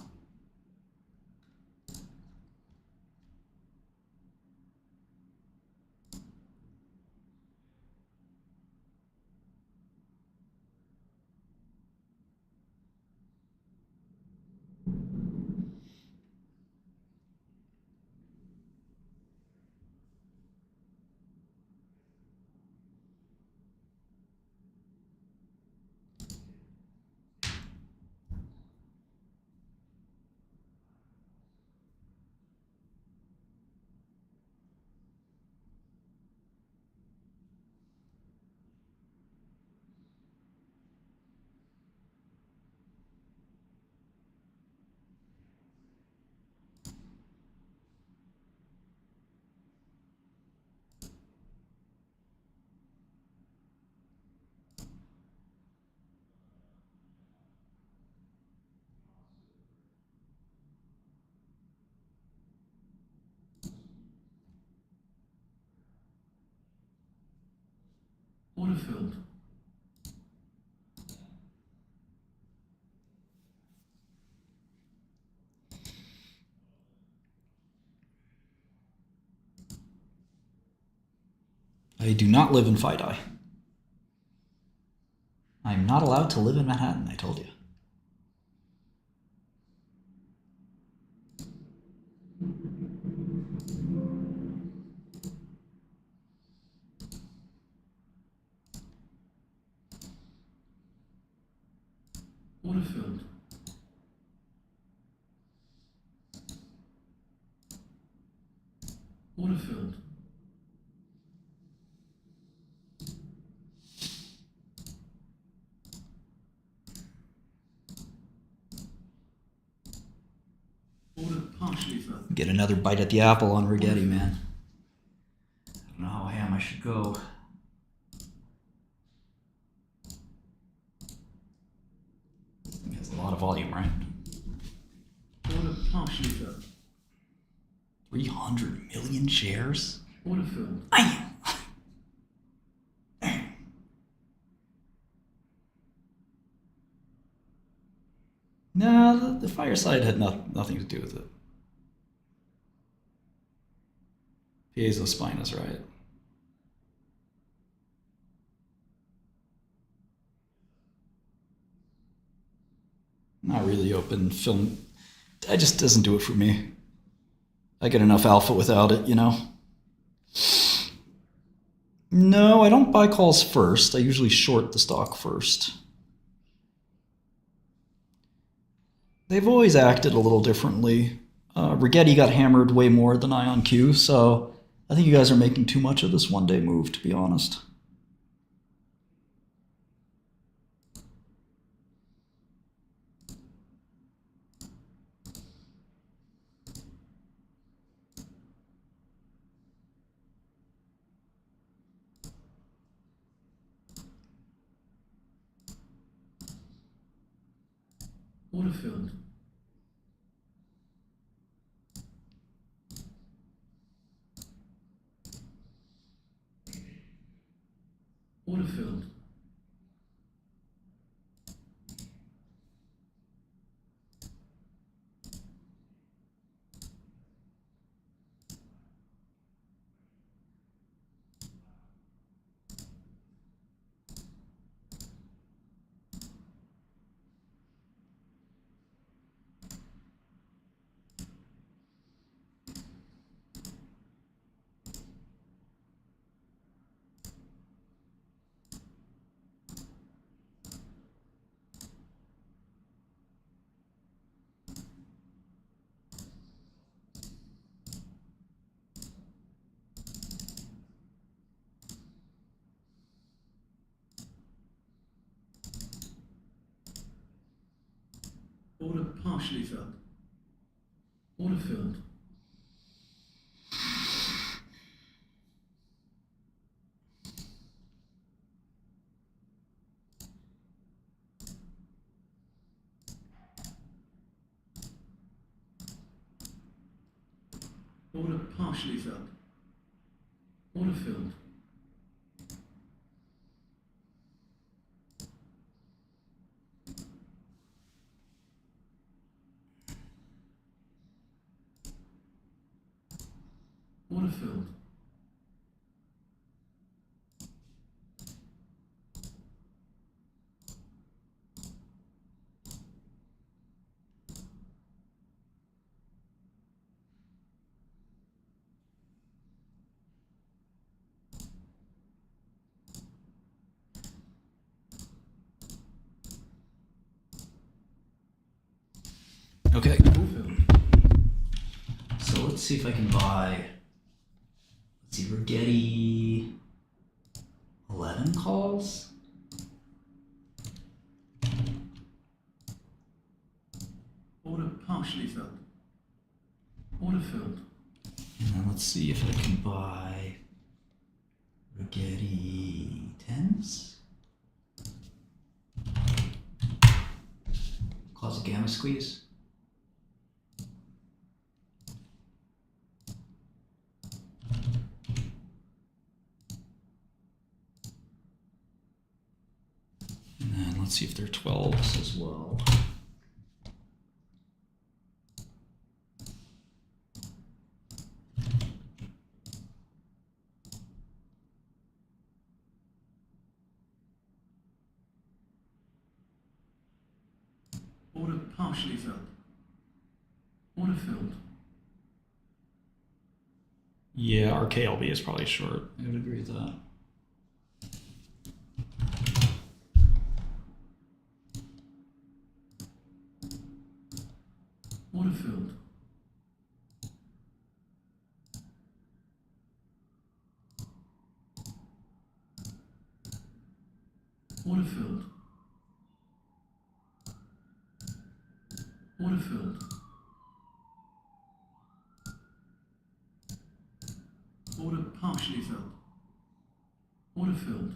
Speaker 6: Order filled.
Speaker 2: I do not live in Fidei. I'm not allowed to live in Manhattan, I told you.
Speaker 6: Order filled. Order filled. Order partially filled.
Speaker 2: Get another bite at the apple on Rigetti, man. I don't know how ham I should go. It has a lot of volume, right?
Speaker 6: Order partially filled.
Speaker 2: 300 million shares?
Speaker 6: Order filled.
Speaker 2: Bam! No, the fireside had nothing to do with it. Piezospine is right. Not really open film. It just doesn't do it for me. I get enough alpha without it, you know? No, I don't buy calls first. I usually short the stock first. They've always acted a little differently. Rigetti got hammered way more than IonQ, so I think you guys are making too much of this one-day move, to be honest.
Speaker 6: Order filled. Order filled. Order partially filled. Order filled. Order partially filled. Order filled. Order filled.
Speaker 2: Okay,
Speaker 6: Order filled.
Speaker 2: so let's see if I can buy. Let's see, Rigetti 11 calls?
Speaker 6: Order partially filled. Order filled.
Speaker 2: And then let's see if I can buy Rigetti 10s. Cause a gamma squeeze. Let's see if they're 12s as well.
Speaker 6: Order partially filled. Order filled.
Speaker 2: Yeah, our KLB is probably short. I would agree with that.
Speaker 6: Order filled. Order filled. Order filled. Order partially filled. Order filled.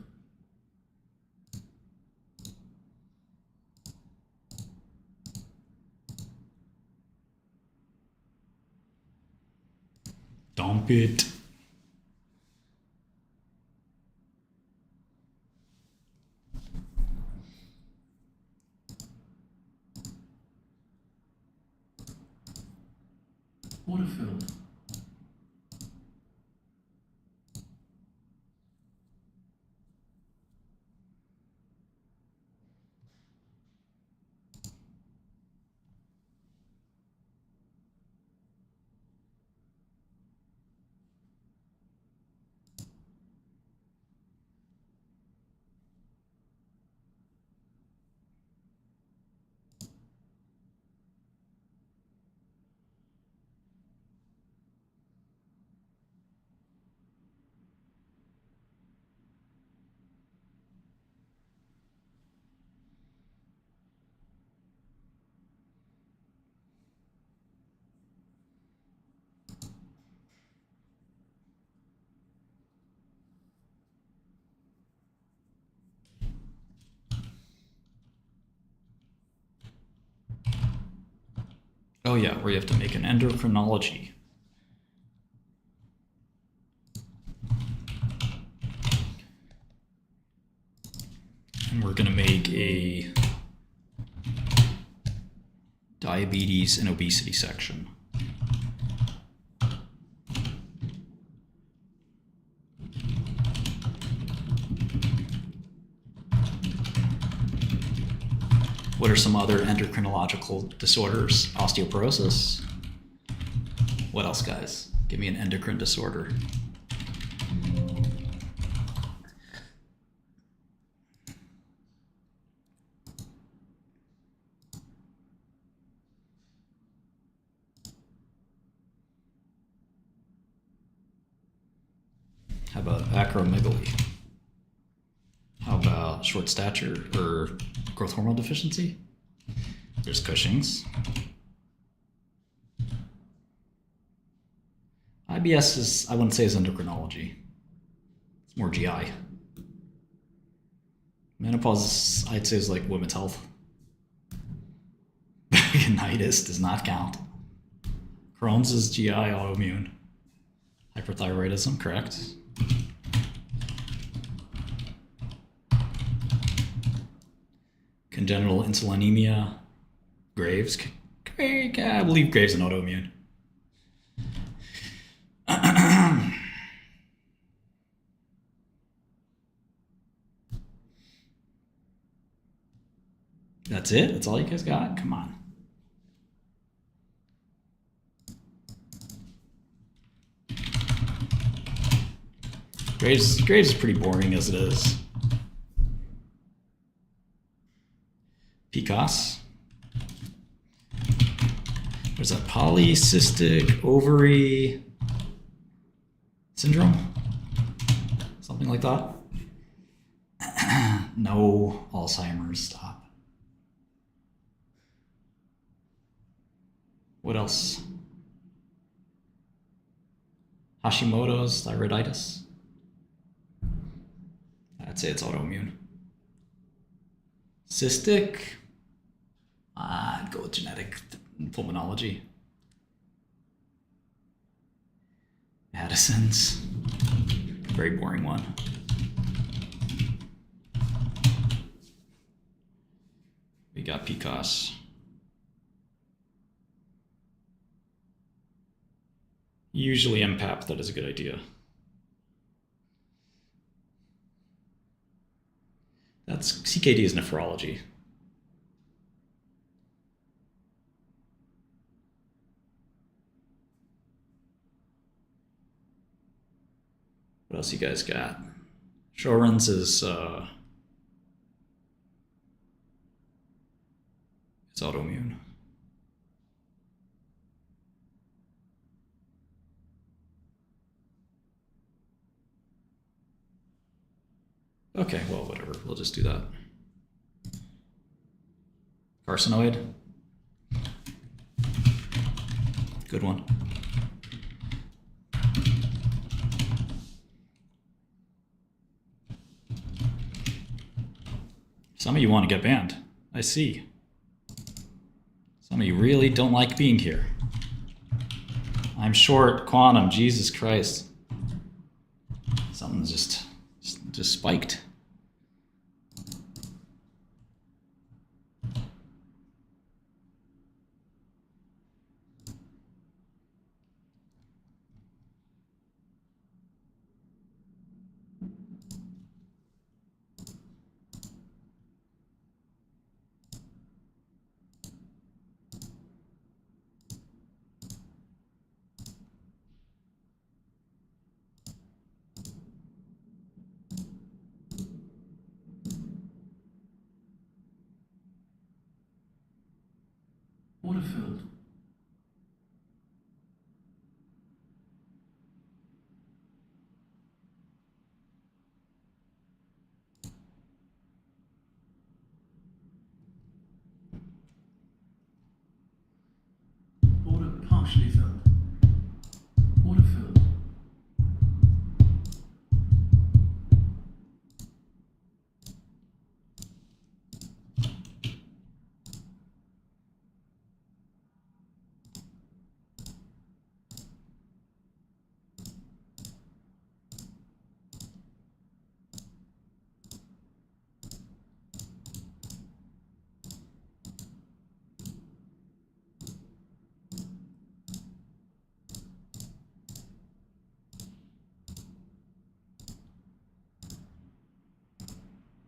Speaker 2: Dump it.
Speaker 6: Order filled.
Speaker 2: Oh yeah, where you have to make an endocrinology. And we're gonna make a diabetes and obesity section. What are some other endocrinological disorders? Osteoporosis. What else, guys? Give me an endocrine disorder. How about acromegaly? How about short stature or growth hormone deficiency? There's Cushing's. IBS is, I wouldn't say is endocrinology. It's more GI. Menopause, I'd say, is like women's health. Vaginitis does not count. Crohn's is GI, autoimmune. Hyperthyroidism, correct. Congenital insulinemia, Graves. I believe Graves is an autoimmune. That's it? That's all you guys got? Come on. Graves is pretty boring as it is. PCOS. There's a polycystic ovary syndrome? Something like that. No Alzheimer's, stop. What else? Hashimoto's thyroiditis. I'd say it's autoimmune. Cystic. I'd go with genetic pulmonology. Addison's. Very boring one. We got PCOS. Usually MPAP, that is a good idea. That's CKD is nephrology. What else you guys got? Sjorren's is it's autoimmune. Okay, well, whatever. We'll just do that. Carcinoid. Good one. Some of you want to get banned. I see. Some of you really don't like being here. I'm short quantum. Jesus Christ. Something's just spiked.
Speaker 6: Water-filled. Water partially filled. Water-filled.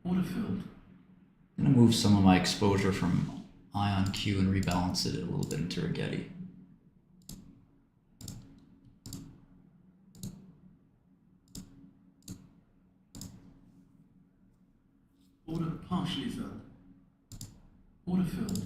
Speaker 6: Water-filled.
Speaker 1: I'm going to move some of my exposure from ion Q and rebalance it a little bit into Rigetti.
Speaker 6: Water partially filled. Water-filled.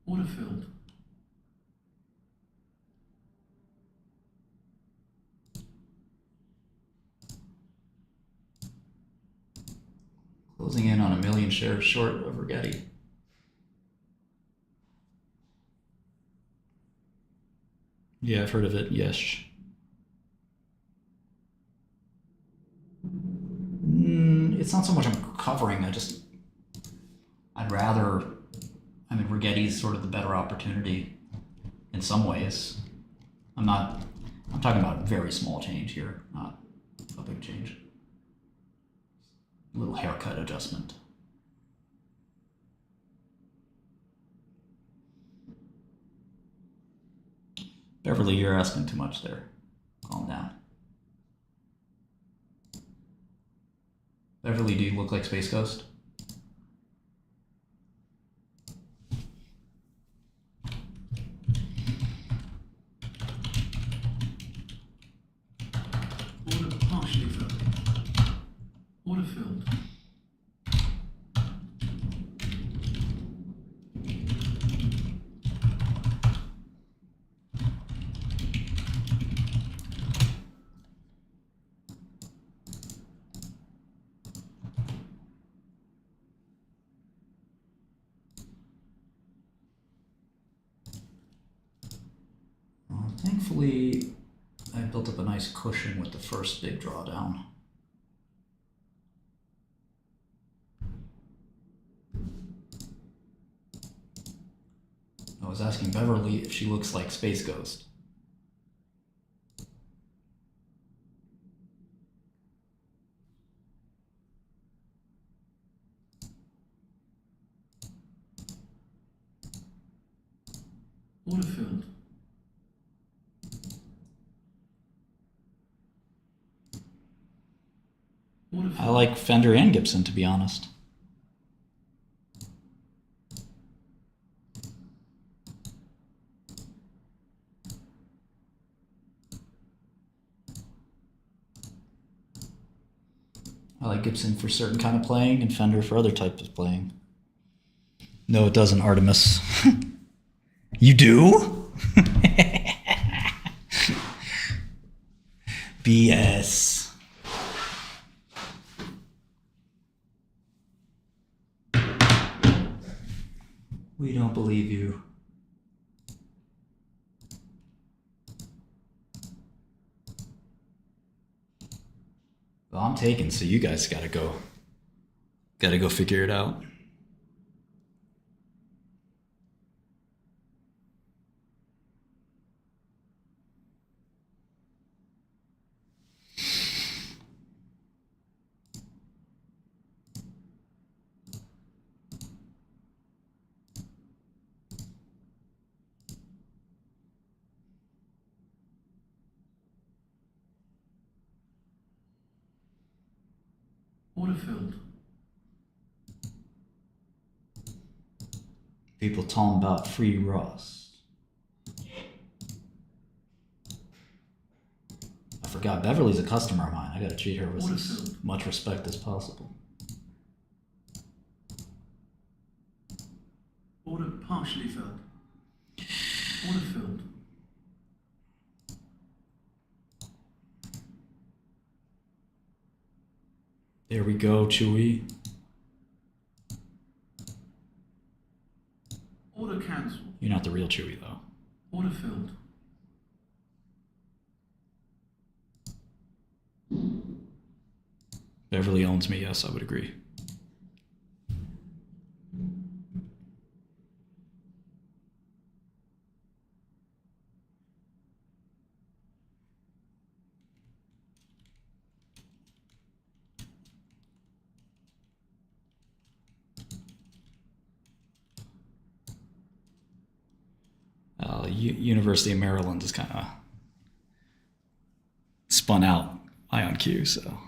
Speaker 6: Water-filled.
Speaker 1: Closing in on 1 million shares short of Rigetti. Yeah, I've heard of it, yes. It's not so much I'm covering, I'd rather, Rigetti's sort of the better opportunity in some ways. I'm talking about a very small change here, not a big change. A little haircut adjustment. Beverly, you're asking too much there. Calm down. Beverly, do you look like Space Ghost?
Speaker 6: Water partially filled.
Speaker 2: Thankfully, I built up a nice cushion with the first big drawdown. I was asking Beverly if she looks like Space Ghost.
Speaker 6: Order filled. Order
Speaker 2: I
Speaker 6: filled.
Speaker 2: like Fender and Gibson, to be honest. I like Gibson for certain kind of playing and Fender for other types of playing. No, it doesn't, Artemis. You do? BS. We don't believe you. Well, I'm taken, so you guys gotta go. Gotta go figure it out.
Speaker 6: Order filled.
Speaker 2: People talking about free rust. I forgot Beverly's a customer of mine. I gotta treat her with
Speaker 6: Order
Speaker 2: as
Speaker 6: filled.
Speaker 2: much respect as possible.
Speaker 6: Order partially filled. Order filled.
Speaker 2: There we go, Chewy.
Speaker 6: Order cancelled.
Speaker 2: You're not the real Chewy, though.
Speaker 6: Order filled.
Speaker 2: Beverly owns me, yes, I would agree. University of Maryland is kind of spun out Ion Q, so.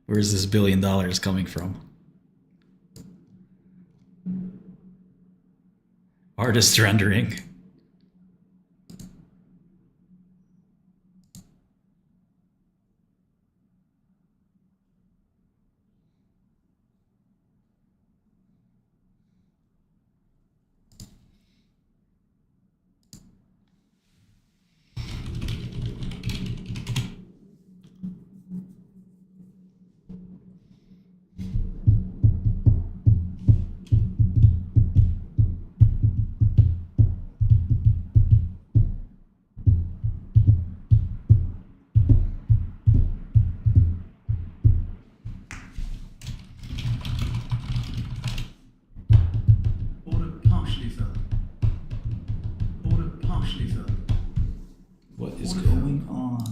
Speaker 2: Where's this $1 billion coming from? Artist rendering.
Speaker 6: Order partially filled. Order partially filled.
Speaker 2: What is
Speaker 6: Order
Speaker 2: going on?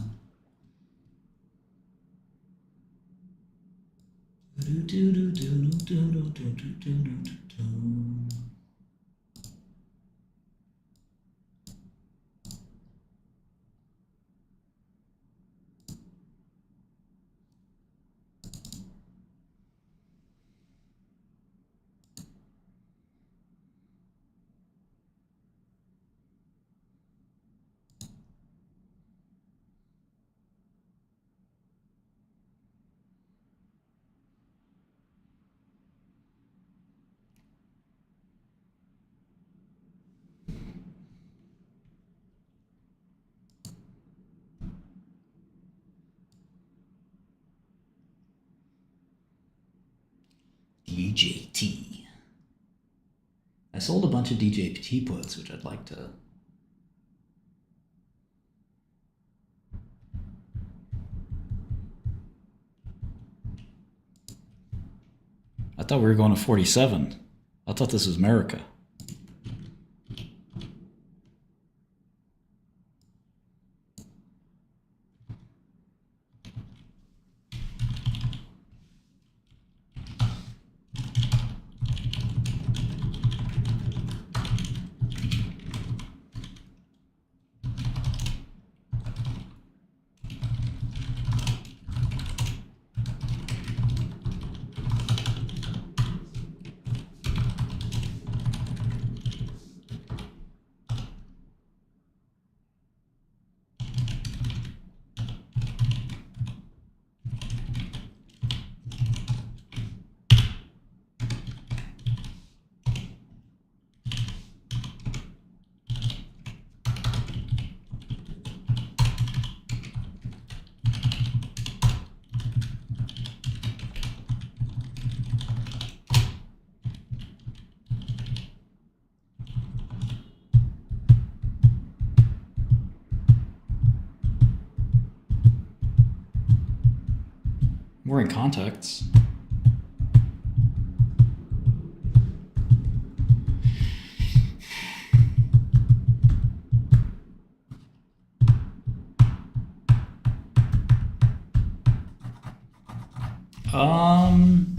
Speaker 2: DJT.
Speaker 1: sold a bunch of DJT puts, which I'd like to. I thought we were going to 47. I thought this was America. We're in contacts.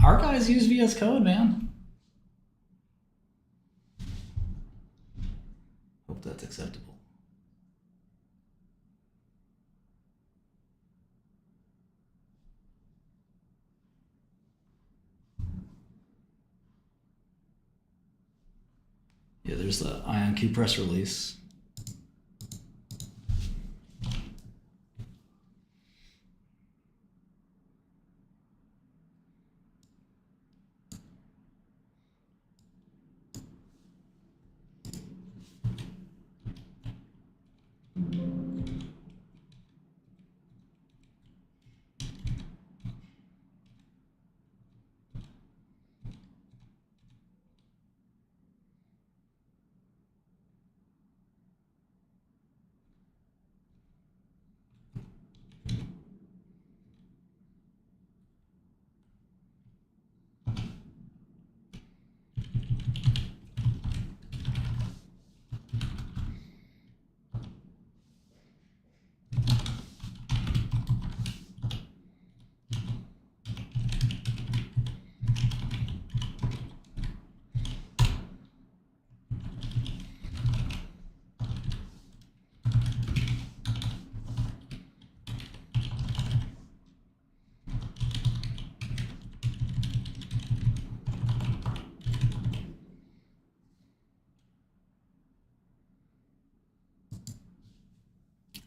Speaker 1: Our guys use VS Code, man. Hope that's acceptable. Yeah, there's the IonQ press release.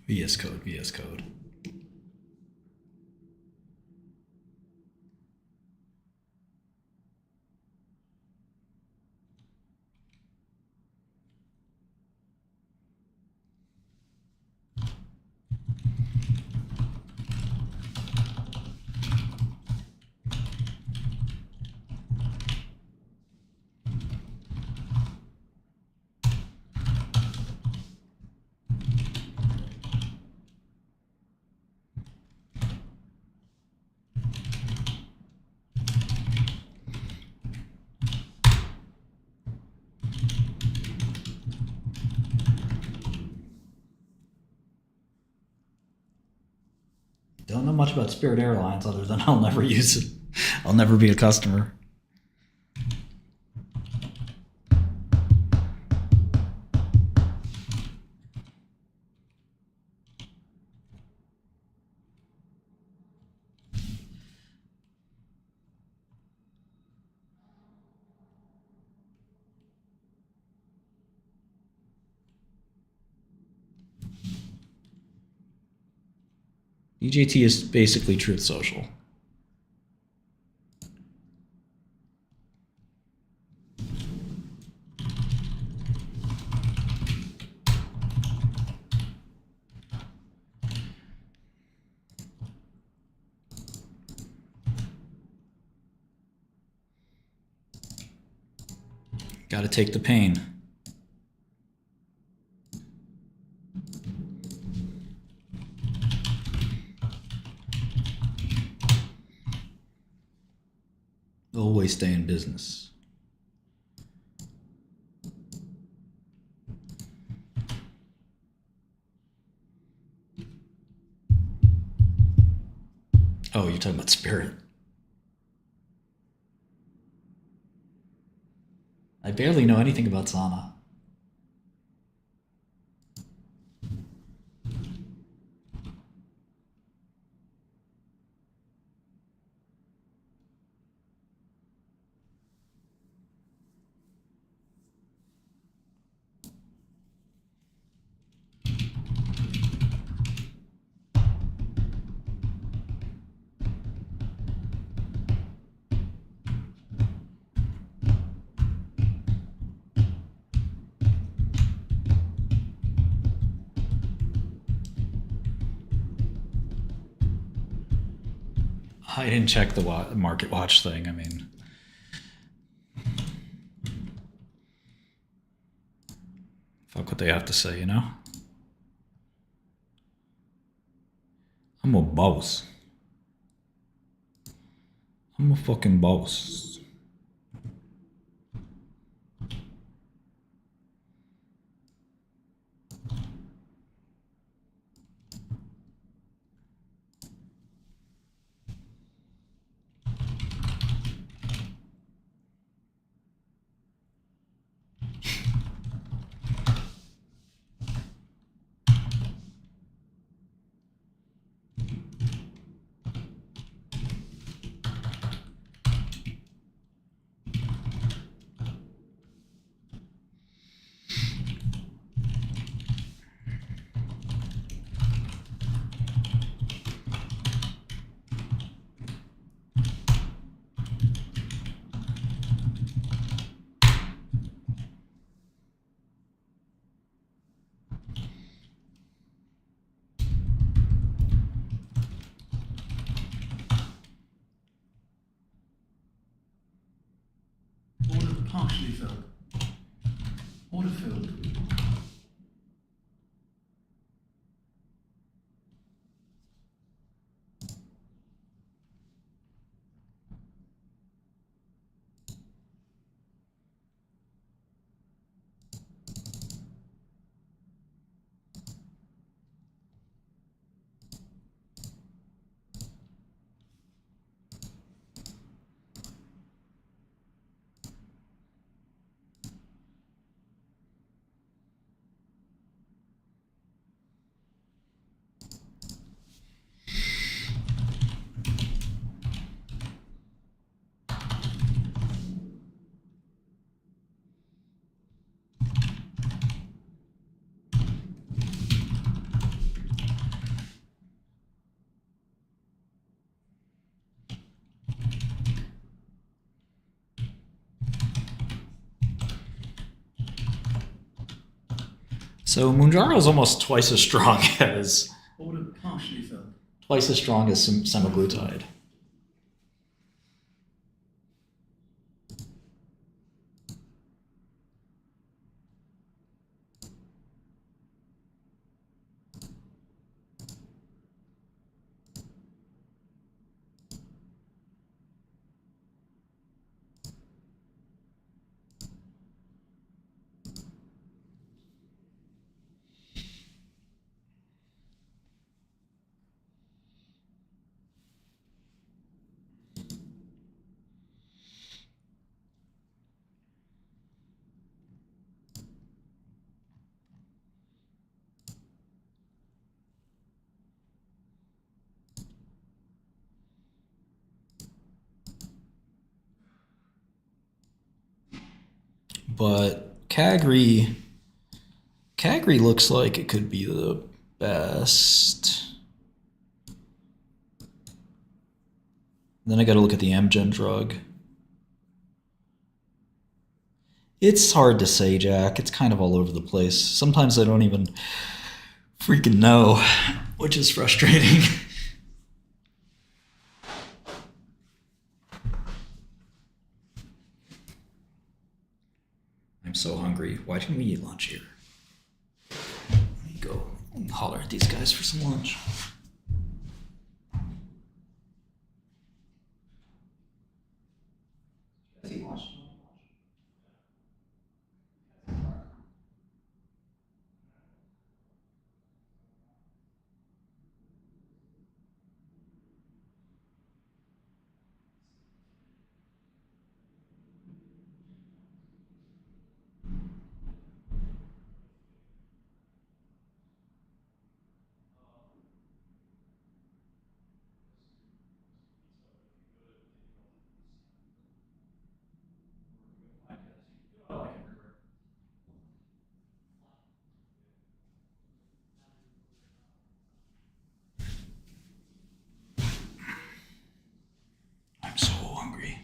Speaker 1: VS Code, VS Code. Don't know much about Spirit Airlines other than I'll never use it. I'll never be a customer. DJT is basically Truth Social.
Speaker 2: Gotta take the pain. Always stay in business. Oh, you're talking about Spirit. I barely know anything about Sana. I didn't check the Market Watch thing. I mean, fuck what they have to say, you know? I'm a boss. I'm a fucking boss.
Speaker 6: Order partially filled. Order filled.
Speaker 2: So Mounjaro is almost twice as strong as
Speaker 6: Order partially filled.
Speaker 2: semaglutide. But Kagri looks like it could be the best. Then I got to look at the Amgen drug. It's hard to say, Jack. It's kind of all over the place. Sometimes I don't even freaking know, which is frustrating. hungry. Why didn't we eat lunch here? Let me go and holler at these guys for some lunch. I'm so hungry.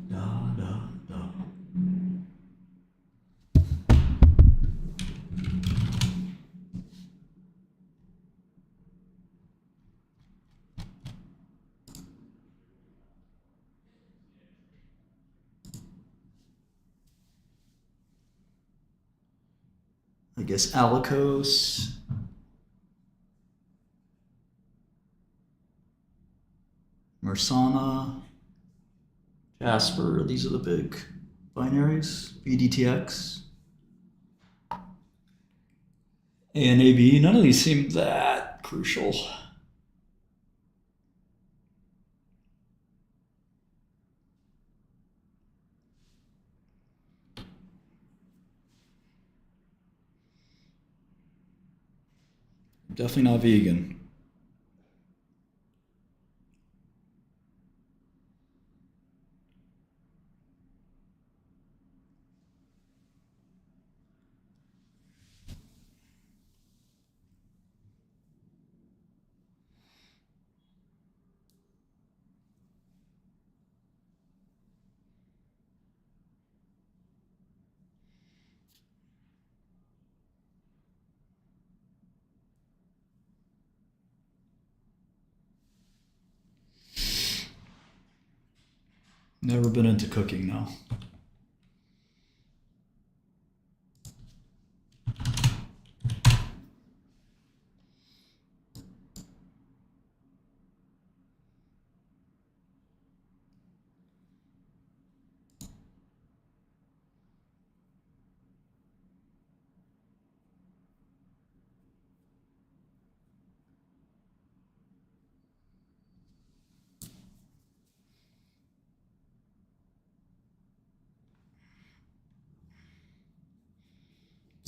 Speaker 2: Da, da, da. I guess Alicos. Mersana. Jasper. These are the big binaries. BDTX. ANAB. None of these seem that crucial. Definitely not vegan. Never been into cooking, though.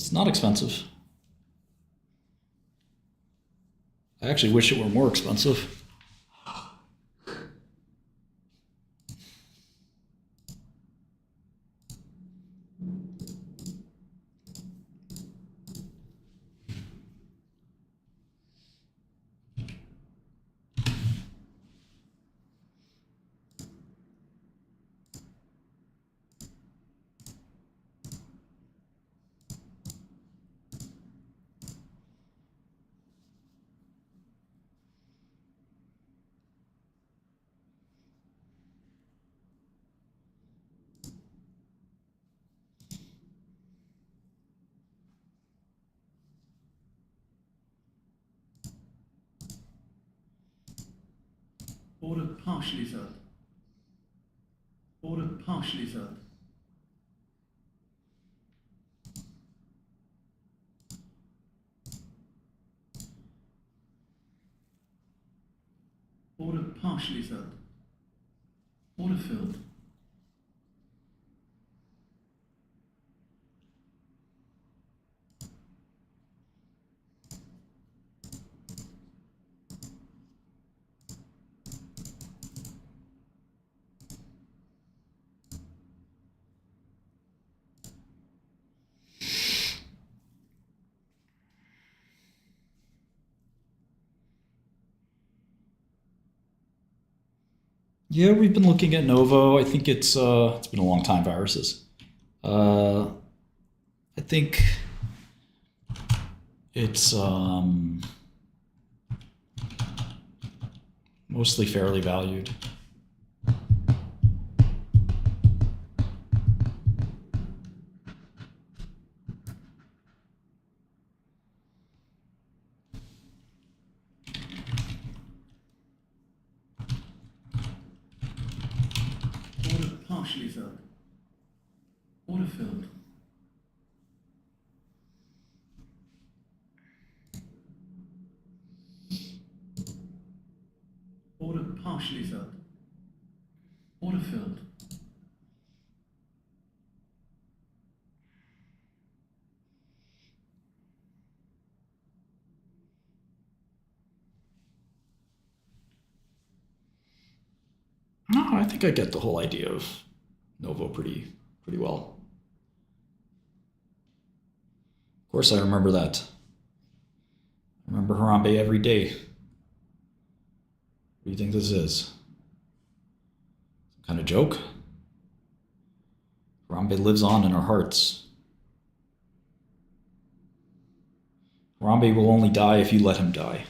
Speaker 2: It's not expensive. I actually wish it were more expensive.
Speaker 6: Order partially filled. Order partially filled. Order partially filled. Order filled.
Speaker 2: Yeah, we've been looking at Novo. I think it's been a long time, viruses. I think it's mostly fairly valued.
Speaker 6: Order partially filled. Order filled. Order partially filled. Order filled.
Speaker 2: No, I think I get the whole idea of Novo pretty well. Of course, I remember that. I remember Harambe every day. What do you think this is? Some kind of joke? Harambe lives on in our hearts. Harambe will only die if you let him die.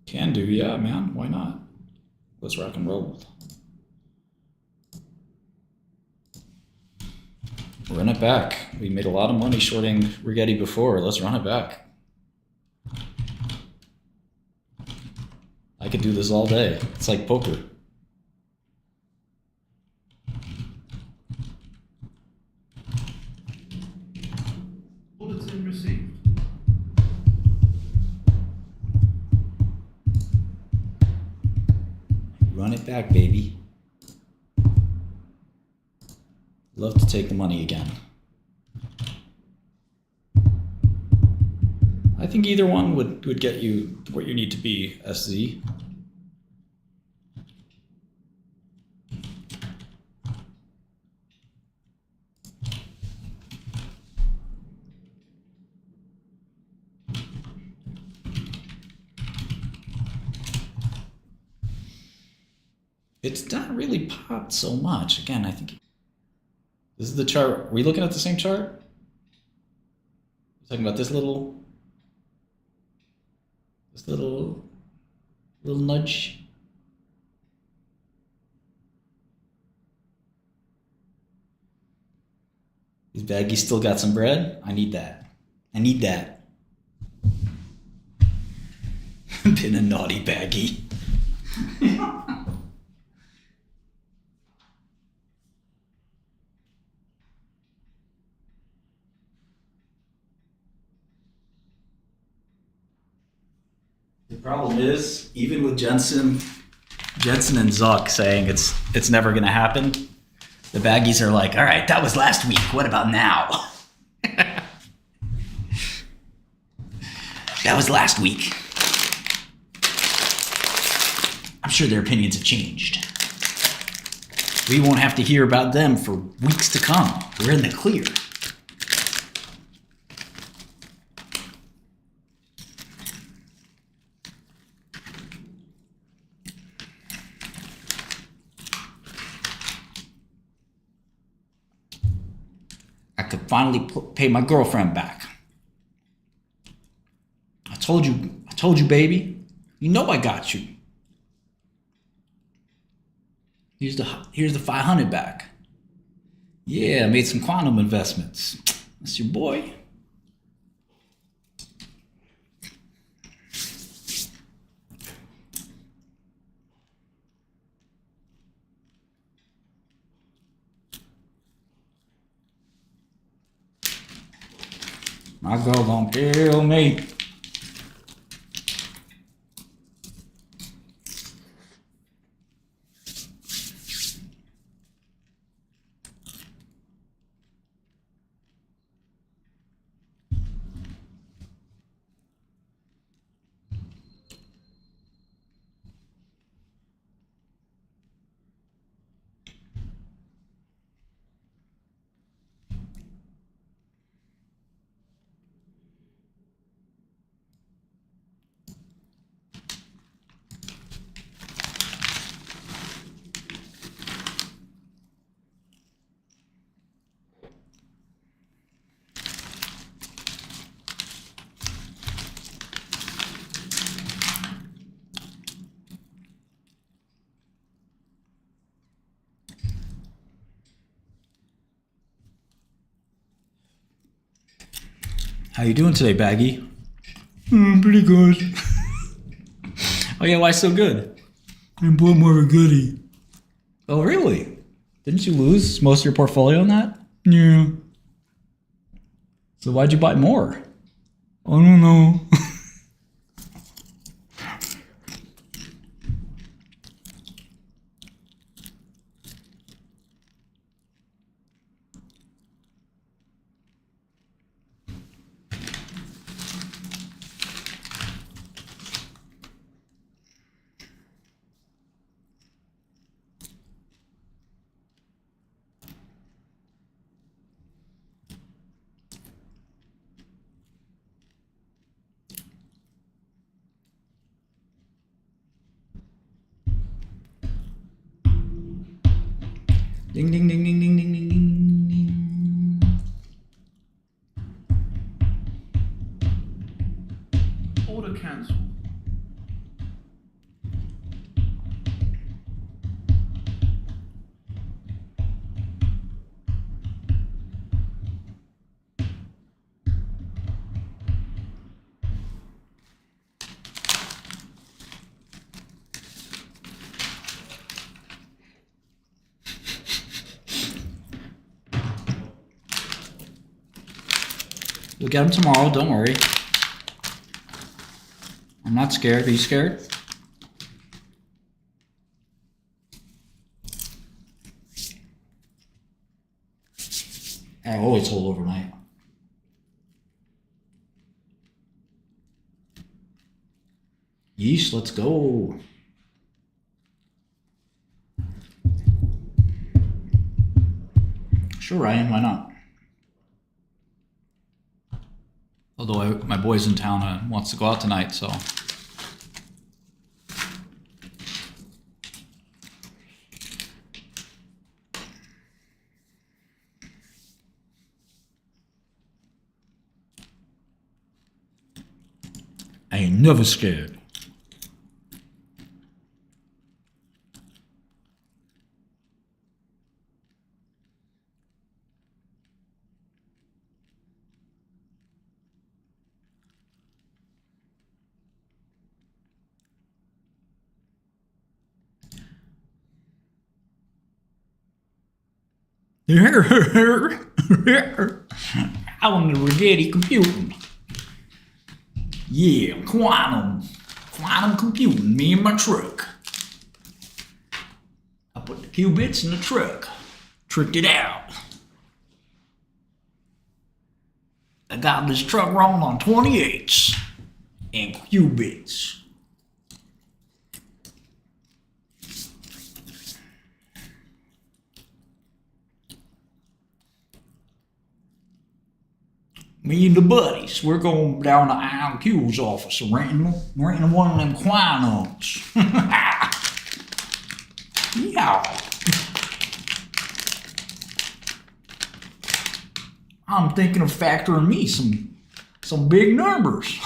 Speaker 2: Can do, yeah, man. Why not? Let's rock and roll. Run it back. We made a lot of money shorting Rigetti before. Let's run it back. I could do this all day. It's like poker.
Speaker 6: Bulletin received.
Speaker 2: Run it back, baby. Love to take the money again. I think either one would get you where you need to be, SZ. It's not really popped so much. Again, I think this is the chart. Are we looking at the same chart? Talking about this little nudge. These baggies still got some bread. I need that. I need that. Been a naughty baggie. The problem is, even with Jensen and Zuck saying it's never going to happen, the baggies are like, all right, that was last week. What about now? That was last week. I'm sure their opinions have changed. We won't have to hear about them for weeks to come. We're in the clear. I could finally pay my girlfriend back. I told you, baby. You know I got you. Here's the 500 back. Yeah, I made some quantum investments. That's your boy. My girl gonna kill me. How you doing today, Baggy? Pretty good. Oh yeah, why so good? I bought more of a goodie. Oh really? Didn't you lose most of your portfolio on that? Yeah. So why'd you buy more? I don't know. Ding ding ding ding ding ding ding ding ding.
Speaker 6: Order cancelled.
Speaker 2: We'll get them tomorrow, don't worry. I'm not scared. Are you scared? I always hold overnight. Yeesh, let's go. Sure, Ryan, why not? Although my boy's in town and wants to go out tonight, so. I ain't never scared. I want to rigetti computing. Yeah, quantum computing, me and my truck. I put the qubits in the truck, tricked it out. I got this truck rolling on 28s and qubits. Me and the buddies, we're going down to IonQ's office and renting one of them quantums. Yeah. I'm thinking of factoring me some big numbers.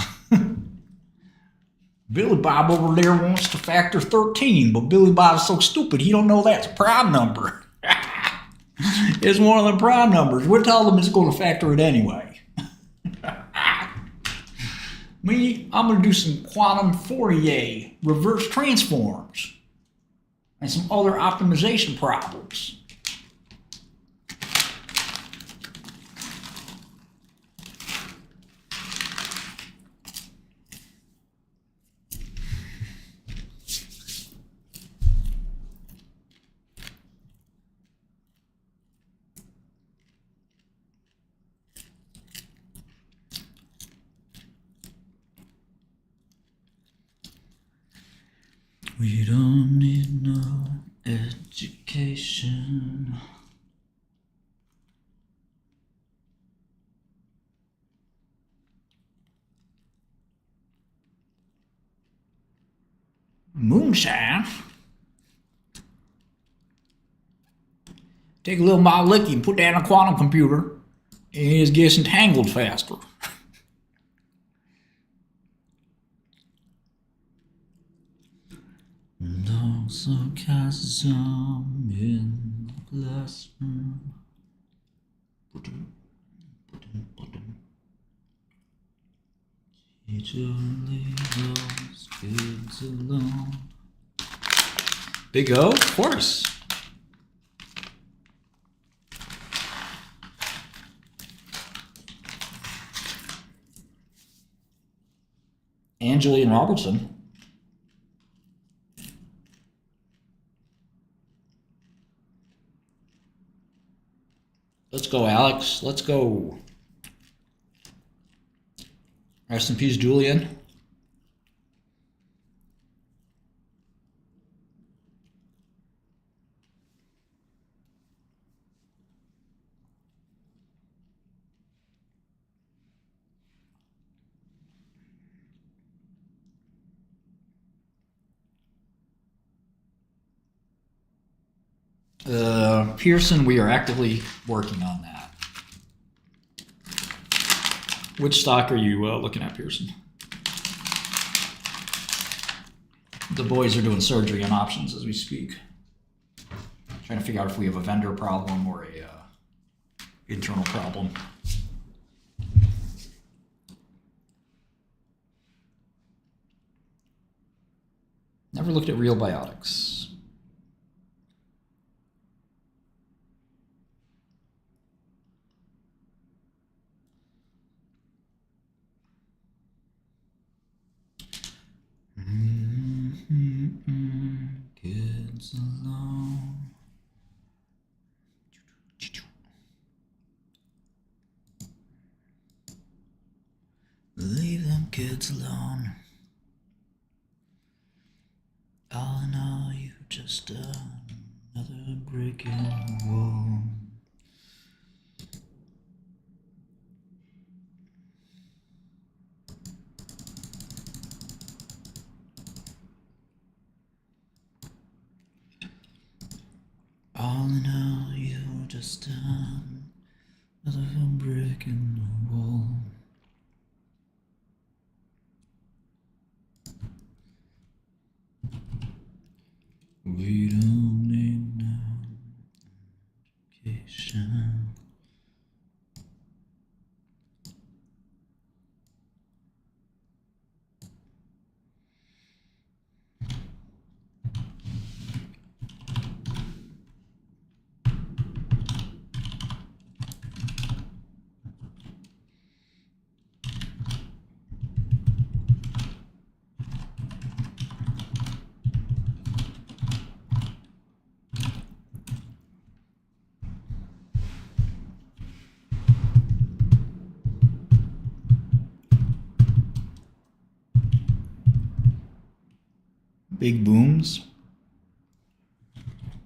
Speaker 2: Billy Bob over there wants to factor 13, but Billy Bob's so stupid he don't know that's a prime number. It's one of the prime numbers. We'll tell them it's going to factor it anyway. I'm going to do some quantum Fourier reverse transforms and some other optimization problems. We don't need no education. Moonshine. Take a little mild licky and put that in a quantum computer, and it gets entangled faster. No sarcasm in the classroom. Teacher, leave those kids alone. Big O, of course. And Julian Robertson. Let's go, Alex. Let's go. Rest in peace, Julian. Pearson, we are actively working on that. Which stock are you looking at, Pearson? The boys are doing surgery on options as we speak. Trying to figure out if we have a vendor problem or a internal problem. Never looked at Real Biotics. Kids alone. Leave them kids alone. All in all, you just another brick in the wall. All in all, you're just another brick in the wall. We don't need no education. Big booms?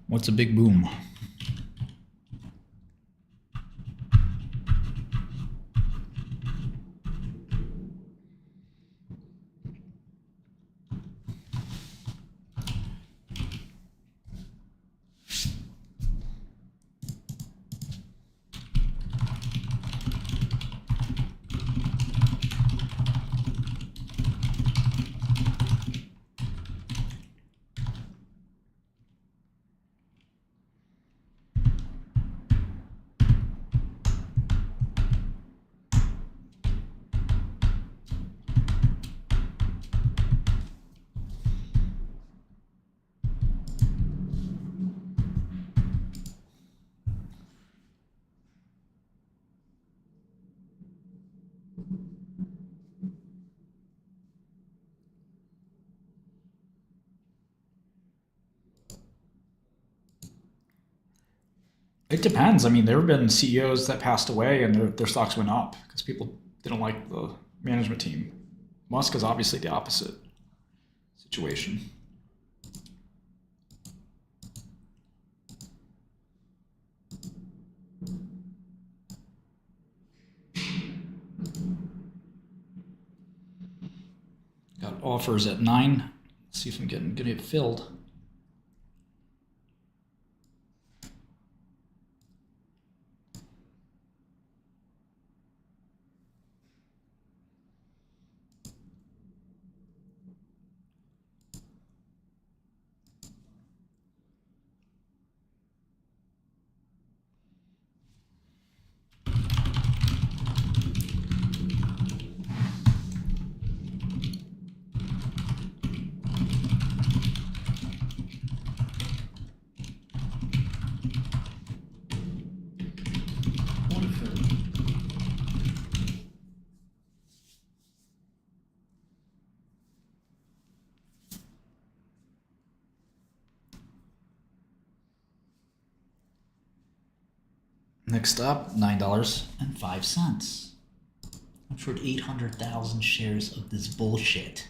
Speaker 2: What's a big boom? It depends. I mean, there have been CEOs that passed away and their stocks went up because people didn't like the management team. Musk is obviously the opposite situation. Got offers at 9. Let's see if I'm gonna get it filled.
Speaker 6: Water filled.
Speaker 2: Next up, $9.05. I'm short 800,000 shares of this bullshit.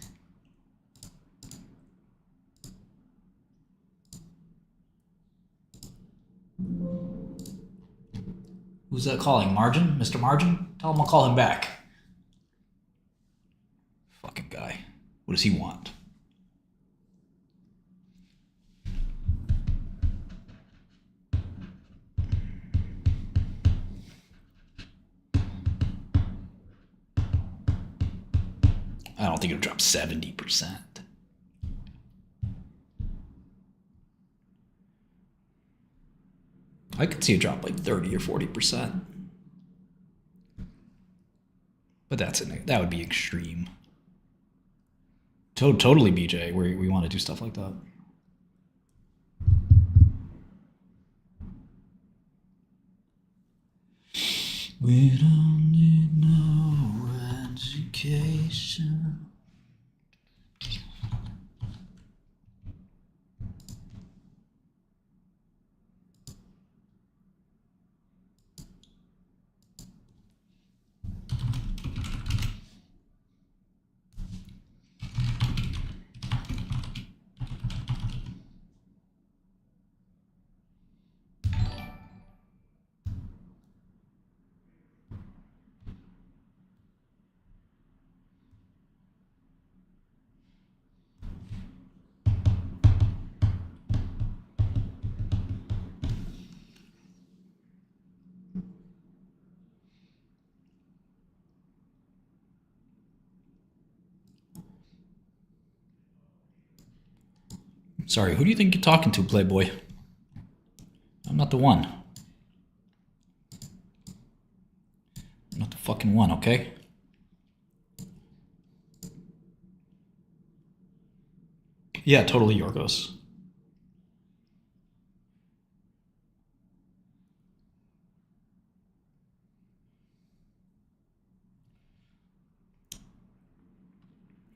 Speaker 2: Who's that calling? Margin? Mr. Margin? Tell him I'll call him back. Fucking guy. What does he want? I don't think it'll drop 70%. I could see it drop like 30 or 40%. But that would be extreme. Totally, BJ, where we want to do stuff like that. We don't need no education. Sorry, who do you think you're talking to, Playboy? I'm not the one. I'm not the fucking one, okay? Yeah, totally Yorgos.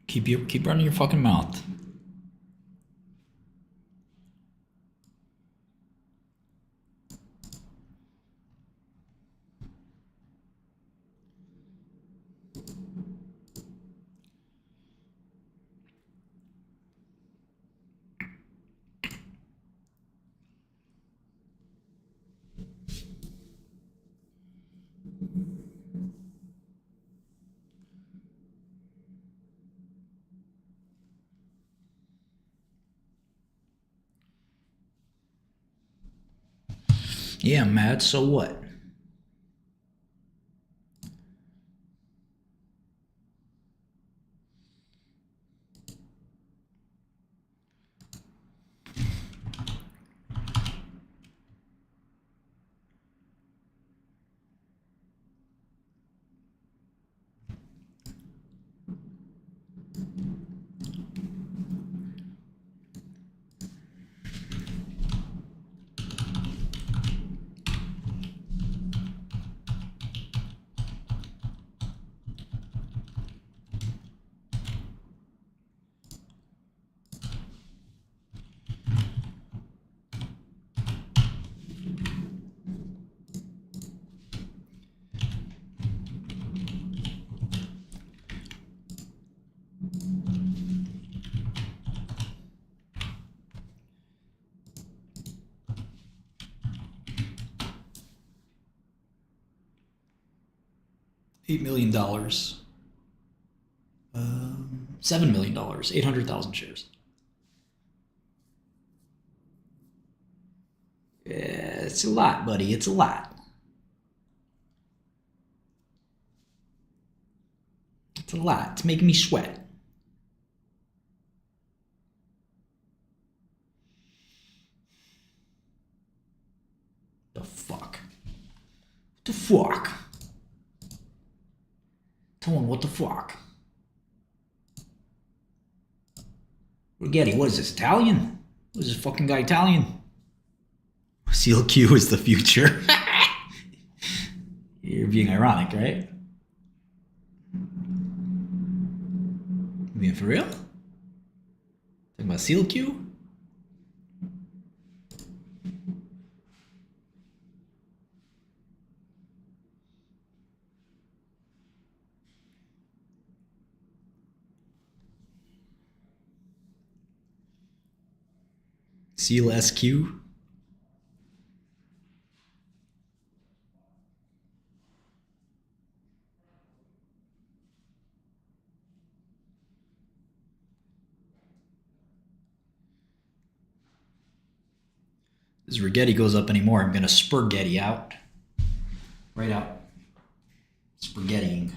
Speaker 2: Keep running your fucking mouth. Yeah, I'm mad, so what? $8 million. $7 million. 800,000 shares. Yeah, it's a lot, buddy. It's a lot. It's a lot. It's making me sweat. The fuck? What the fuck? Tell him what the fuck? Rigetti, what is this, Italian? What is this fucking guy Italian? Seal Q is the future. You're being ironic, right? You being for real? Talking about Seal Q? Seal SQ? As Rigetti goes up anymore, I'm gonna spurgetti out. Right out. Spaghettiing.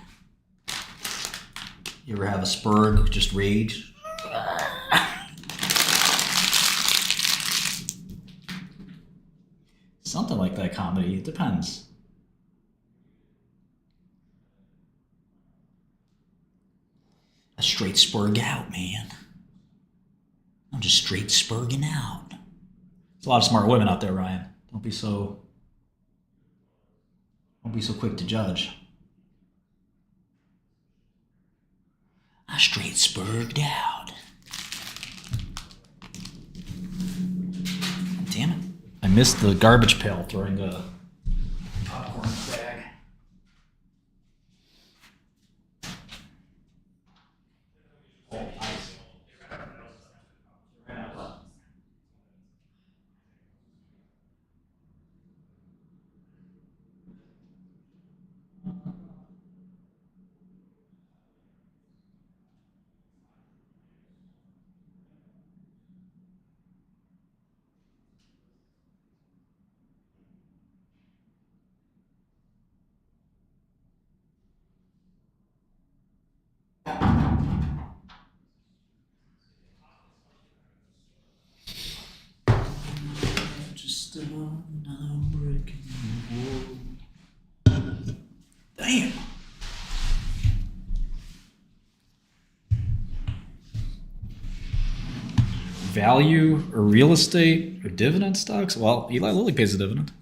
Speaker 2: You ever have a spurg, just rage? Something like that comedy. It depends. A straight spurg out, man. I'm just straight spurging out. There's a lot of smart women out there, Ryan. Don't be so quick to judge. I straight spurged out. Damn it. I missed the garbage pail throwing a popcorn bag. Oh, nice. Just another brick in the wall. Damn. Value or real estate or dividend stocks? Well, Eli Lilly pays a dividend.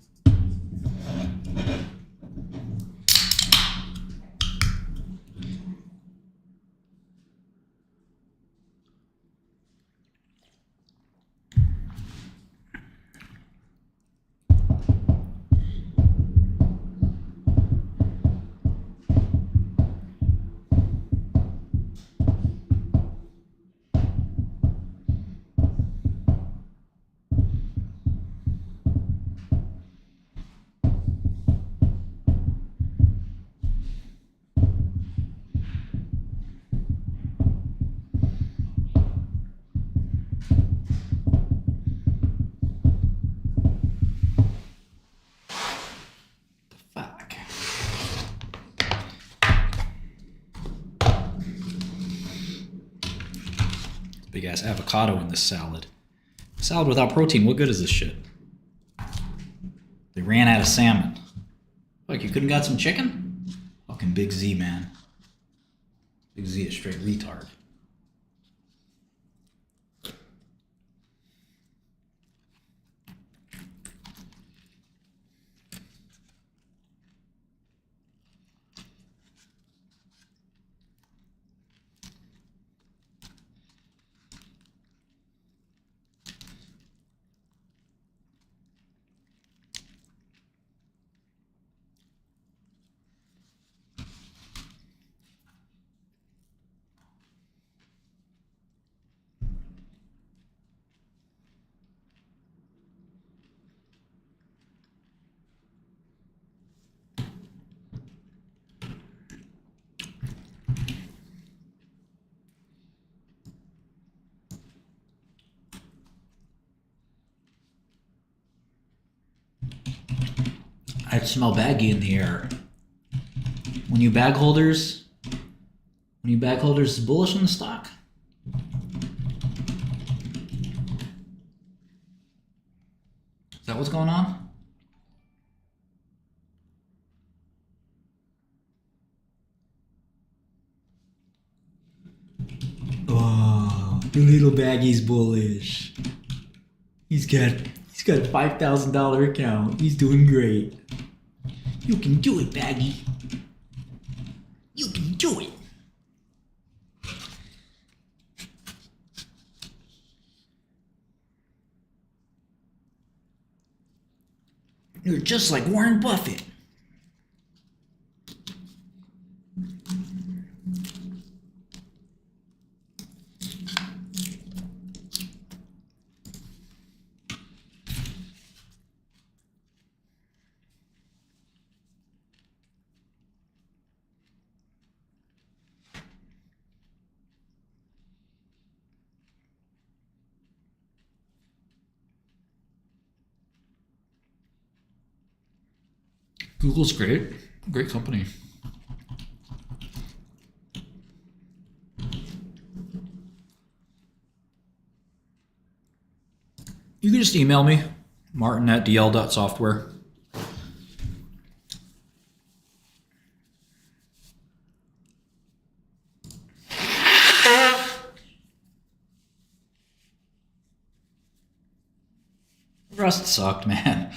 Speaker 2: Fuck. Big ass avocado in this salad. Salad without protein, what good is this shit? They ran out of salmon. Like, you couldn't got some chicken? Fucking Big Z, man. Big Z is straight retard. I smell baggy in the air. When you bag holders is bullish on the stock. Is that what's going on? Oh, the little baggy's bullish. He's got a $5,000 account. He's doing great. You can do it, Baggy. You can do it. You're just like Warren Buffett. Google's great. Great company. You can just email me, martin@dl.software. Rust sucked, man.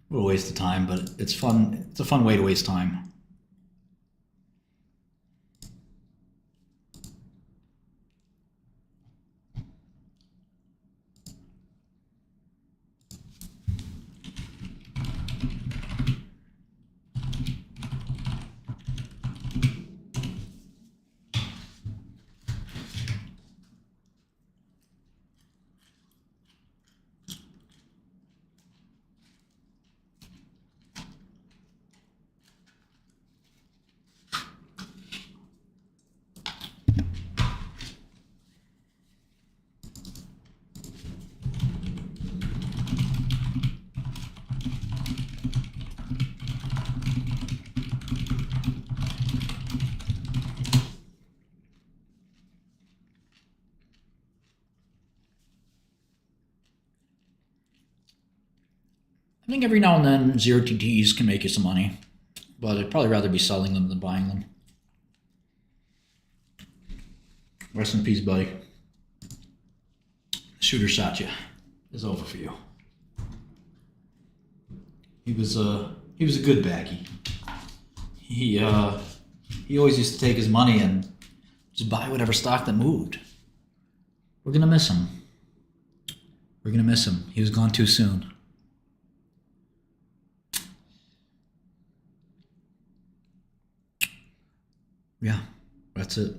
Speaker 2: What a waste of time, but it's fun. It's a fun way to waste time. I think every now and then zero TTs can make you some money, but I'd probably rather be selling them than buying them. Rest in peace, buddy. Shooter shot you. It's over for you. He was a good baggy. He always used to take his money and just buy whatever stock that moved. We're gonna miss him. We're gonna miss him. He was gone too soon. Yeah, that's it.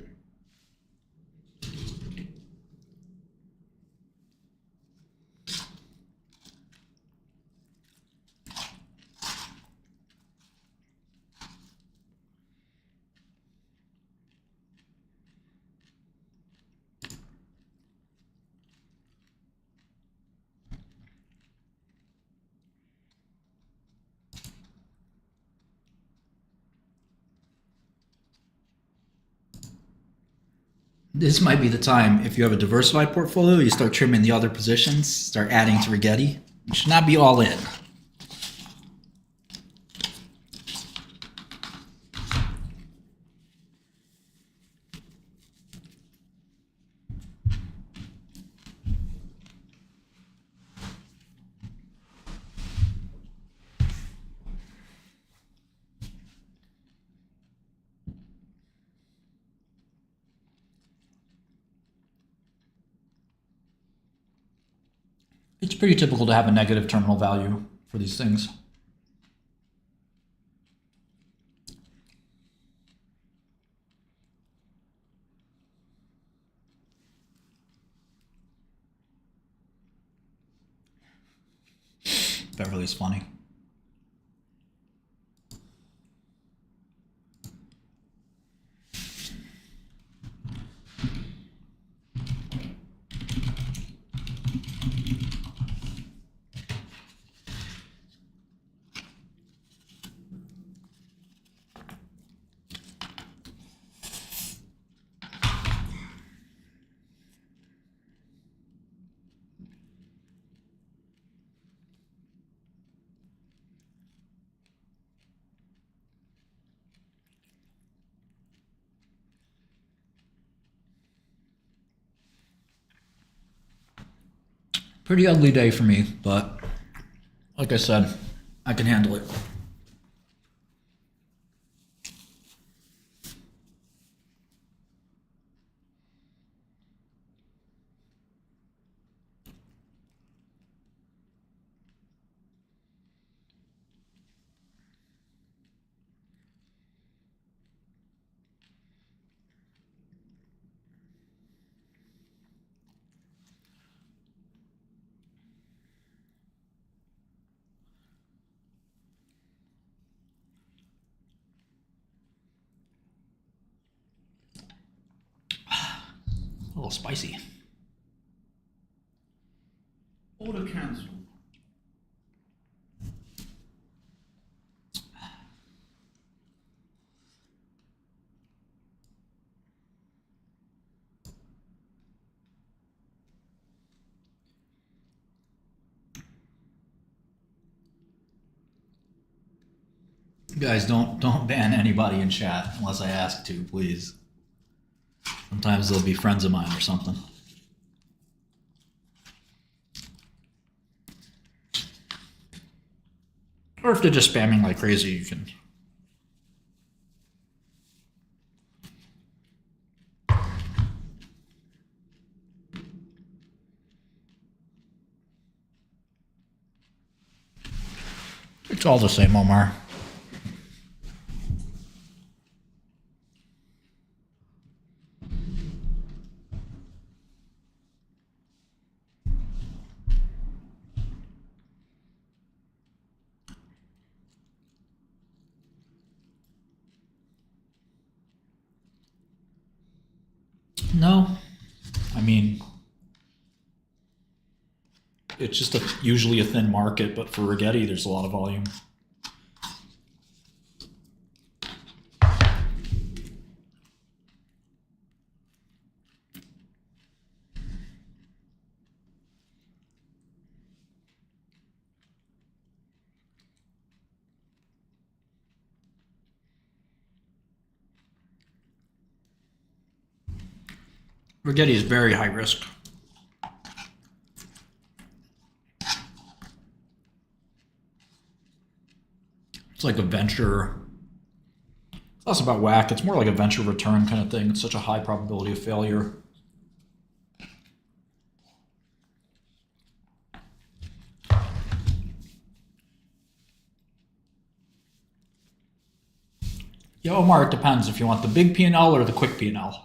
Speaker 2: This might be the time, if you have a diversified portfolio, you start trimming the other positions, start adding to Rigetti. You should not be all in. It's pretty typical to have a negative terminal value for these things. Beverly's funny. Pretty ugly day for me, but like I said, I can handle it. A little spicy.
Speaker 6: Order cancelled.
Speaker 2: Guys, don't ban anybody in chat unless I ask to, please. Sometimes they'll be friends of mine or something. Or if they're just spamming like crazy, you can. It's all the same, Omar. No, I mean, it's just usually a thin market, but for Rigetti, there's a lot of volume. Rigetti is very high risk. It's like a venture. It's less about whack. It's more like a venture return kind of thing. It's such a high probability of failure. Yeah, Omar, it depends if you want the big P&L or the quick P&L.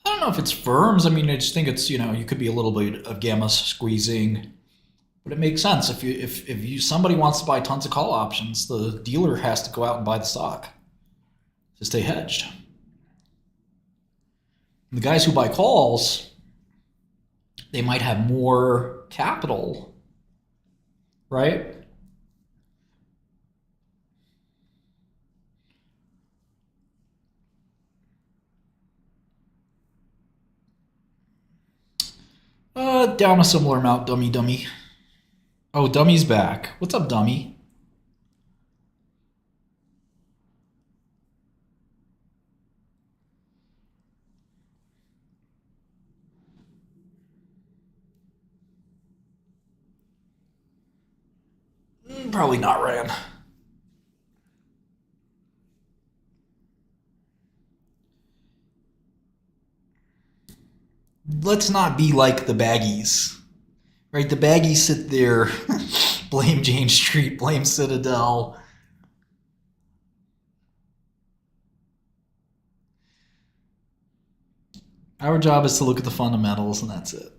Speaker 2: I don't know if it's firms. I mean, I just think it's, you could be a little bit of gamma squeezing, but it makes sense. If somebody wants to buy tons of call options, the dealer has to go out and buy the stock to stay hedged. And the guys who buy calls, they might have more capital, right? Down a similar amount, dummy. Oh, Dummy's back. What's up, Dummy? Probably not ran. Let's not be like the baggies, right? The baggies sit there, blame Jane Street, blame Citadel. Our job is to look at the fundamentals, and that's it.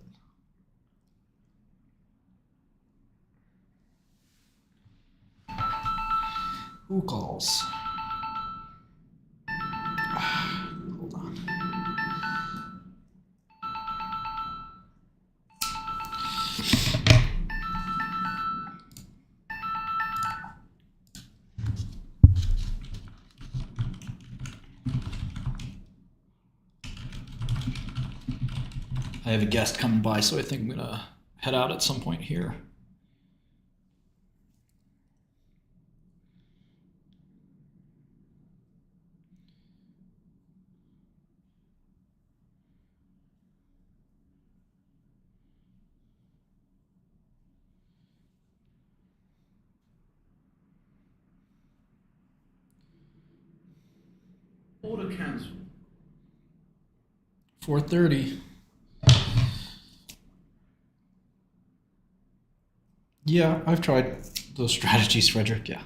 Speaker 2: Who calls? Hold on. I have a guest coming by, so I think I'm gonna head out at some point here.
Speaker 6: Order cancelled.
Speaker 2: 4:30. Yeah, I've tried those strategies, Frederick. Yeah.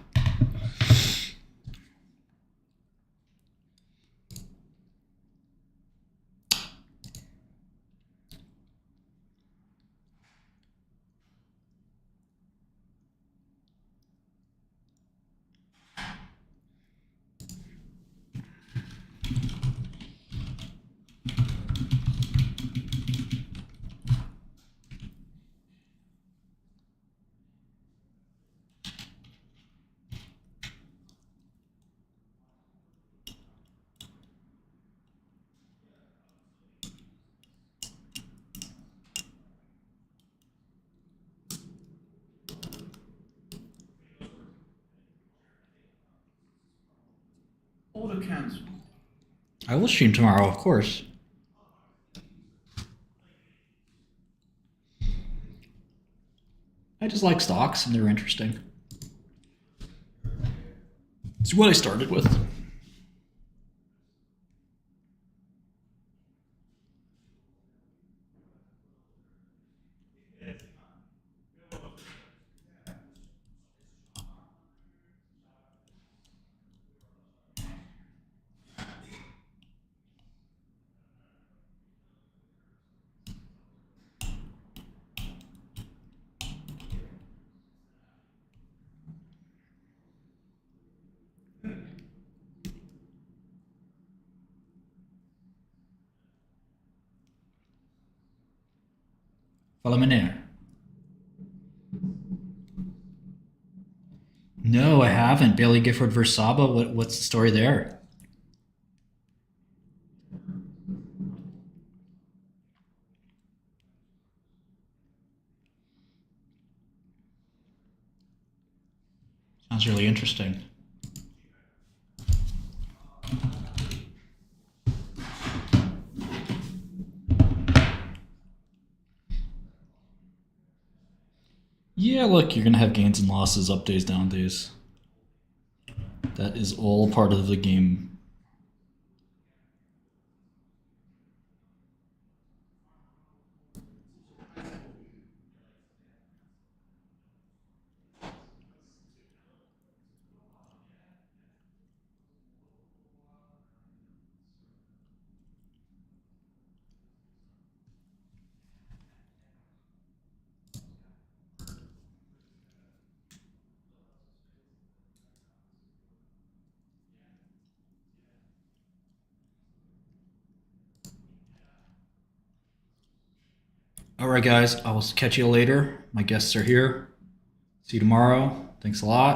Speaker 6: Order cancelled.
Speaker 2: I will stream tomorrow, of course. I just like stocks, and they're interesting. It's what I started with. Fala, meneer. No, I haven't. Bailey Gifford versus Saba. What's the story there? Sounds really interesting. Yeah, look, you're gonna have gains and losses, up days, down days. That is all part of the game. All right, guys, I will catch you later. My guests are here. See you tomorrow. Thanks a lot.